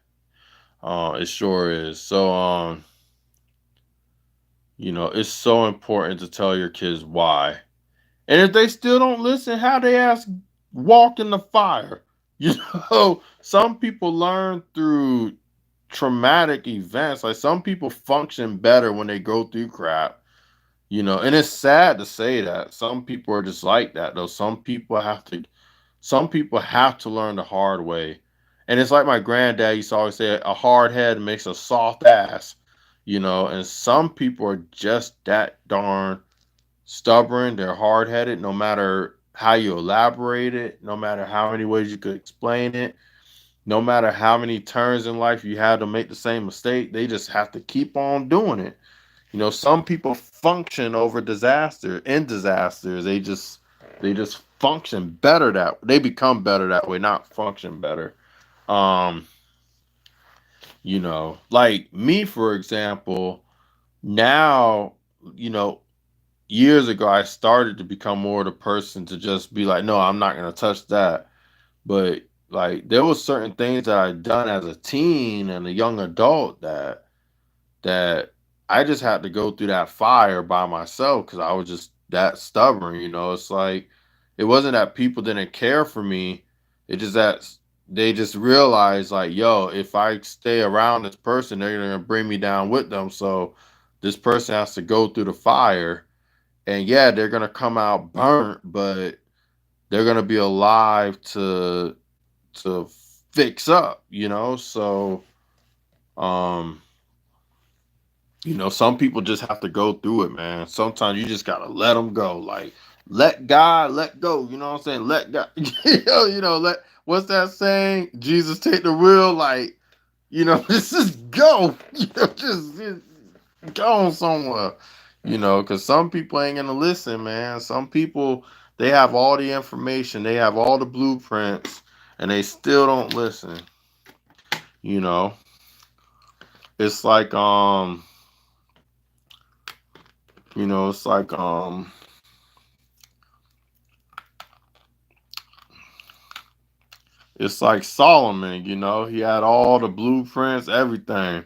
It sure is. So, it's so important to tell your kids why. And if they still don't listen, how they ask walk in the fire. Some people learn through traumatic events. Like some people function better when they go through crap. And it's sad to say that some people are just like that though. Some people have to learn the hard way. And it's like my granddad used to always say, a hard head makes a soft ass. And some people are just that darn stubborn. They're hard headed, no matter how you elaborate it, no matter how many ways you could explain it, no matter how many turns in life you had to make the same mistake, they just have to keep on doing it. Some people function over disaster in disasters. They just function better that they become better that way, not function better. Um, like me, for example, now, you know, years ago I started to become more the person to just be like, no, I'm not gonna touch that. But like there was certain things that I'd done as a teen and a young adult that I just had to go through that fire by myself because I was just that stubborn. It's like it wasn't that people didn't care for me. It just that they just realized like, yo, if I stay around this person, they're gonna bring me down with them. So this person has to go through the fire. And yeah, they're gonna come out burnt, but they're gonna be alive to fix up. So um some people just have to go through it, man. Sometimes you just gotta let them go. Like, let God let go. You know what I'm saying? Let God, let what's that saying? Jesus take the wheel. Like, just go. Just go on somewhere. Because some people ain't gonna listen, man. Some people they have all the information, they have all the blueprints, and they still don't listen. You know, it's like it's like it's like Solomon, he had all the blueprints, everything,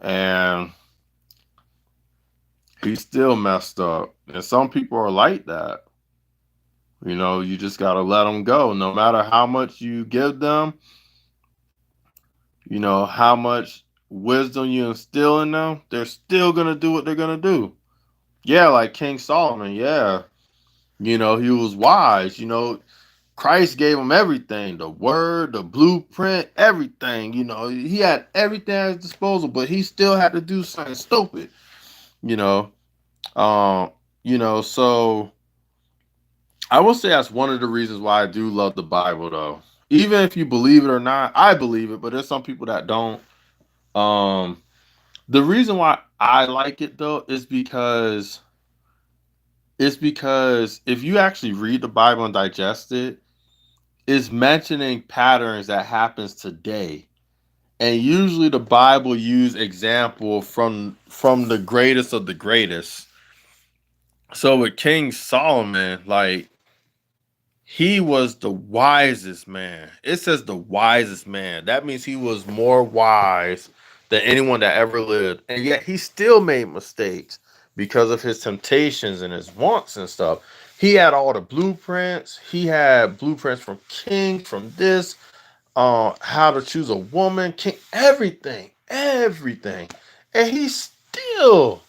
and he still messed up. And some people are like that. You just got to let them go. No matter how much you give them, how much wisdom you instill in them, they're still going to do what they're going to do. Yeah, like King Solomon. Yeah. He was wise. Christ gave him everything, the word, the blueprint, everything. He had everything at his disposal, but he still had to do something stupid. You know, um, so I will say that's one of the reasons why I do love the Bible, though. Even if you believe it or not, I believe it, but there's some people that don't. Um, the reason why I like it though is because if you actually read the Bible and digest it, it's mentioning patterns that happens today. And usually the Bible use example from the greatest of the greatest. So with King Solomon, like he was the wisest man. It says the wisest man. That means he was more wise than anyone that ever lived. And yet he still made mistakes because of his temptations and his wants and stuff. He had all the blueprints. He had blueprints from kings, from this, how to choose a woman, king, everything. And he still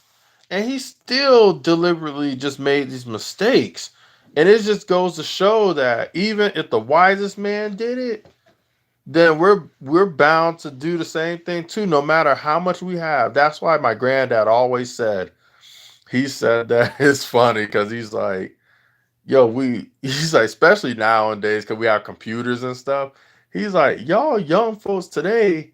deliberately just made these mistakes. And it just goes to show that even if the wisest man did it, then we're bound to do the same thing too, no matter how much we have. That's why my granddad always said, he said that it's funny because he's like, yo, he's like, especially nowadays, because we have computers and stuff. He's like, y'all young folks today,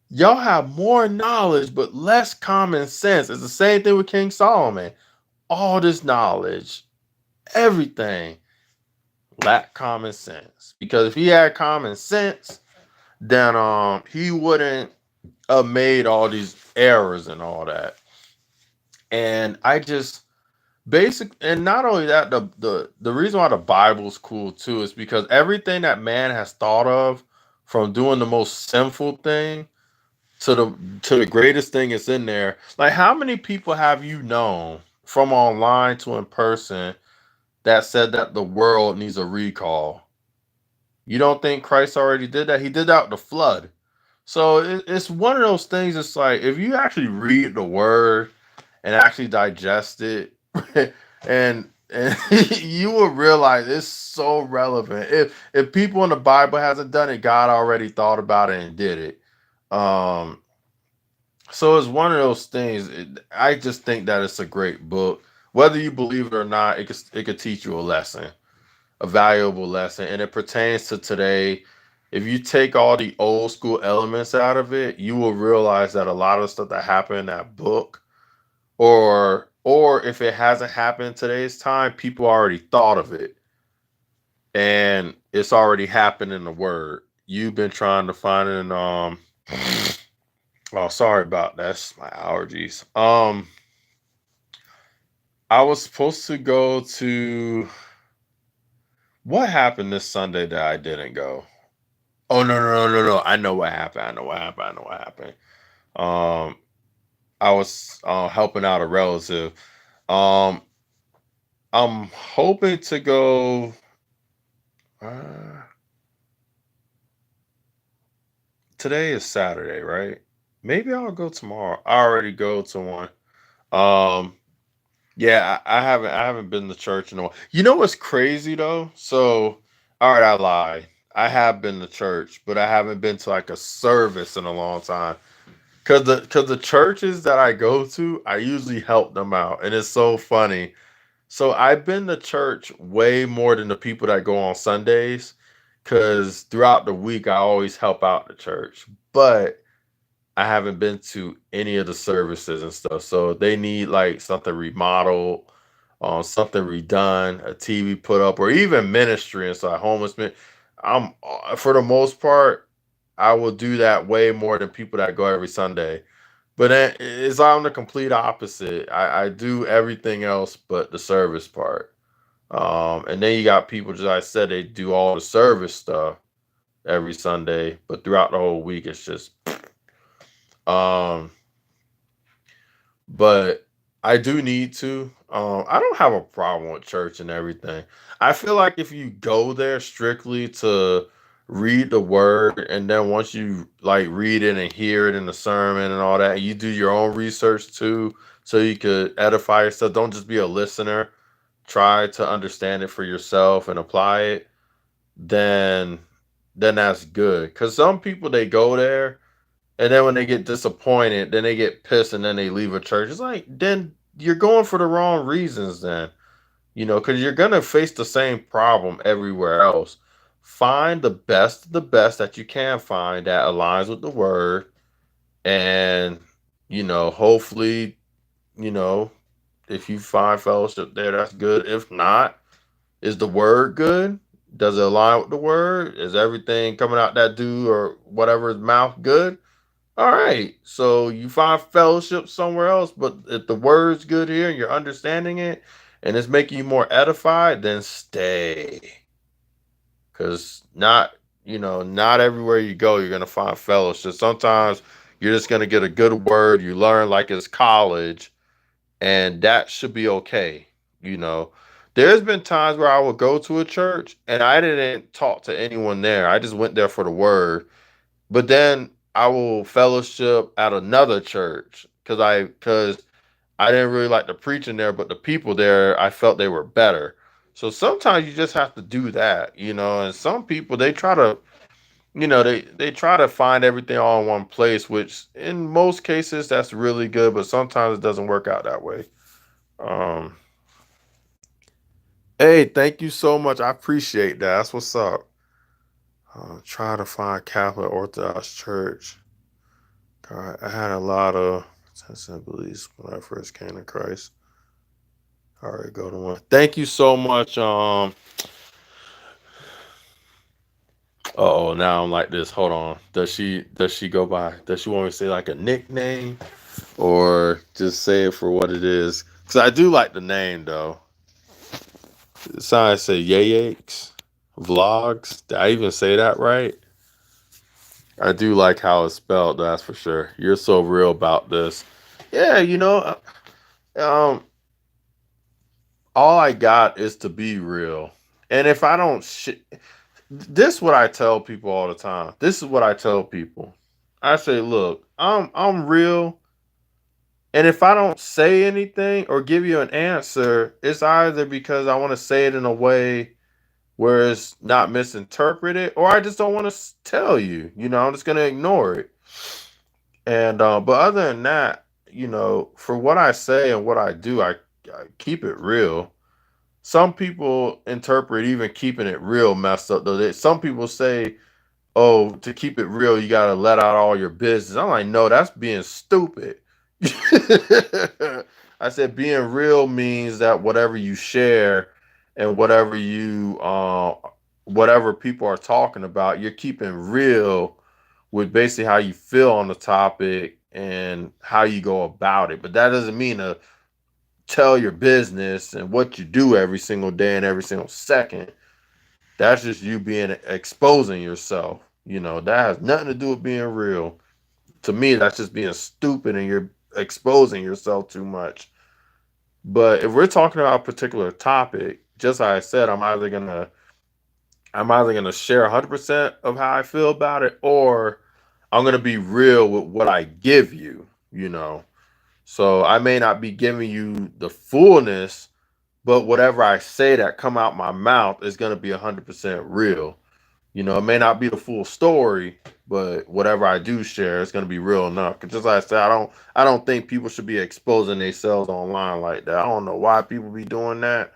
y'all have more knowledge but less common sense. It's the same thing with King Solomon. All this knowledge, everything, lack common sense. Because if he had common sense, then he wouldn't have made all these errors and all that. And I just and not only that, the reason why the Bible's cool too is because everything that man has thought of, from doing the most sinful thing to the greatest thing is in there. Like, how many people have you known from online to in person that said that the world needs a recall? You don't think Christ already did that? He did that with the flood. So it's one of those things. It's like if you actually read the word and actually digest it, and you will realize it's so relevant. If people in the Bible hasn't done it, God already thought about it and did it. Um, so it's one of those things. I just think that it's a great book. Whether you believe it or not, it could teach you a lesson, a valuable lesson, and it pertains to today. If you take all the old school elements out of it, you will realize that a lot of the stuff that happened in that book, or if it hasn't happened in today's time, people already thought of it, and it's already happened in the word. You've been trying to find it in oh, sorry about that. That's my allergies. I was supposed to go to, what happened this Sunday that I didn't go? Oh, no, no, no, no, no. I know what happened. I know what happened. I know what happened. Um, I was helping out a relative. Um, I'm hoping to go. Uh, Today is Saturday, right? Maybe I'll go tomorrow. I already go to one. Um, yeah, I haven't been to church in a while. You know what's crazy though? So, all right, I lied. I have been to church, but I haven't been to like a service in a long time. Cause the churches that I go to, I usually help them out, and it's so funny. So I've been to church way more than the people that go on Sundays, cause throughout the week I always help out the church, but I haven't been to any of the services and stuff. So they need like something remodeled, something redone, a TV put up, or even ministry and so homeless men. I'm for the most part, I will do that way more than people that go every Sunday. But then it's on the complete opposite. I do everything else but the service part. And then you got people, just like I said, they do all the service stuff every Sunday, but throughout the whole week, it's just um but I do need to. I don't have a problem with church and everything. I feel like if you go there strictly to read the word, and then once you like read it and hear it in the sermon and all that, you do your own research too, so you could edify yourself. Don't just be a listener. Try to understand it for yourself and apply it. Then, then that's good. Because some people they go there and then when they get disappointed, then they get pissed and then they leave a church. It's like, then you're going for the wrong reasons, then, because you're going to face the same problem everywhere else. Find the best of the best that you can find that aligns with the word. And, hopefully, you know, if you find fellowship there, that's good. If not, is the word good? Does it align with the word? Is everything coming out that dude or whatever's mouth good? All right. So you find fellowship somewhere else, but if the word's good here and you're understanding it and it's making you more edified, then stay. Cause not everywhere you go, you're gonna find fellowship. Sometimes you're just gonna get a good word, you learn like it's college, and that should be okay. You know. There's been times where I would go to a church and I didn't talk to anyone there. I just went there for the word, but then I will fellowship at another church because I didn't really like the preaching there, but the people there I felt they were better. So sometimes you just have to do that, and some people they try to they try to find everything all in one place, which in most cases that's really good, but sometimes it doesn't work out that way. Um hey, thank you so much. I appreciate that. That's what's up. Try to find Catholic Orthodox Church. God, I had a lot of testing beliefs when I first came to Christ. All right, go to one. Thank you so much. Oh, now I'm like this. Hold on. Does she go by? Does she want me to say like a nickname or just say it for what it is? Because I do like the name though. So I say Yayakes vlogs. Did I even say that right? I do like how it's spelled. That's for sure. You're so real about this. Yeah, um, all I got is to be real. And if I don't this is what I tell people all the time. This is what I tell people. I say, look, I'm real And if I don't say anything or give you an answer, it's either because I want to say it in a way where it's not misinterpreted, or I just don't want to tell you. I'm just gonna ignore it. And but other than that, for what I say and what I do, I keep it real. Some people interpret even keeping it real messed up though. Some people say, "Oh, to keep it real, you gotta let out all your business." I'm like, no, that's being stupid. I said being real means that whatever you share and whatever people are talking about, you're keeping real with basically how you feel on the topic and how you go about it. But that doesn't mean to tell your business and what you do every single day and every single second. That's just you being exposing yourself. That has nothing to do with being real. To me, that's just being stupid and you're exposing yourself too much. But if we're talking about a particular topic, just like I said, I'm either gonna share 100% of how I feel about it, or I'm gonna be real with what I give you. You know, so I may not be giving you the fullness, but whatever I say that come out my mouth is gonna be 100% real. It may not be the full story, but whatever I do share, it's gonna be real enough. 'Cause just like I said, I don't think people should be exposing themselves online like that. I don't know why people be doing that.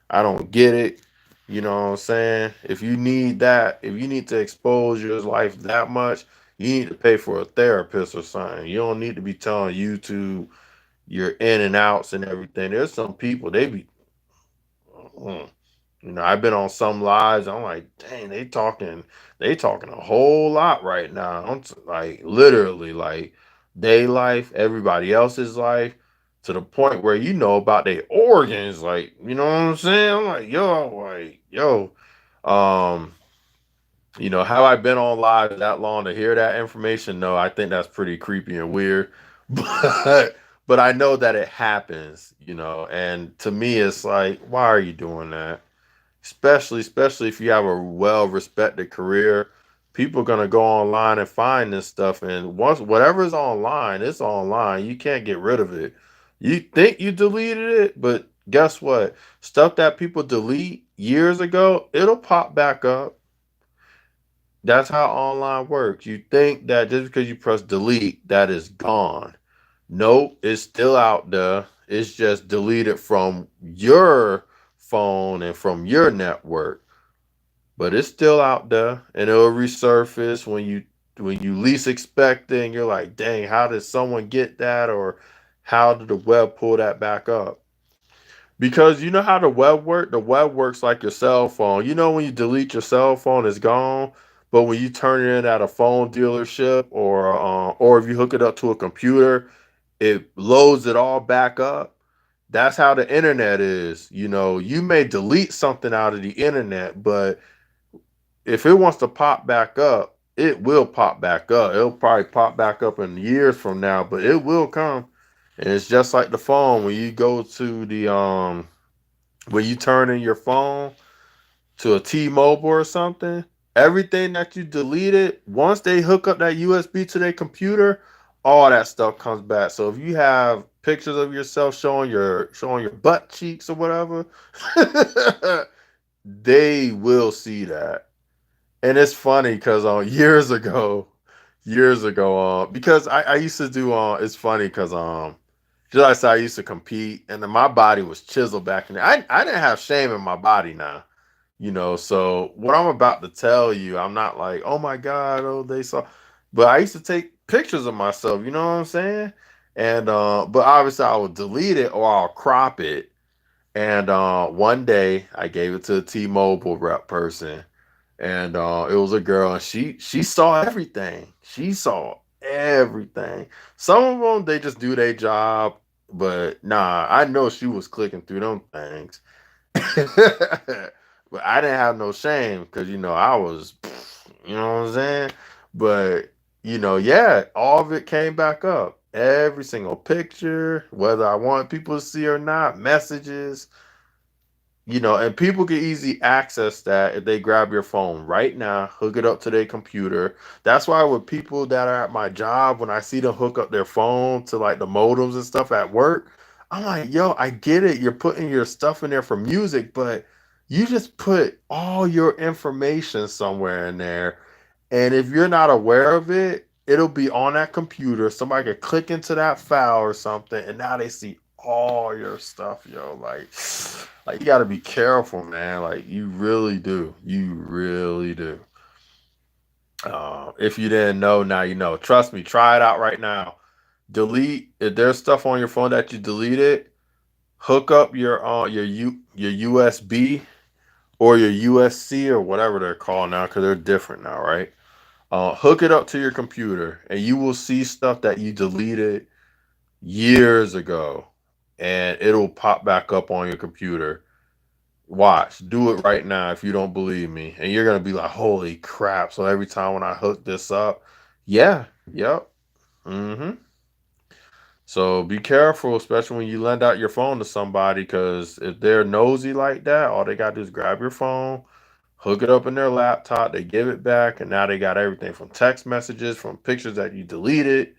I don't get it. You know what I'm saying? If you need that, if you need to expose your life that much, you need to pay for a therapist or something. You don't need to be telling YouTube your in and outs and everything. There's some people they be mm, I've been on some lives. I'm like, dang, they talking a whole lot right now. Like literally, like day life, everybody else's life, to the point where you know about their organs. Like, you know what I'm saying? I'm like, yo, um, have I been on live that long to hear that information? No, I think that's pretty creepy and weird. But I know that it happens, and to me it's like, why are you doing that? Especially if you have a well respected career, people are gonna go online and find this stuff. And once whatever is online, it's online. You can't get rid of it. You think you deleted it, but guess what? Stuff that people delete years ago, it'll pop back up. That's how online works. You think that just because you press delete, that is gone. Nope, it's still out there. It's just deleted from your phone and from your network, but it's still out there and it'll resurface when you least expect it, and you're like, dang, how did someone get that, or how did the web pull that back up? Because you know how the web works like your cell phone. When you delete your cell phone, it's gone. But when you turn it in at a phone dealership, or if you hook it up to a computer, it loads it all back up. That's how the internet is. You may delete something out of the internet, but if it wants to pop back up, it will pop back up. It'll probably pop back up in years from now, but it will come. And it's just like the phone. When you turn in your phone to a T-Mobile or something, everything that you deleted, once they hook up that USB to their computer, all that stuff comes back. So if you have pictures of yourself showing your butt cheeks or whatever, they will see that. And it's funny because years ago, because I used to do it's funny because just like I said, I used to compete, and then my body was chiseled back in there. I didn't have shame in my body now, so what I'm about to tell you, I'm not like, oh my god, oh they saw, but I used to take pictures of myself, you know what I'm saying? And but obviously I would delete it or I'll crop it. And one day I gave it to a T-Mobile rep person, and it was a girl, and she saw everything. She saw everything. Some of them they just do their job, but nah, I know she was clicking through them things. But I didn't have no shame because I was, you know what I'm saying. But yeah, all of it came back up. Every single picture, whether I want people to see or not, messages, And people can easily access that if they grab your phone right now, hook it up to their computer. That's why with people that are at my job, when I see them hook up their phone to like the modems and stuff at work, I'm like, yo, I get it. You're putting your stuff in there for music, but you just put all your information somewhere in there. And if you're not aware of it, it'll be on that computer. Somebody could click into that file or something, and now they see all your stuff, yo. Like you got to be careful, man. Like you really do. You really do. If you didn't know, now you know. Trust me. Try it out right now. Delete if there's stuff on your phone that you deleted. Hook up your USB or your USC or whatever they're called now because they're different now, right? Hook it up to your computer, and you will see stuff that you deleted years ago, and it'll pop back up on your computer. Watch, do it right now if you don't believe me, and you're gonna be like, "Holy crap!" So every time when I hook this up, yeah, yep, mm-hmm. So be careful, especially when you lend out your phone to somebody, because if they're nosy like that, all they gotta do is grab your phone, hook it up in their laptop, they give it back, and now they got everything from text messages, from pictures that you deleted,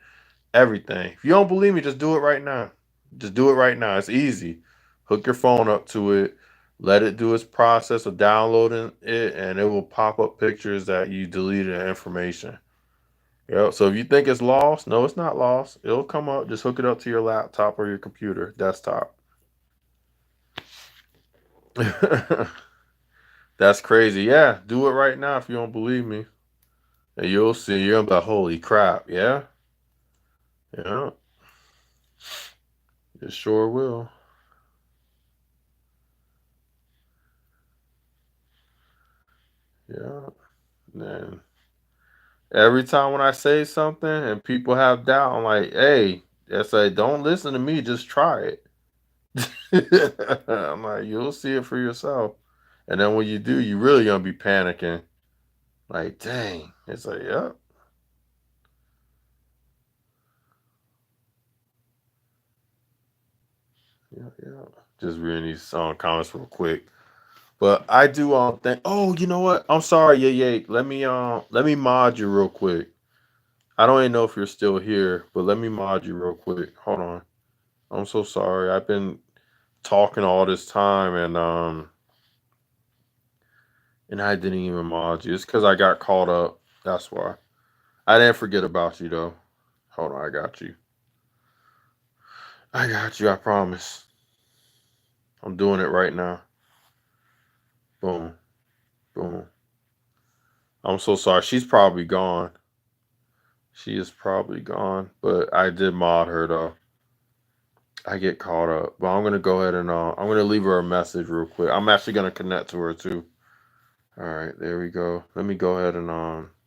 everything. If you don't believe me, just do it right now. Just do it right now. It's easy. Hook your phone up to it, let it do its process of downloading it, and it will pop up pictures that you deleted and information. Yeah. So if you think it's lost, no, it's not lost. It'll come up. Just hook it up to your laptop or your computer, desktop. That's crazy. Yeah, do it right now if you don't believe me. And you'll see. You're gonna be like, holy crap. Yeah. Yeah. It sure will. Yeah. Man. Every time when I say something and people have doubt, I'm like, hey, I say, don't listen to me, just try it. I'm like, you'll see it for yourself. And then when you do, you really gonna be panicking. Like, dang. It's like, yep, yeah, yeah. Just reading these comments real quick. But I do think, oh, you know what? I'm sorry, yeah, yeah. Let me mod you real quick. I don't even know if you're still here, but let me mod you real quick. Hold on. I'm so sorry. I've been talking all this time and I didn't even mod you. It's because I got caught up. That's why. I didn't forget about you though. Hold on, I got you. I got you, I promise. I'm doing it right now. Boom. Boom. I'm so sorry. She's probably gone. She is probably gone. But I did mod her though. I get caught up. But I'm gonna go ahead and I'm gonna leave her a message real quick. I'm actually gonna connect to her too. Alright, there we go. Let me go ahead and oh,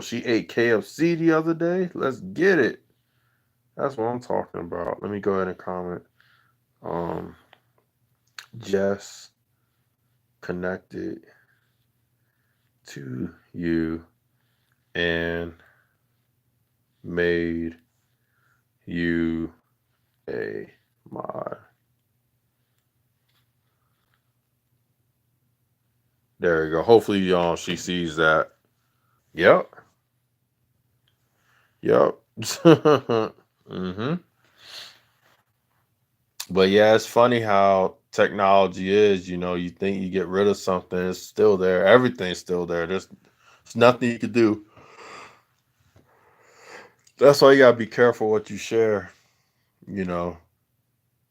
she ate KFC the other day? Let's get it. That's what I'm talking about. Let me go ahead and comment. Um, Jess connected to you and made you a mod. There you go. Hopefully, she sees that. Yep. Yep. hmm But yeah, it's funny how technology is. You think you get rid of something, it's still there. Everything's still there. There's nothing you can do. That's why you gotta be careful what you share. You know,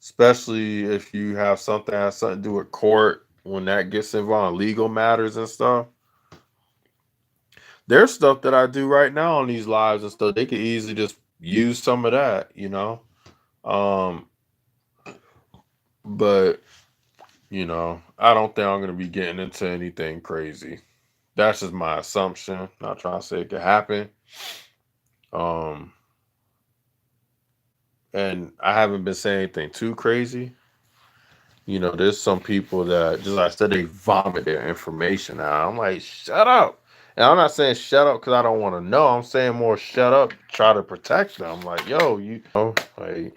especially if you have something that has something to do with court. When that gets involved, legal matters and stuff. There's stuff that I do right now on these lives and stuff. They could easily just use some of that. Um, but I don't think I'm gonna be getting into anything crazy. That's just my assumption. Not trying to say it could happen. Um, and I haven't been saying anything too crazy. There's some people that, just like I said, they vomit their information out. I'm like, shut up. And I'm not saying shut up because I don't want to know. I'm saying more shut up, try to protect them. Like, yo, like,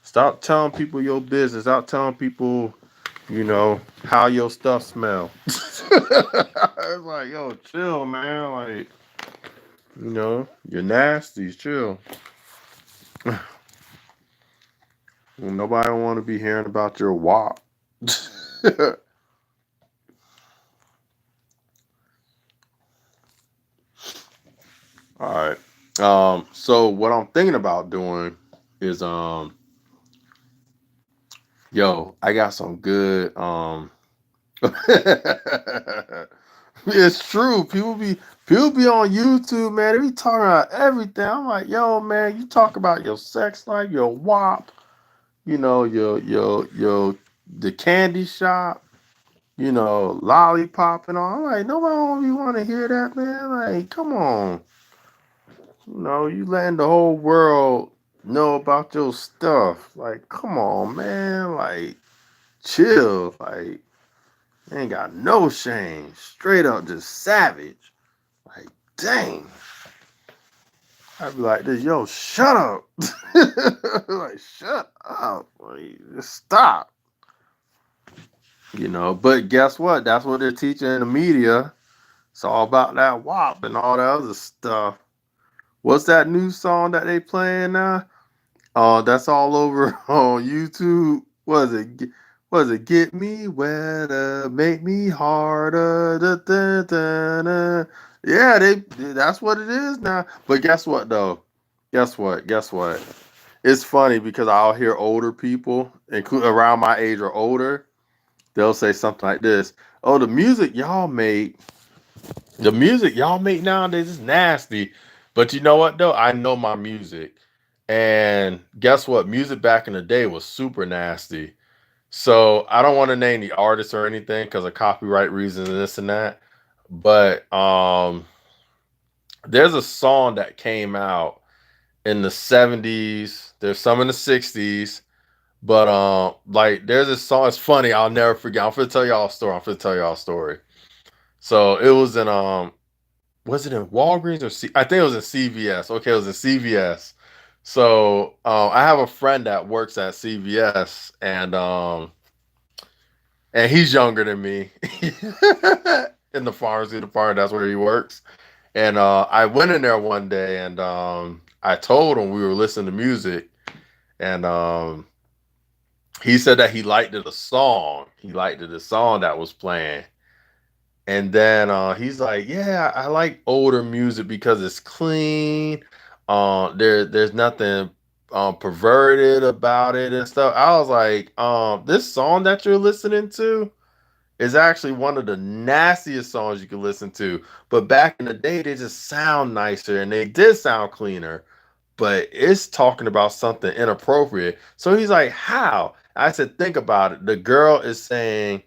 stop telling people your business. Stop telling people how your stuff smell. It's like, yo, chill, man. Like, you're nasty. Chill. Nobody want to be hearing about your wop. All right. So what I'm thinking about doing is, yo, I got some good, it's true. People be on YouTube, man. They be talking about everything. I'm like, yo, man, you talk about your sex life, your wop, your the candy shop, lollipop and all. I'm like, nobody want to hear that, man. Like, come on. You letting the whole world know about your stuff. Like, come on, man. Like, chill. Like, ain't got no shame. Straight up just savage. Like, dang. I'd be like this, yo, shut up. Like, shut up. Like, just stop. But guess what? That's what they're teaching in the media. It's all about that WAP and all that other stuff. What's that new song that they playing now? Oh, that's all over on YouTube. Was it Get Me Wetter, Make Me Harder? Da, da, da, da. Yeah, that's what it is now. But guess what though? Guess what? It's funny because I'll hear older people, including around my age or older, they'll say something like this. Oh, the music y'all make nowadays is nasty. But you know what though? I know my music. And guess what? Music back in the day was super nasty. So I don't want to name the artist or anything because of copyright reasons and this and that. But there's a song that came out in the 70s. There's some in the 60s. But like there's this song. It's funny. I'll never forget. I'm gonna tell y'all a story. So it was in was it in Walgreens or I think it was in CVS. Okay, it was in CVS. So I have a friend that works at CVS, and he's younger than me in the pharmacy department. That's where he works. And I went in there one day, and I told him we were listening to music, and he said that he liked it a song. He liked it a song that was playing. And then he's like, "Yeah, I like older music because it's clean. There's nothing perverted about it and stuff." I was like, "This song that you're listening to is actually one of the nastiest songs you can listen to. But back in the day, they just sound nicer and they did sound cleaner. But it's talking about something inappropriate." So he's like, "How?" I said, "Think about it. The girl is saying."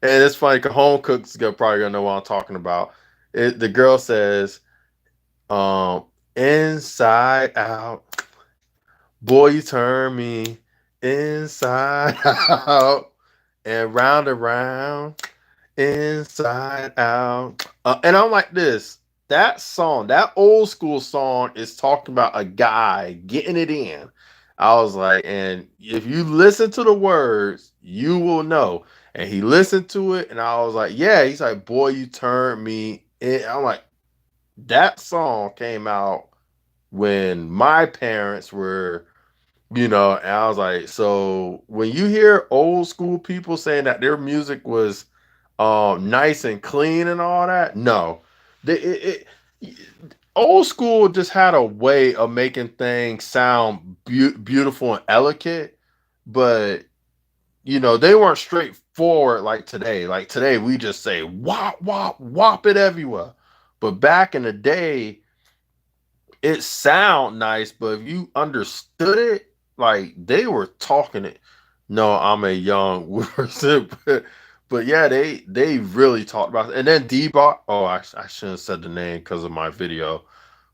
And it's funny because home cooks probably gonna know what I'm talking about. The girl says, um, "Inside out, boy, you turn me inside out and round and round, inside out." And I'm like this. That song, that old school song, is talking about a guy getting it in. I was like, and if you listen to the words, you will know. And he listened to it, and I was like, yeah. He's like, boy, you turned me in. I'm like, that song came out when my parents were, and I was like, so when you hear old school people saying that their music was nice and clean and all that, no. It old school just had a way of making things sound beautiful and elegant, but they weren't straightforward like today. Like today, we just say wop wop wop it everywhere. But back in the day, it sound nice, but if you understood it, like they were talking it. No, I'm a young person, but yeah, they really talked about it. And then D-Bar. Oh, I shouldn't have said the name because of my video.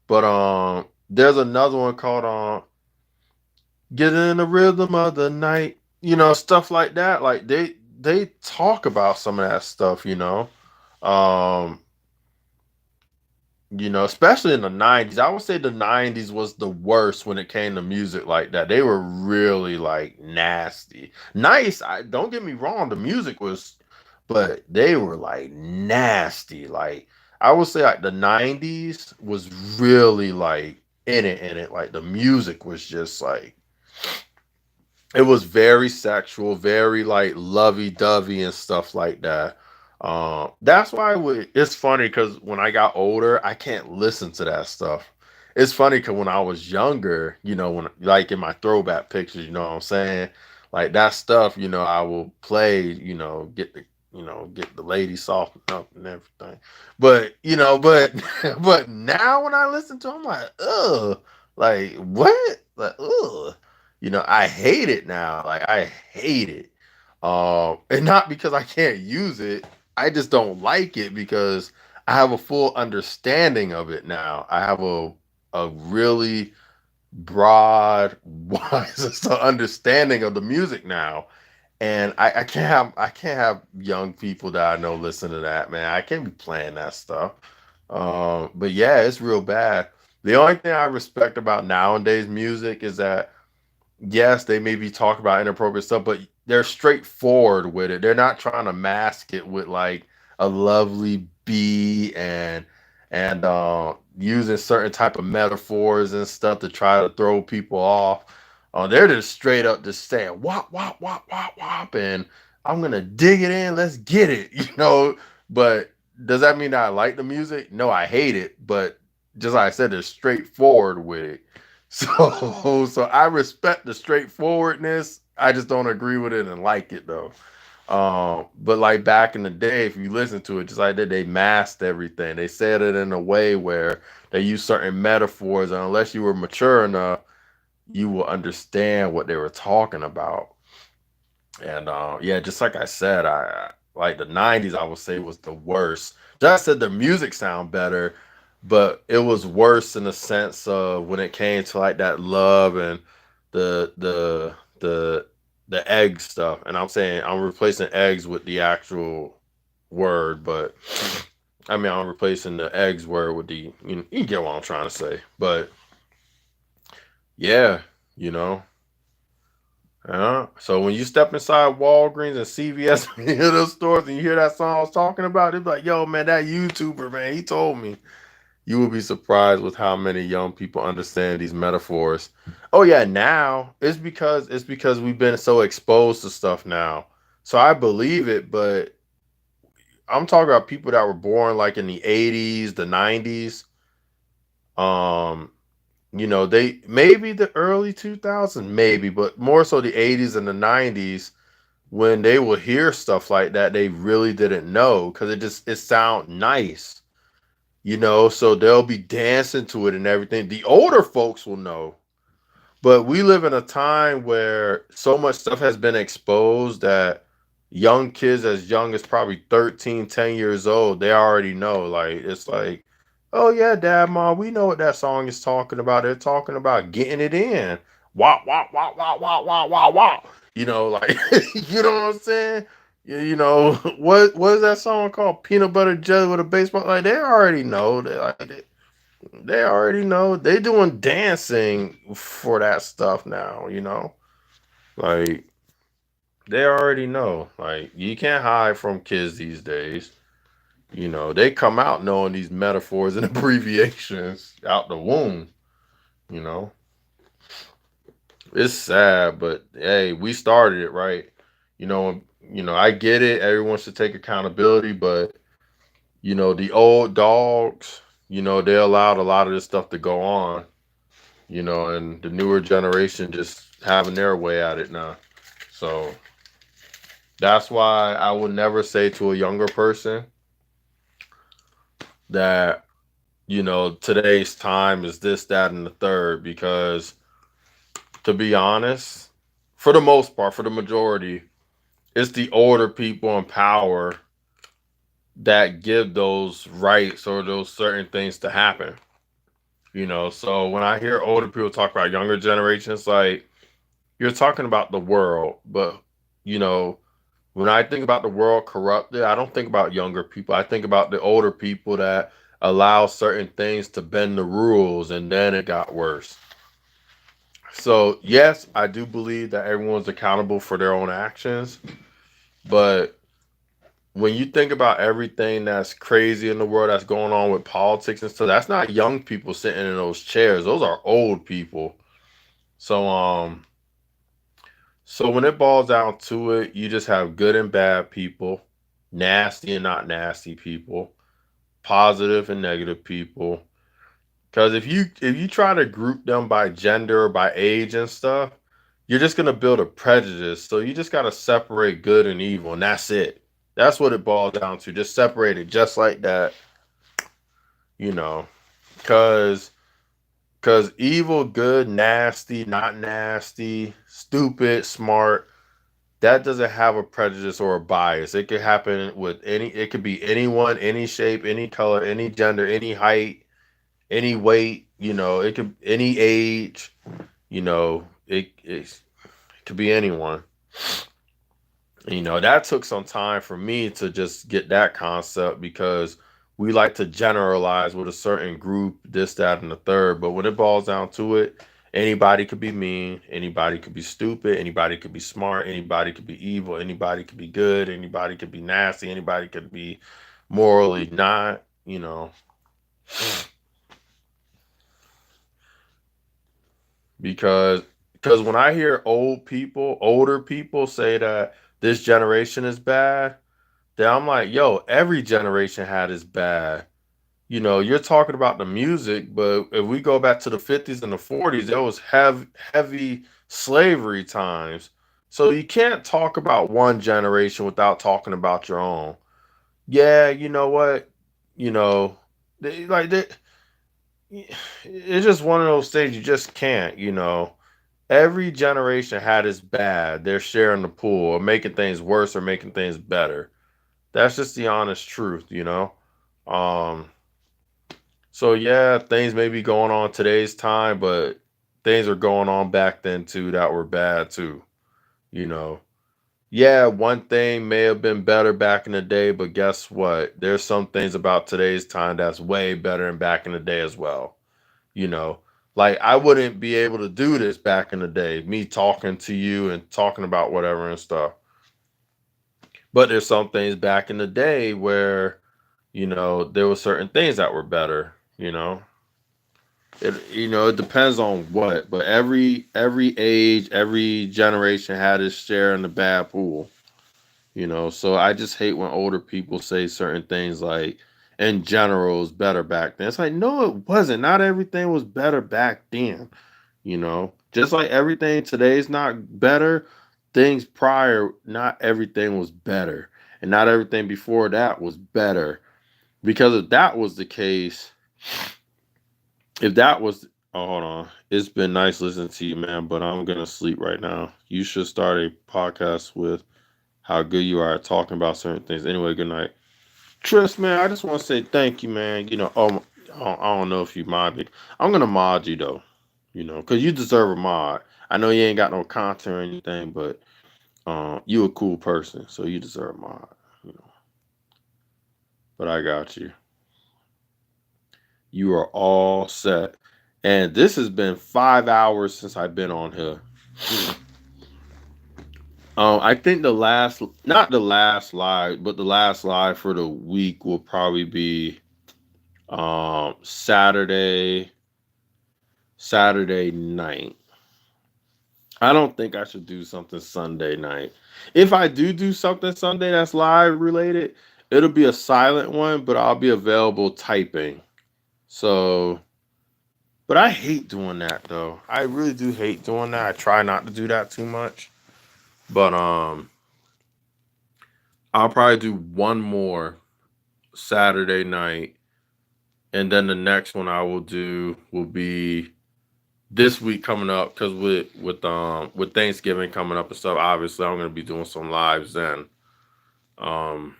But there's another one called "Get in the Rhythm of the Night." Stuff like that. Like they talk about some of that stuff. Um, Especially in the 90s. I would say the 90s was the worst when it came to music like that. They were really like nasty. Nice, don't get me wrong, the music was, but they were like nasty. Like I would say like the 90s was really like in it. Like the music was just like it was very sexual, very like lovey-dovey and stuff like that. That's why it's funny because when I got older, I can't listen to that stuff. It's funny because when I was younger, when like in my throwback pictures, you know what I'm saying? Like that stuff, I will play, get the lady softened up and everything. But but now when I listen to, 'em, I'm like, ugh, like what? Like ugh. I hate it now. Like I hate it. And not because I can't use it. I just don't like it because I have a full understanding of it now. I have a really broad, wise understanding of the music now. And I can't have young people that I know listen to that, man. I can't be playing that stuff. But yeah, it's real bad. The only thing I respect about nowadays music is that yes, they maybe talk about inappropriate stuff, but they're straightforward with it. They're not trying to mask it with like a lovely beat and using certain type of metaphors and stuff to try to throw people off. They're just straight up just saying wop wop wop wop wop, and I'm gonna dig it in. Let's get it, But does that mean that I like the music? No, I hate it. But just like I said, they're straightforward with it. So I respect the straightforwardness. I just don't agree with it and like it though. But like back in the day, if you listen to it, just like that, they masked everything. They said it in a way where they use certain metaphors, and unless you were mature enough, you will understand what they were talking about. And yeah, just like I said, I like the 90s, I would say was the worst. Just said the music sound better, but it was worse in the sense of when it came to like that love and the the the the egg stuff. And I'm saying I'm replacing eggs with the actual word, but I mean I'm replacing the eggs word with you get what I'm trying to say. But yeah, you know. So when you step inside Walgreens and CVS and you hear those stores and you hear that song I was talking about, they're like, yo, man, that YouTuber, man, he told me. You will be surprised with how many young people understand these metaphors. Oh yeah, now it's because we've been so exposed to stuff now. So I believe it, but I'm talking about people that were born like in the 80s, the 90s. Um, they maybe the early 2000s, maybe, but more so the 80s and the 90s when they will hear stuff like that, they really didn't know because it sound nice, so they'll be dancing to it and everything. The older folks will know, but we live in a time where so much stuff has been exposed that young kids as young as probably 13, 10 years old, they already know. Like it's like, oh yeah, dad, mom, we know what that song is talking about. They're talking about getting it in. Wah wah wah wah wah wah wah wah. Like you know what I'm saying? What is that song called? Peanut Butter Jelly with a baseball. Like they already know. They already know. They doing dancing for that stuff now, Like they already know. Like you can't hide from kids these days. They come out knowing these metaphors and abbreviations out the womb, you know. It's sad, but hey, we started it, right? I get it. Everyone should take accountability, but the old dogs, they allowed a lot of this stuff to go on, and the newer generation just having their way at it now. So that's why I would never say to a younger person that, today's time is this, that, and the third, because to be honest, for the most part, for the majority, it's the older people in power that give those rights or those certain things to happen. So when I hear older people talk about younger generations, like you're talking about the world, but you know, when I think about the world corrupted, I don't think about younger people. I think about the older people that allow certain things to bend the rules, and then it got worse. So yes, I do believe that everyone's accountable for their own actions, but when you think about everything that's crazy in the world that's going on with politics and stuff, that's not young people sitting in those chairs. Those are old people. So so when it boils down to it, you just have good and bad people, nasty and not nasty people, positive and negative people. Because if you try to group them by gender or by age and stuff, you're just gonna build a prejudice. So you just gotta separate good and evil, and that's it. That's what it boils down to. Just separate it just like that, you know. Cause cause evil, good, nasty, not nasty, stupid, smart, that doesn't have a prejudice or a bias. It could happen with it could be anyone, any shape, any color, any gender, any height, any weight, it could any age, it could be anyone. That took some time for me to just get that concept because we like to generalize with a certain group, this, that, and the third. But when it boils down to it, anybody could be mean, anybody could be stupid, anybody could be smart, anybody could be evil, anybody could be good, anybody could be nasty, anybody could be morally not. because because when I hear older people say that this generation is bad, then I'm like, yo, every generation had its bad. You're talking about the music, but if we go back to the 50s and the 40s, there was heavy slavery times. So you can't talk about one generation without talking about your own. Yeah, you know what? You know, like it's just one of those things you just can't. Every generation had its bad. They're sharing the pool or making things worse or making things better. That's just the honest truth. Um, so yeah, things may be going on today's time, but things are going on back then too that were bad too. You know. Yeah, one thing may have been better back in the day, but guess what? There's some things about today's time that's way better than back in the day as well. you know like I wouldn't be able to do this back in the day, me talking to you and talking about whatever and stuff. But there's some things back in the day where there were certain things that were better. It depends on what, but every age, every generation had its share in the bad pool. So I just hate when older people say certain things like in general is better back then. It's like, no, it wasn't. Not everything was better back then. Just like everything today is not better, things prior, not everything was better. And not everything before that was better. Because if that was the case, if that was oh, hold on. It's been nice listening to you, man, but I'm gonna sleep right now. You should start a podcast with how good you are at talking about certain things. Anyway, good night. Tris, man, I just want to say thank you, man. I don't know if you mod me. I'm gonna mod you though. Because you deserve a mod. I know you ain't got no content or anything, but you a cool person, so you deserve a mod. You know, but I got you. You are all set. And this has been 5 hours since I've been on here. I think not the last live, but the last live for the week will probably be Saturday night. I don't think I should do something Sunday night. If I do something Sunday that's live related, it'll be a silent one, but I'll be available typing. So, but I hate doing that though. I really do hate doing that. I try not to do that too much. But I'll probably do one more Saturday night, and then the next one I will do will be this week coming up because with Thanksgiving coming up and stuff. Obviously, I'm gonna be doing some lives then. Um,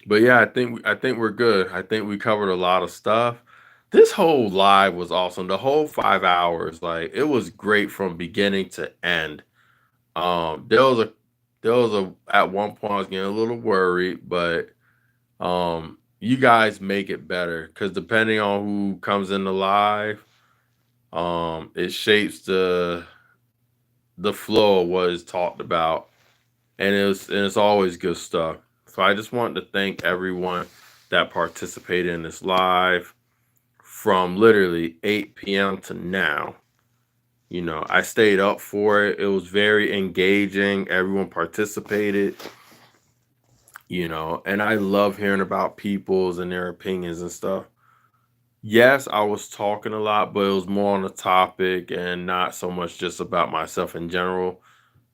but yeah, I think we're good. I think we covered a lot of stuff. This whole live was awesome. The whole 5 hours, like it was great from beginning to end. Um, there was a there was a at one point I was getting a little worried, but You guys make it better because depending on who comes in the live, it shapes the flow of what is talked about, and it's always good stuff. So I just wanted to thank everyone that participated in this live from literally 8 p.m. to now. I stayed up for it. It was very engaging. Everyone participated, and I love hearing about people's and their opinions and stuff. Yes, I was talking a lot, but it was more on the topic and not so much just about myself in general.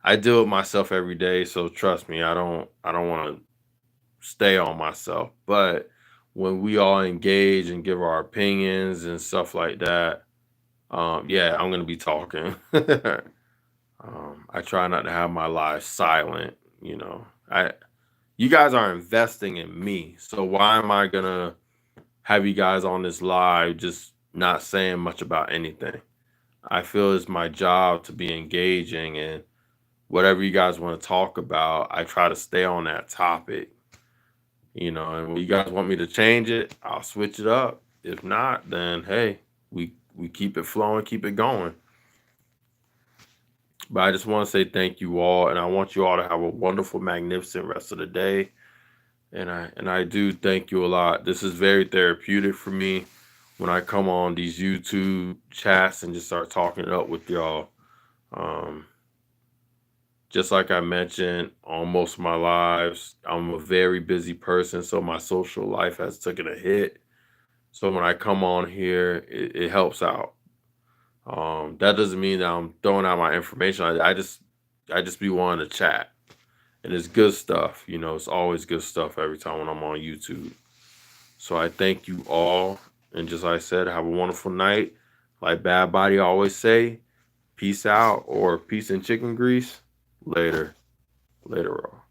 I deal with myself every day, so trust me, I don't want to stay on myself. But when we all engage and give our opinions and stuff like that, yeah, I'm gonna be talking. I try not to have my life silent. I You guys are investing in me, so why am I gonna have you guys on this live just not saying much about anything? I feel it's my job to be engaging, and whatever you guys want to talk about, I try to stay on that topic. And when you guys want me to change it, I'll switch it up. If not, then hey, we keep it flowing, keep it going. But I just want to say thank you all, and I want you all to have a wonderful, magnificent rest of the day. And I do thank you a lot. This is very therapeutic for me when I come on these YouTube chats and just start talking it up with y'all. Um, just like I mentioned on most of my lives, I'm a very busy person, so my social life has taken a hit. So when I come on here, it helps out. That doesn't mean that I'm throwing out my information. I just be wanting to chat, and it's good stuff. It's always good stuff every time when I'm on YouTube. So I thank you all, and just like I said, have a wonderful night. Like Bad Body always say, peace out or peace and chicken grease. Later, later all.